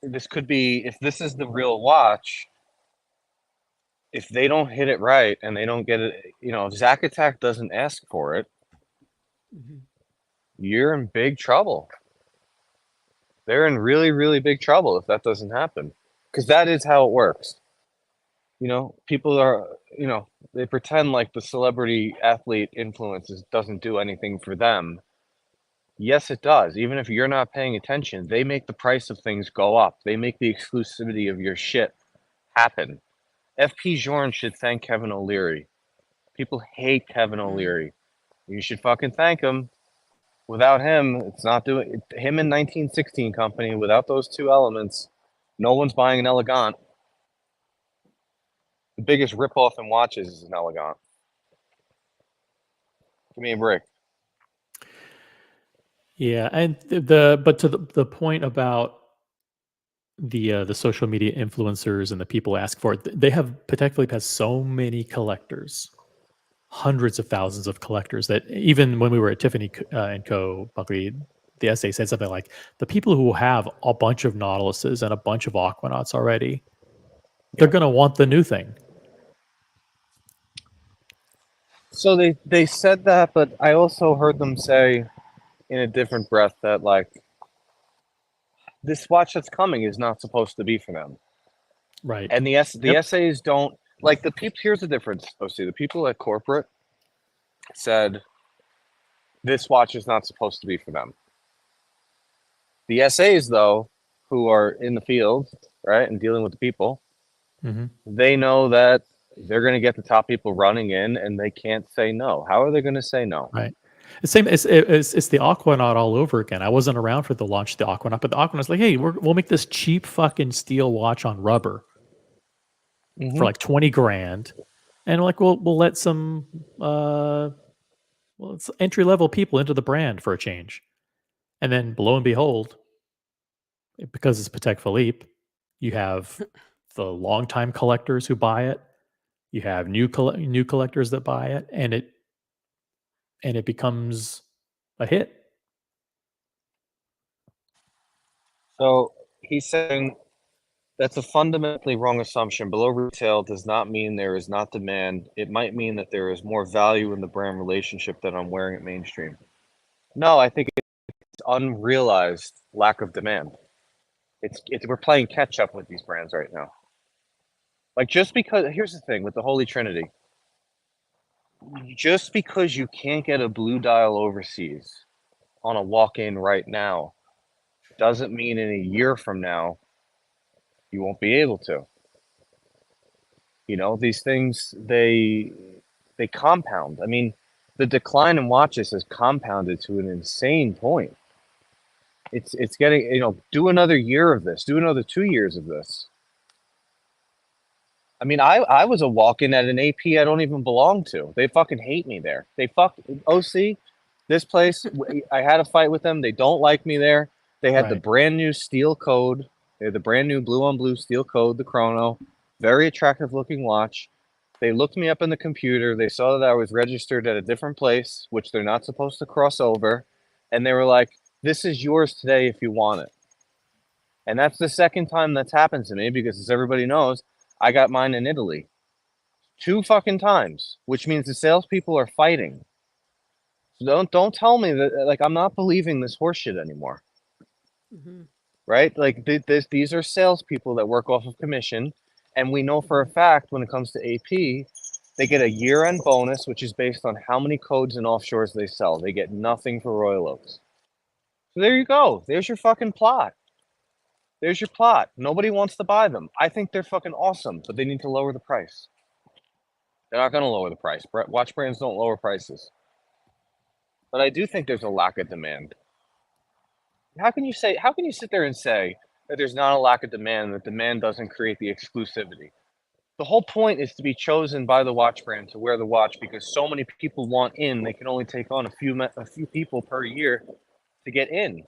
this could be, if this is the real watch, if they don't hit it right and they don't get it, if Zack Attack doesn't ask for it, you're in big trouble. They're in really, really big trouble if that doesn't happen. Because that is how it works. People are, they pretend like the celebrity athlete influences doesn't do anything for them. Yes, it does. Even if you're not paying attention, they make the price of things go up. They make the exclusivity of your shit happen. FP Journe should thank Kevin O'Leary. People hate Kevin O'Leary. You should fucking thank him. Without him, it's not doing it. Him in 1916 company. Without those two elements, no one's buying an Elegant. The biggest ripoff in watches is an Elegant. Give me a break. Yeah, and but to the point about the social media influencers and the people ask for it, they have Patek Philippe has so many collectors, hundreds of thousands of collectors, that even when we were at Tiffany and Co. Buckley, the essay said something like the people who have a bunch of Nautiluses and a bunch of Aquanauts already, they're going to want the new thing. So they said that, but I also heard them say in a different breath that like this watch that's coming is not supposed to be for them. Right. And the essays don't like the people. Here's the difference. OC, the people at corporate said this watch is not supposed to be for them. The essays, though, who are in the field, right, and dealing with the people, they know that they're going to get the top people running in, and they can't say no. How are they going to say no? Right. The same. It's the Aquanaut all over again. I wasn't around for the launch of the Aquanaut, but the Aquanaut's like, hey, we'll make this cheap fucking steel watch on rubber for like 20 grand, and like we'll let some it's entry level people into the brand for a change, and then lo and behold, because it's Patek Philippe, you have the longtime collectors who buy it, you have new collectors that buy it, and it becomes a hit. So he's saying that's a fundamentally wrong assumption. Below retail does not mean there is not demand. It might mean that there is more value in the brand relationship than I'm wearing at mainstream. No, I think it's unrealized lack of demand. It's we're playing catch up with these brands right now. Like just because here's the thing with the Holy Trinity. Just because you can't get a blue dial overseas on a walk-in right now doesn't mean in a year from now you won't be able to. You know, these things they compound. I mean, the decline in watches has compounded to an insane point. It's getting, you know, do another year of this, do another 2 years of this. I mean, I was a walk-in at an AP I don't even belong to. They fucking hate me there. They OC, this place, I had a fight with them. They don't like me there. They had the brand new steel code. They had the brand new blue on blue steel code, the Chrono. Very attractive looking watch. They looked me up in the computer. They saw that I was registered at a different place, which they're not supposed to cross over. And they were like, this is yours today if you want it. And that's the second time that's happened to me because, as everybody knows, I got mine in Italy 2 fucking times, which means the salespeople are fighting. So don't tell me that, like, I'm not believing this horseshit anymore. Right? Like these are salespeople that work off of commission, and we know for a fact when it comes to AP, they get a year-end bonus, which is based on how many codes and offshores they sell. They get nothing for Royal Oaks. So there you go. There's your fucking plot. There's your plot. Nobody wants to buy them. I think they're fucking awesome, but they need to lower the price. They're not going to lower the price. Watch brands don't lower prices. But I do think there's a lack of demand. How can you sit there and say that there's not a lack of demand and that demand doesn't create the exclusivity? The whole point is to be chosen by the watch brand to wear the watch because so many people want in, they can only take on a few people per year to get in.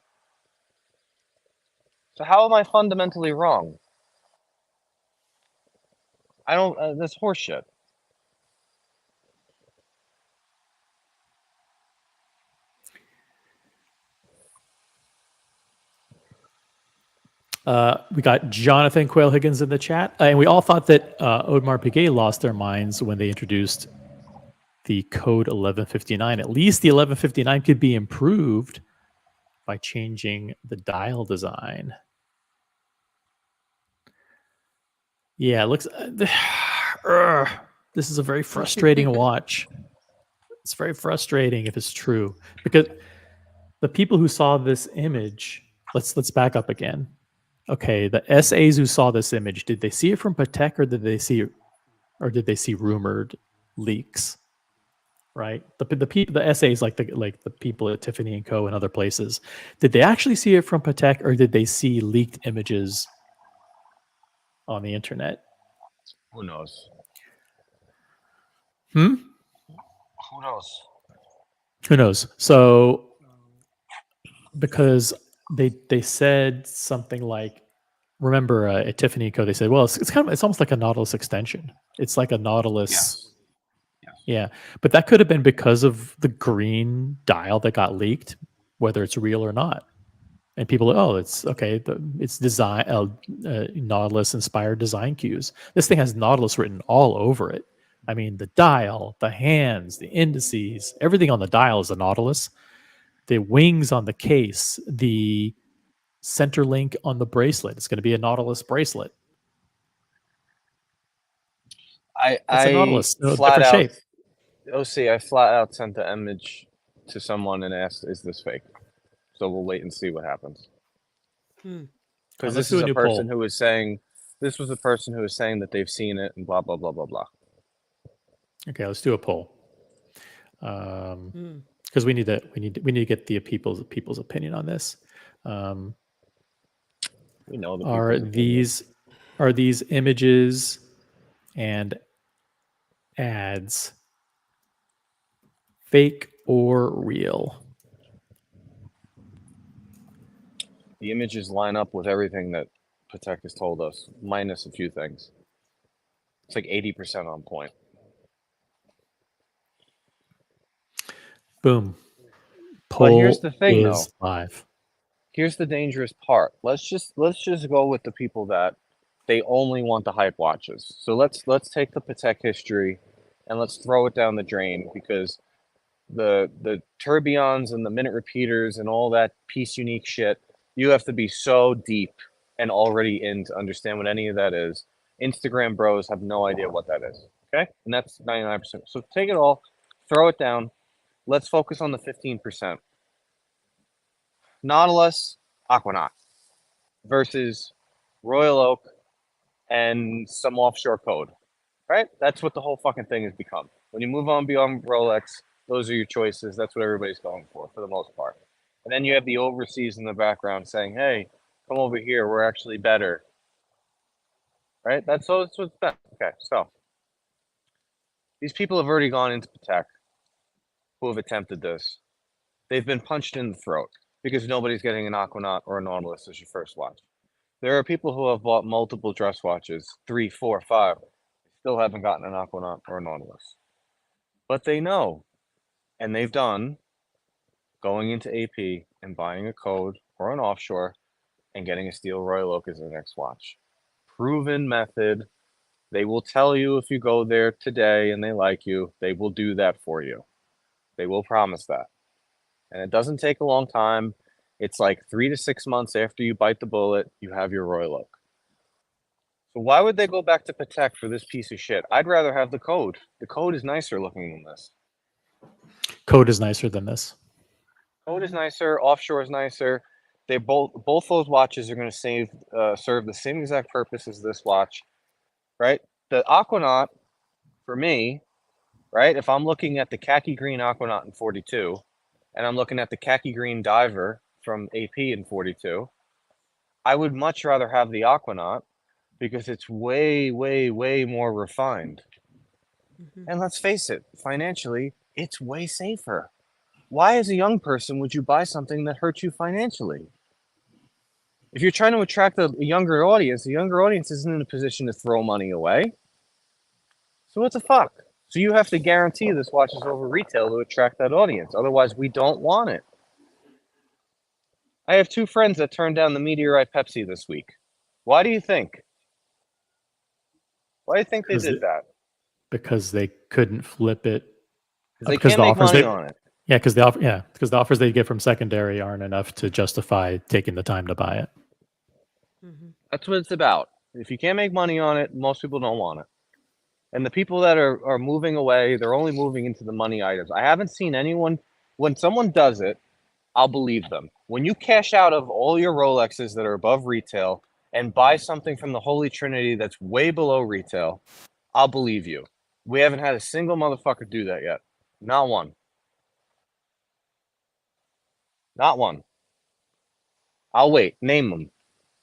So how am I fundamentally wrong? I don't. That's horseshit. We got Jonathan Quayle Higgins in the chat, and we all thought that Audemars Piguet lost their minds when they introduced the code 1159. At least the 1159 could be improved by changing the dial design. Yeah, it looks. This is a very frustrating watch. It's very frustrating if it's true, because the people who saw this image. Let's back up again. Okay, the SAs who saw this image, did they see it from Patek or did they see rumored leaks? right? The people, the essays, like the people at Tiffany and Co. and other places, did they actually see it from Patek, or did they see leaked images on the internet? Who knows? Hmm. Who knows? Who knows? So because they said something like, remember at Tiffany and Co. They said, well, it's kind of, it's almost like a Nautilus extension. It's like a Nautilus. Yes. Yeah, but that could have been because of the green dial that got leaked, whether it's real or not. And people, oh, it's okay. It's design Nautilus inspired design cues. This thing has Nautilus written all over it. I mean, the dial, the hands, the indices, everything on the dial is a Nautilus. The wings on the case, the center link on the bracelet, it's going to be a Nautilus bracelet. It's a Nautilus, no, flat different out, shape. OC, I flat out sent the image to someone and asked, "Is this fake?" So we'll wait and see what happens. Because Let's this do is a a new person poll. who was saying, this was a person who was saying that they've seen it and blah blah blah blah blah. Okay, let's do a poll. Because we need to get the people's opinion on this. We know the Are people's these images and ads fake or real? The images line up with everything that Patek has told us, minus a few things. It's like 80% on point. Boom. But here's Poll the thing, though. is live. Here's the dangerous part. Let's just go with the people that they only want the hype watches. So let's take the Patek history and let's throw it down the drain, because the tourbillons and the minute repeaters and all that piece unique shit, you have to be so deep and already in to understand what any of that is. Instagram bros have no idea what that is. Okay? And that's 99%. So take it all, throw it down. Let's focus on the 15%. Nautilus, Aquanaut versus Royal Oak and some offshore code, right? That's what the whole fucking thing has become. When you move on beyond Rolex, those are your choices. That's what everybody's going for the most part. And then you have the overseas in the background saying, hey, come over here. We're actually better, right? That's what's best. Okay, so these people have already gone into Patek who have attempted this. They've been punched in the throat because nobody's getting an Aquanaut or a Nautilus as your first watch. There are people who have bought multiple dress watches, 3, 4, 5, still haven't gotten an Aquanaut or a Nautilus. But they know, and they've done, going into AP and buying a code or an offshore and getting a steel Royal Oak as their next watch. Proven method. They will tell you if you go there today and they like you, they will do that for you. They will promise that. And it doesn't take a long time. It's like 3 to 6 months after you bite the bullet, you have your Royal Oak. So why would they go back to Patek for this piece of shit? I'd rather have the code. The code is nicer looking than this. Code is nicer than this. Code is nicer. Offshore is nicer. They both those watches are going to serve the same exact purpose as this watch, right? The Aquanaut, for me, right? If I'm looking at the khaki green Aquanaut in 42, and I'm looking at the khaki green Diver from AP in 42, I would much rather have the Aquanaut because it's way, way, way more refined. And let's face it, financially, it's way safer. Why, as a young person, would you buy something that hurts you financially? If you're trying to attract a younger audience, the younger audience isn't in a position to throw money away. So what the fuck? So you have to guarantee this watch is over retail to attract that audience. Otherwise, we don't want it. I have 2 friends that turned down the Meteorite Pepsi this week. Why do you think? Why do you think they did that? Because they couldn't flip it. Because they can't make money on it. Yeah, because the offers they get from secondary aren't enough to justify taking the time to buy it. That's what it's about. If you can't make money on it, most people don't want it. And the people that are moving away, they're only moving into the money items. I haven't seen anyone, when someone does it, I'll believe them. When you cash out of all your Rolexes that are above retail and buy something from the Holy Trinity that's way below retail, I'll believe you. We haven't had a single motherfucker do that yet. Not one. Not one. I'll wait. Name them.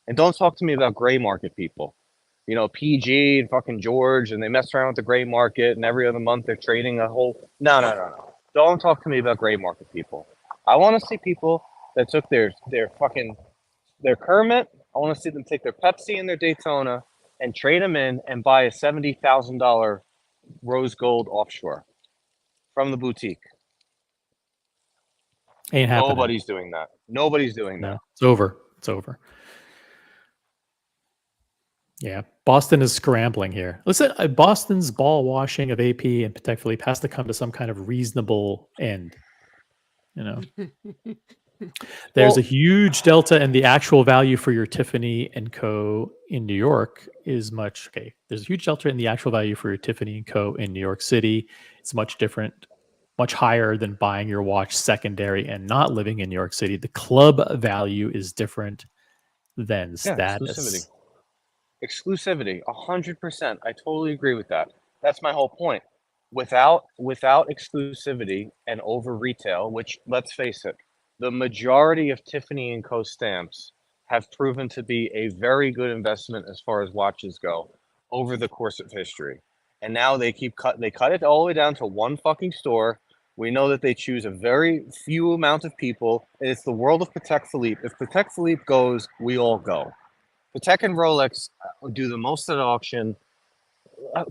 And don't talk to me about gray market people. You know, PG and fucking George, and they mess around with the gray market, and every other month they're trading a whole. No. Don't talk to me about gray market people. I want to see people that took their Kermit. I want to see them take their Pepsi and their Daytona and trade them in and buy a $70,000 rose gold offshore from the boutique. Ain't happening. Nobody's doing that. Nobody's doing that. No, it's over. It's over. Yeah, Boston is scrambling here. Listen, Boston's ball washing of AP and Patek Philippe has to come to some kind of reasonable end. You know, there's a huge delta, and the actual value for your Tiffany and Co. in New York is much okay. There's a huge delta in the actual value for your Tiffany and Co. in New York City. It's much different, much higher than buying your watch secondary and not living in New York City. The club value is different than status. Exclusivity, 100%. I totally agree with that. That's my whole point. Without exclusivity and over retail, which, let's face it, the majority of Tiffany and Co. stamps have proven to be a very good investment as far as watches go over the course of history. And now they cut it all the way down to one fucking store. We know that they choose a very few amount of people, and it's the world of Patek Philippe. If Patek Philippe goes, we all go. Patek and Rolex do the most at auction.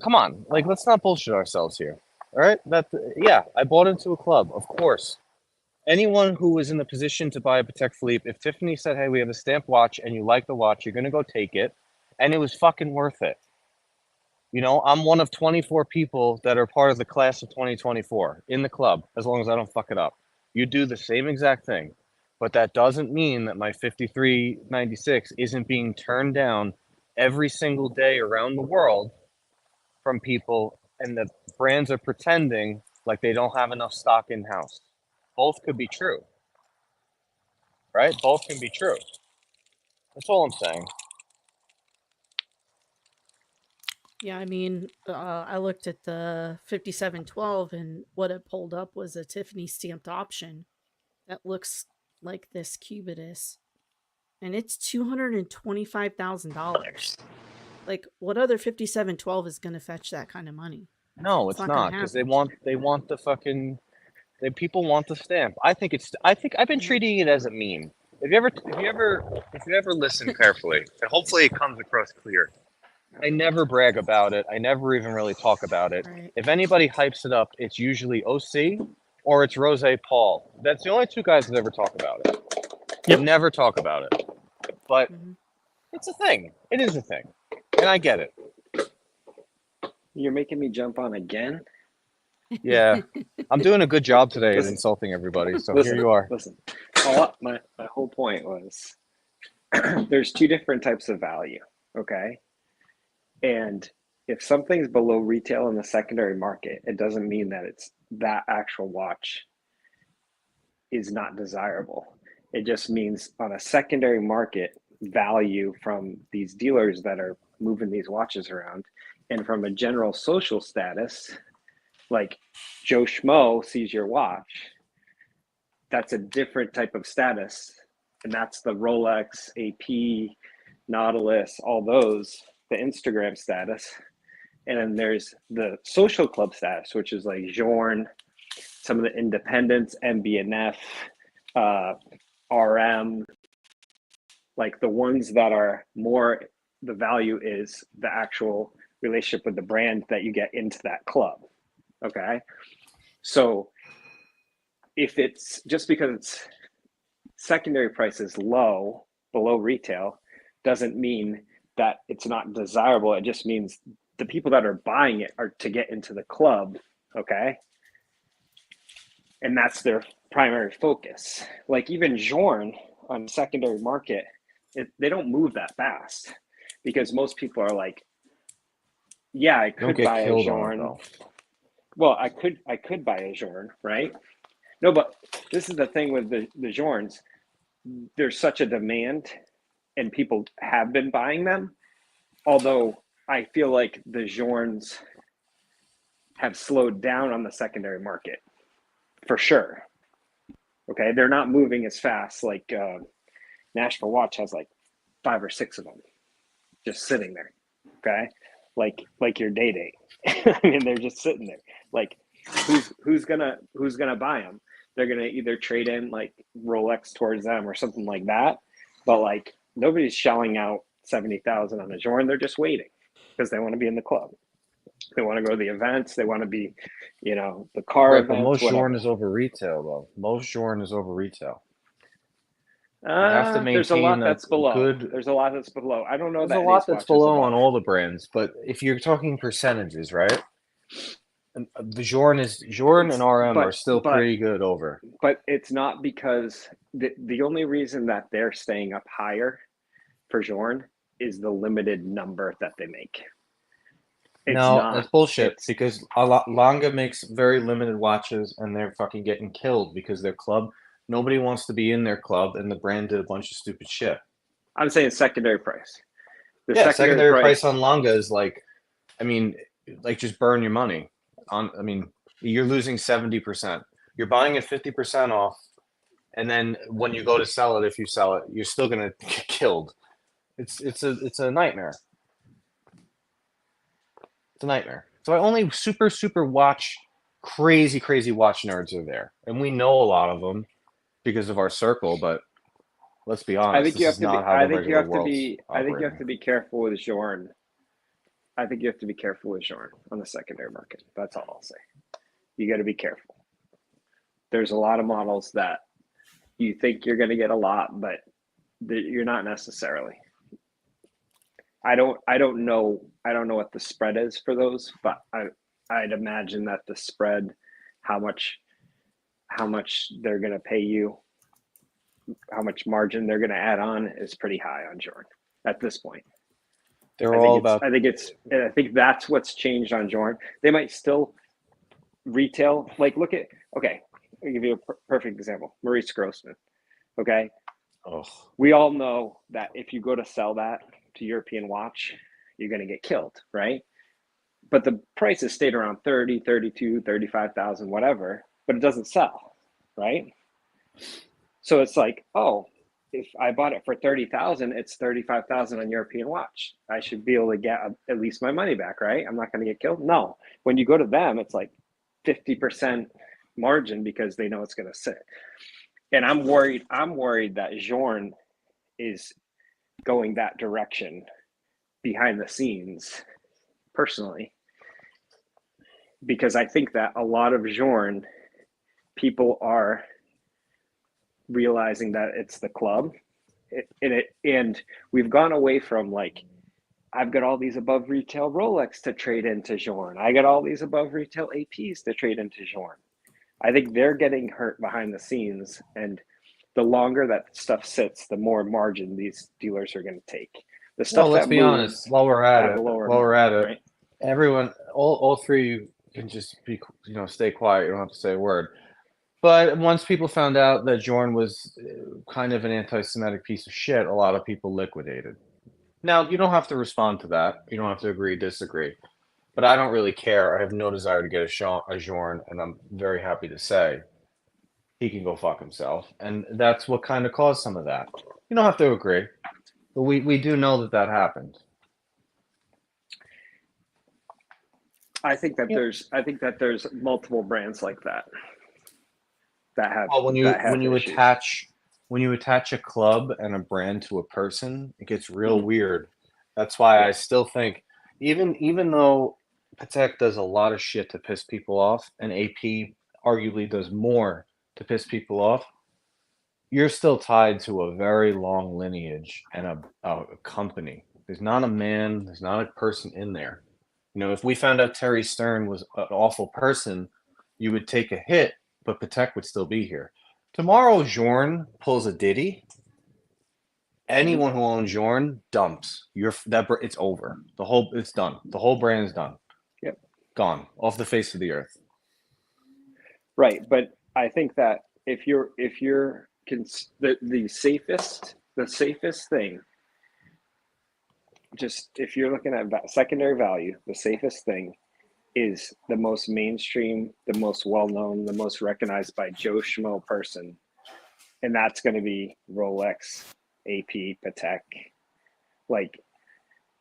Come on, like, let's not bullshit ourselves here. All right, I bought into a club, of course. Anyone who was in the position to buy a Patek Philippe, if Tiffany said, "Hey, we have a stamp watch, and you like the watch, you're gonna go take it," and it was fucking worth it. You know, I'm one of 24 people that are part of the class of 2024 in the club, as long as I don't fuck it up. You do the same exact thing. But that doesn't mean that my 5396 isn't being turned down every single day around the world from people, and the brands are pretending like they don't have enough stock in-house. Both could be true. Right? Both can be true. That's all I'm saying. Yeah, I mean, I looked at the 5712, and what it pulled up was a Tiffany stamped option that looks like this Cubitus, and it's $225,000. Like, what other 5712 is going to fetch that kind of money? No, it's not, because they want the fucking. People want the stamp. I think I've been treating it as a meme. If you ever listen carefully, and hopefully it comes across clear, I never brag about it. I never even really talk about it. Right. If anybody hypes it up, it's usually OC or it's Rose Paul. That's the only two guys that ever talk about it. Yep. Never talk about it. But it's a thing. It is a thing. And I get it. You're making me jump on again? Yeah. I'm doing a good job today at insulting everybody. So here you are. Listen, my whole point was there's two different types of value, okay? And if something's below retail in the secondary market, it doesn't mean that that actual watch is not desirable. It just means on a secondary market, value from these dealers that are moving these watches around, and from a general social status, like Joe Schmo sees your watch, that's a different type of status. And that's the Rolex, AP, Nautilus, all those, the Instagram status. And then there's the social club status, which is like Journe, some of the independents, MB&F, RM, like the ones that are more, the value is the actual relationship with the brand that you get into that club. Okay. So if it's just because it's secondary price is low, below retail, doesn't mean that it's not desirable. It just means the people that are buying it are to get into the club. Okay. And that's their primary focus. Like even Journe on secondary market, they don't move that fast because most people are like, yeah, I could buy a Journe. Well, I could buy a Journe, right? No, but this is the thing with the Journes. There's such a demand and people have been buying them. Although I feel like the Journes have slowed down on the secondary market. for sure. Okay, they're not moving as fast. Like Nashville Watch has like 5 or 6 of them just sitting there. Okay, like your day. I mean, they're just sitting there. Like, who's gonna buy them? They're gonna either trade in like Rolex towards them or something like that. But like, nobody's shelling out 70,000 on a Journe. They're just waiting because they want to be in the club. They want to go to the events. They want to be, the car Right, events. but most whatever. Journe is over retail, though. Most Journe is over retail. You have to maintain there's a lot that's below. good. There's a lot that's below. I don't know There's that a lot Ace that's watch is below above. on all the brands, but if you're talking percentages, right? The Journe and RM are still pretty good over. But it's not because the only reason that they're staying up higher for Journe is the limited number that they make. That's bullshit because Lange makes very limited watches and they're fucking getting killed because their club, nobody wants to be in their club and the brand did a bunch of stupid shit. I'm saying secondary price. Secondary price on Lange is just burn your money. You're losing 70%. You're buying it 50% off, and then when you go to sell it, if you sell it, you're still gonna get killed. It's a nightmare. It's a nightmare. So only super crazy watch nerds are there, and we know a lot of them because of our circle. But let's be honest, I think you have to be careful with Journe. I think you have to be careful with Journe on the secondary market. That's all I'll say. You got to be careful. There's a lot of models that you think you're going to get a lot, but you're not necessarily. I don't know what the spread is for those, but I'd imagine that the spread, how much they're going to pay you, how much margin they're going to add on is pretty high on Journe at this point. I think that's what's changed on Journe. They might still retail. Like, I'll give you a perfect example. Maurice Grossman. Okay. Oh. We all know that if you go to sell that to European Watch, you're going to get killed, right? But the prices stayed around 30, 32, 35,000, whatever, but it doesn't sell, right? So it's like, oh, if I bought it for 30,000, it's 35,000 on European Watch. I should be able to get at least my money back, right? I'm not going to get killed. No, when you go to them, it's like 50% margin because they know it's going to sit. And I'm worried that Journe is going that direction behind the scenes, personally, because I think that a lot of Journe people are realizing that it's the club, and we've gone away from like, I've got all these above retail Rolex to trade into Journe. I got all these above retail APs to trade into Journe. I think they're getting hurt behind the scenes, and the longer that stuff sits, the more margin these dealers are going to take. The stuff. Let's be honest. While we're at it, right? Everyone, all three of you can just be, stay quiet. You don't have to say a word. But once people found out that Journe was kind of an anti-Semitic piece of shit, a lot of people liquidated. Now, you don't have to respond to that. You don't have to agree, disagree. But I don't really care. I have no desire to get a Journe, and I'm very happy to say he can go fuck himself. And that's what kind of caused some of that. You don't have to agree. But we do know that happened. I think that there's multiple brands like that have. Well, when you attach a club and a brand to a person, it gets real weird. That's why I still think, even though Patek does a lot of shit to piss people off, and AP arguably does more to piss people off, you're still tied to a very long lineage and a company. There's not a man, there's not a person in there. If we found out Terry Stern was an awful person, you would take a hit, but Patek would still be here. Tomorrow, Journe pulls a Diddy. Anyone who owns Journe dumps. It's over. It's done. The whole brand's done. Yep. Gone off the face of the earth. Right, but I think that if you're the safest thing, just if you're looking at secondary value, the safest thing is the most mainstream, the most well-known, the most recognized by Joe Schmo person. And that's going to be Rolex, AP, Patek. Like,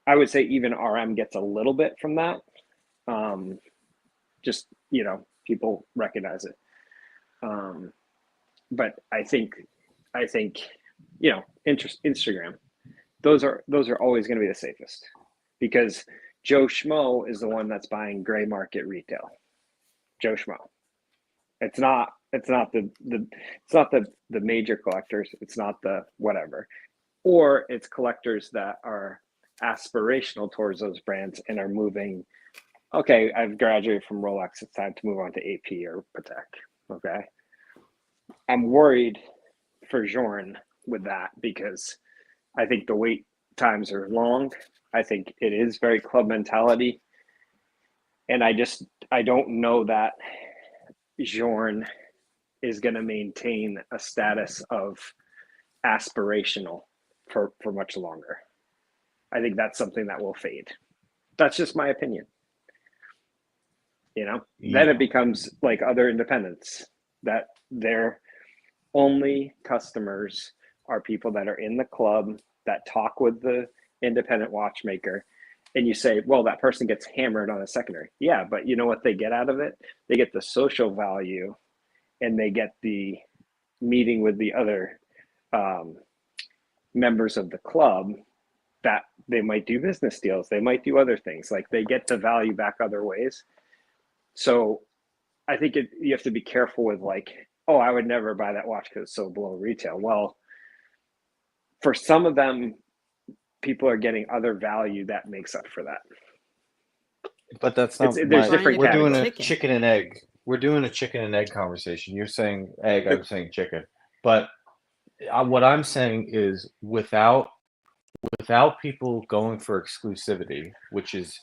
I would say even RM gets a little bit from that. Just, you know, people recognize it. But I think, you know, Instagram, those are always going to be the safest, because Joe Schmo is the one that's buying gray market retail. Joe Schmo. It's not the major collectors. It's not the whatever, or it's collectors that are aspirational towards those brands and are moving. Okay, I've graduated from Rolex. It's time to move on to AP or Patek. Okay, I'm worried for Jorn with that, because I think the wait times are long. I think it is very club mentality. And I don't know that Jorn is going to maintain a status of aspirational for much longer. I think that's something that will fade. That's just my opinion. You know, then it becomes like other independents, that their only customers are people that are in the club that talk with the independent watchmaker. And you say, well, that person gets hammered on a secondary. Yeah, but you know what they get out of it? They get the social value, and they get the meeting with the other members of the club, that they might do business deals. They might do other things. Like, they get the value back other ways. So I think you have to be careful with, like, oh, I would never buy that watch because it's so below retail. Well, for some of them, people are getting other value that makes up for that. But that's not. There's different. We're doing a chicken and egg. We're doing a chicken and egg conversation. You're saying egg. I'm saying chicken. But what I'm saying is, without people going for exclusivity, which is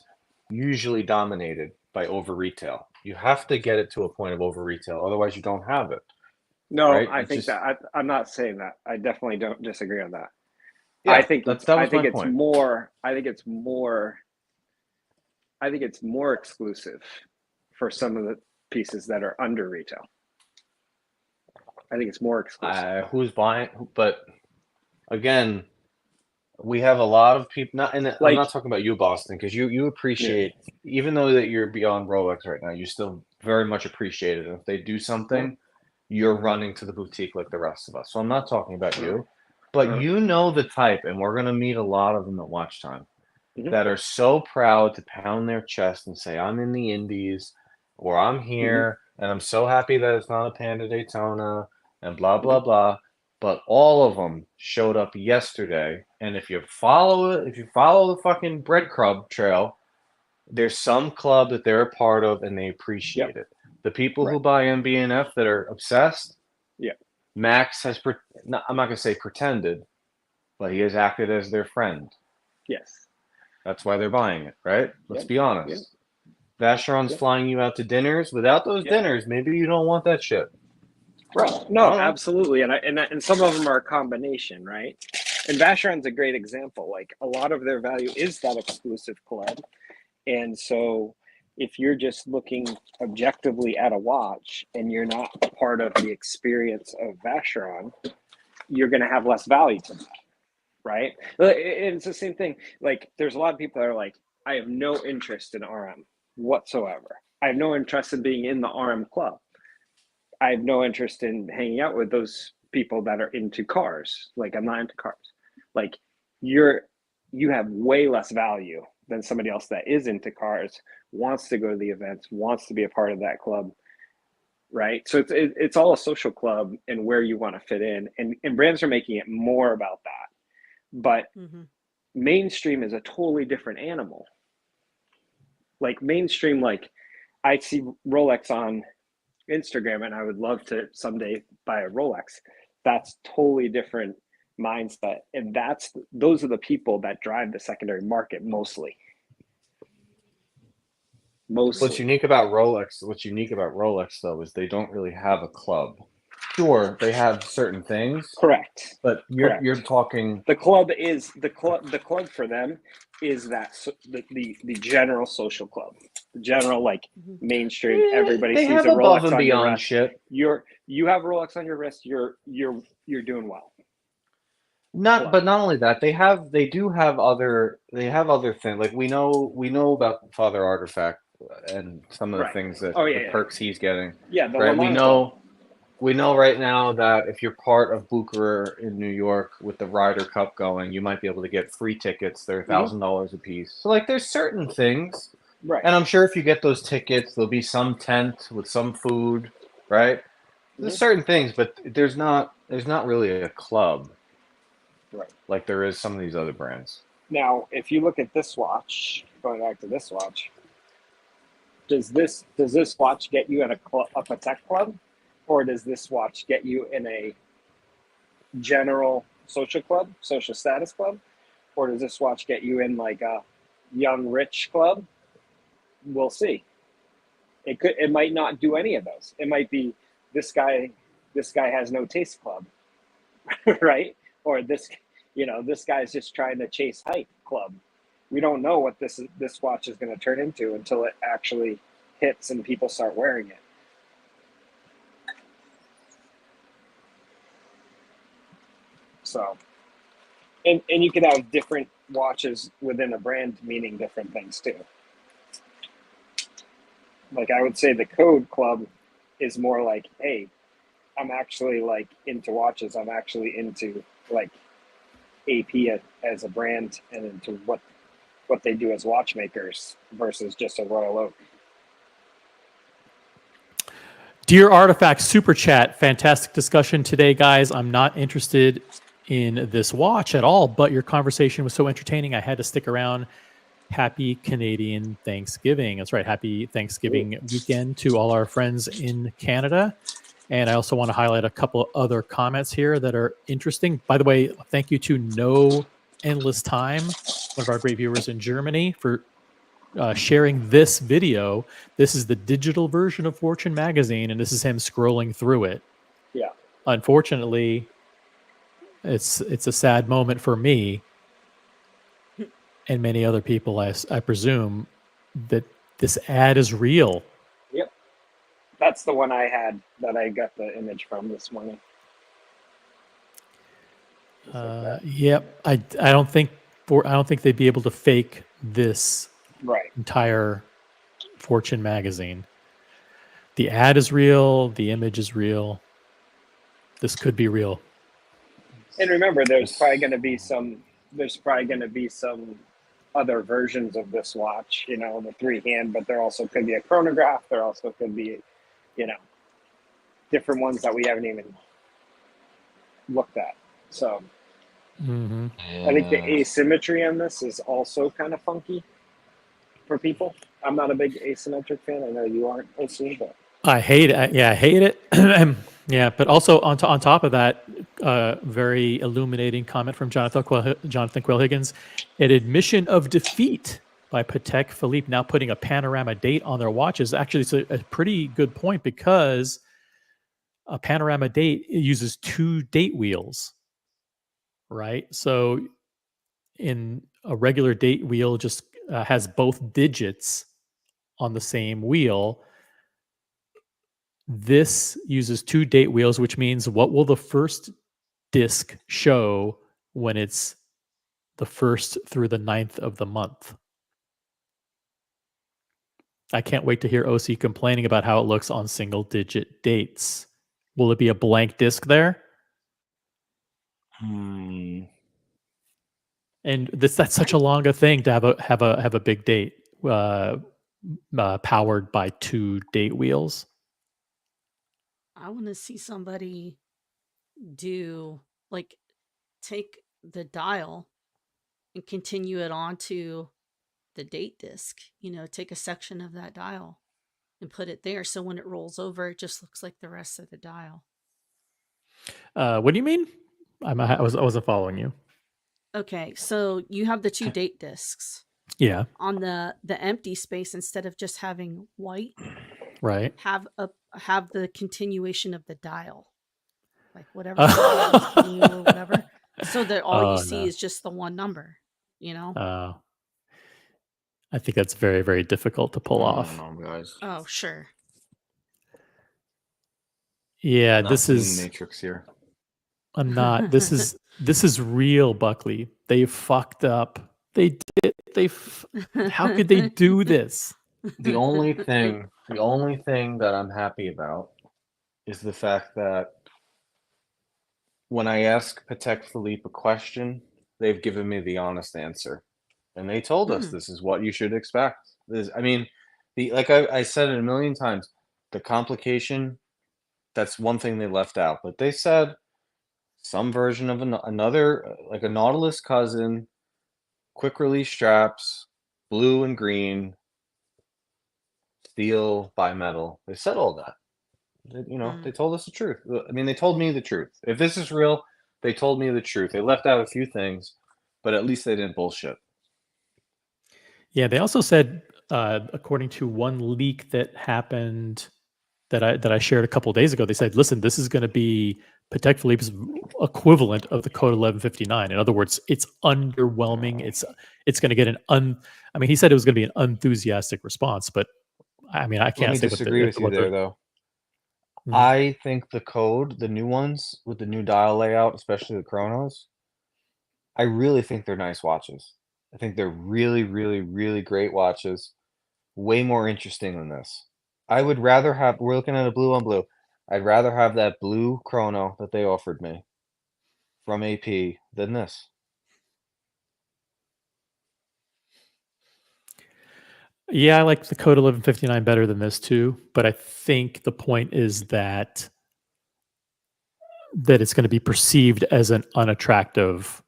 usually dominated by over retail, you have to get it to a point of over retail. Otherwise, you don't have it. No, right? I think that I'm not saying that. I definitely don't disagree on that. Yeah, I think that was my it's point. more. I think it's more exclusive for some of the pieces that are under retail. I think it's more exclusive. Who's buying? But again, we have a lot of people. I'm not talking about you, Boston, because you appreciate, even though that you're beyond Rolex right now, you still very much appreciate it. If they do something, you're running to the boutique like the rest of us. So I'm not talking about you, but you know the type, and we're going to meet a lot of them at Watch Time that are so proud to pound their chest and say, I'm in the Indies, or I'm here, and I'm so happy that it's not a Panda Daytona, and blah, blah, blah. But all of them showed up yesterday, and if you follow the fucking breadcrumb trail, there's some club that they're a part of, and they appreciate it. The people who buy MB&F that are obsessed, Max has, I'm not going to say pretended, but he has acted as their friend. Yes. That's why they're buying it, right? Let's be honest. Vacheron's flying you out to dinners. Without those dinners, maybe you don't want that shit. Right. No, absolutely. And some of them are a combination, right? And Vacheron's a great example. Like, a lot of their value is that exclusive club. And so if you're just looking objectively at a watch and you're not a part of the experience of Vacheron, you're going to have less value to that, right? It's the same thing. Like, there's a lot of people that are like, I have no interest in RM whatsoever. I have no interest in being in the RM club. I have no interest in hanging out with those people that are into cars. Like, I'm not into cars. Like, you have way less value than somebody else that is into cars, wants to go to the events, wants to be a part of that club, right? So it's all a social club and where you want to fit in. And brands are making it more about that. But mainstream is a totally different animal. Like, mainstream, like, I see Rolex on Instagram and I would love to someday buy a Rolex. That's totally different mindset, and those are the people that drive the secondary market mostly. What's unique about Rolex though is they don't really have a club. Sure, they have certain things. Correct. But you're talking, the club for them is that the general social club. The general, like mainstream, everybody They sees have a above Rolex and on your beyond wrist. shit. You have a Rolex on your wrist. You're doing well. But not only that, they do have other things. Like we know about Father Artifact and some of the things that the perks he's getting. Yeah, the right. Lamont We know right now that if you're part of Bucher in New York with the Ryder Cup going, you might be able to get free tickets. They're $1,000 a piece. So like, there's certain things, right? And I'm sure if you get those tickets, there'll be some tent with some food, right? There's certain things, but there's not really a club, right? Like there is some of these other brands. Now, if you look at this watch, going back to this watch, does this watch get you in a Patek club, or does this watch get you in a general social club, social status club, or does this watch get you in like a young rich club? We'll see. It might not do any of those. It might be this guy has no taste club, right? Or this guy's just trying to chase hype club. We don't know what this watch is going to turn into until it actually hits and people start wearing it. So, and you could have different watches within a brand meaning different things too. Like I would say the Code Club is more like, hey, I'm actually like into watches. I'm actually into like AP as a brand and into what they do as watchmakers versus just a Royal Oak. Dear Artifact Super Chat, fantastic discussion today, guys. I'm not interested in this watch at all, but your conversation was so entertaining, I had to stick around. Happy Canadian Thanksgiving. That's right. Happy Thanksgiving weekend to all our friends in Canada. And I also want to highlight a couple other comments here that are interesting. By the way, thank you to No Endless Time, one of our great viewers in Germany, for sharing this video. This is the digital version of Fortune magazine, and this is him scrolling through it. Yeah. Unfortunately, it's a sad moment for me and many other people, I presume, that this ad is real. Yep. That's the one I had that I got the image from this morning. Yep. I don't think they'd be able to fake this entire Fortune magazine. The ad is real. The image is real. This could be real. And remember, there's probably going to be some other versions of this watch, the 3-hand, but there also could be a chronograph. There also could be, different ones that we haven't even looked at. So I think the asymmetry on this is also kind of funky for people. I'm not a big asymmetric fan. I know you aren't, OC, but I hate it. Yeah, I hate it. Yeah, but also on top of that, very illuminating comment from Jonathan Quill Higgins. An admission of defeat by Patek Philippe now putting a panorama date on their watches. Actually, it's a pretty good point because a panorama date uses 2 date wheels, right? So in a regular date wheel just has both digits on the same wheel. This uses 2 date wheels, which means what will the first disc show when it's the 1st through the 9th of the month? I can't wait to hear OC complaining about how it looks on single-digit dates. Will it be a blank disc there? And that's such a long thing to have a big date powered by 2 date wheels. I want to see somebody take the dial and continue it onto the date disc, take a section of that dial and put it there. So when it rolls over, it just looks like the rest of the dial. What do you mean? I wasn't following you. Okay. So you have the 2 date discs. Yeah. On the empty space, instead of just having white, right, have the continuation of the dial, like whatever or whatever, so that all you see is just the one number. I think that's very, very difficult to pull off. No, guys. Oh, sure. Yeah, Not this seeing is. Matrix here. I'm not. This is real, Buckley. They fucked up. They did. How could they do this? The only thing that I'm happy about is the fact that when I ask Patek Philippe a question, they've given me the honest answer, and they told us this is what you should expect. I mean, like I said it a million times, the complication. That's one thing they left out, but they said some version of another, like a Nautilus cousin, quick release straps, blue and green, steel, bimetal. They said all that. They told us the truth. I mean, they told me the truth. If this is real, they told me the truth. They left out a few things, but at least they didn't bullshit. Yeah, they also said, according to one leak that happened that I shared a couple of days ago, they said, "Listen, this is going to be Patek Philippe's equivalent of the Code 1159. In other words, it's underwhelming. It's going to get I mean, he said it was going to be an enthusiastic response, but I mean, I can't Let me say disagree with you there, though. Mhm. I think the Code, the new ones with the new dial layout, especially the Chronos, I really think they're nice watches. I think they're really, really, really great watches. Way more interesting than this. I would rather have. We're looking at a blue on blue. I'd rather have that blue chrono that they offered me from AP than this. Yeah, I like the Code 1159 better than this too, but I think the point is that it's going to be perceived as an unattractive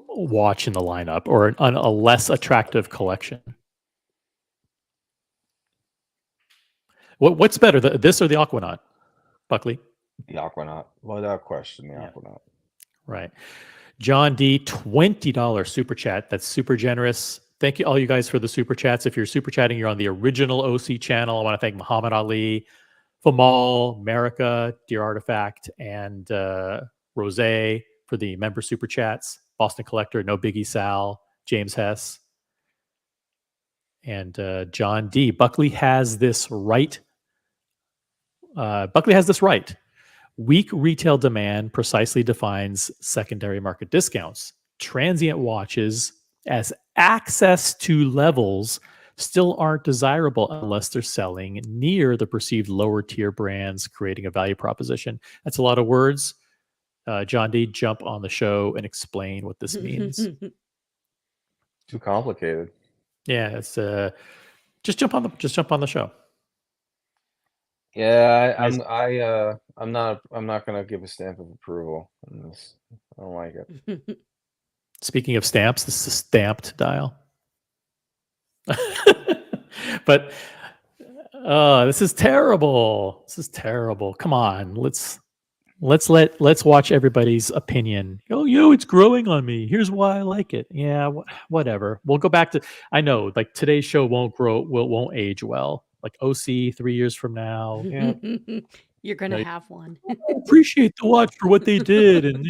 watch in the lineup, or a less attractive collection. What's better, this or the Aquanaut, Buckley? The Aquanaut, without question, the Aquanaut. Right. John D, $20 super chat. That's super generous. Thank you, all you guys, for the super chats. If you're super chatting, you're on the original OC channel. I want to thank Muhammad Ali, Famal, America, Dear Artifact, and Rose for the member super chats. Boston Collector, No Biggie Sal, James Hess, and John D. Buckley has this right. Buckley has this right. Weak retail demand precisely defines secondary market discounts. Transient watches as access to levels still aren't desirable unless they're selling near the perceived lower tier brands, creating a value proposition. That's a lot of words. John D, jump on the show and explain what this means. Too complicated. Yeah, it's just jump on the show. Yeah, I'm not gonna give a stamp of approval on this. I don't like it. Speaking of stamps, this is a stamped dial. But this is terrible. This is terrible. Come on, let's watch everybody's opinion. Oh, it's growing on me. Here's why I like it. Yeah, whatever. We'll go back to. I know, like, today's show won't age well. Like OC 3 years from now. Yeah. You're gonna have one. Appreciate the watch for what they did, and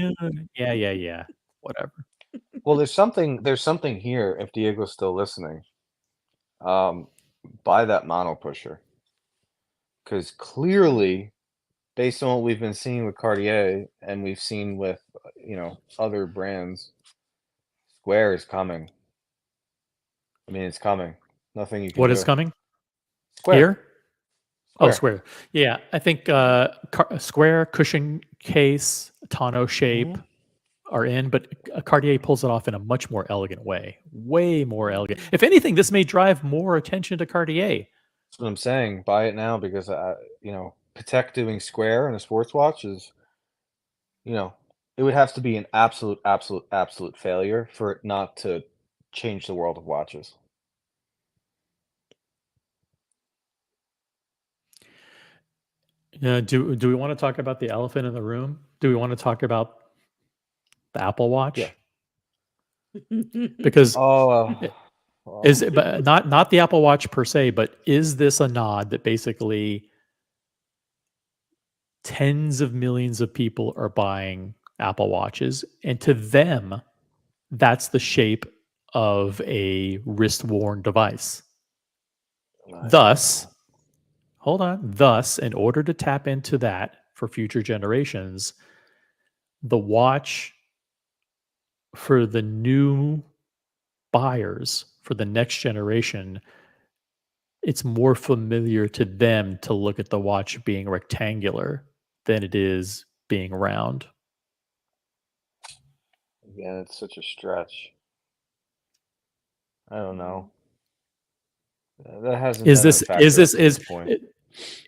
yeah, whatever. Well, there's something here. If Diego's still listening, buy that mono pusher, because clearly, based on what we've been seeing with Cartier and we've seen with other brands, Square is coming. I mean, it's coming. Nothing you can do. What is coming? Square. Here? Oh, Square. Yeah, I think Square, cushion case, tonneau shape are in, but Cartier pulls it off in a much more elegant way. Way more elegant. If anything, this may drive more attention to Cartier. That's what I'm saying. Buy it now, because Patek doing Square in a sports watch is, it would have to be an absolute failure for it not to change the world of watches. Do we want to talk about the elephant in the room? Do we want to talk about the Apple Watch? Yeah. Because is it, but not the Apple Watch per se, but is this a nod that basically tens of millions of people are buying Apple Watches, and to them, that's the shape of a wrist-worn device. Thus, hold on. Thus, in order to tap into that for future generations, the watch for the new buyers for the next generation, it's more familiar to them to look at the watch being rectangular than it is being round. Yeah, it's such a stretch. I don't know. That hasn't Is been a this factor is this up to this point.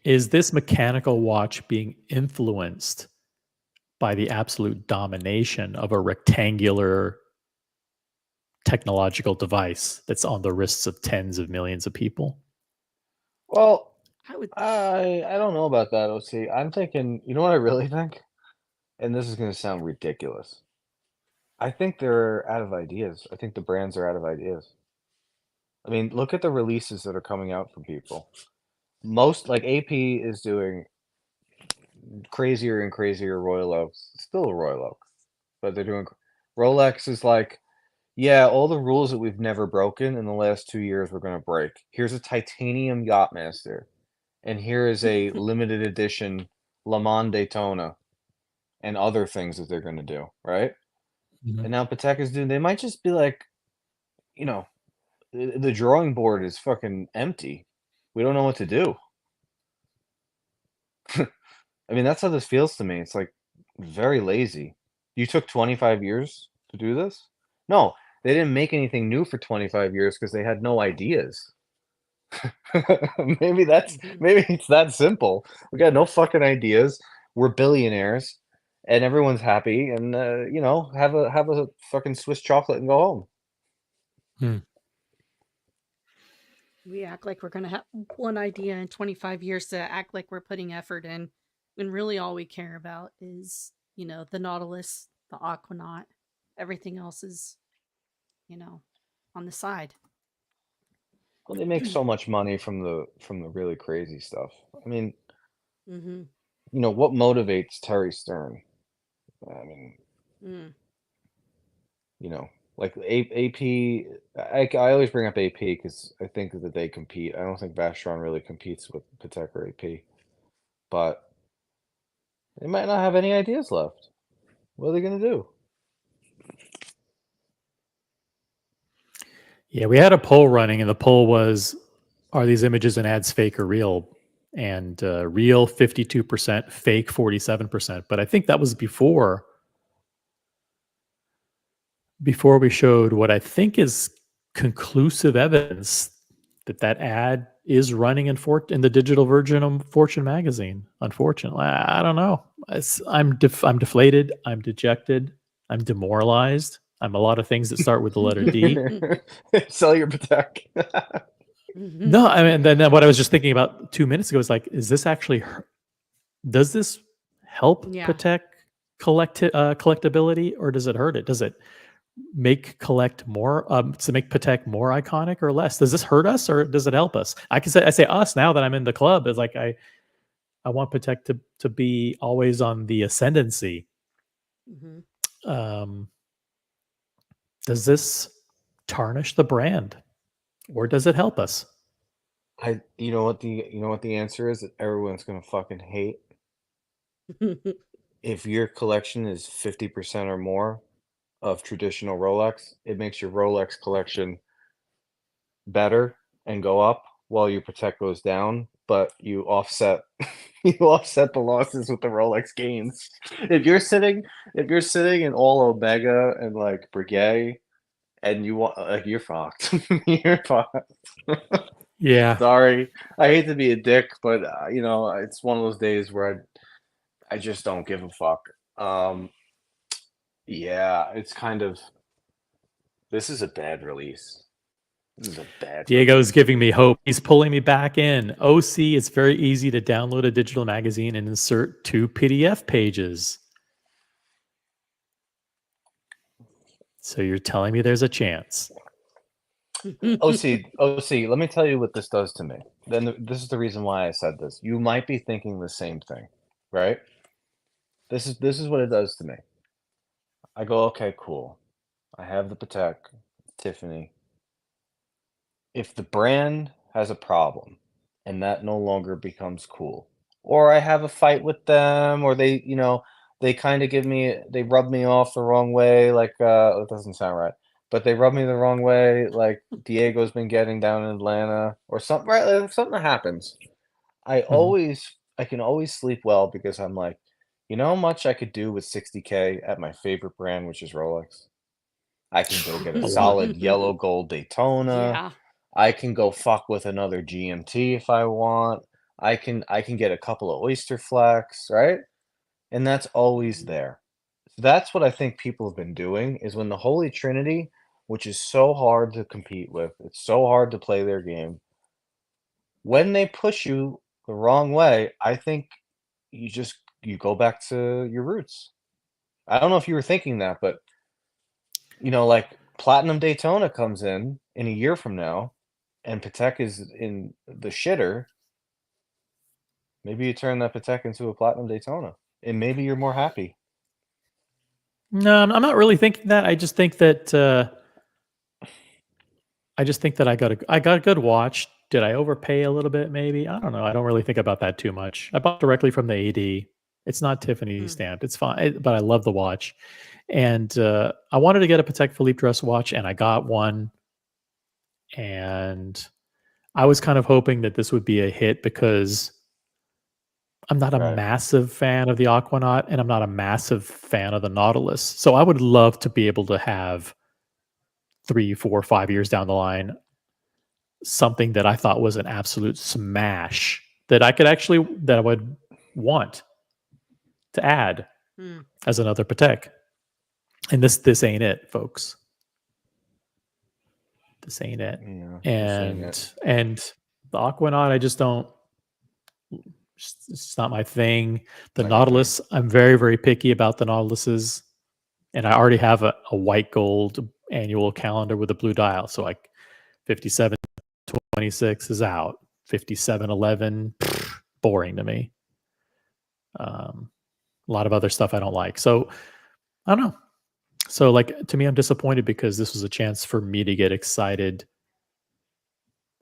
is this mechanical watch being influenced by the absolute domination of a rectangular technological device that's on the wrists of tens of millions of people? Well, I would. I don't know about that, OC. I'm thinking, you know what I really think? And this is going to sound ridiculous. I think they're out of ideas. I think the brands are out of ideas. I mean, look at the releases that are coming out from people. Most, like AP is doing crazier and crazier Royal Oaks. Still a Royal Oak, but they're doing. Rolex is like, yeah, all the rules that we've never broken in the last 2 years we're going to break. Here's a titanium Yachtmaster, and here is a limited edition Le Mans Daytona, and other things that they're going to do, right? And now Patek is doing. They might just be like, you know, the drawing board is fucking empty. We don't know what to do. I mean, that's how this feels to me. It's like very lazy. You took 25 years to do this? No, they didn't make anything new for 25 years because they had no ideas. maybe it's that simple. We got no fucking ideas. We're billionaires, and everyone's happy, and you know, have a fucking Swiss chocolate and go home. We act like we're going to have one idea in 25 years to act like we're putting effort in, when really all we care about is, you know, the Nautilus, the Aquanaut. Everything else is, you know, on the side. Well, they make so much money from the really crazy stuff. I mean, Mm-hmm. you know, what motivates Terry Stern? I mean, you know, like AP. I always bring up AP because I think that they compete. I don't think Vacheron really competes with Patek or AP, but they might not have any ideas left. What are they going to do? Yeah, we had a poll running, and the poll was, are these images and ads fake or real? And real 52%, fake 47%. But I think that was before we showed what I think is conclusive evidence that that ad is running in the digital version of Fortune magazine. Unfortunately, I don't know. I'm deflated. I'm dejected. I'm demoralized. I'm a lot of things that start with the letter D. Sell your Patek. No, I mean, then what I was just thinking about 2 minutes ago is like, is this actually, does this help Patek collectability, or does it hurt it? Does it make to make Patek more iconic or less? Does this hurt us or does it help us? I say us now that I'm in the club. Is like I want Patek to be always on the ascendancy. Does this tarnish the brand, or does it help us? You know what the answer is that everyone's gonna fucking hate? If your collection is 50% or more of traditional Rolex, it makes your Rolex collection better and go up while your Patek goes down, but you offset the losses with the Rolex gains. If you're sitting in all Omega and like Breguet, and you want, like, you're fucked. You're fucked. Yeah. Sorry, I hate to be a dick, but you know, it's one of those days where I just don't give a fuck. Yeah, it's kind of. This is a bad release. This is a bad. Diego's giving me hope. He's pulling me back in. OC, it's very easy to download a digital magazine and insert 2 PDF pages. So you're telling me there's a chance. OC, let me tell you what this does to me. Then this is the reason why I said this. You might be thinking the same thing, right? This is what it does to me. I go, okay, cool. I have the Patek. Tiffany, if the brand has a problem and that no longer becomes cool, or I have a fight with them, or they, they kind of they rub me off the wrong way, like, it doesn't sound right, but they rub me the wrong way, like Diego's been getting down in Atlanta, or something, right? Like, if something happens, I can always sleep well because I'm like, you know how much I could do with 60K at my favorite brand, which is Rolex? I can go get a A lot. solid yellow gold Daytona. Yeah. I can go fuck with another GMT if I want. I can get a couple of Oyster Flex, right? And that's always there. So that's what I think people have been doing is when the Holy Trinity, which is so hard to compete with, it's so hard to play their game. When they push you the wrong way, I think you go back to your roots. I don't know if you were thinking that, but like Platinum Daytona comes in a year from now, and Patek is in the shitter. Maybe you turn that Patek into a Platinum Daytona, and maybe you're more happy. No, I'm not really thinking that. I just think that I got a good watch. Did I overpay a little bit? Maybe. I don't know. I don't really think about that too much. I bought directly from the AD. It's not Tiffany stamped. It's fine, but I love the watch. And I wanted to get a Patek Philippe dress watch, and I got one. And I was kind of hoping that this would be a hit because I'm not a Right. massive fan of the Aquanaut, and I'm not a massive fan of the Nautilus. So I would love to be able to have 3, 4, 5 years down the line something that I thought was an absolute smash that I would want to add as another Patek. And this ain't it, folks. This ain't it. Yeah, this ain't it. And the Aquanaut, I just don't. It's not my thing. The Nautilus, I'm very, very picky about the Nautiluses, and I already have a white gold annual calendar with a blue dial. So like 5726 is out. 5711, boring to me. A lot of other stuff I don't like. So I don't know. So like to me, I'm disappointed because this was a chance for me to get excited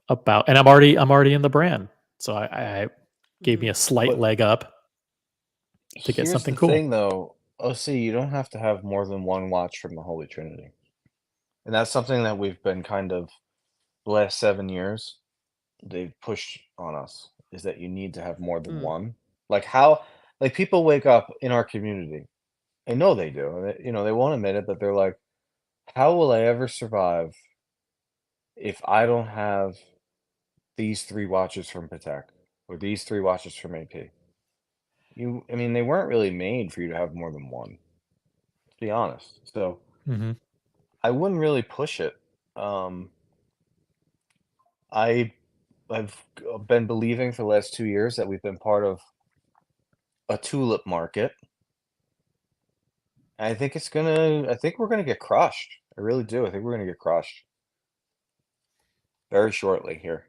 about, and I'm already in the brand. So I gave me a slight leg up to get something cool. Here's the thing, though. OC, you don't have to have more than one watch from the Holy Trinity. And that's something that we've been kind of, the last 7 years, they've pushed on us, is that you need to have more than one. Like people wake up in our community. I know they do. They won't admit it, but they're like, how will I ever survive if I don't have these 3 watches from Patek or these 3 watches from AP? They weren't really made for you to have more than one, to be honest. So I wouldn't really push it. I've been believing for the last 2 years that we've been part of a tulip market. I think we're gonna get crushed. I really do. I think we're gonna get crushed very shortly here.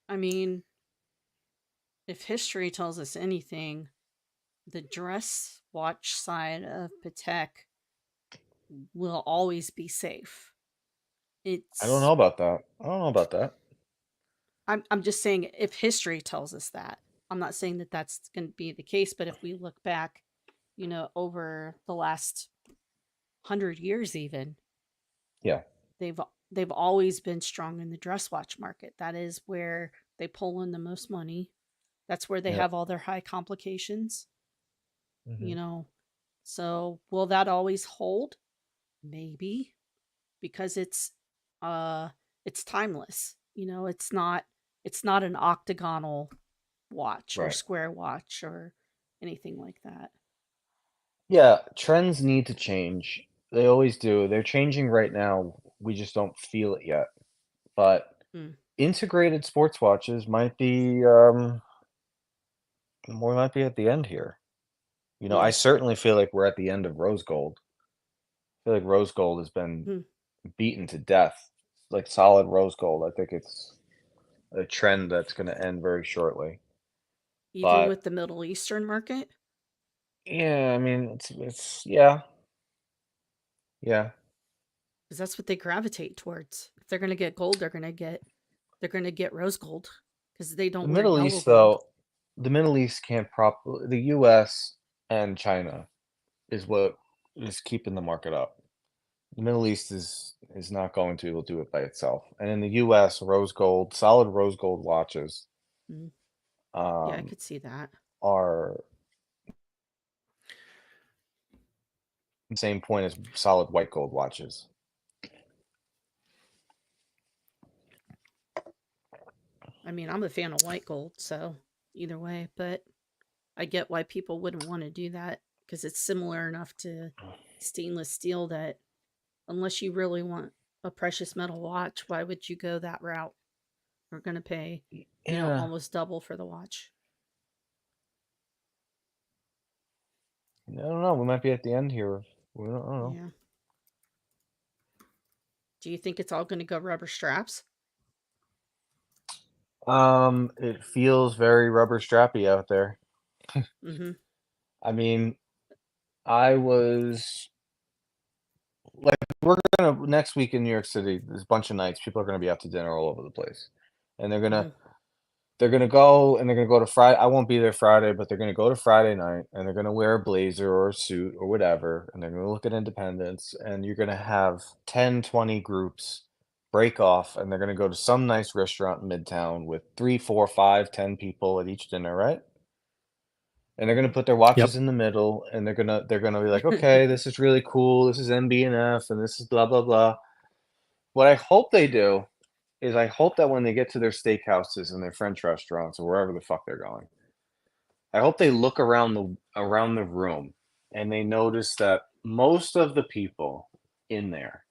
I mean, if history tells us anything, the dress watch side of Patek will always be safe. I don't know about that. I'm just saying if history tells us that. I'm not saying that that's going to be the case, but if we look back, over the last 100 years even, yeah, they've always been strong in the dress watch market. That is where they pull in the most money. That's where they have all their high complications. So will that always hold? Maybe, because it's timeless. It's not an octagonal watch or square watch or anything like that. Yeah, trends need to change. They always do. They're changing right now. We just don't feel it yet. But integrated sports watches might be might be at the end here. I certainly feel like we're at the end of rose gold. I feel like rose gold has been beaten to death. Like solid rose gold. I think it's a trend that's going to end very shortly. Even with the Middle Eastern market? Yeah, I mean, it's yeah. Yeah. Because that's what they gravitate towards. If they're going to get gold, they're going to get rose gold because they The don't wear Middle yellow East, gold. though, the Middle East can't the US and China is what is keeping the market up. The Middle East is not going to be able to do it by itself. And in the US, rose gold, solid rose gold watches Mm. Yeah, I um, could see that. are the same point as solid white gold watches. I mean, I'm a fan of white gold, so either way, but I get why people wouldn't want to do that because it's similar enough to stainless steel that unless you really want a precious metal watch, why would you go that route? We're going to pay, Yeah. almost double for the watch. I don't know. We might be at the end here. I don't know. Yeah. Do you think it's all going to go rubber straps? It feels very rubber strappy out there. Mm-hmm. I mean, I was like, we're gonna next week in New York City. There's a bunch of nights. People are gonna be out to dinner all over the place, and Mm-hmm. they're gonna go and they're gonna go to Friday. I won't be there Friday, but they're gonna go to Friday night and they're gonna wear a blazer or a suit or whatever, and they're gonna look at Independence, and you're gonna have 10, 20 groups break off, and they're gonna go to some nice restaurant in Midtown with 3, 4, 5, 10 people at each dinner, right? And they're gonna put their watches Yep. in the middle, and they're gonna be like, okay, this is really cool. This is MB&F, and this is blah blah blah. What I hope they do is I hope that when they get to their steakhouses and their French restaurants or wherever the fuck they're going, I hope they look around the room and they notice that most of the people in there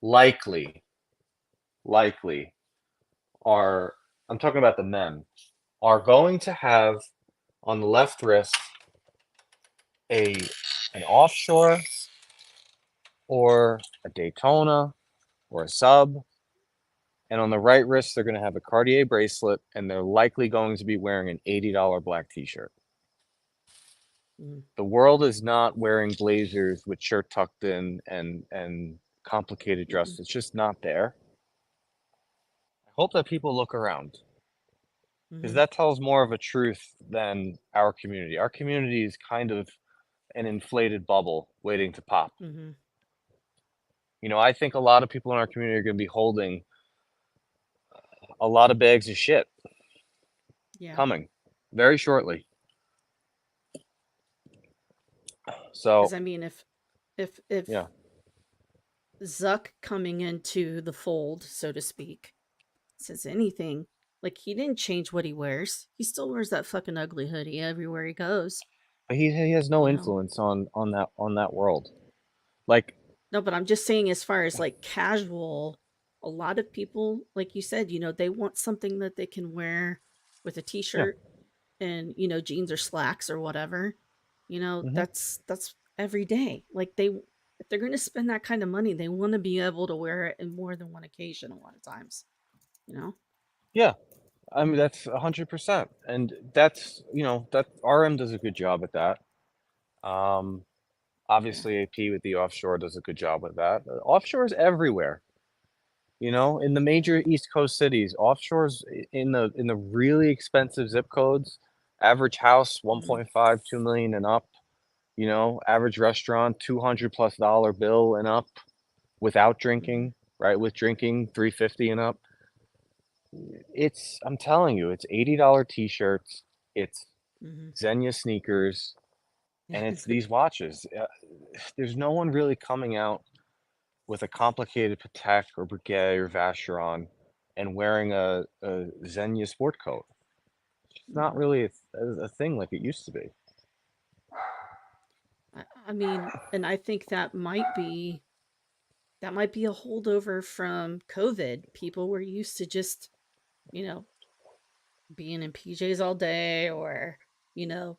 likely are, I'm talking about the men, are going to have on the left wrist a an offshore or a Daytona or a sub. And on the right wrist, they're going to have a Cartier bracelet, and they're likely going to be wearing an $80 black t-shirt. Mm. The world is not wearing blazers with shirt tucked in and complicated dress. It's just not there. I hope that people look around because Mm-hmm. that tells more of a truth than our community. Our community is kind of an inflated bubble waiting to pop. Mm-hmm. You know, I think a lot of people in our community are going to be holding a lot of bags of shit Yeah. coming very shortly. So, Because I mean, if yeah. Zuck coming into the fold, so to speak, says anything, like he didn't change what he wears. He still wears that fucking ugly hoodie everywhere he goes. But he has no You know. influence on that world. Like, No, but I'm just saying, as far as like casual, a lot of people, like you said, they want something that they can wear with a yeah. t-shirt and jeans or slacks or whatever. Hmm. That's every day. Like if they're going to spend that kind of money, they want to be able to wear it in more than one occasion a lot of times. Yeah. I mean, that's 100%. And that's, that RM does a good job at that. Um, Yeah. Obviously AP with the offshore does a good job with that. Offshore is everywhere. In the major East Coast cities, offshores in the really expensive zip codes, average house Mm-hmm. 1.5, 2 million and up, average restaurant $200+ bill and up without Mm-hmm. drinking, right? With drinking 350 and up. I'm telling you, it's $80 t-shirts, it's Mm-hmm. Xenia sneakers, and it's these watches. There's no one really coming out with a complicated Patek or Breguet or Vacheron and wearing a Xenia sport coat. It's not really a thing like it used to be. I mean, and I think that might be a holdover from COVID. People were used to just, you know, being in PJs all day, or, you know,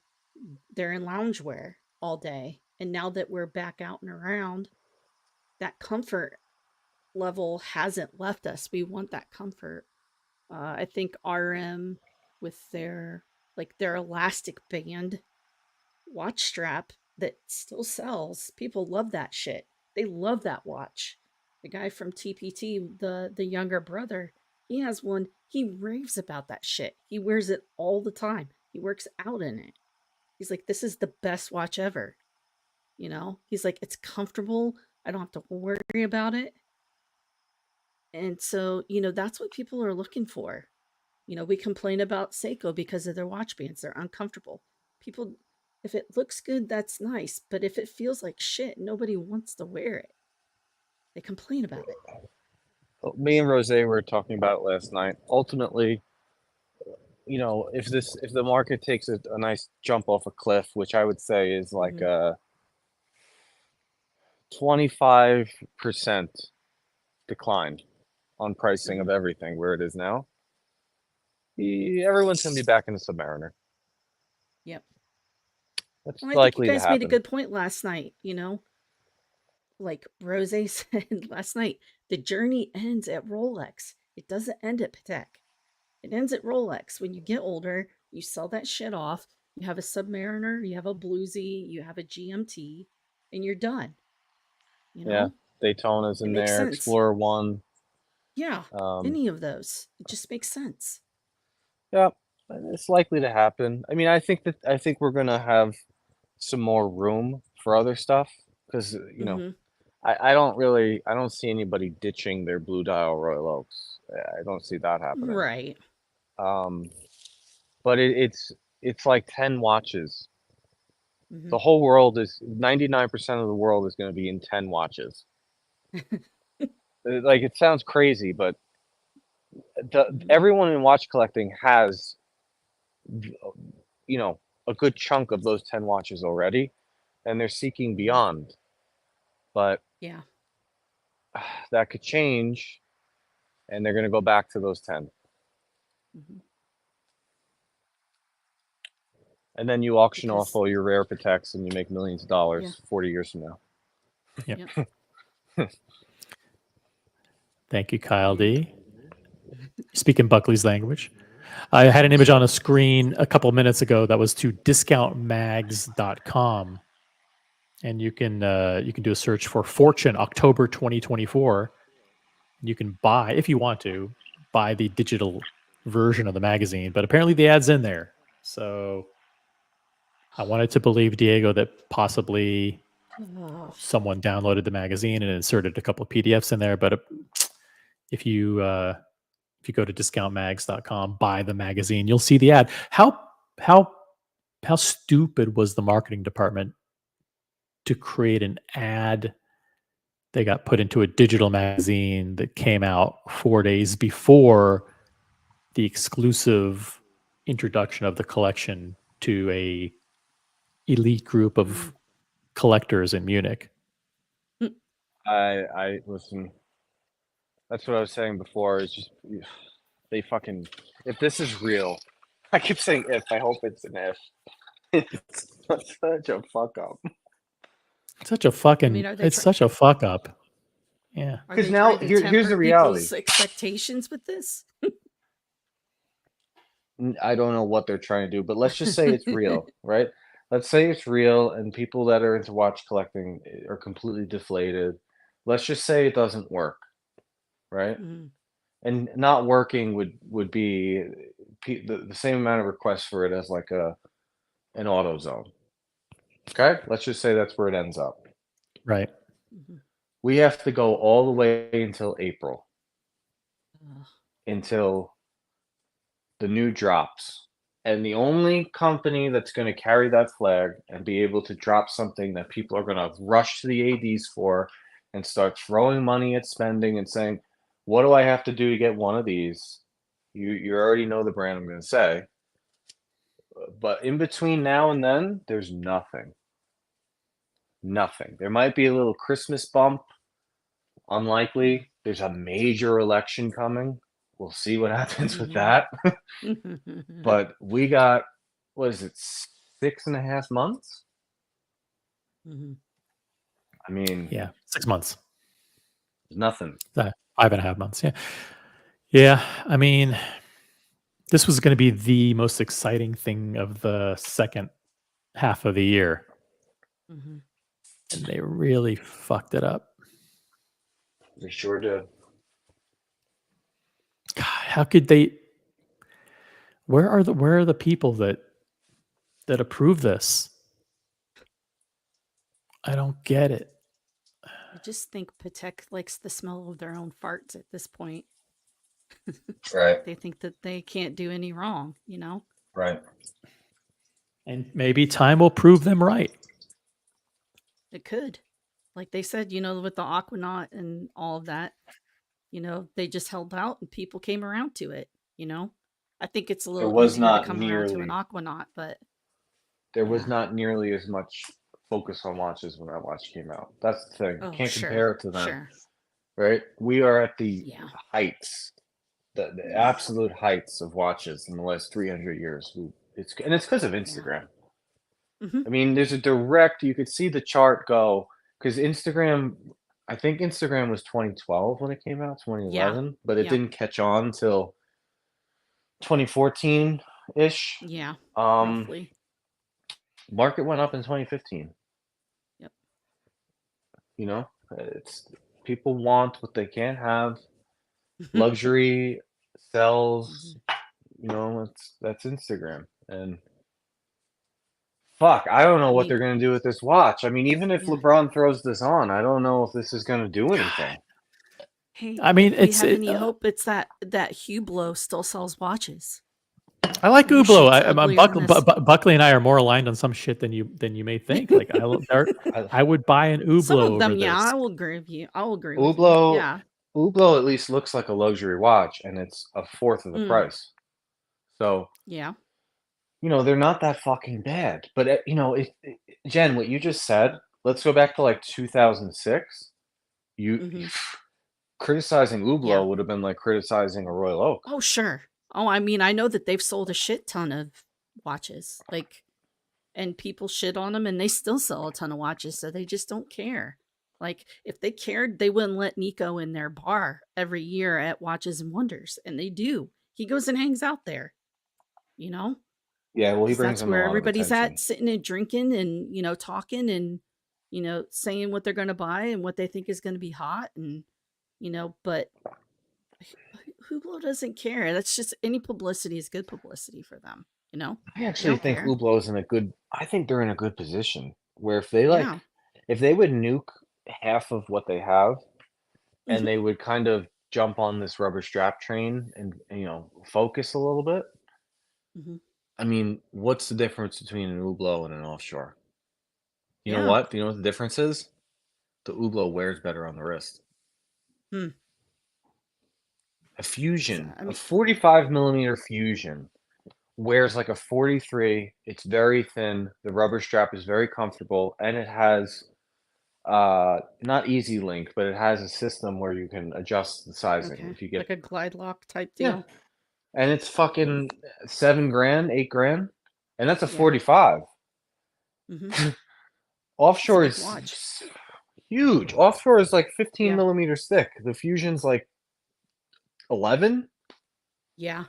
they're in loungewear all day. And now that we're back out and around, that comfort level hasn't left us. We want that comfort. I think RM with their elastic band watch strap that still sells. People love that shit. They love that watch. The guy from TPT, the younger brother, he has one. He raves about that shit. He wears it all the time. He works out in it. He's like, this is the best watch ever. You know, he's like, it's comfortable. I don't have to worry about it. And so, you know, that's what people are looking for. You know, we complain about Seiko because of their watch bands. They're uncomfortable. People, if it looks good, that's nice. But if it feels like shit, nobody wants to wear it. They complain about it. Me and Rose were talking about it last night. Ultimately, you know, if the market takes a nice jump off a cliff, which I would say is like a 25% decline on pricing of everything where it is now, everyone's gonna be back in the Submariner. Yep. That's Well, I think you likely to guys made a happen. good point last night, you know? Like Rose said last night, the journey ends at Rolex. It doesn't end at Patek. It ends at Rolex. When you get older, you sell that shit off. You have a Submariner, you have a Bluesy, you have a GMT, and you're done. You know? Yeah, Daytona's It in makes there, sense. Explorer 1. Yeah, any of those. It just makes sense. Yeah, it's likely to happen. I mean, I think we're gonna have some more room for other stuff because you know, I don't see anybody ditching their blue dial Royal Oaks. I don't see that happening. Right. But it's like 10 watches. The whole world is 99% of the world is going to be in 10 watches. Like it sounds crazy, but everyone in watch collecting has, you know, a good chunk of those 10 watches already, and they're seeking beyond. But yeah, that could change, and they're going to go back to those 10. And then you auction off all your rare Pateks, and you make millions of dollars 40 years from now. Yep. Thank you, Kyle D. Speaking Buckley's language. I had an image on a screen a couple minutes ago that was to discountmags.com. And you can do a search for Fortune October 2024. You can buy, if you want to, buy the digital version of the magazine. But apparently the ad's in there. So I wanted to believe, Diego, that possibly someone downloaded the magazine and inserted a couple of PDFs in there. But if you go to discountmags.com, buy the magazine, you'll see the ad. How stupid was the marketing department to create an ad that got put into a digital magazine that came out 4 days before the exclusive introduction of the collection to a elite group of collectors in Munich? I listen. That's what I was saying before. Is just they fucking. If this is real, I keep saying if. I hope it's an if. It's such a fuck up. Such a fucking. I mean, it's such a fuck up. Yeah. Because now here's the reality. People's expectations with this. I don't know what they're trying to do, but let's just say it's real, right? Let's say it's real, and people that are into watch collecting are completely deflated. Let's just say it doesn't work, right? And not working would be the same amount of requests for it as like an AutoZone. Okay, let's just say that's where it ends up. Right. We have to go all the way until April, until the new drops. And the only company that's going to carry that flag and be able to drop something that people are going to rush to the ADs for and start throwing money at spending and saying, what do I have to do to get one of these? You already know the brand I'm going to say. But in between now and then, there's nothing. Nothing. There might be a little Christmas bump. Unlikely. There's a major election coming. We'll see what happens with that. But we got, what is it, 6.5 months? I mean, yeah, 6 months. Nothing. 5.5 months. Yeah. Yeah. I mean, this was going to be the most exciting thing of the second half of the year, Mm-hmm. and they really fucked it up. They sure did. God, how could they? Where are the people that approve this? I don't get it. I just think Patek likes the smell of their own farts at this point. Right. They think that they can't do any wrong, you know? Right. And maybe time will prove them right. It could. Like they said, you know, with the Aquanaut and all of that, you know, they just held out and people came around to it, you know? I think it's a little was easier to not come around to an nearly Aquanaut, but there was yeah. not nearly as much focus on watches when that watch came out. That's the thing. Oh, Can't sure. compare it to them. Sure. Right? We are at the Yeah. heights, the absolute heights of watches in the last 300 years. It's because of Instagram. Mhm. I mean, there's a direct, you could see the chart go, because Instagram, I think Instagram was 2012 when it came out, 2011, but it Yep. didn't catch on till 2014-ish. Yeah. Roughly. Market went up in 2015. Yep. You know, it's people want what they can't have. Luxury sells. You know, that's Instagram. And fuck, I don't know what they're gonna do with this watch. I mean, even if LeBron throws this on, I don't know if this is gonna do anything. Hey, I mean, if we have any hope, it's that Hublot still sells watches. I like New Hublot. shit's uglier than this. Buckley and I are more aligned on some shit than you may think. Like I would buy an Hublot Some of them, over yeah, this. I will agree with you. I will agree with you. Hublot, Yeah. Hublot at least looks like a luxury watch, and it's a fourth of the price. So yeah, you know they're not that fucking bad. But you know, Jen, what you just said. Let's go back to like 2006. You criticizing Hublot would have been like criticizing a Royal Oak. Oh, sure. Oh, I mean, I know that they've sold a shit ton of watches, like, and people shit on them, and they still sell a ton of watches, so they just don't care. Like, if they cared, they wouldn't let Nico in their bar every year at Watches and Wonders, and they do. He goes and hangs out there, you know? Yeah, well, he brings that's them where a lot of everybody's attention. at, sitting and drinking and, you know, talking and, you know, saying what they're going to buy and what they think is going to be hot. And, you know, but Hublot doesn't care. That's just, any publicity is good publicity for them, you know? I actually think Hublot's I think they're in a good position where if they if they would nuke half of what they have and they would kind of jump on this rubber strap train and you know, focus a little bit. I mean, what's the difference between an Hublot and an offshore? You know what? Do you know what the difference is? The Hublot wears better on the wrist. A Fusion, a 45 millimeter Fusion wears like a 43. It's very thin. The rubber strap is very comfortable, and it has not easy link, but it has a system where you can adjust the sizing if you get like a glide lock type deal. And it's fucking $7 grand, $8 grand, and that's a 45. Offshore is huge. Offshore is like 15 millimeters thick. The Fusion's like 11. Yeah.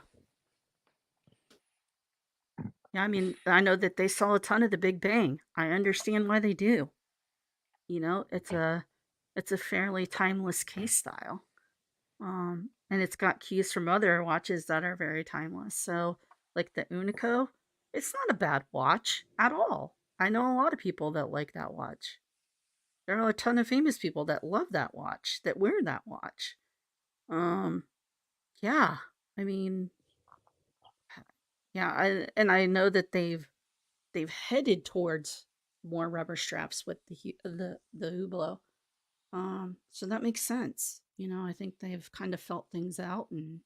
Yeah, I mean, I know that they sell a ton of the Big Bang. I understand why they do. You know, it's a fairly timeless case style. And it's got keys from other watches that are very timeless. So, like the Unico, it's not a bad watch at all. I know a lot of people that like that watch. There are a ton of famous people that love that watch, that wear that watch. Yeah, I mean, yeah, I know that they've headed towards more rubber straps with the Hublot. So that makes sense. You know, I think they've kind of felt things out and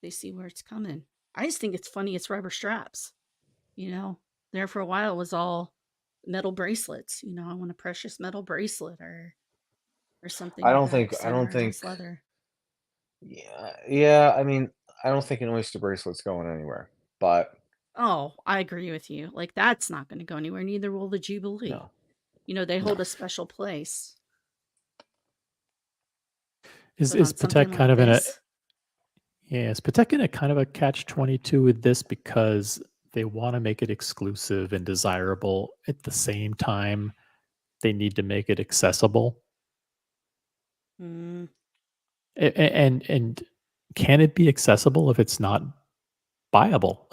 they see where it's coming. I just think it's funny it's rubber straps. You know, there for a while it was all metal bracelets. You know, I want a precious metal bracelet or something. I of don't that think. I cetera, don't think. nice leather. Yeah. I mean, I don't think an oyster bracelet's going anywhere. But Oh, I agree with you. Like that's not going to go anywhere. Neither will the Jubilee. No. You know, they hold a special place. Is But on Patek something kind like of this, is Patek in a kind of a catch-22 with this because they want to make it exclusive and desirable. At the same time, they need to make it accessible. Mm. And can it be accessible if it's not buyable?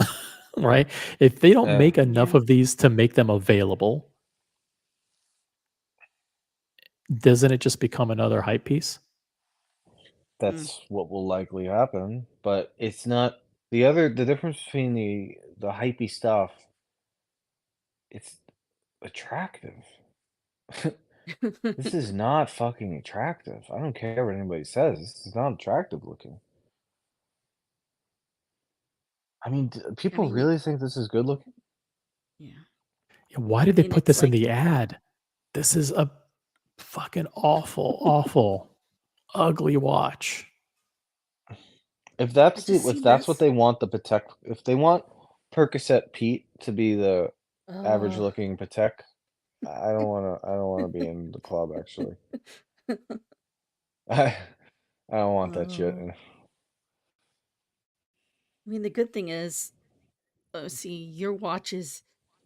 Right? If they don't make enough of these to make them available, doesn't it just become another hype piece? That's what will likely happen, but it's not the difference between the hypey stuff. It's attractive. This is not fucking attractive. I don't care what anybody says. This is not attractive looking. I mean, people really think this is good looking? Yeah. Why did they put this in the ad? This is a fucking awful, awful, ugly watch. If that's what they want the Patek, if they want Percocet Pete to be the average looking Patek, I don't wanna be in the club actually. I don't want that shit. I mean, the good thing is, see, your watch is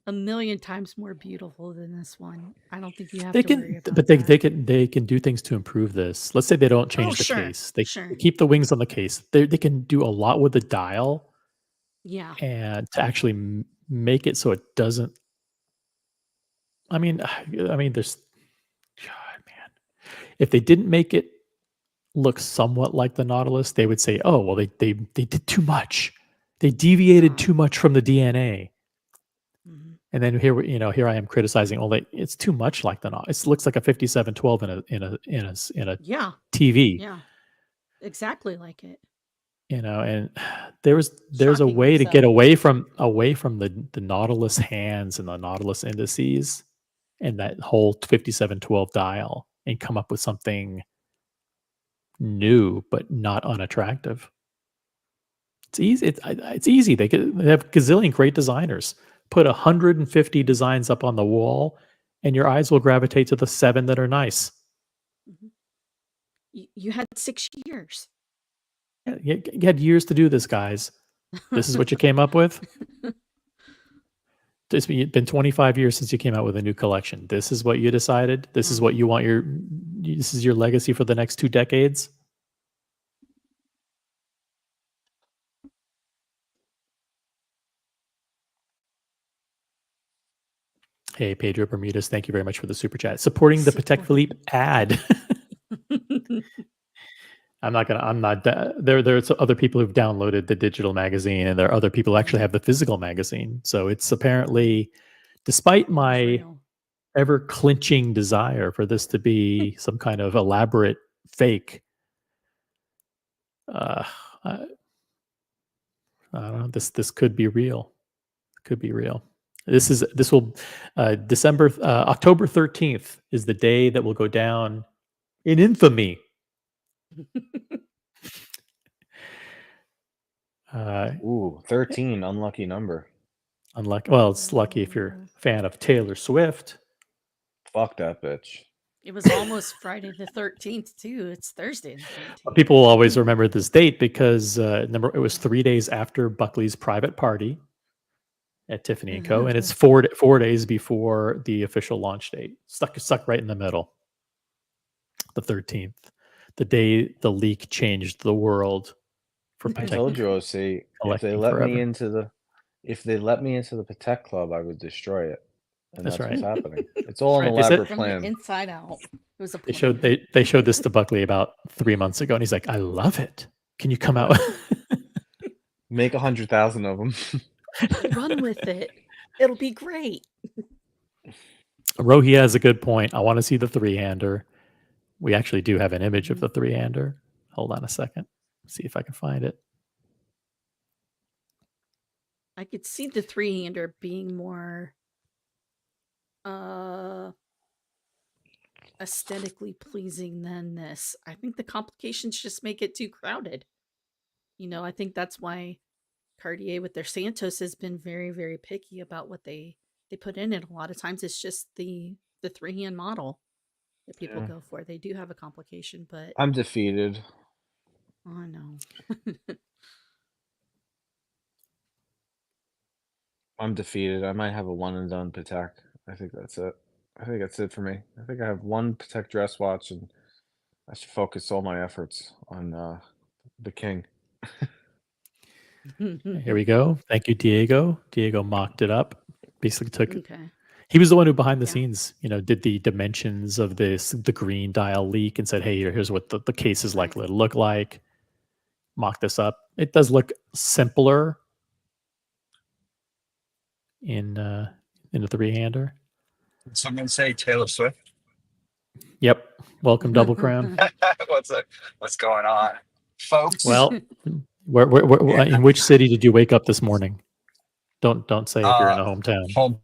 a million times more beautiful than this one. I don't think you have They to worry can, about but they can do things to improve this. Let's say they don't change the sure, case. They sure. keep the wings on the case. They can do a lot with the dial. Yeah. And to actually make it so it doesn't. I mean, there's. God, man. If they didn't make it look somewhat like the Nautilus, they would say, "Oh, well, they did too much. They deviated too much from the DNA." And then here I am criticizing. Oh, it's too much like the Nautilus. It looks like a 5712 in a Yeah. TV. Yeah. Exactly like it. And there's a Shockingly way to so. get away from the Nautilus hands and the Nautilus indices and that whole 5712 dial and come up with something new but not unattractive. It's easy. It's easy. They have gazillion great designers. Put 150 designs up on the wall, and your eyes will gravitate to the 7 that are nice. You had 6 years. You had years to do this, guys. This is what you came up with? It's been 25 years since you came out with a new collection. This is what you decided? This is what you want this is your legacy for the next 2 decades? Hey, Pedro Bermudez, thank you very much for the super chat. Supporting the Patek Philippe ad. There's other people who've downloaded the digital magazine, and there are other people who actually have the physical magazine. So it's apparently, despite my ever clinching desire for this to be some kind of elaborate fake, I don't know, this could be real. Could be real. October 13th is the day that will go down in infamy. Ooh, 13, unlucky number. Unlucky. Well, it's lucky if you're a fan of Taylor Swift. Fuck that bitch. It was almost Friday the 13th too. It's Thursday the 13th. People will always remember this date because it was 3 days after Buckley's private party at Tiffany & Co. And it's 4 days before the official launch date. Stuck right in the middle. The 13th. The day the leak changed the world for Patek. I told you, OC, if they let me into the Patek Club, I would destroy it. And that's right. what's happening. It's all an elaborate plan. From the inside out. It was a They showed this to Buckley about 3 months ago, and he's like, "I love it. Can you come out?" Make 100,000 of them. Run with it. It'll be great. Rohi has a good point. I want to see the 3-hander. We actually do have an image of the 3-hander. Hold on a second. See if I can find it. I could see the 3-hander being more aesthetically pleasing than this. I think the complications just make it too crowded. I think that's why Cartier with their Santos has been very, very picky about what they put in it. A lot of times it's just the 3-hand model that people go for. They do have a complication, but I'm defeated. Oh no. I'm defeated. I might have a one and done Patek. I think that's it. I think that's it for me. I think I have one Patek dress watch, and I should focus all my efforts on the king. Here we go. Thank you, Diego. Diego mocked it up. Basically took. Okay. He was the one who behind the Yeah. scenes, did the dimensions of the green dial leak and said, "Hey, here's what the case is likely to look like." Mock this up. It does look simpler in a three-hander. Did someone say Taylor Swift? Yep. Welcome, Double Crown. What's going on, folks? Well, in which city did you wake up this morning? Don't say if you're in a hometown.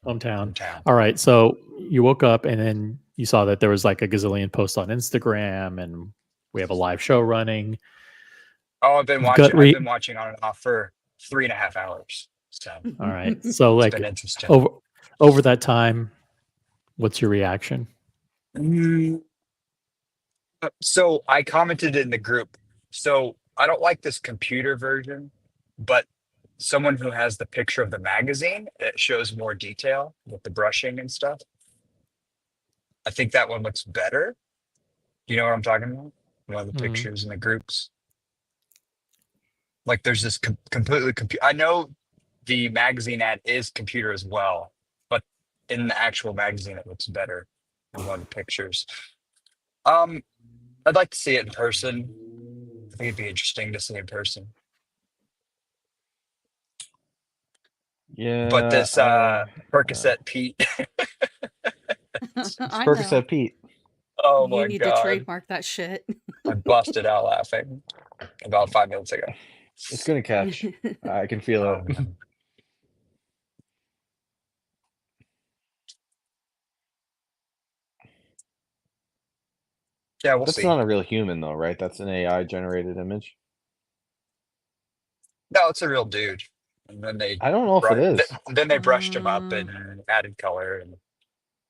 Hometown. All right. So you woke up and then you saw that there was like a gazillion posts on Instagram, and we have a live show running. Oh, I've been watching on and off for 3.5 hours. So all right. So like been interesting. over that time, what's your reaction? So I commented in the group. So I don't like this computer version, but someone who has the picture of the magazine, it shows more detail with the brushing and stuff. I think that one looks better. You know what I'm talking about? One of the pictures in the groups. Like there's this completely I know the magazine ad is computer as well, but in the actual magazine, it looks better than one of the pictures. I'd like to see it in person. I think it'd be interesting to see in person. Yeah. But this Percocet Pete. Percocet Pete. Oh You my need God. to trademark that shit. I busted out laughing about 5 minutes ago. It's gonna catch. I can feel it. Man. Yeah, we'll That's see. not a real human though, right? That's an AI generated image. No, it's a real dude. And then I don't know if it is. Then they brushed him up and added color and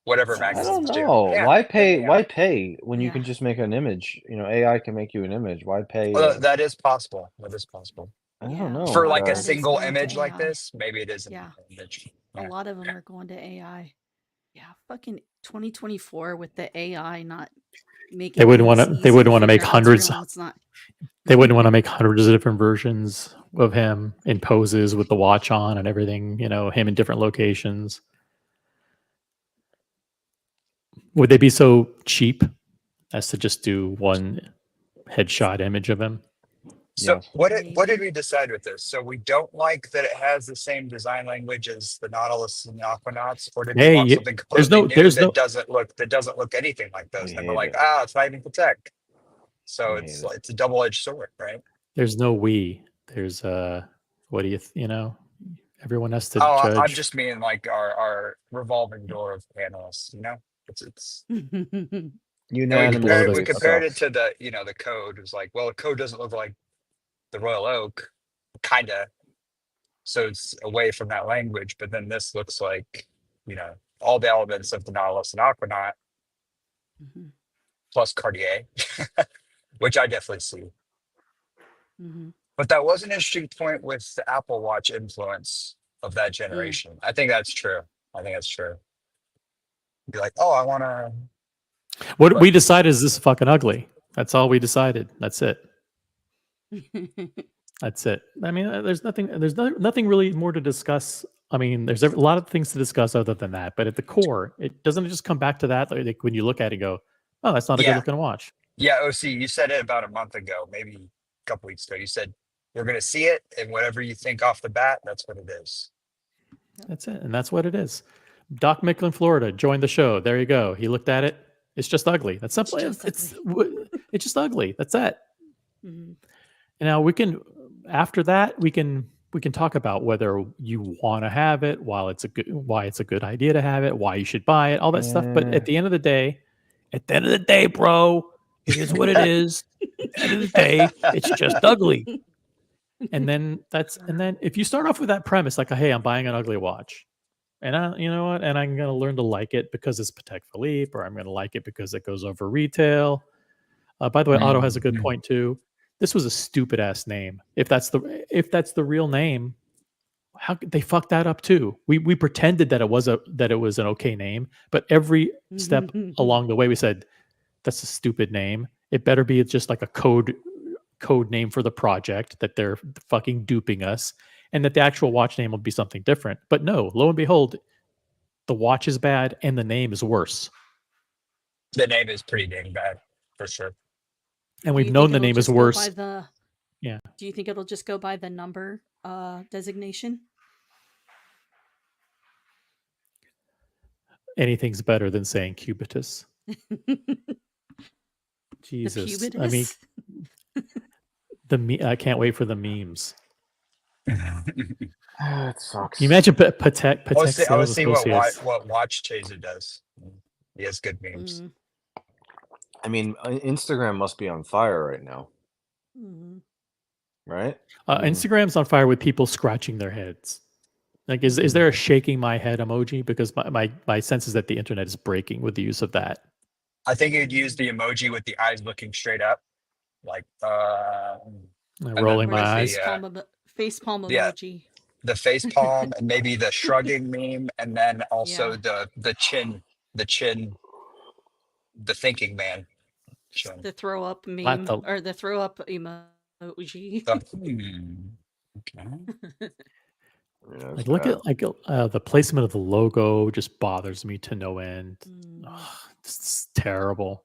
whatever I magazines don't do. know. Yeah, Why pay? yeah. Why pay when you can just make an image? AI can make you an image. Why pay? Well, that is possible. That is possible. I don't know. For like a That is single going to image like AI. this, maybe it is an Yeah. image. A lot of them are going to AI. Yeah, fucking 2024 with the AI not making. They wouldn't want to. They wouldn't want to make hundreds. They wouldn't want to make hundreds of different versions of him in poses with the watch on and everything. Him in different locations. Would they be so cheap as to just do one headshot image of him? So what did we decide with this? So we don't like that it has the same design language as the Nautilus and the Aquanauts, or did we want something completely new that doesn't look anything like those? And we're like, it's not even Patek. So it's a double-edged sword, right? There's no we. There's what do you everyone has to judge. I'm just meaning like our revolving door of panelists, it's we compared it to the the code. It was like, well, the code doesn't look like the Royal Oak, kinda. So it's away from that language, but then this looks like, all the elements of the Nautilus and Aquanaut plus Cartier, which I definitely see. But that was an interesting point with the Apple Watch influence of that generation. I think that's true. Be like, oh, I want to. What we decided is this is fucking ugly. That's all we decided. That's it. That's it. I mean, there's nothing really more to discuss. I mean, there's a lot of things to discuss other than that. But at the core, it doesn't just come back to that. Like when you look at it and go, oh, that's not a good looking watch. Yeah, OC, you said it about a month ago, maybe a couple weeks ago. You said you're going to see it, and whatever you think off the bat, that's what it is. That's it, and that's what it is. Doc Micklin, Florida, joined the show. There you go. He looked at it. It's just ugly. That's simple. It's just ugly. That's it. And now we can. After that, we can talk about whether you want to have it, why it's a good idea to have it, why you should buy it, all that stuff. But at the end of the day, bro, it is what it is. At the end of the day, it's just ugly. And then if you start off with that premise, like, hey, I'm buying an ugly watch, and you know what, and I'm going to learn to like it because it's Patek Philippe, or I'm going to like it because it goes over retail. By the way, Otto has a good point too. This was a stupid ass name. If that's the real name, How they fucked that up too? We pretended that it was an okay name, but every step along the way we said that's a stupid name. It better be just like a code name for the project that they're fucking duping us, and that the actual watch name will be something different. But no, lo and behold, the watch is bad and the name is worse. The name is pretty dang bad, for sure. And we've known the name is worse. Yeah. Do you think it'll just go by the number designation? Anything's better than saying Cubitus. Jesus, I mean, I can't wait for the memes. It sucks. Can you imagine Patek I would Sales see Associates? what Watch Chaser does. He has good memes. I mean, Instagram must be on fire right now. Right? Instagram's on fire with people scratching their heads. Like, is there a shaking my head emoji? Because my sense is that the internet is breaking with the use of that. I think you'd use the emoji with the eyes looking straight up, like rolling my eyes. Face palm emoji. The face palm, and maybe the shrugging meme, and then also the chin, the thinking man. Chin. The throw up meme or the throw up emoji. Okay. Like, look at the placement of the logo just bothers me to no end. This is terrible.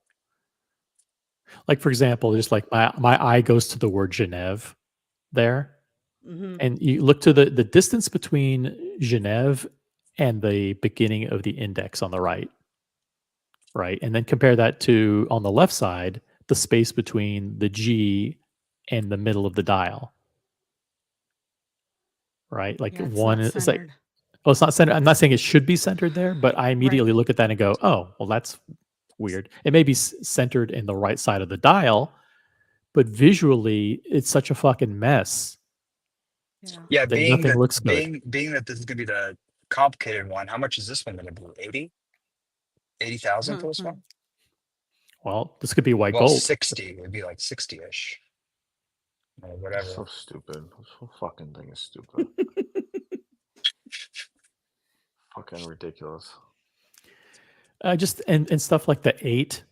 Like, for example, just like my eye goes to the word Genève there. And you look to the distance between Genève and the beginning of the index on the right. Right. And then compare that to, on the left side, the space between the G and the middle of the dial. Right. Like one is like, well, it's not centered. I'm not saying it should be centered there, but I immediately look at that and go, oh, well, that's weird. It may be centered in the right side of the dial, but visually it's such a fucking mess. Yeah, being nothing looks good. Being that this is gonna be the complicated one, how much is this one gonna be? 80,000 for this one? Well, this could be white gold. 60. It would be like 60-ish. Or whatever. So stupid. This whole fucking thing is stupid. Fucking ridiculous. Just and stuff like the 8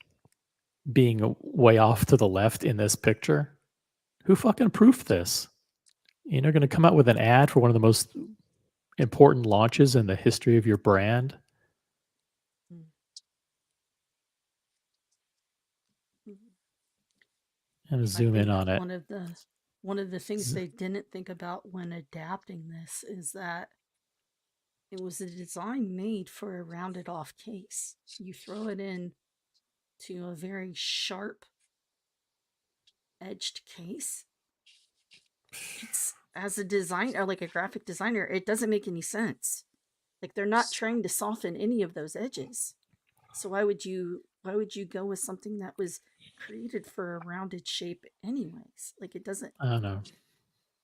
being way off to the left in this picture. Who fucking proofed this? You're going to come out with an ad for one of the most important launches in the history of your brand. And zoom in on it. One of the things they didn't think about when adapting this is that it was a design made for a rounded off case. You throw it in to a very sharp edged case. It's, as a designer, like a graphic designer, it doesn't make any sense. Like, they're not trying to soften any of those edges. So why would you go with something that was created for a rounded shape anyways? Like, it doesn't. I don't know.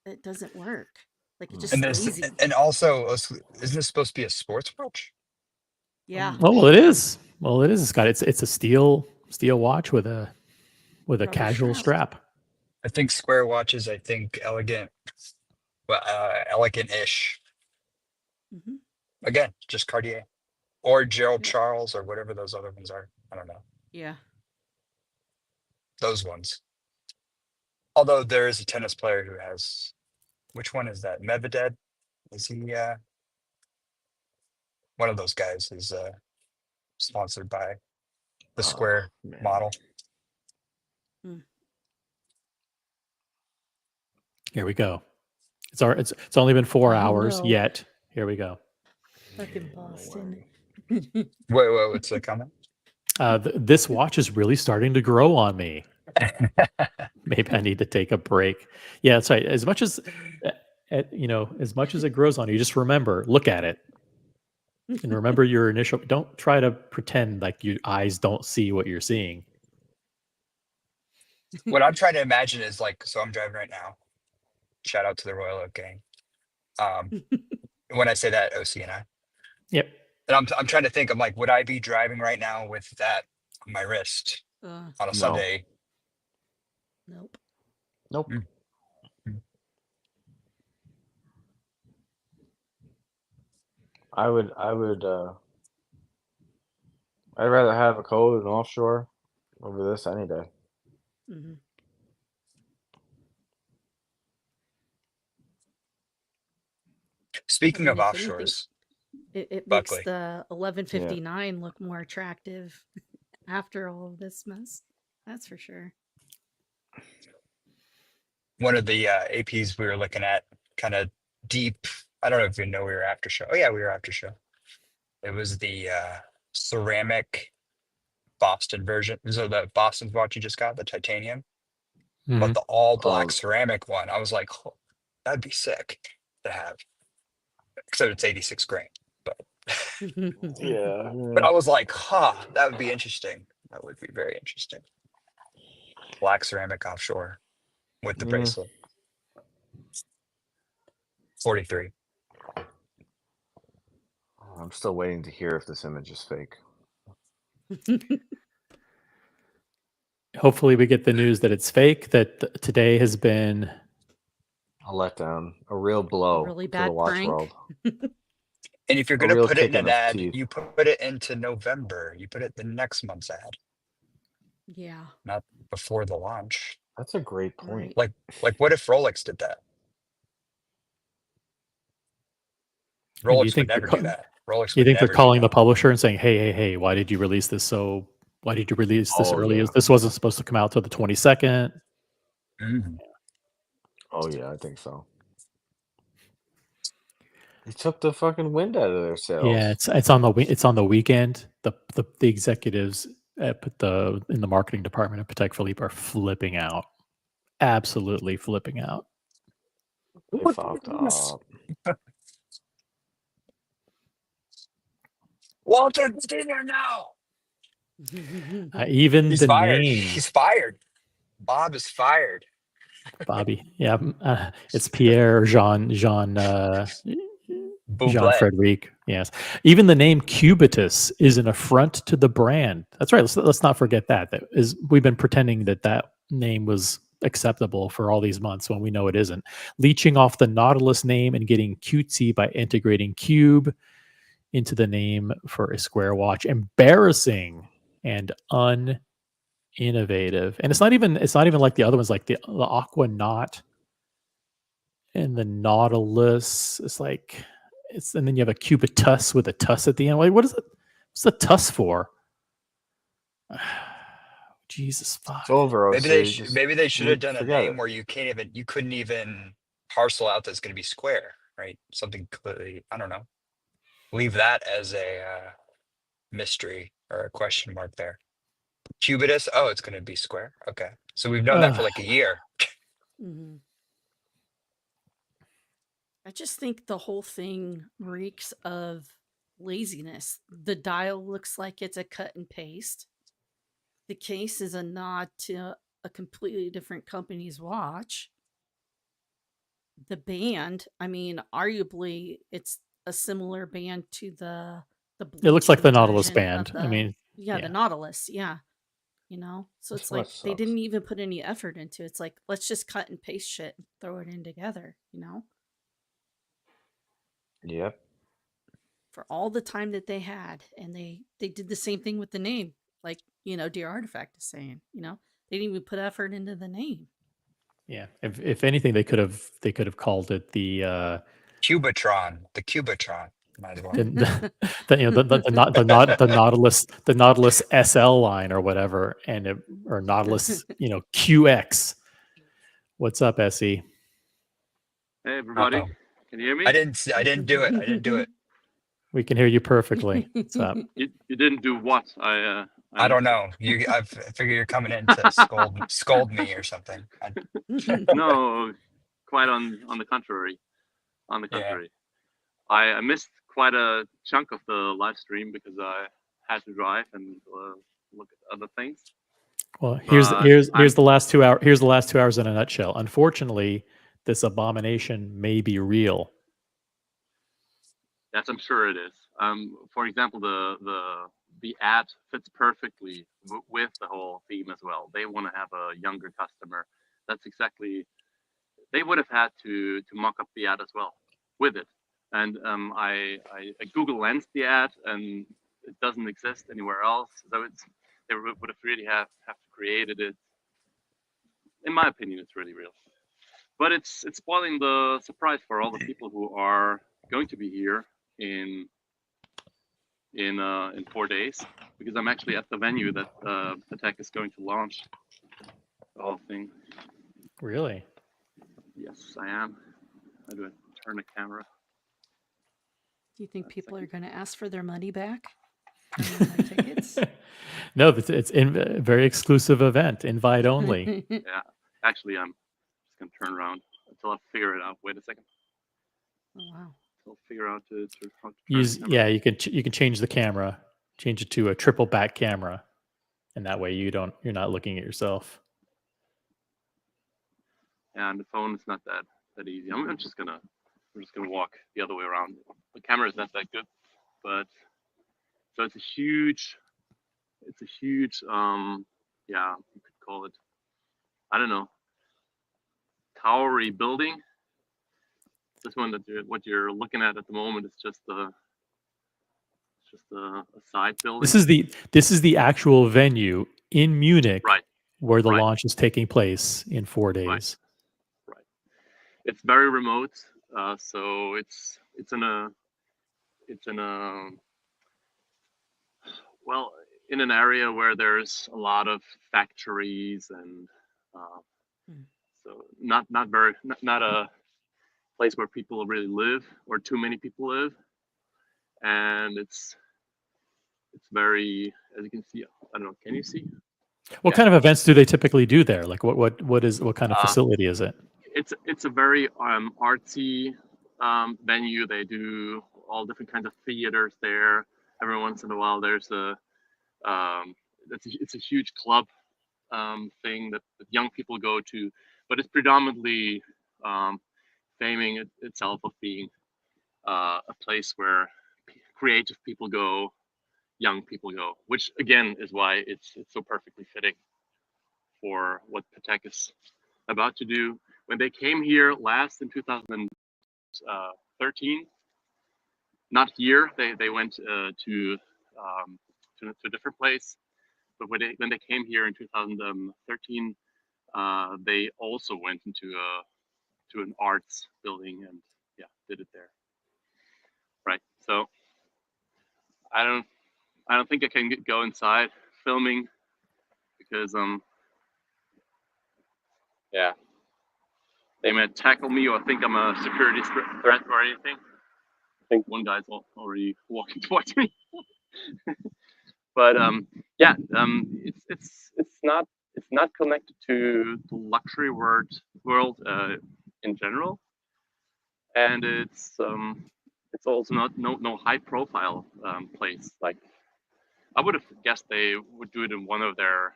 It doesn't work. Like, it's just lazy. And also, isn't this supposed to be a sports watch? Yeah. Well, it is. Well, it is. It's a steel watch with a casual strap. I think square watches. I think elegant. Well, elegant-ish. Again, just Cartier or Gerald Charles or whatever those other ones are. I don't know. Yeah. Those ones. Although there is a tennis player who has, which one is that? Medvedev? Is he one of those guys is sponsored by the Square model. Here we go. It's only been 4 hours yet. Here we go. Fucking Boston. Wait, what's the comment? This watch is really starting to grow on me. Maybe I need to take a break. Yeah, that's right. As much as as much as it grows on you, just remember, look at it, and remember your initial. Don't try to pretend like your eyes don't see what you're seeing. What I'm trying to imagine is like, so I'm driving right now. Shout out to the Royal Oak gang. When I say that, OC and I. Yep. And I'm trying to think. I'm like, would I be driving right now with that on my wrist on a Sunday? Nope. Nope. I'd rather have a code and offshore over this any day. Mm-hmm. Speaking of if anything, offshores, it makes Buckley. the 1159 look more attractive after all of this mess. That's for sure. One of the APs we were looking at, kind of deep. I don't know if you know we were after show. Oh yeah, we were after show. It was the ceramic Boston version. So the Boston's watch you just got, the titanium, but the all black ceramic one. I was like, oh, that'd be sick to have. Except it's 86 grain. But Yeah. but I was like, that would be interesting. That would be very interesting. Black ceramic offshore with the bracelet. 43. I'm still waiting to hear if this image is fake. Hopefully we get the news that it's fake, that today has been a letdown, a real blow really to bad the watch prank. world. And if you're A going to real put it kick in in an the ad, teeth. you put it into November. You put it the next month's ad, Yeah. not before the launch. That's a great point. Right. Like what if Rolex did that? Do you Rolex would think never do that. Rolex you would think they're never do calling the that. publisher and saying, hey, why did you release this why did you release this early? Yeah. This wasn't supposed to come out till the 22nd. Mm. Oh yeah, I think so. They took the fucking wind out of their sails. Yeah, it's on the weekend. The executives in the marketing department at Patek Philippe are flipping out. Absolutely flipping out. They fucked up. Walter, get in there now. Even He's the fired. name. He's fired. Bob is fired. Bobby. Yeah, it's Pierre Jean Buble. Frederic. Yes. Even the name Cubitus is an affront to the brand. That's right. Let's not forget that. We've been pretending that name was acceptable for all these months when we know it isn't. Leeching off the Nautilus name and getting cutesy by integrating cube into the name for a square watch. Embarrassing and uninnovative. And it's not even like the other ones, like the Aquanaut and the Nautilus. It's like and then you have a Cubitus with a tuss at the end. Like, what is it? What's the tuss for? Jesus fuck. It's over. Maybe they should have done a name where you couldn't even parcel out that's going to be square, right? Something completely, I don't know. Leave that as a mystery or a question mark there. Cubitus, oh, it's going to be square. Okay, so we've known that for like a year. Mm-hmm. I just think the whole thing reeks of laziness. The dial looks like it's a cut and paste. The case is a nod to a completely different company's watch. The band, I mean, arguably it's a similar band to the it looks like the Nautilus version band. of I mean, the Nautilus, yeah. You know, so it's like they didn't even put any effort into it. It's like, let's just cut and paste shit and throw it in together, you know? Yep. For all the time that they had, and they did the same thing with the name, like, you know, Dear Artifact is saying, you know, they didn't even put effort into the name. Yeah, if anything, they could have called it the Cubitron, the Cubitron. Might as well. the Nautilus SL line or whatever, or Nautilus, QX. What's up, SE? Hey everybody, can you hear me? I didn't do it. We can hear you perfectly. What's up? You didn't do what? I don't know. I figure you're coming in to scold me or something. No, quite on the contrary. On the contrary, I missed quite a chunk of the live stream because I had to drive and look at other things. Well, here's the last 2 hours. Here's the last 2 hours in a nutshell. Unfortunately, this abomination may be real. Yes, I'm sure it is. For example, the ad fits perfectly with the whole theme as well. They want to have a younger customer. That's exactly. They would have had to mock up the ad as well with it, and I Google Lensed the ad, and it doesn't exist anywhere else. So they would have really have created it. In my opinion, it's really real. But it's spoiling the surprise for all the people who are going to be here in 4 days, because I'm actually at the venue that Patek is going to launch the whole thing. Really? Yes, I am. How do I turn the camera? Do you think people are going to ask for their money back? Their tickets? No, it's a very exclusive event, invite only. Yeah, actually, I'm just gonna turn around until I figure it out. Wait a second. Oh, wow. I'll figure out how to turn Use the camera. you can change the camera, change it to a triple back camera, and that way you're not looking at yourself. Yeah, and the phone is not that easy. I'm just gonna walk the other way around. The camera is not that good, but so it's a huge yeah, you could call it, I don't know, towery building. This one what you're looking at the moment is just a side building. This is the actual venue in Munich, right, where the right. launch is taking place in 4 days. Right. It's very remote, so it's in a well, in an area where there's a lot of factories and so not a place where people really live or too many people live, and it's very, as you can see, I don't know, can you see? What kind of events do they typically do there? Like what kind of facility is it? It's a very artsy venue. They do all different kinds of theaters there. Every once in a while, there's it's a huge club thing that young people go to, but it's predominantly faming itself of being a place where creative people go, young people go, which again is why it's so perfectly fitting for what Patek is about to do. When they came here last in 2013, not here, they went to a different place, but when they came here in 2013, they also went to an arts building and did it there. Right. So I don't think I can go inside filming because they might tackle me or think I'm a security threat or anything. I think one guy's already walking towards me. But it's not connected to the luxury world in general, and it's also not no high profile place. Like I would have guessed they would do it in one of their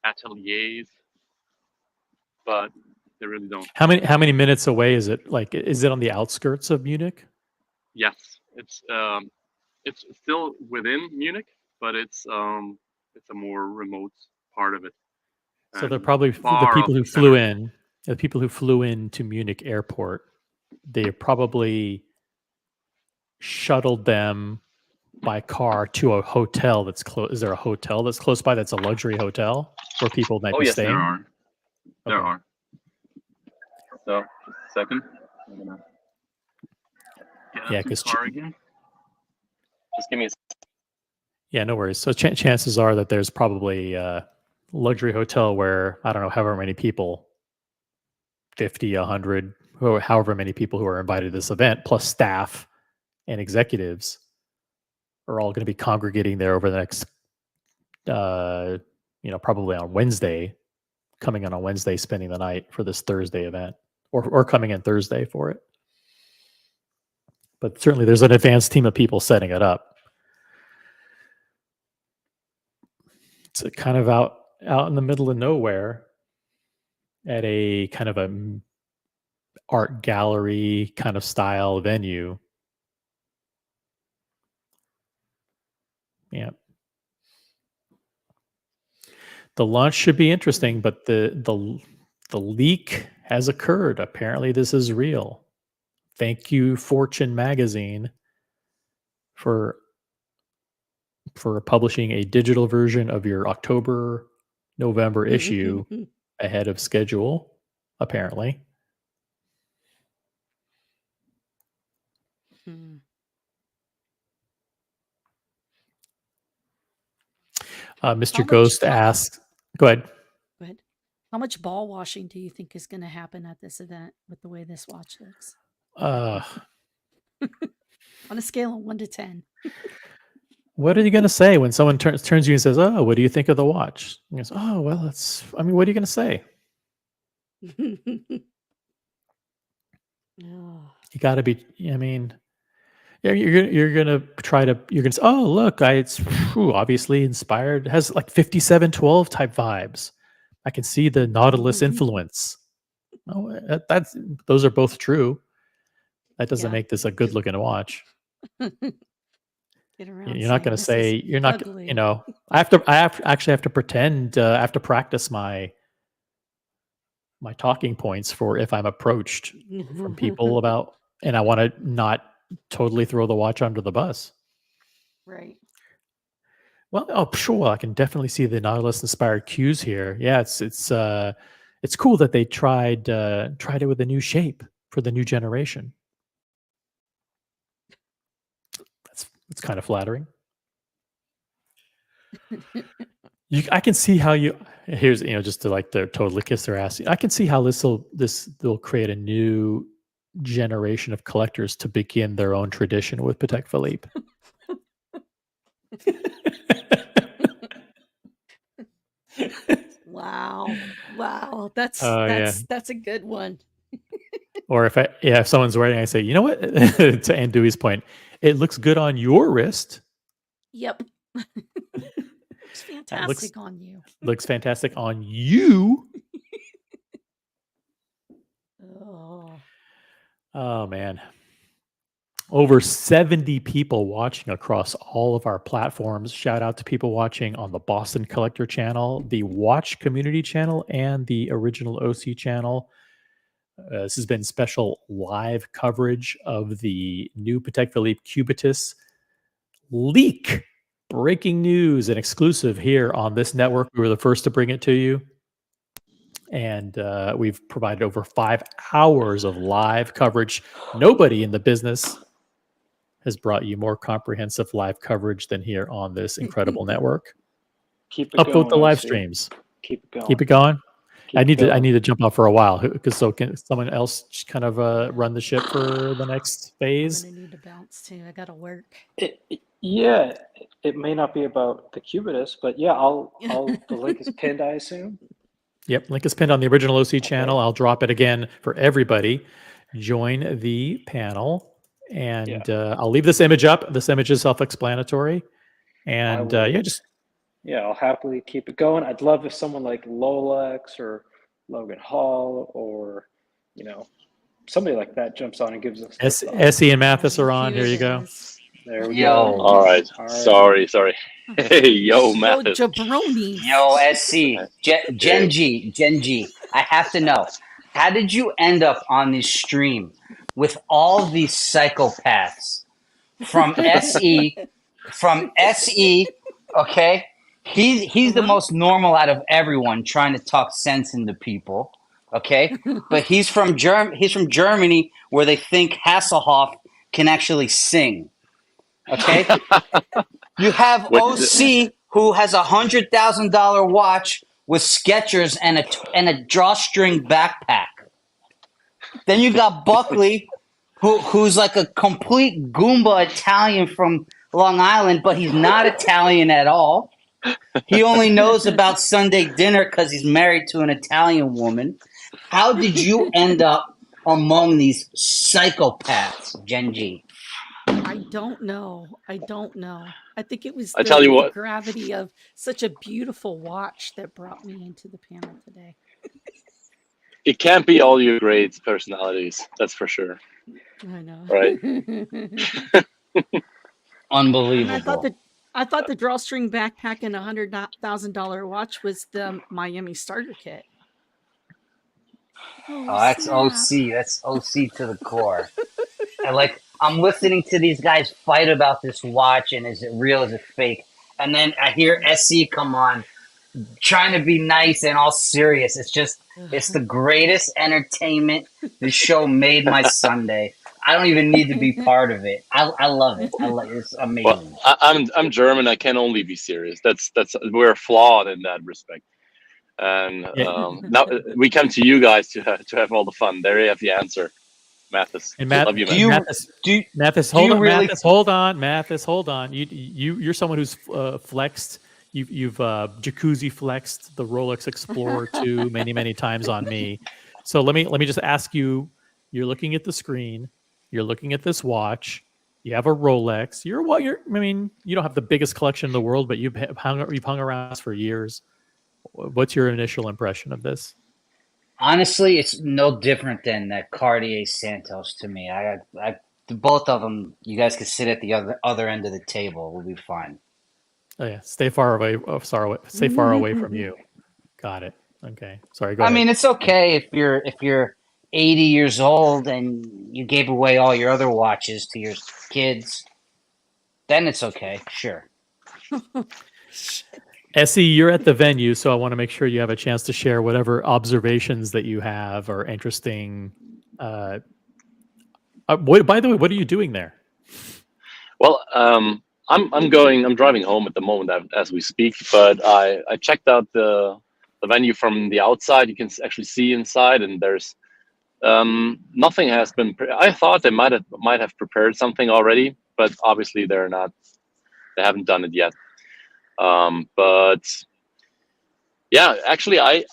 ateliers, but they really don't. How many minutes away is it? Like, is it on the outskirts of Munich? Yes, it's still within Munich, but it's a more remote part of it. So they're probably the people who flew in. The people who flew in to Munich airport, they probably shuttled them by car to a hotel that's close. Is there a hotel that's close by that's a luxury hotel where people might be staying? There are. So, just a second. I'm gonna get the car again. Just give me a second. Yeah, no worries. So chances are that there's probably a luxury hotel where, I don't know, however many people, 50, 100, however many people who are invited to this event, plus staff and executives, are all going to be congregating there over the next, probably on Wednesday, coming in on Wednesday, spending the night for this Thursday event, or coming in Thursday for it. But certainly there's an advanced team of people setting it up. It's a kind of out in the middle of nowhere at a kind of a art gallery kind of style venue. Yeah. The launch should be interesting, but the leak has occurred. Apparently this is real. thank you, Fortune magazine, for publishing a digital version of your November issue ahead of schedule, apparently. Mr. Ghost asks, go ahead. Go ahead. How much ball washing do you think is going to happen at this event with the way this watch looks? On a scale of 1 to 10. What are you going to say when someone turns to you and says, "Oh, what do you think of the watch?" And goes, "Oh, well, what are you going to say?" You got to be. I mean, you're going to try to. You're going to say, "Oh, look, it's obviously inspired. It has like 5712 type vibes. I can see the Nautilus influence." Oh, those are both true. That doesn't make this a good looking watch. You're not going to say, you're not, ugly. you know, I actually have to pretend, I have to practice my talking points for if I'm approached from people about, and I want to not totally throw the watch under the bus. Right. Well, oh, sure. I can definitely see the Nautilus inspired cues here. Yeah. It's cool that they tried it with a new shape for the new generation. It's kind of flattering. I can see how here's, just to totally kiss their ass. I can see how this will create a new generation of collectors to begin their own tradition with Patek Philippe. Wow. That's a good one. Or if someone's wearing it, I say, you know what? To Aunt Dewey's point, it looks good on your wrist. Yep. Looks fantastic on you. Looks fantastic on you. Oh man. Over 70 people watching across all of our platforms. Shout out to people watching on the Boston Collector channel, the Watch Community channel, and the original OC channel. This has been special live coverage of the new Patek Philippe CUBITUS Leak. Breaking news and exclusive here on this network. We were the first to bring it to you. And we've provided over 5 hours of live coverage. Nobody in the business has brought you more comprehensive live coverage than here on this incredible network. Keep it Upvote going, the live OC. streams. Keep it going. Keep it going. Keep I need going. to jump off for a while because can someone else just kind of run the ship for the next phase? I'm gonna need to bounce too. I gotta work. Yeah, it may not be about the CUBITUS, but yeah, the link is pinned, I assume. Yep, link is pinned on the original OC channel. I'll drop it again for everybody. Join the panel, and I'll leave this image up. This image is self-explanatory, and I'll happily keep it going. I'd love if someone like Lolex or Logan Hall or somebody like that jumps on and gives us. Essie and Mathis are on. Here you go. There we go. All right. Sorry. Hey, yo, Mathis. Yo, jabroni. Yo, SC. Gen G. I have to know, how did you end up on this stream with all these psychopaths from SE? Okay, he's the most normal out of everyone, trying to talk sense into people. Okay, but he's from Germany, where they think Hasselhoff can actually sing. Okay, you have OC, who has $100,000 watch with Skechers and a drawstring backpack. Then you got Buckley, who's like a complete Goomba Italian from Long Island, but he's not Italian at all. He only knows about Sunday dinner because he's married to an Italian woman. How did you end up among these psychopaths, Genji? I don't know. I think it was the gravity of such a beautiful watch that brought me into the panel today. It can't be all your great personalities, that's for sure. I know. Right? Unbelievable. I thought the drawstring backpack and $100,000 watch was the Miami starter kit. Oh, that's snap. OC. That's OC to the core. I'm listening to these guys fight about this watch and is it real, is it fake? And then I hear SC come on trying to be nice and all serious. It's the greatest entertainment. This show made my Sunday. I don't even need to be part of it. I love it. It's amazing. Well, I'm German. I can only be serious. That's we're flawed in that respect. And now we come to you guys to have all the fun. There you have the answer, Mathis. And Love you, man. Mathis, hold on. Mathis, hold on. Mathis, hold on. You're someone who's flexed. You've jacuzzi flexed the Rolex Explorer 2 many times on me. So let me just ask you. You're looking at the screen. You're looking at this watch. You have a Rolex. I mean, you don't have the biggest collection in the world, but you've hung around us for years. What's your initial impression of this? Honestly, it's no different than that Cartier Santos to me. Both of them, you guys could sit at the other end of the table. We'll be fine. Oh yeah, stay far away. Stay far away from you. Got it. Okay. Sorry. Go ahead. I mean, it's okay if you're 80 years old and you gave away all your other watches to your kids. Then it's okay. Sure. Essie, you're at the venue, so I want to make sure you have a chance to share whatever observations that you have or interesting. By the way, what are you doing there? Well, I'm driving home at the moment as we speak, but I checked out the venue from the outside. You can actually see inside, and there's nothing has been. I thought they might have prepared something already, but obviously they're not. They haven't done it yet. But yeah, actually, I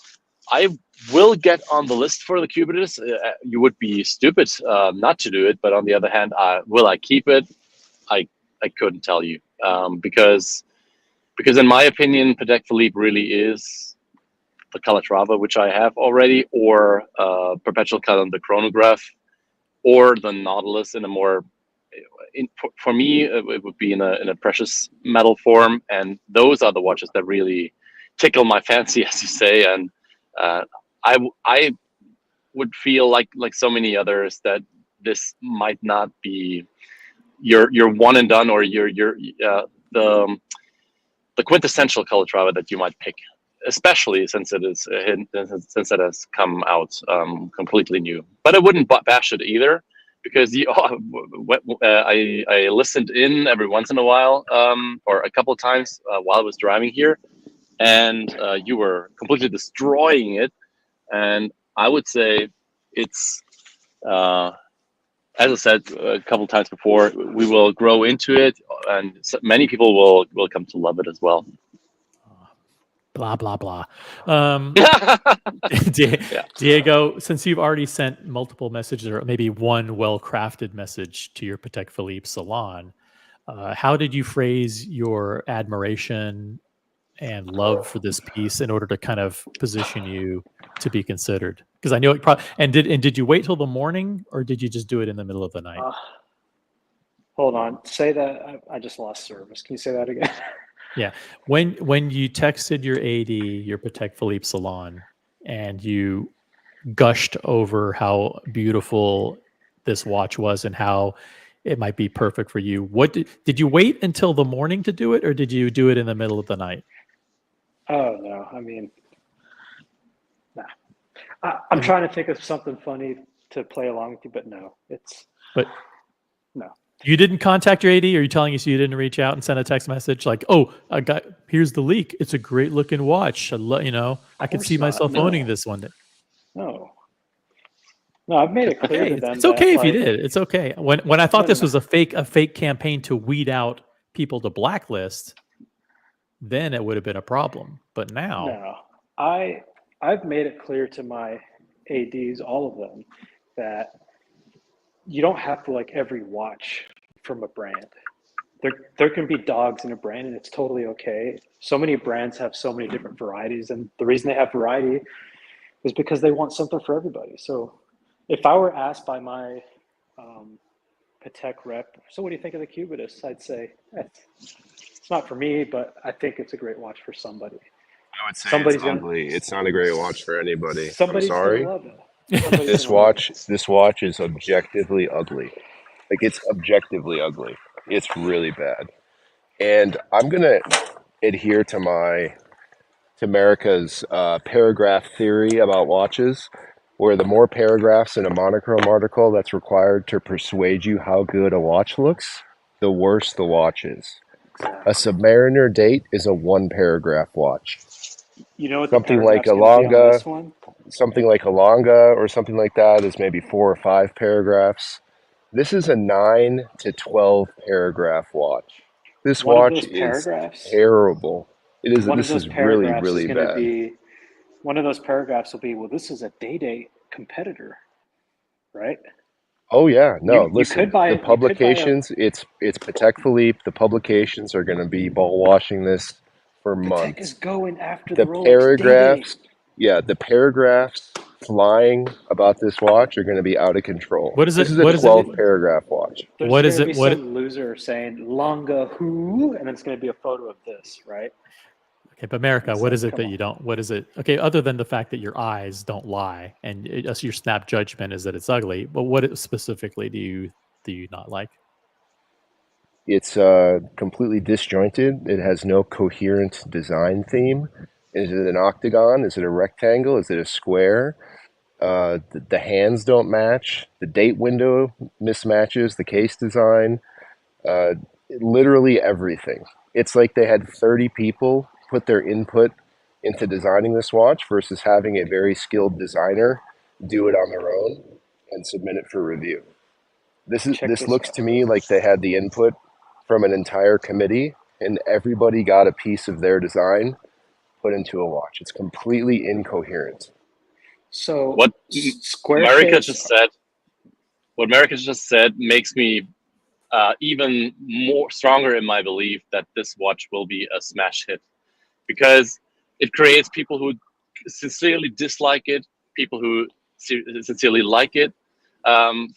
will get on the list for the CUBITUS. You would be stupid not to do it, but on the other hand, will I keep it? I couldn't tell you because in my opinion, Patek Philippe really is the Calatrava, which I have already, or Perpetual Calendar Chronograph, or the Nautilus in a more. For me, it would be in a precious metal form, and those are the watches that really tickle my fancy, as you say. And I would feel like so many others that this might not be your one and done, or the quintessential Calatrava that you might pick, especially since it has come out completely new. But I wouldn't bash it either, because I listened in every once in a while, or a couple of times while I was driving here, and you were completely destroying it. And I would say it's, as I said a couple of times before, we will grow into it, and many people will come to love it as well. Blah blah blah. Diego, since you've already sent multiple messages, or maybe one well-crafted message to your Patek Philippe salon, how did you phrase your admiration and love for this piece in order to kind of position you to be considered? Because I know it probably. And did you wait till the morning, or did you just do it in the middle of the night? Hold on. Say that. I just lost service. Can you say that again? Yeah. When you texted your AD, your Patek Philippe salon, and you gushed over how beautiful this watch was and how it might be perfect for you, what did you wait until the morning to do it, or did you do it in the middle of the night? Oh no. I mean, nah. I'm trying to think of something funny to play along with you, but no, no. You didn't contact your AD? Are you telling us you didn't reach out and send a text message like, "Oh, here's the leak. It's a great looking watch. I could see myself owning this one day." No, I've made it clear to them. It's okay if you did. It's okay. When I thought this was a fake campaign to weed out people to blacklist, then it would have been a problem. But now, no, I've made it clear to my ADs, all of them, that you don't have to like every watch from a brand. There can be dogs in a brand, and it's totally okay. So many brands have so many different varieties, and the reason they have variety is because they want something for everybody. So if I were asked by my Patek rep, so what do you think of the CUBITUS? I'd say it's not for me, but I think it's a great watch for somebody. I would say it's ugly. It's not a great watch for anybody. Somebody's I'm sorry. gonna love it. This watch is objectively ugly. Like, it's objectively ugly. It's really bad. And I'm gonna adhere to America's paragraph theory about watches, where the more paragraphs in a monochrome article that's required to persuade you how good a watch looks, the worse the watch is. A Submariner date is a 1-paragraph watch. You know what Something the like paragraph's a going to be on this Longa, one? something like a Longa or something like that is maybe 4 or 5 paragraphs. This is a 9 to 12 paragraph watch. This One of watch those is paragraphs, terrible. It is. one of This those is really, paragraphs is really going to bad. be, one of those paragraphs will be, well, this is a day competitor, right? Oh yeah, no. You could Listen, buy the it. You could buy a publications. It's Patek Philippe. The publications are going to be ball washing this for Patek is months. going after the The Rolex Day. paragraphs, yeah, the paragraphs flying about this watch are going to be out of control. What is This it? is a What is it? 12-paragraph watch. There's What going is to it? be some loser saying Longa who, and it's going to be a photo of this, right? Okay, but America, It's what like, is it come that on. you don't? What is it? Okay, other than the fact that your eyes don't lie and your snap judgment is that it's ugly, but what specifically do you not like? It's completely disjointed. It has no coherent design theme. Is it an octagon? Is it a rectangle? Is it a square? The hands don't match. The date window mismatches. The case design. Uh, Literally everything. It's like they had 30 people put their input into designing this watch versus having a very skilled designer do it on their own and submit it for review. This looks to me like they had the input from an entire committee and everybody got a piece of their design put into a watch. It's completely incoherent. So What square America shapes. just said, what America just said makes me even more stronger in my belief that this watch will be a smash hit, because it creates people who sincerely dislike it, people who sincerely like it,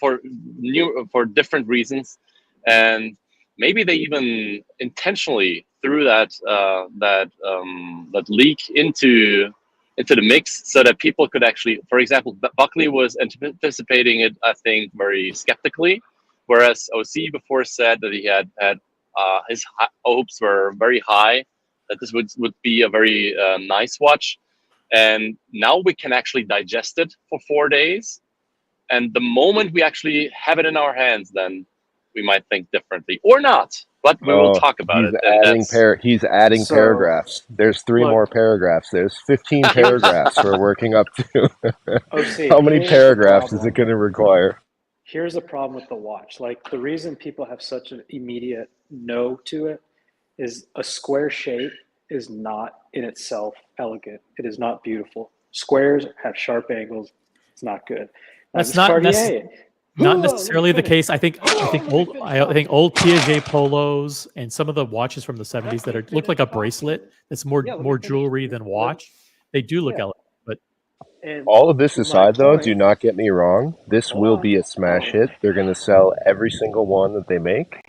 for different reasons, and maybe they even intentionally threw that leak into the mix so that people could actually, for example, Buckley was anticipating it, I think, very skeptically, whereas OC before said that he had his hopes were very high, that this would be a very nice watch. And now we can actually digest it for 4 days. And the moment we actually have it in our hands, then we might think differently, or not. But we will talk about it. And He's adding paragraphs. There's 3 more paragraphs. There's 15 paragraphs we're working up to. How many paragraphs is it going to require? Here's the problem with the watch. Like, the reason people have such an immediate no to it is a square shape is not in itself elegant. It is not beautiful. Squares have sharp angles. It's not good. That's not necessarily the case. I think old Piaget polos and some of the watches from the 70s that look like a bracelet that's more jewelry than watch. They do look elegant, but all of this aside, though, do not get me wrong. This will be a smash hit. They're going to sell every single one that they make,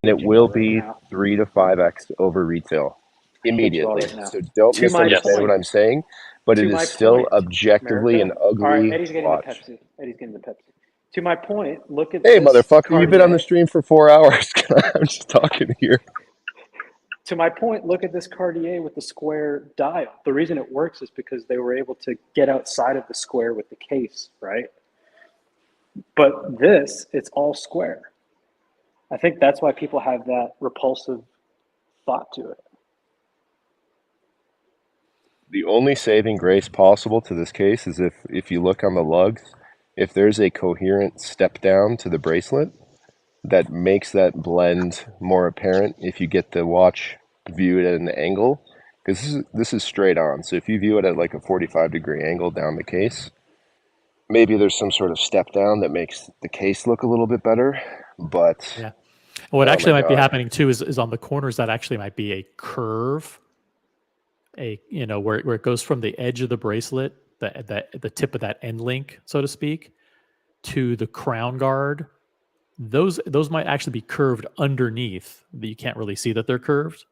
and it will be 3 to 5x over retail immediately. So don't misunderstand what I'm saying, but it is still objectively an ugly All right, Eddie's getting watch. the Pepsi. Eddie's getting the Pepsi. To my point, look at Hey, this motherfucker, Cartier. you've been on the stream for 4 hours. I'm just talking here. To my point, look at this Cartier with the square dial. The reason it works is because they were able to get outside of the square with the case, right? But this, it's all square. I think that's why people have that repulsive thought to it. The only saving grace possible to this case is if you look on the lugs, if there's a coherent step down to the bracelet that makes that blend more apparent if you get the watch viewed at an angle, because this is straight on. So if you view it at like a 45-degree angle down the case, maybe there's some sort of step down that makes the case look a little bit better. But yeah, what actually might be happening too is on the corners that actually might be a curve, where it goes from the edge of the bracelet, the tip of that end link, so to speak, to the crown guard. Those might actually be curved underneath, that you can't really see that they're curved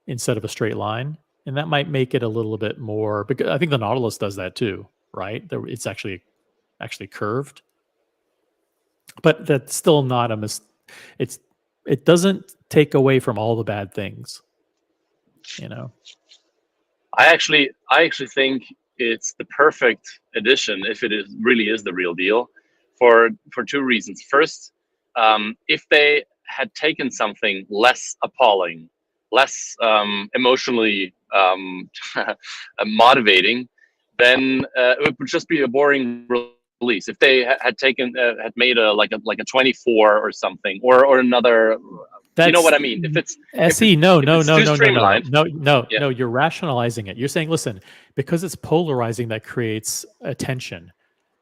instead of a straight line, and that might make it a little bit more, because I think the Nautilus does that too, right? It's actually curved. But that's still not a it doesn't take away from all the bad things, you know. I actually think it's the perfect addition if it really is the real deal, for two reasons. First, if they had taken something less appalling, less emotionally motivating, then it would just be a boring release. If they had taken had made a 24 or something, or another. You know what I mean? If it's SE, no, too streamlined. You're rationalizing it. You're saying, listen, because it's polarizing, that creates attention.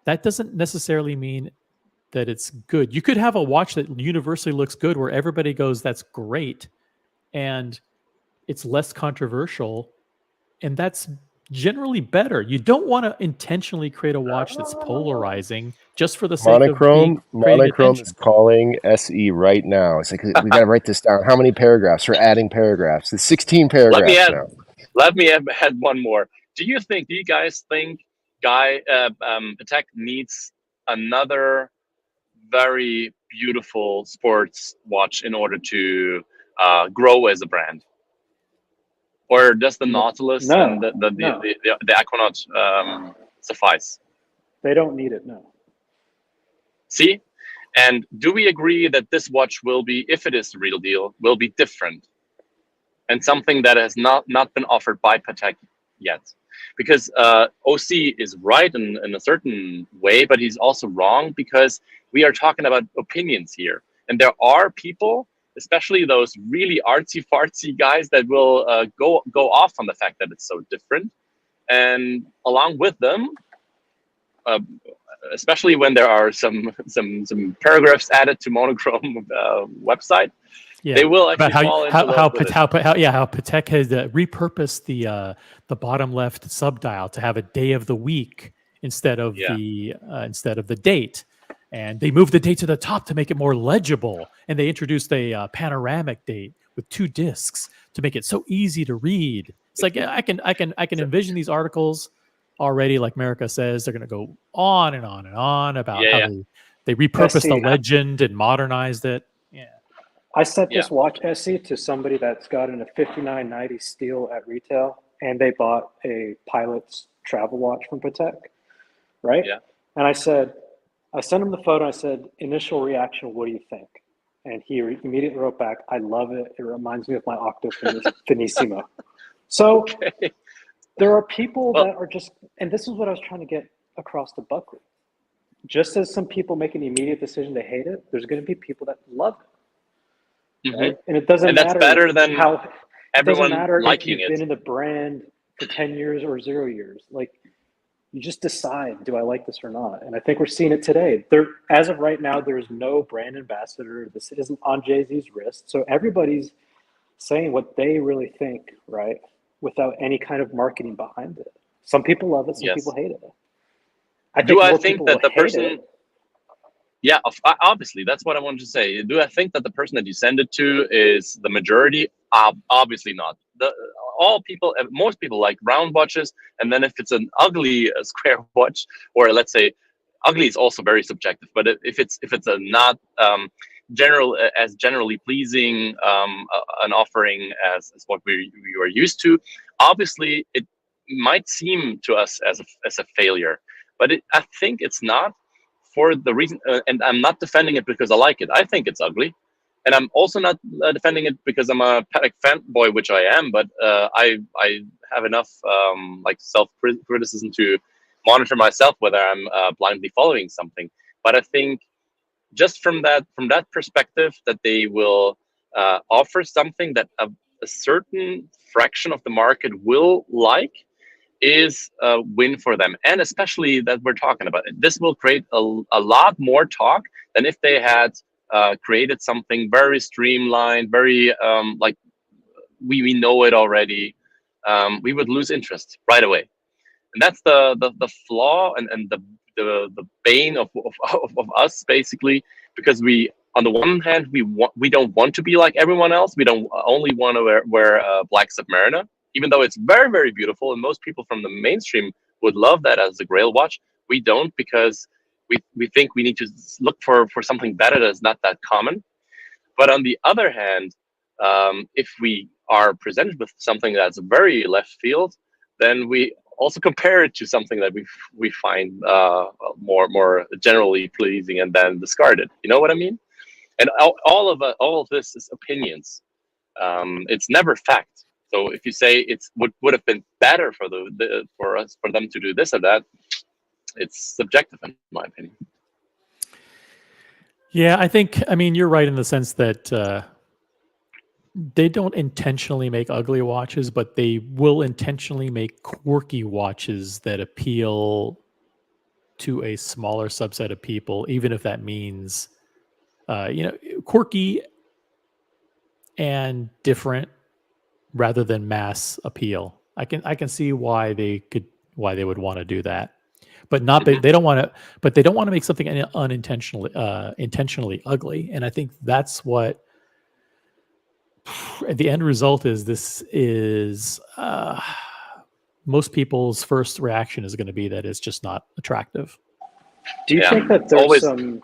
That doesn't necessarily mean that it's good. You could have a watch that universally looks good, where everybody goes, "That's great," and it's less controversial, and that's generally better. You don't want to intentionally create a watch that's polarizing just for the sake of creating Monochrome attention. is calling SE right now. It's like, we got to write this down. How many paragraphs? We're adding paragraphs. It's 16 paragraphs now. Let me add one more. Do you guys think Patek needs another very beautiful sports watch in order to grow as a brand? Or does the Nautilus and the Aquanaut suffice? They don't need it, no. See? And do we agree that this watch will be, if it is the real deal, will be different? And something that has not been offered by Patek yet? Because OC is right in a certain way, but he's also wrong, because we are talking about opinions here. And there are people, especially those really artsy-fartsy guys, that will go off on the fact that it's so different. And along with them, especially when there are some paragraphs added to Monochrome website, they will actually fall into love with it. How Patek has repurposed the bottom left subdial to have a day of the week instead of the date. And they moved the date to the top to make it more legible. And they introduced a panoramic date with 2 discs to make it so easy to read. It's like I can envision these articles already. Like America says, they're going to go on and on and on about how they repurposed the legend and modernized it. Yeah, I sent this watch, SE, to somebody that's gotten a $59.90 steal at retail, and they bought a Pilot's travel watch from Patek, right? Yeah. And I sent him the photo. I said, initial reaction, what do you think? And he immediately wrote back, I love it. It reminds me of my Octo Finissimo. So there are people that are just, and this is what I was trying to get across to Buckley. Just as some people make an immediate decision, they hate it, there's going to be people that love it. Mm-hmm. Right? And it doesn't matter. And that's better than how everyone if liking you've been in the brand for 10 years or 0 years. Like, you just decide, do I like this or not? And I think we're seeing it today. As of right now, there's no brand ambassador. This isn't on Jay-Z's wrist. So everybody's saying what they really think, right? Without any kind of marketing behind it. Some people love it, some people hate it. I think that the person... Yeah, obviously, that's what I wanted to say. Do I think that the person that you send it to is the majority? Obviously not. Most people like round watches, and then if it's an ugly square watch, or let's say, ugly is also very subjective. But if it's a not generally pleasing an offering as what we are used to, obviously it might seem to us as a failure. But I think it's not. For the reason, and I'm not defending it because I like it. I think it's ugly, and I'm also not defending it because I'm a Patek fanboy, which I am. But I have enough self-criticism to monitor myself whether I'm blindly following something. But I think just from that perspective, that they will offer something that a certain fraction of the market will like, is a win for them. And especially that we're talking about it. This will create a lot more talk than if they had created something very streamlined, very like we know it already. We would lose interest right away. And that's the flaw and the bane of us, basically, because we, on the one hand, we don't want to be like everyone else. We don't only want to wear black Submariner, even though it's very, very beautiful, and most people from the mainstream would love that as a Grail watch. We don't, because we think we need to look for something better that's not that common. But on the other hand, if we are presented with something that's very left field, then we also compare it to something that we find more generally pleasing and then discard it. You know what I mean? And all of this is opinions. It's never fact. So if you say it's would have been better for for them to do this or that, it's subjective in my opinion. Yeah, I mean, you're right in the sense that they don't intentionally make ugly watches, but they will intentionally make quirky watches that appeal to a smaller subset of people, even if that means, quirky and different rather than mass appeal. I can see why they would want to do that, but not they don't want to. But they don't want to make something unintentionally intentionally ugly. And I think that's what the end result is. This is most people's first reaction is going to be that it's just not attractive. Do you think that there's some,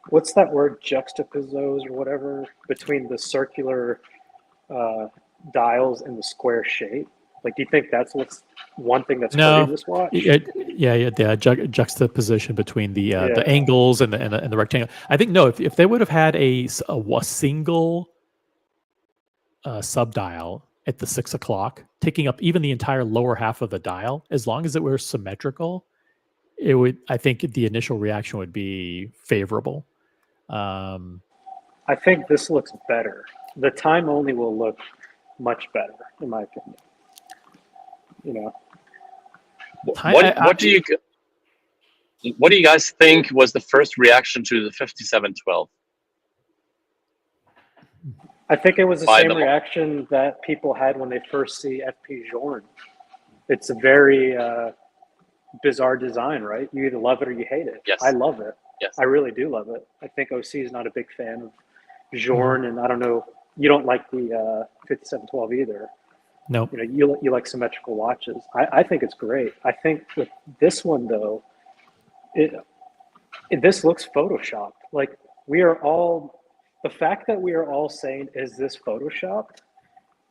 what's that word, juxtapose or whatever, between the circular dials and the square shape? Like, do you think that's one thing that's hurting this watch? The juxtaposition between the angles and the rectangle. I think no. If they would have had a single subdial at the 6 o'clock, taking up even the entire lower half of the dial, as long as it were symmetrical, it would. I think the initial reaction would be favorable. I think this looks better. The time only will look much better, in my opinion. You know, what do you guys think was the first reaction to the 5712? I think it was the same reaction that people had when they first see FP Journe. It's a very bizarre design, right? You either love it or you hate it. Yes. I love it. Yes. I really do love it. I think OC is not a big fan of Journe, and I don't know, you don't like the 5712 either. No. You know, you like symmetrical watches. I think it's great. I think with this one though, this looks photoshopped. Like, the fact that we are all saying, is this photoshopped,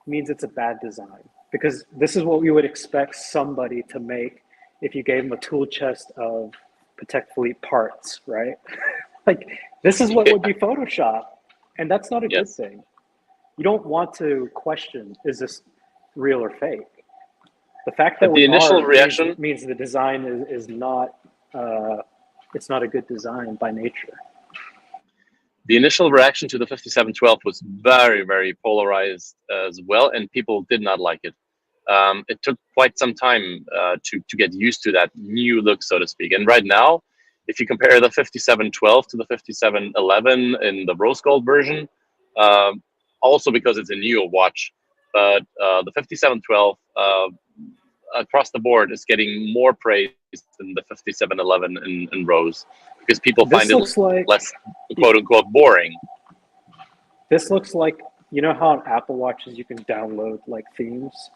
means it's a bad design, because this is what we would expect somebody to make if you gave them a tool chest of Patek Philippe parts, right? Like, this is what would be Photoshop, and that's not a good thing. You don't want to question, is this real or fake? The fact that the initial reaction means the design is not, it's not a good design by nature. The initial reaction to the 5712 was very, very polarized as well, and people did not like it. It took quite some time to get used to that new look, so to speak. And right now, if you compare the 5712 to the 5711 in the rose gold version, also because it's a newer watch, but the 5712 across the board is getting more praise than the 5711 in rose, because people find it less quote unquote boring. This looks like, you know how on Apple Watches you can download like themes?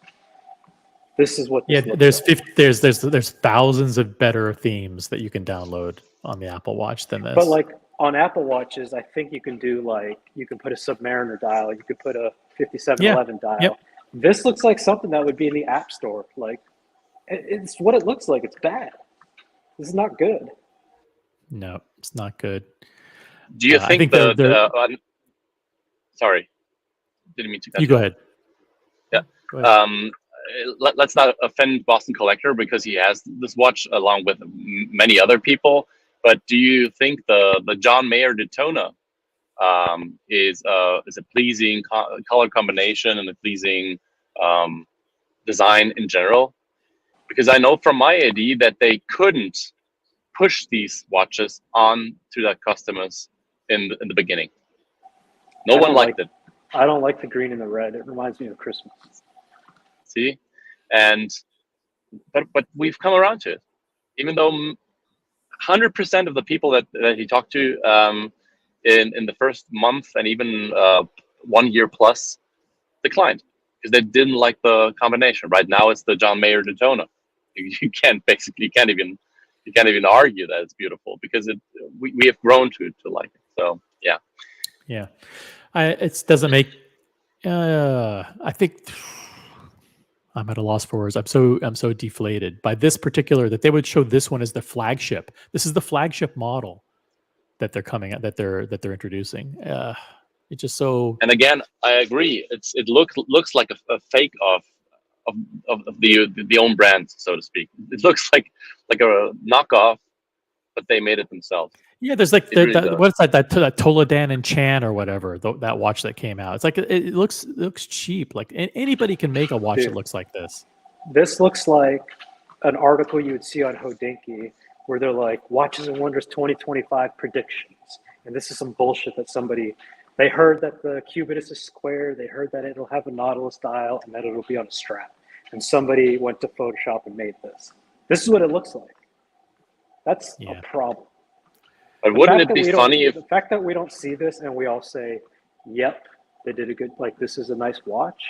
This is what this there's thousands of better themes that you can download on the Apple Watch than this. But like on Apple Watches, I think you can do you can put a Submariner dial, you could put a 5711 dial. Yep. This looks like something that would be in the App Store. Like, it's what it looks like. It's bad. This is not good. No, it's not good. Do you think sorry, didn't mean to cut you. Go ahead. Yeah. Go ahead. Let's not offend Boston Collector, because he has this watch along with many other people. But do you think the John Mayer Daytona is a pleasing color combination and a pleasing design in general? Because I know from my AD that they couldn't push these watches on to their customers in the beginning. No one liked it. I don't like the green and the red. It reminds me of Christmas. See, but we've come around to it, even though 100% of the people that he talked to in the first month and even 1 year plus declined because they didn't like the combination. Right now, it's the John Mayer Daytona. You can't even you can't even argue that it's beautiful because we have grown to like it. So yeah. Yeah, it doesn't make. I think I'm at a loss for words. I'm so deflated by this particular that they would show this one as the flagship. This is the flagship model that they're coming at, that they're introducing. It's just so. And again, I agree. It looks like a fake of the own brand, so to speak. It looks like a knockoff, but they made it themselves. Yeah, there's like what's that Toledan and Chan or whatever, that watch that came out. It's like it looks cheap. Like anybody can make a watch that looks like this. This looks like an article you would see on Hodinkee where they're like Watches and Wonders 2025 predictions, and this is some bullshit that they heard that the Cubitus is square, they heard that it'll have a Nautilus dial, and that it'll be on a strap, and somebody went to Photoshop and made this. This is what it looks like. That's a problem. But wouldn't it be funny if the fact that we don't see this and we all say, "Yep, they did a good. Like this is a nice watch,"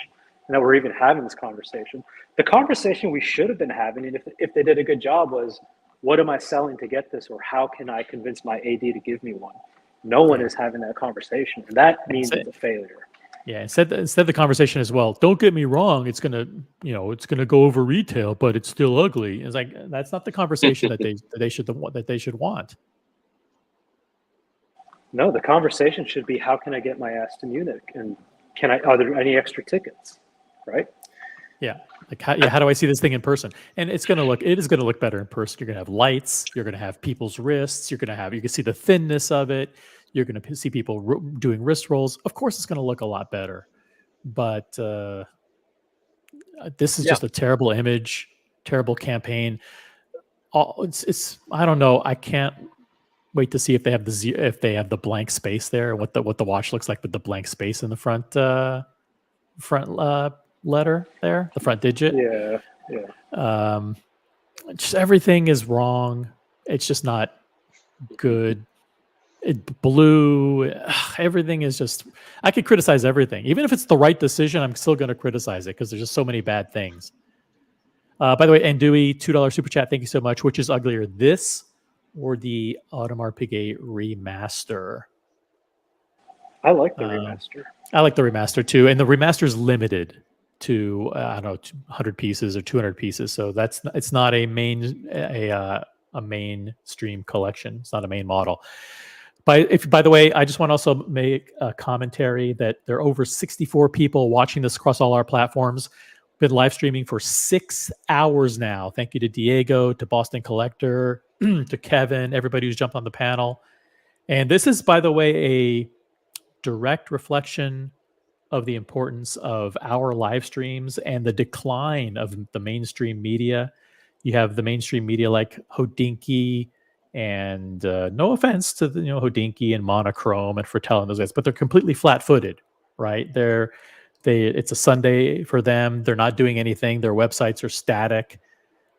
and that we're even having this conversation. The conversation we should have been having, and if they did a good job, was, "What am I selling to get this, or how can I convince my AD to give me one?" No one is having that conversation, and that means it's a failure. Yeah, instead the conversation as well. Don't get me wrong; it's gonna go over retail, but it's still ugly. It's like that's not the conversation that they should want. No, the conversation should be, how can I get my ass to Munich, and are there any extra tickets, right? Yeah, like how do I see this thing in person? And it is going to look better in person. You're going to have lights. You're going to have people's wrists. You can see the thinness of it. You're going to see people doing wrist rolls. Of course, it's going to look a lot better. But this is just a terrible image, terrible campaign. It's I don't know. I can't wait to see if they have the blank space there, what the watch looks like with the blank space in the front letter there, the front digit. Yeah. Just everything is wrong. It's just not good. Blue. Everything is just. I could criticize everything, even if it's the right decision. I'm still going to criticize it because there's just so many bad things. By the way, Andui, $2 super chat. Thank you so much. Which is uglier, this or the Audemars Piguet remaster? I like the remaster. I like the remaster too, and the remaster is limited to 100 pieces or 200 pieces. So it's not a mainstream collection. It's not a main model. By the way, I just want to also make a commentary that there are over 64 people watching this across all our platforms. Been live streaming for 6 hours now. Thank you to Diego, to Boston Collector, to Kevin, everybody who's jumped on the panel. And this is, by the way, a direct reflection of the importance of our live streams and the decline of the mainstream media. You have the mainstream media like Hodinkee, and no offense to Hodinkee and Monochrome and Fratello and those guys, but they're completely flat-footed, right? It's a Sunday for them. They're not doing anything. Their websites are static.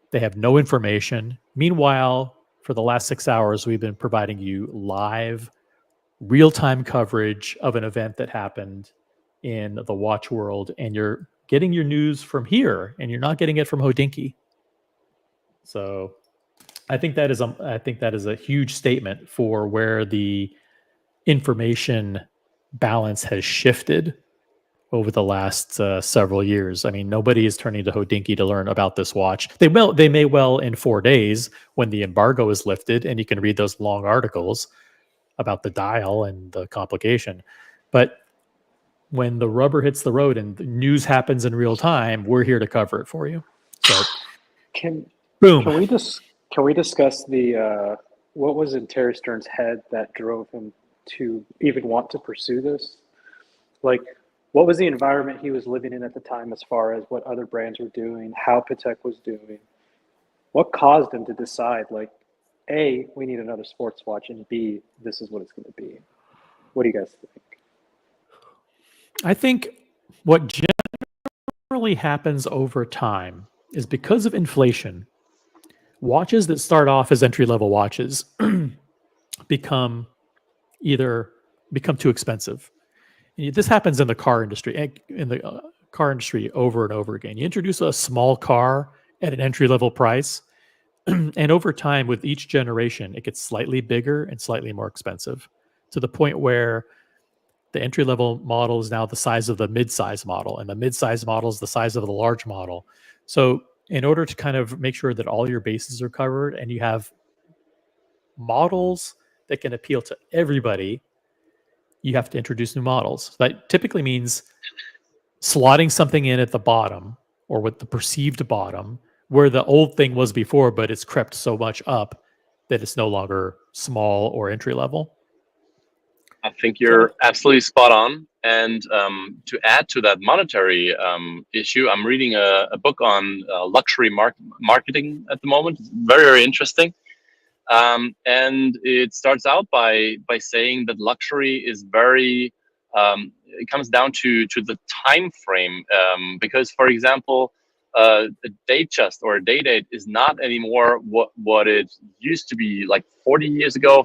They have no information. Meanwhile, for the last 6 hours, we've been providing you live, real-time coverage of an event that happened in the watch world, and you're getting your news from here, and you're not getting it from Hodinkee. So I think that is a huge statement for where the information balance has shifted over the last several years. I mean, nobody is turning to Hodinkee to learn about this watch. They may well in 4 days when the embargo is lifted, and you can read those long articles about the dial and the complication. But when the rubber hits the road and the news happens in real time, we're here to cover it for you. So, boom. Can we discuss the what was in Terry Stern's head that drove him to even want to pursue this? Like, what was the environment he was living in at the time as far as what other brands were doing, how Patek was doing? What caused him to decide, like, A, we need another sports watch, and B, this is what it's going to be? What do you guys think? I think what generally happens over time is because of inflation, watches that start off as entry-level watches become too expensive. This happens in the car industry, over and over again. You introduce a small car at an entry-level price, And over time, with each generation, it gets slightly bigger and slightly more expensive, to the point where the entry level model is now the size of the mid-size model, and the mid-size model is the size of the large model. So in order to kind of make sure that all your bases are covered and you have models that can appeal to everybody, you have to introduce new models. That typically means slotting something in at the bottom, or with the perceived bottom, where the old thing was before, but it's crept so much up that it's no longer small or entry level. I think you're absolutely spot on. And to add to that monetary issue, I'm reading a book on luxury marketing at the moment. It's very, very interesting. And it starts out by saying that luxury is very, it comes down to the time frame. Because, for example, a date chest or a date is not anymore what it used to be like 40 years ago,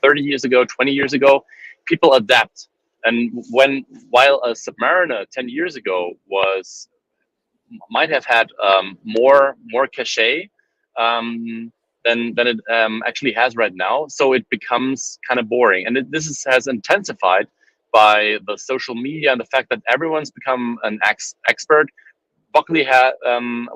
30 years ago, 20 years ago. People adapt. And while a Submariner 10 years ago might have had more cachet than it actually has right now, so it becomes kind of boring. And has intensified by the social media and the fact that everyone's become an expert. Buckley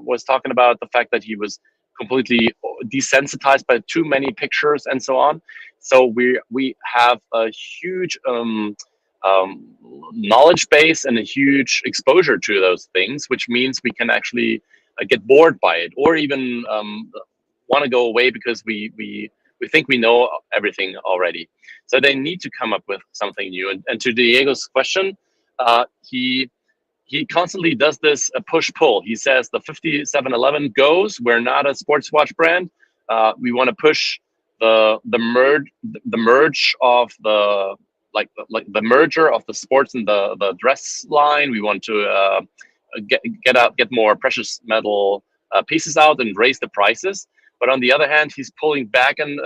was talking about the fact that he was completely desensitized by too many pictures and so on. So we have a huge knowledge base and a huge exposure to those things, which means we can actually get bored by it, or even want to go away because we think we know everything already. So they need to come up with something new. And to Diego's question, he constantly does this push-pull. He says the 5711 goes. We're not a sports watch brand. We want to push the merge of the the merger of the sports and the dress line. We want to get more precious metal pieces out and raise the prices. But on the other hand, he's pulling back and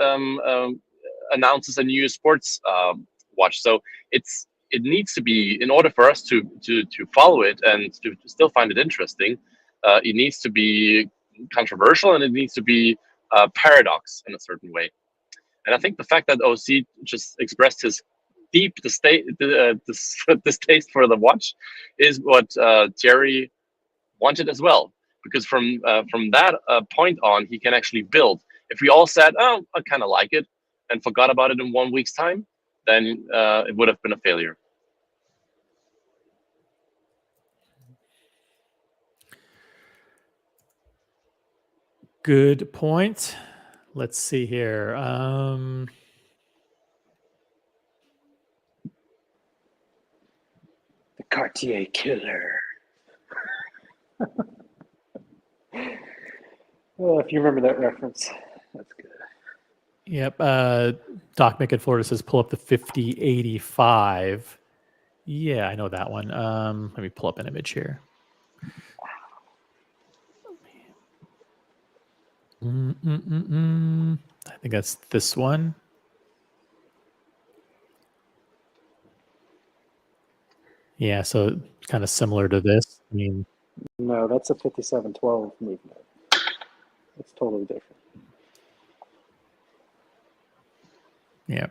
announces a new sports watch. So it needs to be, in order for us to follow it and to still find it interesting, it needs to be controversial, and it needs to be paradox in a certain way. And I think the fact that OC just expressed his deep distaste for the watch is what Thierry wanted as well, because from that point on, he can actually build. If we all said, "Oh, I kind of like it," and forgot about it in 1 week's time, then it would have been a failure. Good point. Let's see here. The Cartier killer. Well, if you remember that reference, that's good. Yep. Doc Florida says pull up the 5085. Yeah, I know that one. Let me pull up an image here. I think that's this one. Yeah, so kind of similar to this. I mean, no, that's a 5712 movement. It's totally different. Yeah.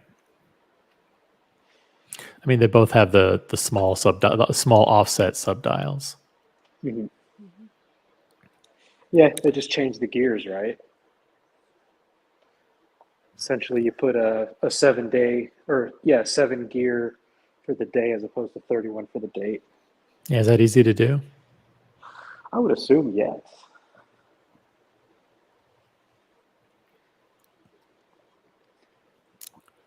I mean, they both have the small small offset subdials. Mm-hmm. Yeah, they just changed the gears, right? Essentially, you put a 7 gear for the day as opposed to 31 for the date. Yeah, is that easy to do? I would assume yes.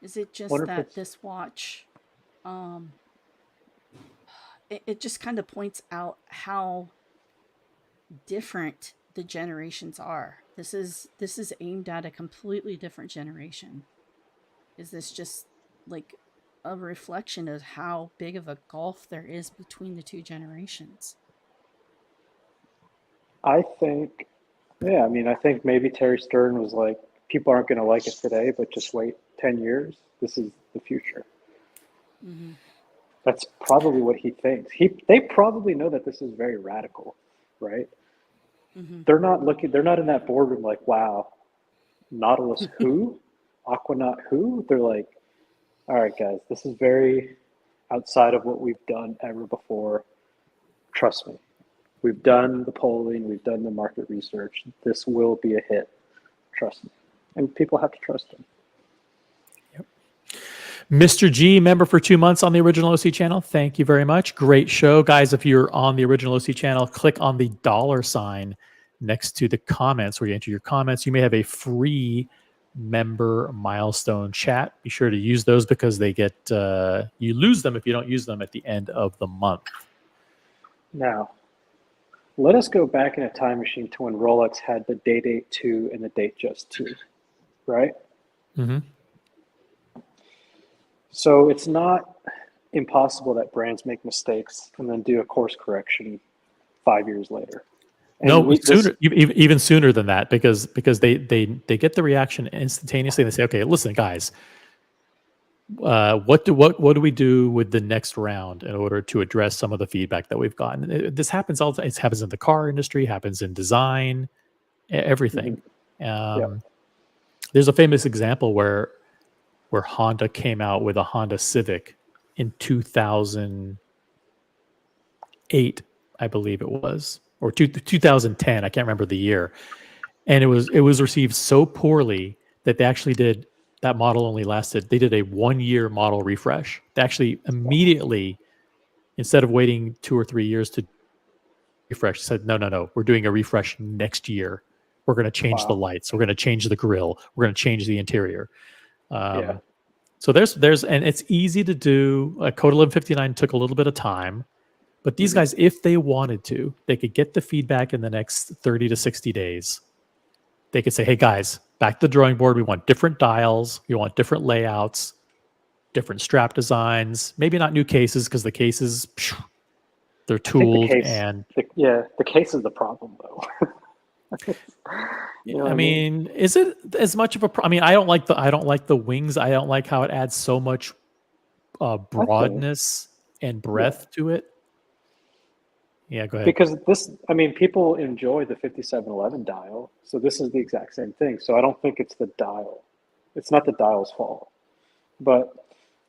Is it just that this watch, it just kind of points out how different the generations are. This is aimed at a completely different generation. Is this just like a reflection of how big of a gulf there is between the two generations? I think maybe Terry Stern was like, people aren't going to like it today, but just wait 10 years. This is the future. Mm-hmm. That's probably what he thinks. They probably know that this is very radical, right? They're not in that boardroom like, wow, Nautilus who? Aquanaut who? They're like, all right, guys, this is very outside of what we've done ever before. Trust me. We've done the polling, we've done the market research. This will be a hit. Trust me. And people have to trust them. Mr. G, member for 2 months on the original OC channel. Thank you very much. Great show. Guys, if you're on the original OC channel, click on the $ next to the comments where you enter your comments. You may have a free member milestone chat. Be sure to use those because they get, you lose them if you don't use them at the end of the month. Now, let us go back in a time machine to when Rolex had the Date 2 and the Datejust 2, right? Mm-hmm. So it's not impossible that brands make mistakes and then do a course correction 5 years later. And No, sooner, even sooner than that, because they get the reaction instantaneously. They say, okay, listen, guys, what do we do with the next round in order to address some of the feedback that we've gotten? This happens all the time. It happens in the car industry, happens in design, everything. There's a famous example where Honda came out with a Honda Civic in 2008, I believe it was, or 2010. I can't remember the year. And it was received so poorly that they actually did, that model only lasted, they did a 1-year model refresh. They actually immediately, instead of waiting 2 or 3 years to refresh, said, no, we're doing a refresh next year. We're going to change the lights. We're going to change the grille. We're going to change the interior. So there's, and it's easy to do. Code 1159 took a little bit of time, but these guys, if they wanted to, they could get the feedback in the next 30 to 60 days. They could say, hey guys, back to the drawing board. We want different dials. We want different layouts, different strap designs, maybe not new cases, because the cases, they're tooled. The case is the problem though. You know I mean, is it as much of a I mean, I don't like the wings. I don't like how it adds so much broadness and breadth to it. Yeah, go ahead. Because people enjoy the 5711 dial, so this is the exact same thing. So I don't think it's the dial. It's not the dial's fault. But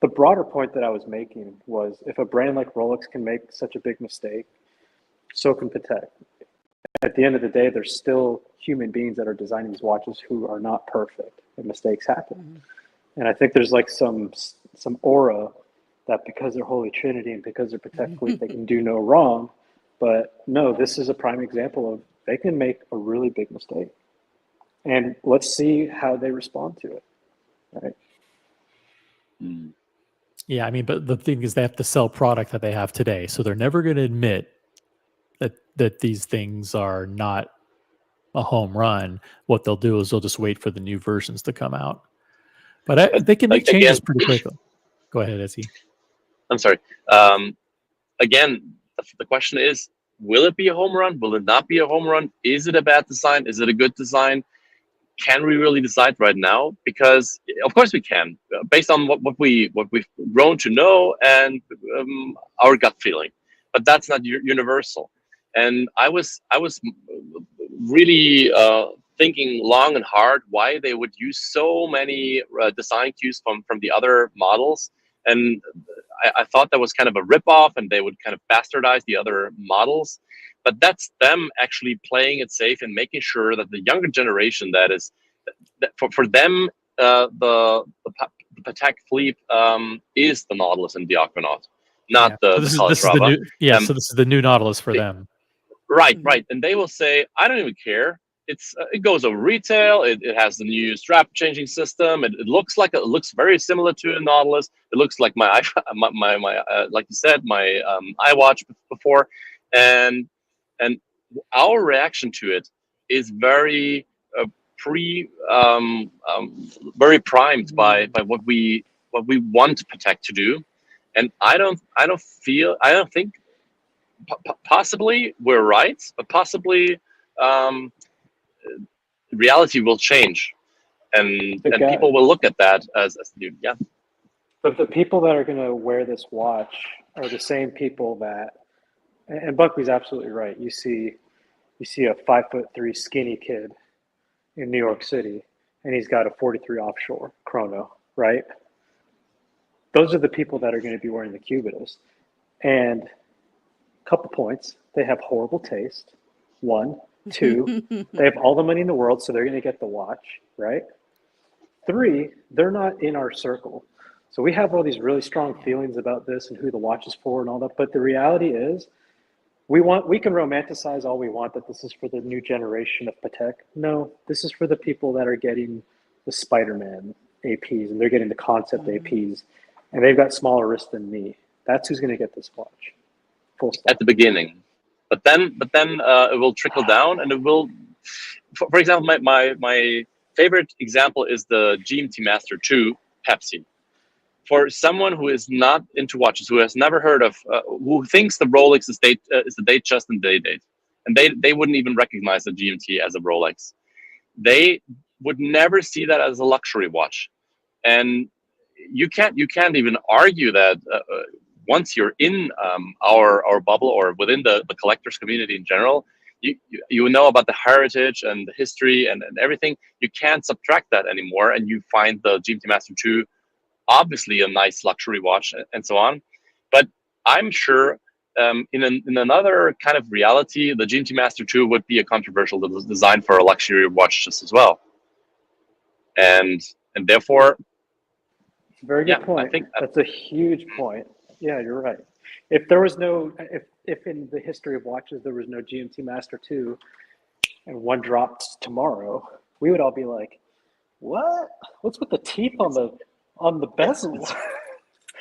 the broader point that I was making was, if a brand like Rolex can make such a big mistake, so can Patek. At the end of the day, there's still human beings that are designing these watches who are not perfect, and mistakes happen. And I think there's like some aura that because they're Holy Trinity and because they're Patek Philippe, they can do no wrong. But no, this is a prime example of they can make a really big mistake. And let's see how they respond to it, right? Yeah, I mean, but the thing is, they have to sell product that they have today, so they're never going to admit that these things are not a home run. What they'll do is they'll just wait for the new versions to come out. But they can make changes pretty quickly. Go ahead, Ezzy. I'm sorry. Again, the question is, will it be a home run? Will it not be a home run? Is it a bad design? Is it a good design? Can we really decide right now? Because of course we can, based on what we've grown to know and our gut feeling. But that's not universal. And I was really thinking long and hard why they would use so many design cues from the other models. And I thought that was kind of a ripoff, and they would kind of bastardize the other models. But that's them actually playing it safe and making sure that the younger generation, that for them, the Patek Philippe is the Nautilus and the Aquanaut, not the Calatrava. So this is the new Nautilus for them. Right. And they will say, I don't even care. It goes over retail. It has the new strap changing system. It looks very similar to a Nautilus. It looks like my like you said, my iWatch before, and our reaction to it is very very primed by what we want Patek to do, and I don't think possibly we're right, but possibly reality will change, and people will look at that as new. Yeah. But the people that are going to wear this watch are the same people that, and Buckley's absolutely right. You see you see a 5'3" skinny kid in New York City, and he's got a 43 offshore chrono, right? Those are the people that are going to be wearing the Cubitus. And a couple points, they have horrible taste. 1, 2, they have all the money in the world, so they're going to get the watch, right? 3, they're not in our circle. So we have all these really strong feelings about this and who the watch is for and all that. But the reality is, we can romanticize all we want that this is for the new generation of Patek. No, this is for the people that are getting the Spider-Man APs, and they're getting the concept APs, and they've got smaller wrists than me. That's who's going to get this watch. Full stop. At the beginning, but then it will trickle down, and it will. For example, my favorite example is the GMT Master 2 Pepsi. For someone who is not into watches, who has never heard of, who thinks the Rolex is the Datejust and Day-Date, and they wouldn't even recognize the GMT as a Rolex. They would never see that as a luxury watch, and you can't even argue that once you're in our bubble or within the collectors community in general, you know about the heritage and the history and everything. You can't subtract that anymore, and you find the GMT Master 2 obviously a nice luxury watch and so on. But I'm sure in another kind of reality, the GMT Master 2 would be a controversial design for a luxury watch just as well. And therefore, it's a very good point. I think that's a huge point. Yeah, you're right. If there was no, if in the history of watches there was no GMT Master 2 and one dropped tomorrow, we would all be like, what? What's with the teeth on the bezel?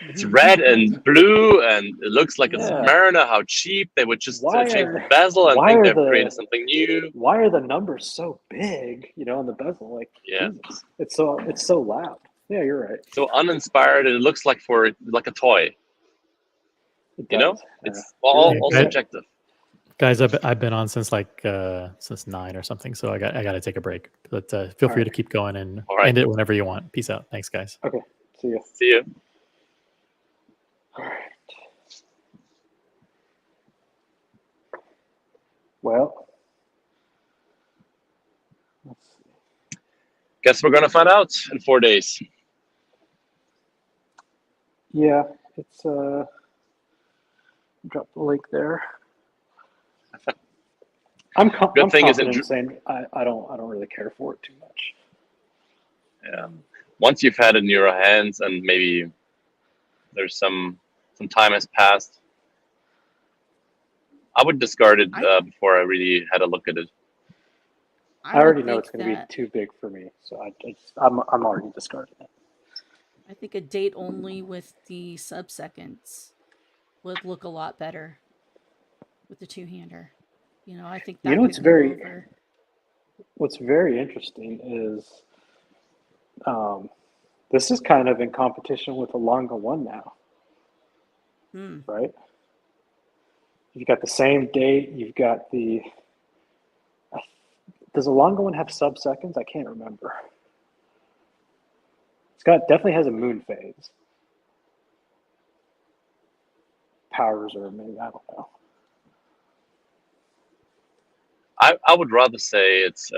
It's red and blue, and it looks like a Submariner. How cheap! They would just change the bezel and think they've created something new. Why are the numbers so big? On the bezel, like Jesus. It's so loud. Yeah, you're right. So uninspired, and it looks like a toy. It's all subjective. Guys, I've been on since since 9 or something, so I got to take a break. But feel free to keep going and end it whenever you want. Peace out. Thanks, guys. Okay. See you. See you. All right. Well, let's see. Guess we're gonna find out in 4 days. Yeah, it's drop the link there. I'm confident saying I don't really care for it too much. Yeah. Once you've had it in your hands and maybe there's some time has passed, I would discard it before I really had a look at it. I already know it's going to be too big for me, so I'm already discarding it. I think a date only with the sub-seconds would look a lot better with the two-hander. I think that what's very interesting is this is kind of in competition with the Longa 1 now. Right? You've got the same date, you've got does the Longa 1 have sub-seconds? I can't remember. Definitely has a moon phase. Powers, or maybe, I don't know. I would rather say it's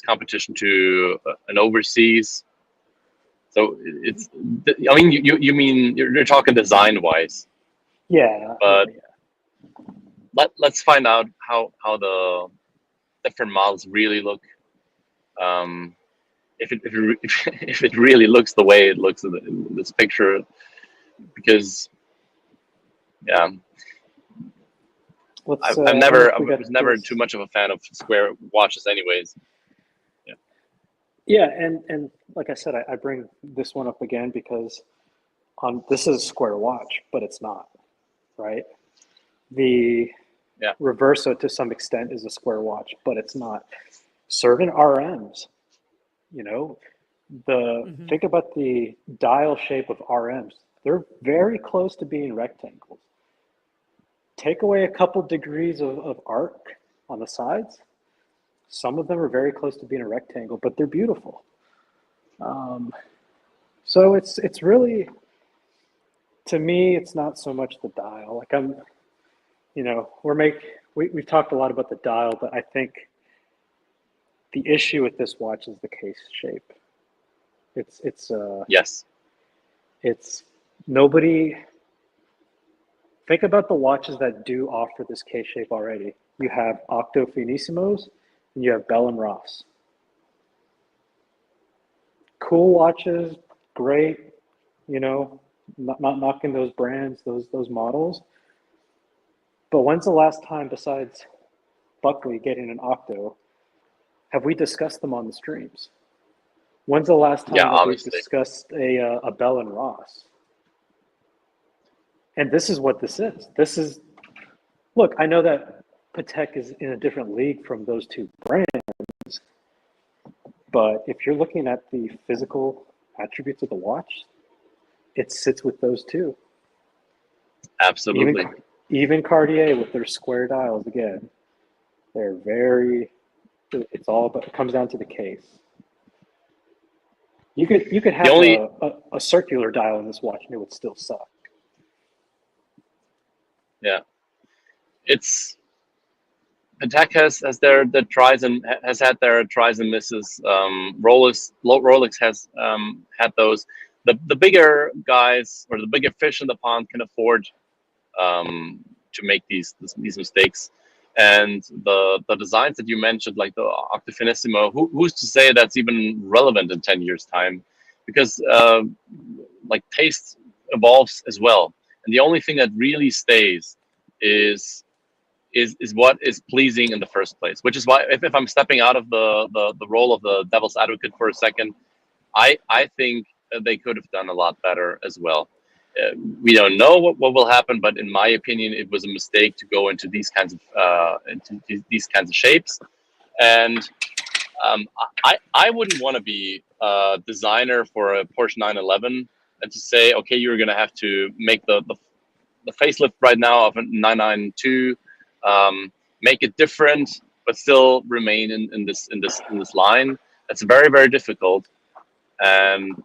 competition to an overseas. So it's. I mean, you mean you're talking design wise. Yeah. But let's find out how the different models really look. If it really looks the way it looks in this picture, because I was never too much of a fan of square watches anyways. Yeah, and like I said, I bring this one up again because this is a square watch, but it's not, right? The Reverso to some extent is a square watch, but it's not. Serving RMs, think about the dial shape of RMs. They're very close to being rectangles. Take away a couple degrees of arc on the sides. Some of them are very close to being a rectangle, but they're beautiful. So it's really, to me, it's not so much the dial. Like we've talked a lot about the dial, but I think the issue with this watch is the case shape. Yes. It's nobody. Think about the watches that do offer this case shape already. You have Octo Finissimos and you have Bell & Ross. Cool watches, great, you know, not knocking those brands, those models. But when's the last time, besides Buckley getting an Octo, have we discussed them on the streams? When's the last time that we've discussed a Bell & Ross? And this is what this is. This is, look, I know that Patek is in a different league from those two brands, but if you're looking at the physical attributes of the watch, it sits with those two. Absolutely. Even Cartier with their square dials, again, they're very, it's all about, it comes down to the case. You could have a circular dial in this watch and it would still suck. Yeah, it's Patek has had their tries and misses. Rolex has had those. The bigger guys or the bigger fish in the pond can afford to make these mistakes. And the designs that you mentioned, like the Octo Finissimo, who's to say that's even relevant in 10 years' time? Because like taste evolves as well. And the only thing that really stays is what is pleasing in the first place. Which is why, if I'm stepping out of the role of the devil's advocate for a second, I think they could have done a lot better as well. We don't know what will happen, but in my opinion, it was a mistake to go into these kinds of shapes. And I wouldn't want to be a designer for a Porsche 911 and to say, okay, you're going to have to make the facelift right now of a 992, make it different, but still remain in this line. That's very, very difficult. And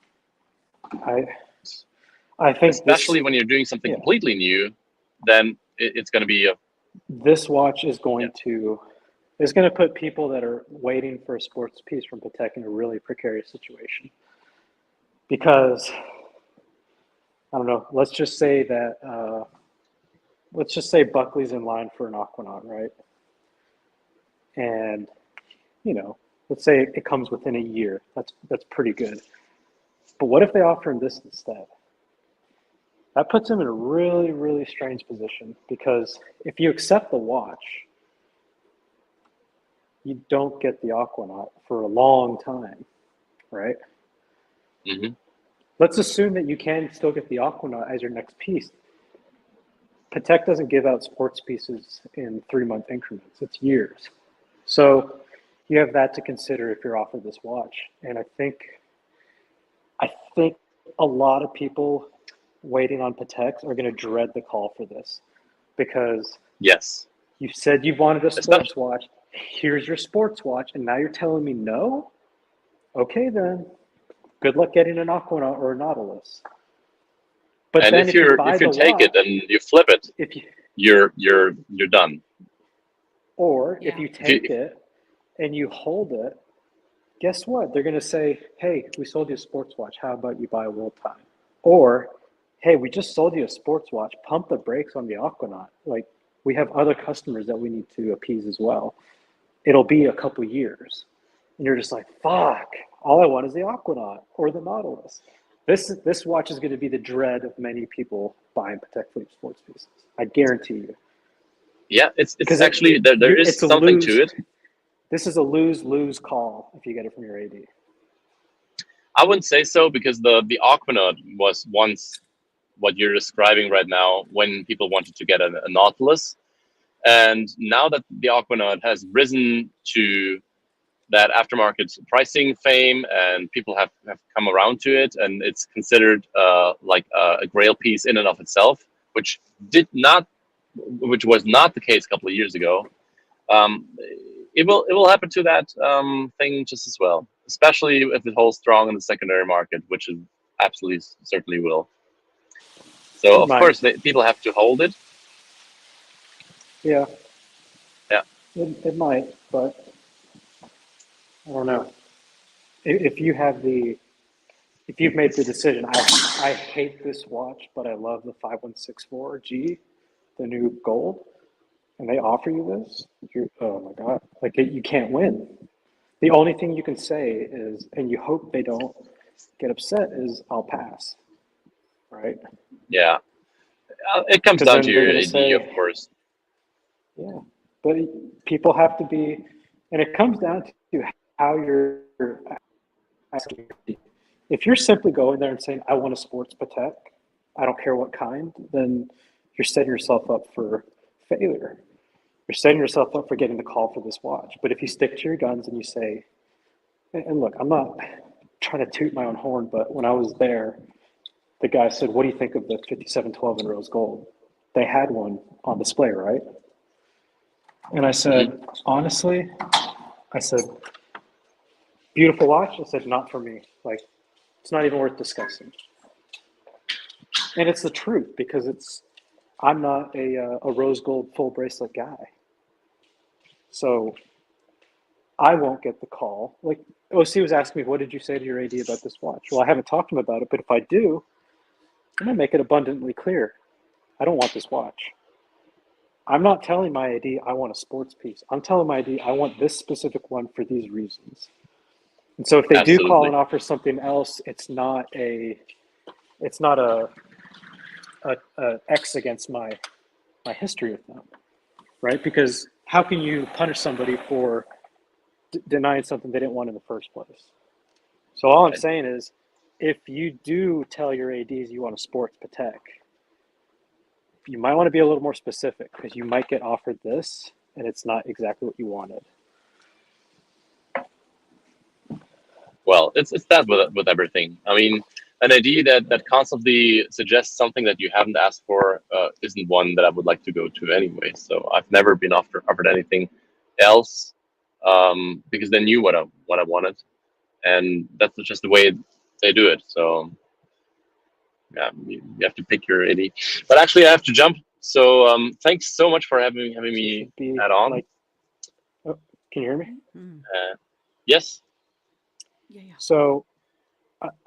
I think especially when you're doing something completely new, then it's going to be this watch is going to put people that are waiting for a sports piece from Patek in a really precarious situation. Because I don't know, let's just say Buckley's in line for an Aquanaut, right? And you know, let's say it comes within a year. That's pretty good. But what if they offer him this instead? That puts him in a really, really strange position, because if you accept the watch, you don't get the Aquanaut for a long time, right? Mm-hmm. Let's assume that you can still get the Aquanaut as your next piece. Patek doesn't give out sports pieces in 3-month increments. It's years. So you have that to consider if you're offered this watch. And I think a lot of people waiting on Patek are going to dread the call for this, because yes, you said you wanted a sports watch. Here's your sports watch, and now you're telling me no? Okay, then. Good luck getting an Aquanaut or a Nautilus. But and then if you take it and you flip it, you're done. Or if you take it and you hold it, guess what? They're going to say, hey, we sold you a sports watch. How about you buy a World Time? Or, hey, we just sold you a sports watch. Pump the brakes on the Aquanaut. Like, we have other customers that we need to appease as well. It'll be a couple years. And you're just like, fuck, all I want is the Aquanaut or the Nautilus. This watch is going to be the dread of many people buying Patek Philippe sports pieces. I guarantee you. Yeah, it's actually, there is something to it. This is a lose-lose call if you get it from your AD. I wouldn't say so, because the Aquanaut was once what you're describing right now when people wanted to get a Nautilus. And now that the Aquanaut has risen to that aftermarket pricing fame and people have come around to it, and it's considered like a grail piece in and of itself, which was not the case a couple of years ago. It will happen to that thing just as well, especially if it holds strong in the secondary market, which it absolutely certainly will. So of course people have to hold it. Yeah. It might, but I don't know. If you have the, if you've made the decision, I hate this watch, but I love the 5164G, the new gold, and they offer you this, oh my God, like you can't win. The only thing you can say is, and you hope they don't get upset, is I'll pass, right? Yeah, it comes 'Cause down then to they're your gonna AD, of say, course. yeah, but people have to be, and it comes down to how you're asking. If you're simply going there and saying, I want a sports Patek, I don't care what kind, then you're setting yourself up for failure. You're setting yourself up for getting the call for this watch. But if you stick to your guns and you say, and look, I'm not trying to toot my own horn, but when I was there, the guy said, what do you think of the 5712 in rose gold? They had one on display, right? And I said, honestly, I said, beautiful watch. I said, not for me. Like, it's not even worth discussing. And it's the truth because I'm not a rose gold full bracelet guy. So I won't get the call. Like OC was asking me, what did you say to your AD about this watch? Well, I haven't talked to him about it, but if I do, I'm going to make it abundantly clear. I don't want this watch. I'm not telling my AD I want a sports piece. I'm telling my AD I want this specific one for these reasons. And so if they do call and offer something else, it's not a X against my history with them, right? Because how can you punish somebody for denying something they didn't want in the first place? So all I'm saying is, if you do tell your ADs you want a sports Patek, you might want to be a little more specific because you might get offered this and it's not exactly what you wanted. Well, it's that with everything. I mean, an idea that constantly suggests something that you haven't asked for isn't one that I would like to go to anyway. So I've never been offered anything else because they knew what I wanted, and that's just the way they do it. So yeah, you have to pick your AD. But actually, I have to jump. So thanks so much for having me add on. Like, oh, can you hear me? Yes. Yeah. So,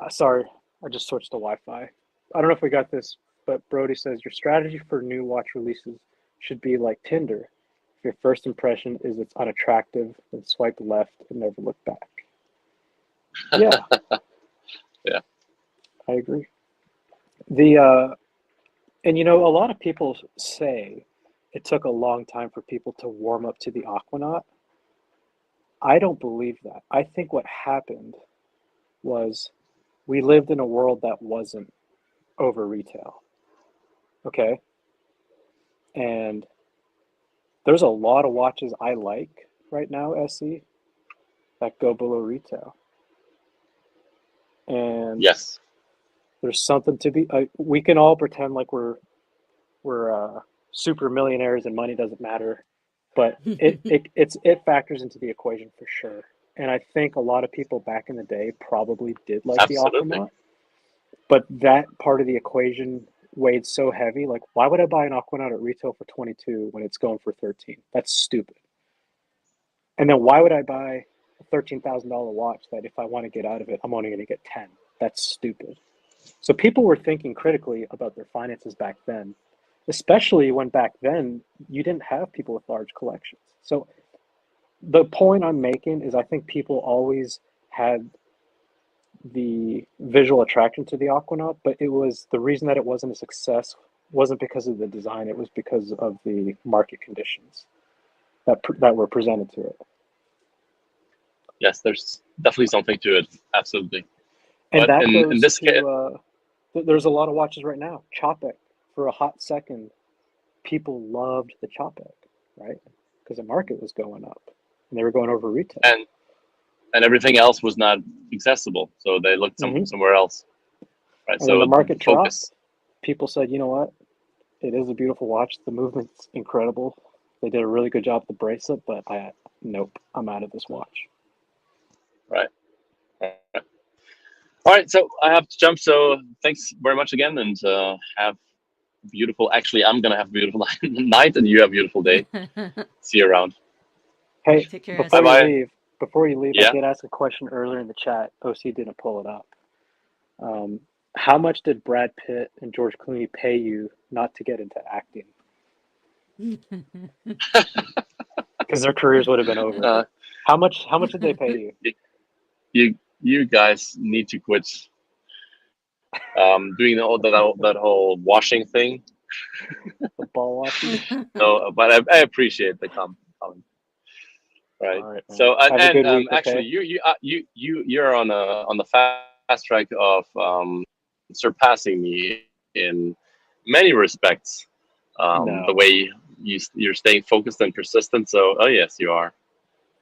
sorry, I just switched to Wi-Fi. I don't know if we got this, but Brody says your strategy for new watch releases should be like Tinder. If your first impression is it's unattractive, then swipe left and never look back. Yeah. Yeah. I agree. And you know, a lot of people say it took a long time for people to warm up to the Aquanaut. I don't believe that. I think what happened was we lived in a world that wasn't over retail. Okay? And there's a lot of watches I like right now, SE, that go below retail. And yes, there's something to be. We can all pretend like we're super millionaires and money doesn't matter, but it factors into the equation for sure. And I think a lot of people back in the day probably did like the Aquanaut, but that part of the equation weighed so heavy. Like, why would I buy an Aquanaut at retail for 22 when it's going for 13? That's stupid. And then why would I buy a $13,000 watch that if I want to get out of it, I'm only going to get 10? That's stupid. So people were thinking critically about their finances back then, especially when back then you didn't have people with large collections. So the point I'm making is I think people always had the visual attraction to the Aquanaut, but it was the reason that it wasn't a success wasn't because of the design, it was because of the market conditions that were presented to it. Yes, there's definitely something to it. Absolutely. And but that in this case, there's a lot of watches right now. Chopek, for a hot second, people loved the Chopek, right? Because the market was going up and they were going over retail. And everything else was not accessible, so they looked somewhere else. Right. And so then the market focus. dropped. People said, you know what? It is a beautiful watch. The movement's incredible. They did a really good job with the bracelet, but nope, I'm out of this watch. Right. All right, so I have to jump. So thanks very much again, and have a beautiful. Actually, I'm gonna have a beautiful night, and you have a beautiful day. See you around. Hey, Take care, before SE. you leave, I Yeah. did ask a question earlier in the chat. OC didn't pull it up. How much did Brad Pitt and George Clooney pay you not to get into acting? Because their careers would have been over. How much did they pay you? You guys need to quit doing that whole washing thing. The ball washing. No, but I appreciate the comment. Right. All right, man. So Have a good week. actually, Okay? you're on the fast track of surpassing me in many respects. No. The way you're staying focused and persistent. So, oh yes, you are.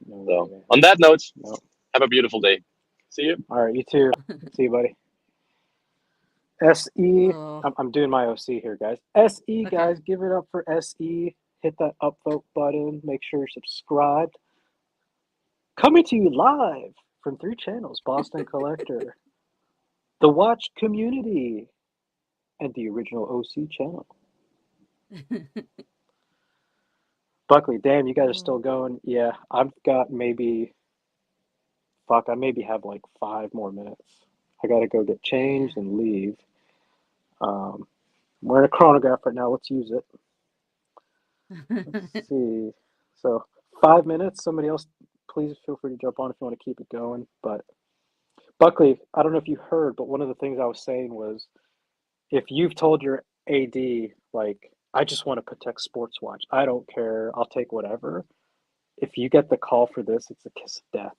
No So, way, man. on that note, No. have a beautiful day. See you. All right, you too. See you, buddy. SE. Oh. I'm doing my OC here, guys. SE, Okay. guys, give it up for SE. Hit that upvote button. Make sure you're subscribed. Coming to you live from 3 channels: Boston Collector, the Watch Community, and the original OC channel. Buckley, damn, you guys are still going. Yeah, I've got maybe, I maybe have like 5 more minutes. I gotta go get changed and leave. I'm wearing a chronograph right now. Let's use it. Let's see. So 5 minutes. Somebody else, please feel free to jump on if you want to keep it going. But Buckley, I don't know if you heard, but one of the things I was saying was, if you've told your AD, like, I just want a Patek sports watch, I don't care, I'll take whatever. If you get the call for this, it's a kiss of death,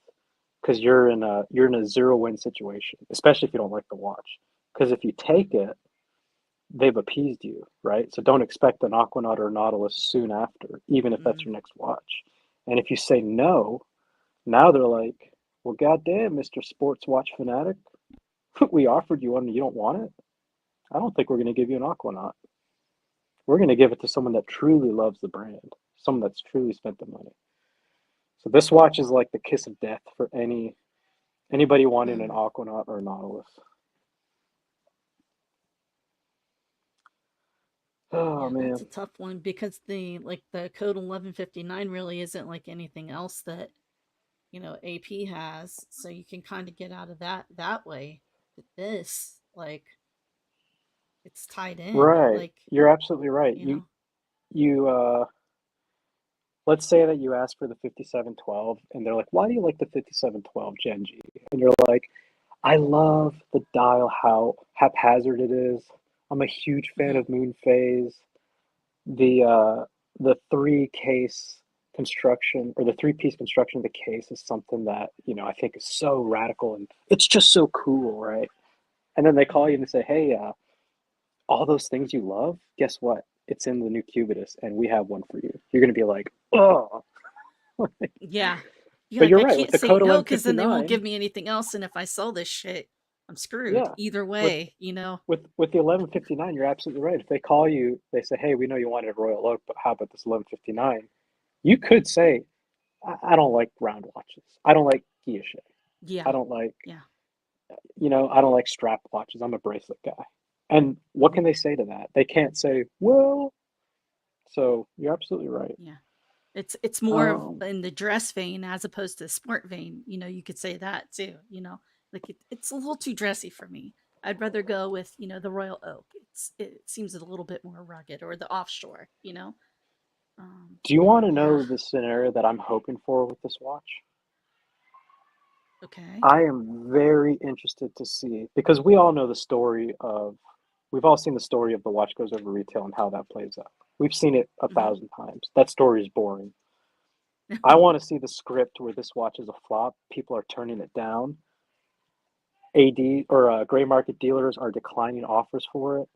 because you're in a 0-win situation, especially if you don't like the watch. Because if you take it, they've appeased you, right? So don't expect an Aquanaut or a Nautilus soon after, even if that's your next watch. And if you say no, now they're like, well, goddamn, Mr. Sports Watch Fanatic, we offered you one and you don't want it? I don't think we're going to give you an Aquanaut. We're going to give it to someone that truly loves the brand, someone that's truly spent the money. So this watch is like the kiss of death for anybody wanting an Aquanaut or a Nautilus. Oh, man. That's a tough one, because the code 1159 really isn't like anything else that AP has, so you can kind of get out of that way. But this, like, it's tied in. Right. Like, you're absolutely right. You let's say that you ask for the 5712 and they're like, why do you like the 5712 Gen G? And you're like, I love the dial, how haphazard it is. I'm a huge fan of moon phase. The 3-case construction, or the 3-piece construction of the case, is something that, I think is so radical and it's just so cool, right? And then they call you and they say, hey, all those things you love, guess what? It's in the new Cubitus and we have one for you. You're going to be like, oh. yeah. But you're I right, can't with the say code no, because then they won't 1159, give me anything else, and if I sell this shit, I'm screwed. Yeah. Either way, With the 1159, you're absolutely right. If they call you, they say, hey, we know you wanted a Royal Oak, but how about this 1159? You could say, I don't like round watches. I don't like guilloche. Yeah. I don't like, Yeah. I don't like strap watches. I'm a bracelet guy. And what can they say to that? They can't say, well, so you're absolutely right. Yeah. It's more of in the dress vein as opposed to the sport vein. You could say that too. Like it's a little too dressy for me. I'd rather go with the Royal Oak. It seems a little bit more rugged, or the offshore. Do you want to know the scenario that I'm hoping for with this watch? Okay. I am very interested to see, because we all know the story of, we've all seen the story of the watch goes over retail and how that plays out. We've seen it 1,000 times. That story is boring. I want to see the script where this watch is a flop. People are turning it down. AD or gray market dealers are declining offers for it.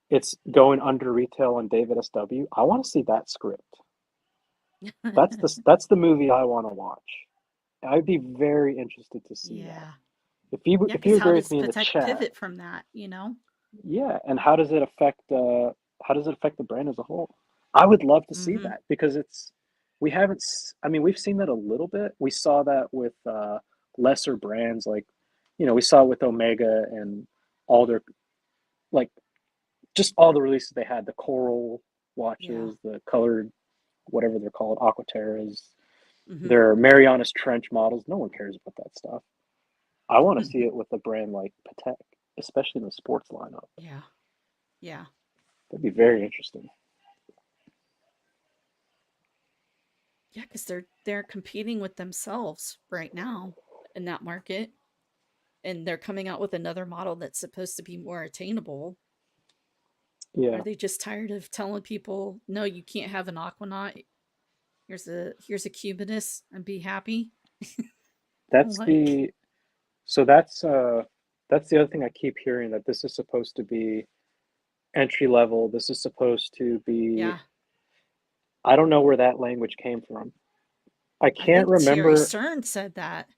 It's going under retail on David SW. I want to see that script. That's the movie I want to watch. I'd be very interested to see that. If you agree with me in the chat, pivot from that, Yeah, and how does it affect the brand as a whole? I would love to see that, because we've seen that a little bit. We saw that with lesser brands, like we saw it with Omega and all their, like, just all the releases they had, the coral watches, the colored, whatever they're called, Aquaterras. There are Marianas Trench models. No one cares about that stuff. I want to see it with a brand like Patek, especially in the sports lineup. Yeah. Yeah. That'd be very interesting. Yeah, because they're competing with themselves right now in that market. And they're coming out with another model that's supposed to be more attainable. Yeah. Are they just tired of telling people, no, you can't have an Aquanaut? Here's a Cubitus and be happy. That's Like, the that's the other thing I keep hearing, that this is supposed to be entry level. This is supposed to be. yeah. I don't know where that language came from. I I can't think Thierry remember. Stern said that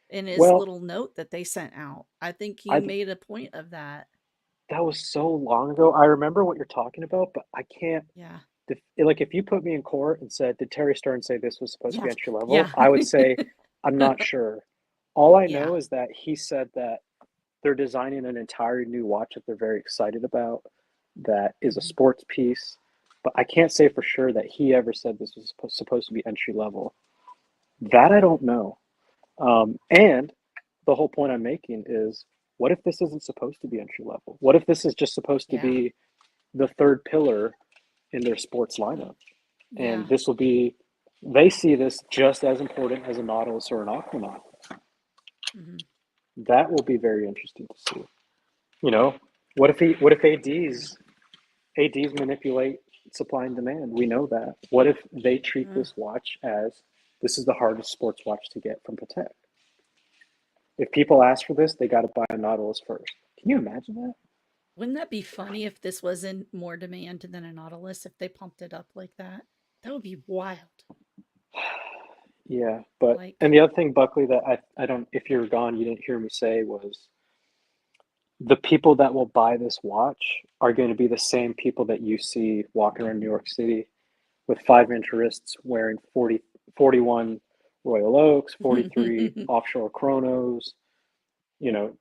in his Well, little note that they sent out. I think he I made a point of that. that was so long ago. I remember what you're talking about, but I can't. Yeah. Like, if you put me in court and said, "Did Terry Stern say this was supposed to be Yeah. entry level?" Yeah. I would say, "I'm not sure." All I Yeah. know is that he said that they're designing an entire new watch that they're very excited about, that is a sports piece. But I can't say for sure that he ever said this was supposed to be entry level. That I don't know. And the whole point I'm making is, what if this isn't supposed to be entry level? What if this is just supposed to Yeah. be the third pillar in their sports lineup? Yeah. And this will be, they see this just as important as a Nautilus or an Aquanaut. That will be very interesting to see. You know, what if ADs manipulate supply and demand? We know that. What if they treat this watch as, this is the hardest sports watch to get from Patek? If people ask for this, they got to buy a Nautilus first. Can you imagine that? Wouldn't that be funny if this was in more demand than a Nautilus, if they pumped it up like that? That would be wild. Yeah, but Like, and the other thing, Buckley, that I don't, if you're gone, you didn't hear me say, was the people that will buy this watch are going to be the same people that you see walking around New York City with 5-inch wrists, wearing 41 Royal Oaks, 43 offshore chronos, you know,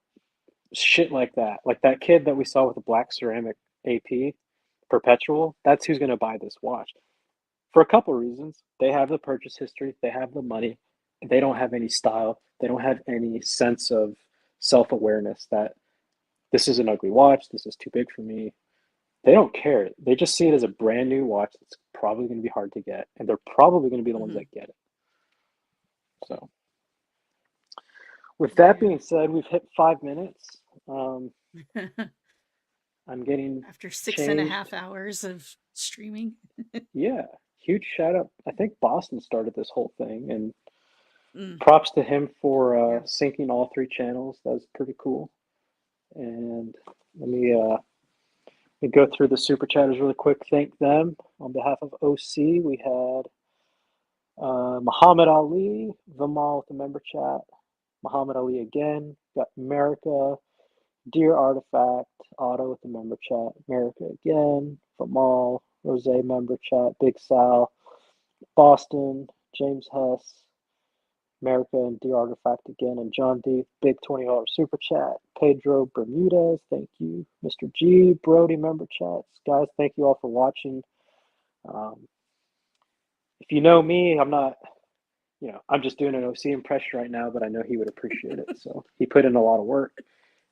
shit like that. Like that kid that we saw with the black ceramic AP perpetual, that's who's going to buy this watch. For a couple of reasons. They have the purchase history, they have the money, they don't have any style, they don't have any sense of self-awareness that this is an ugly watch, this is too big for me. They don't care. They just see it as a brand new watch that's probably going to be hard to get, and they're probably going to be the ones that get it. So, with that being said, we've hit 5 minutes. I'm getting after 6.5 changed. hours of streaming. Yeah, huge shout out. I think Boston started this whole thing, and props to him for syncing all 3 channels. That was pretty cool. And let me go through the super chatters really quick. Thank them on behalf of OC. We had Muhammad Ali, Vimal with the member chat. Muhammad Ali again. Got America, Dear Artifact, Otto with the member chat. America again. Vimal, Rose member chat. Big Sal, Boston, James Hess, America and Dear Artifact again, and John D. Big $20 super chat. Pedro Bermudez, thank you. Mr. G, Brody member chats. Guys, thank you all for watching. If you know me, I'm not, I'm just doing an OC impression right now, but I know he would appreciate it. So he put in a lot of work.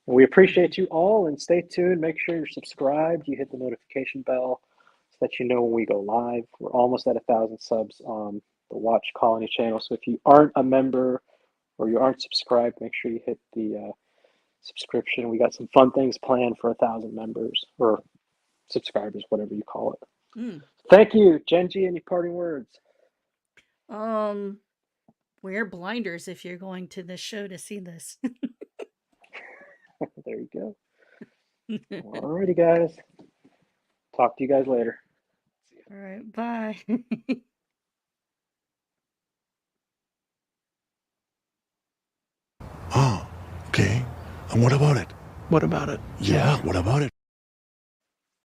And we appreciate you all, and stay tuned. Make sure you're subscribed. You hit the notification bell so that you know when we go live. We're almost at 1,000 subs on the Watch Colony channel. So if you aren't a member or you aren't subscribed, make sure you hit the subscription. We got some fun things planned for 1,000 members or subscribers, whatever you call it. Thank you, Genji. Any parting words? Wear blinders if you're going to this show to see this. There you go. Alrighty, guys. Talk to you guys later. All right, bye. Oh, okay. And what about it? What about it? Yeah, what about it?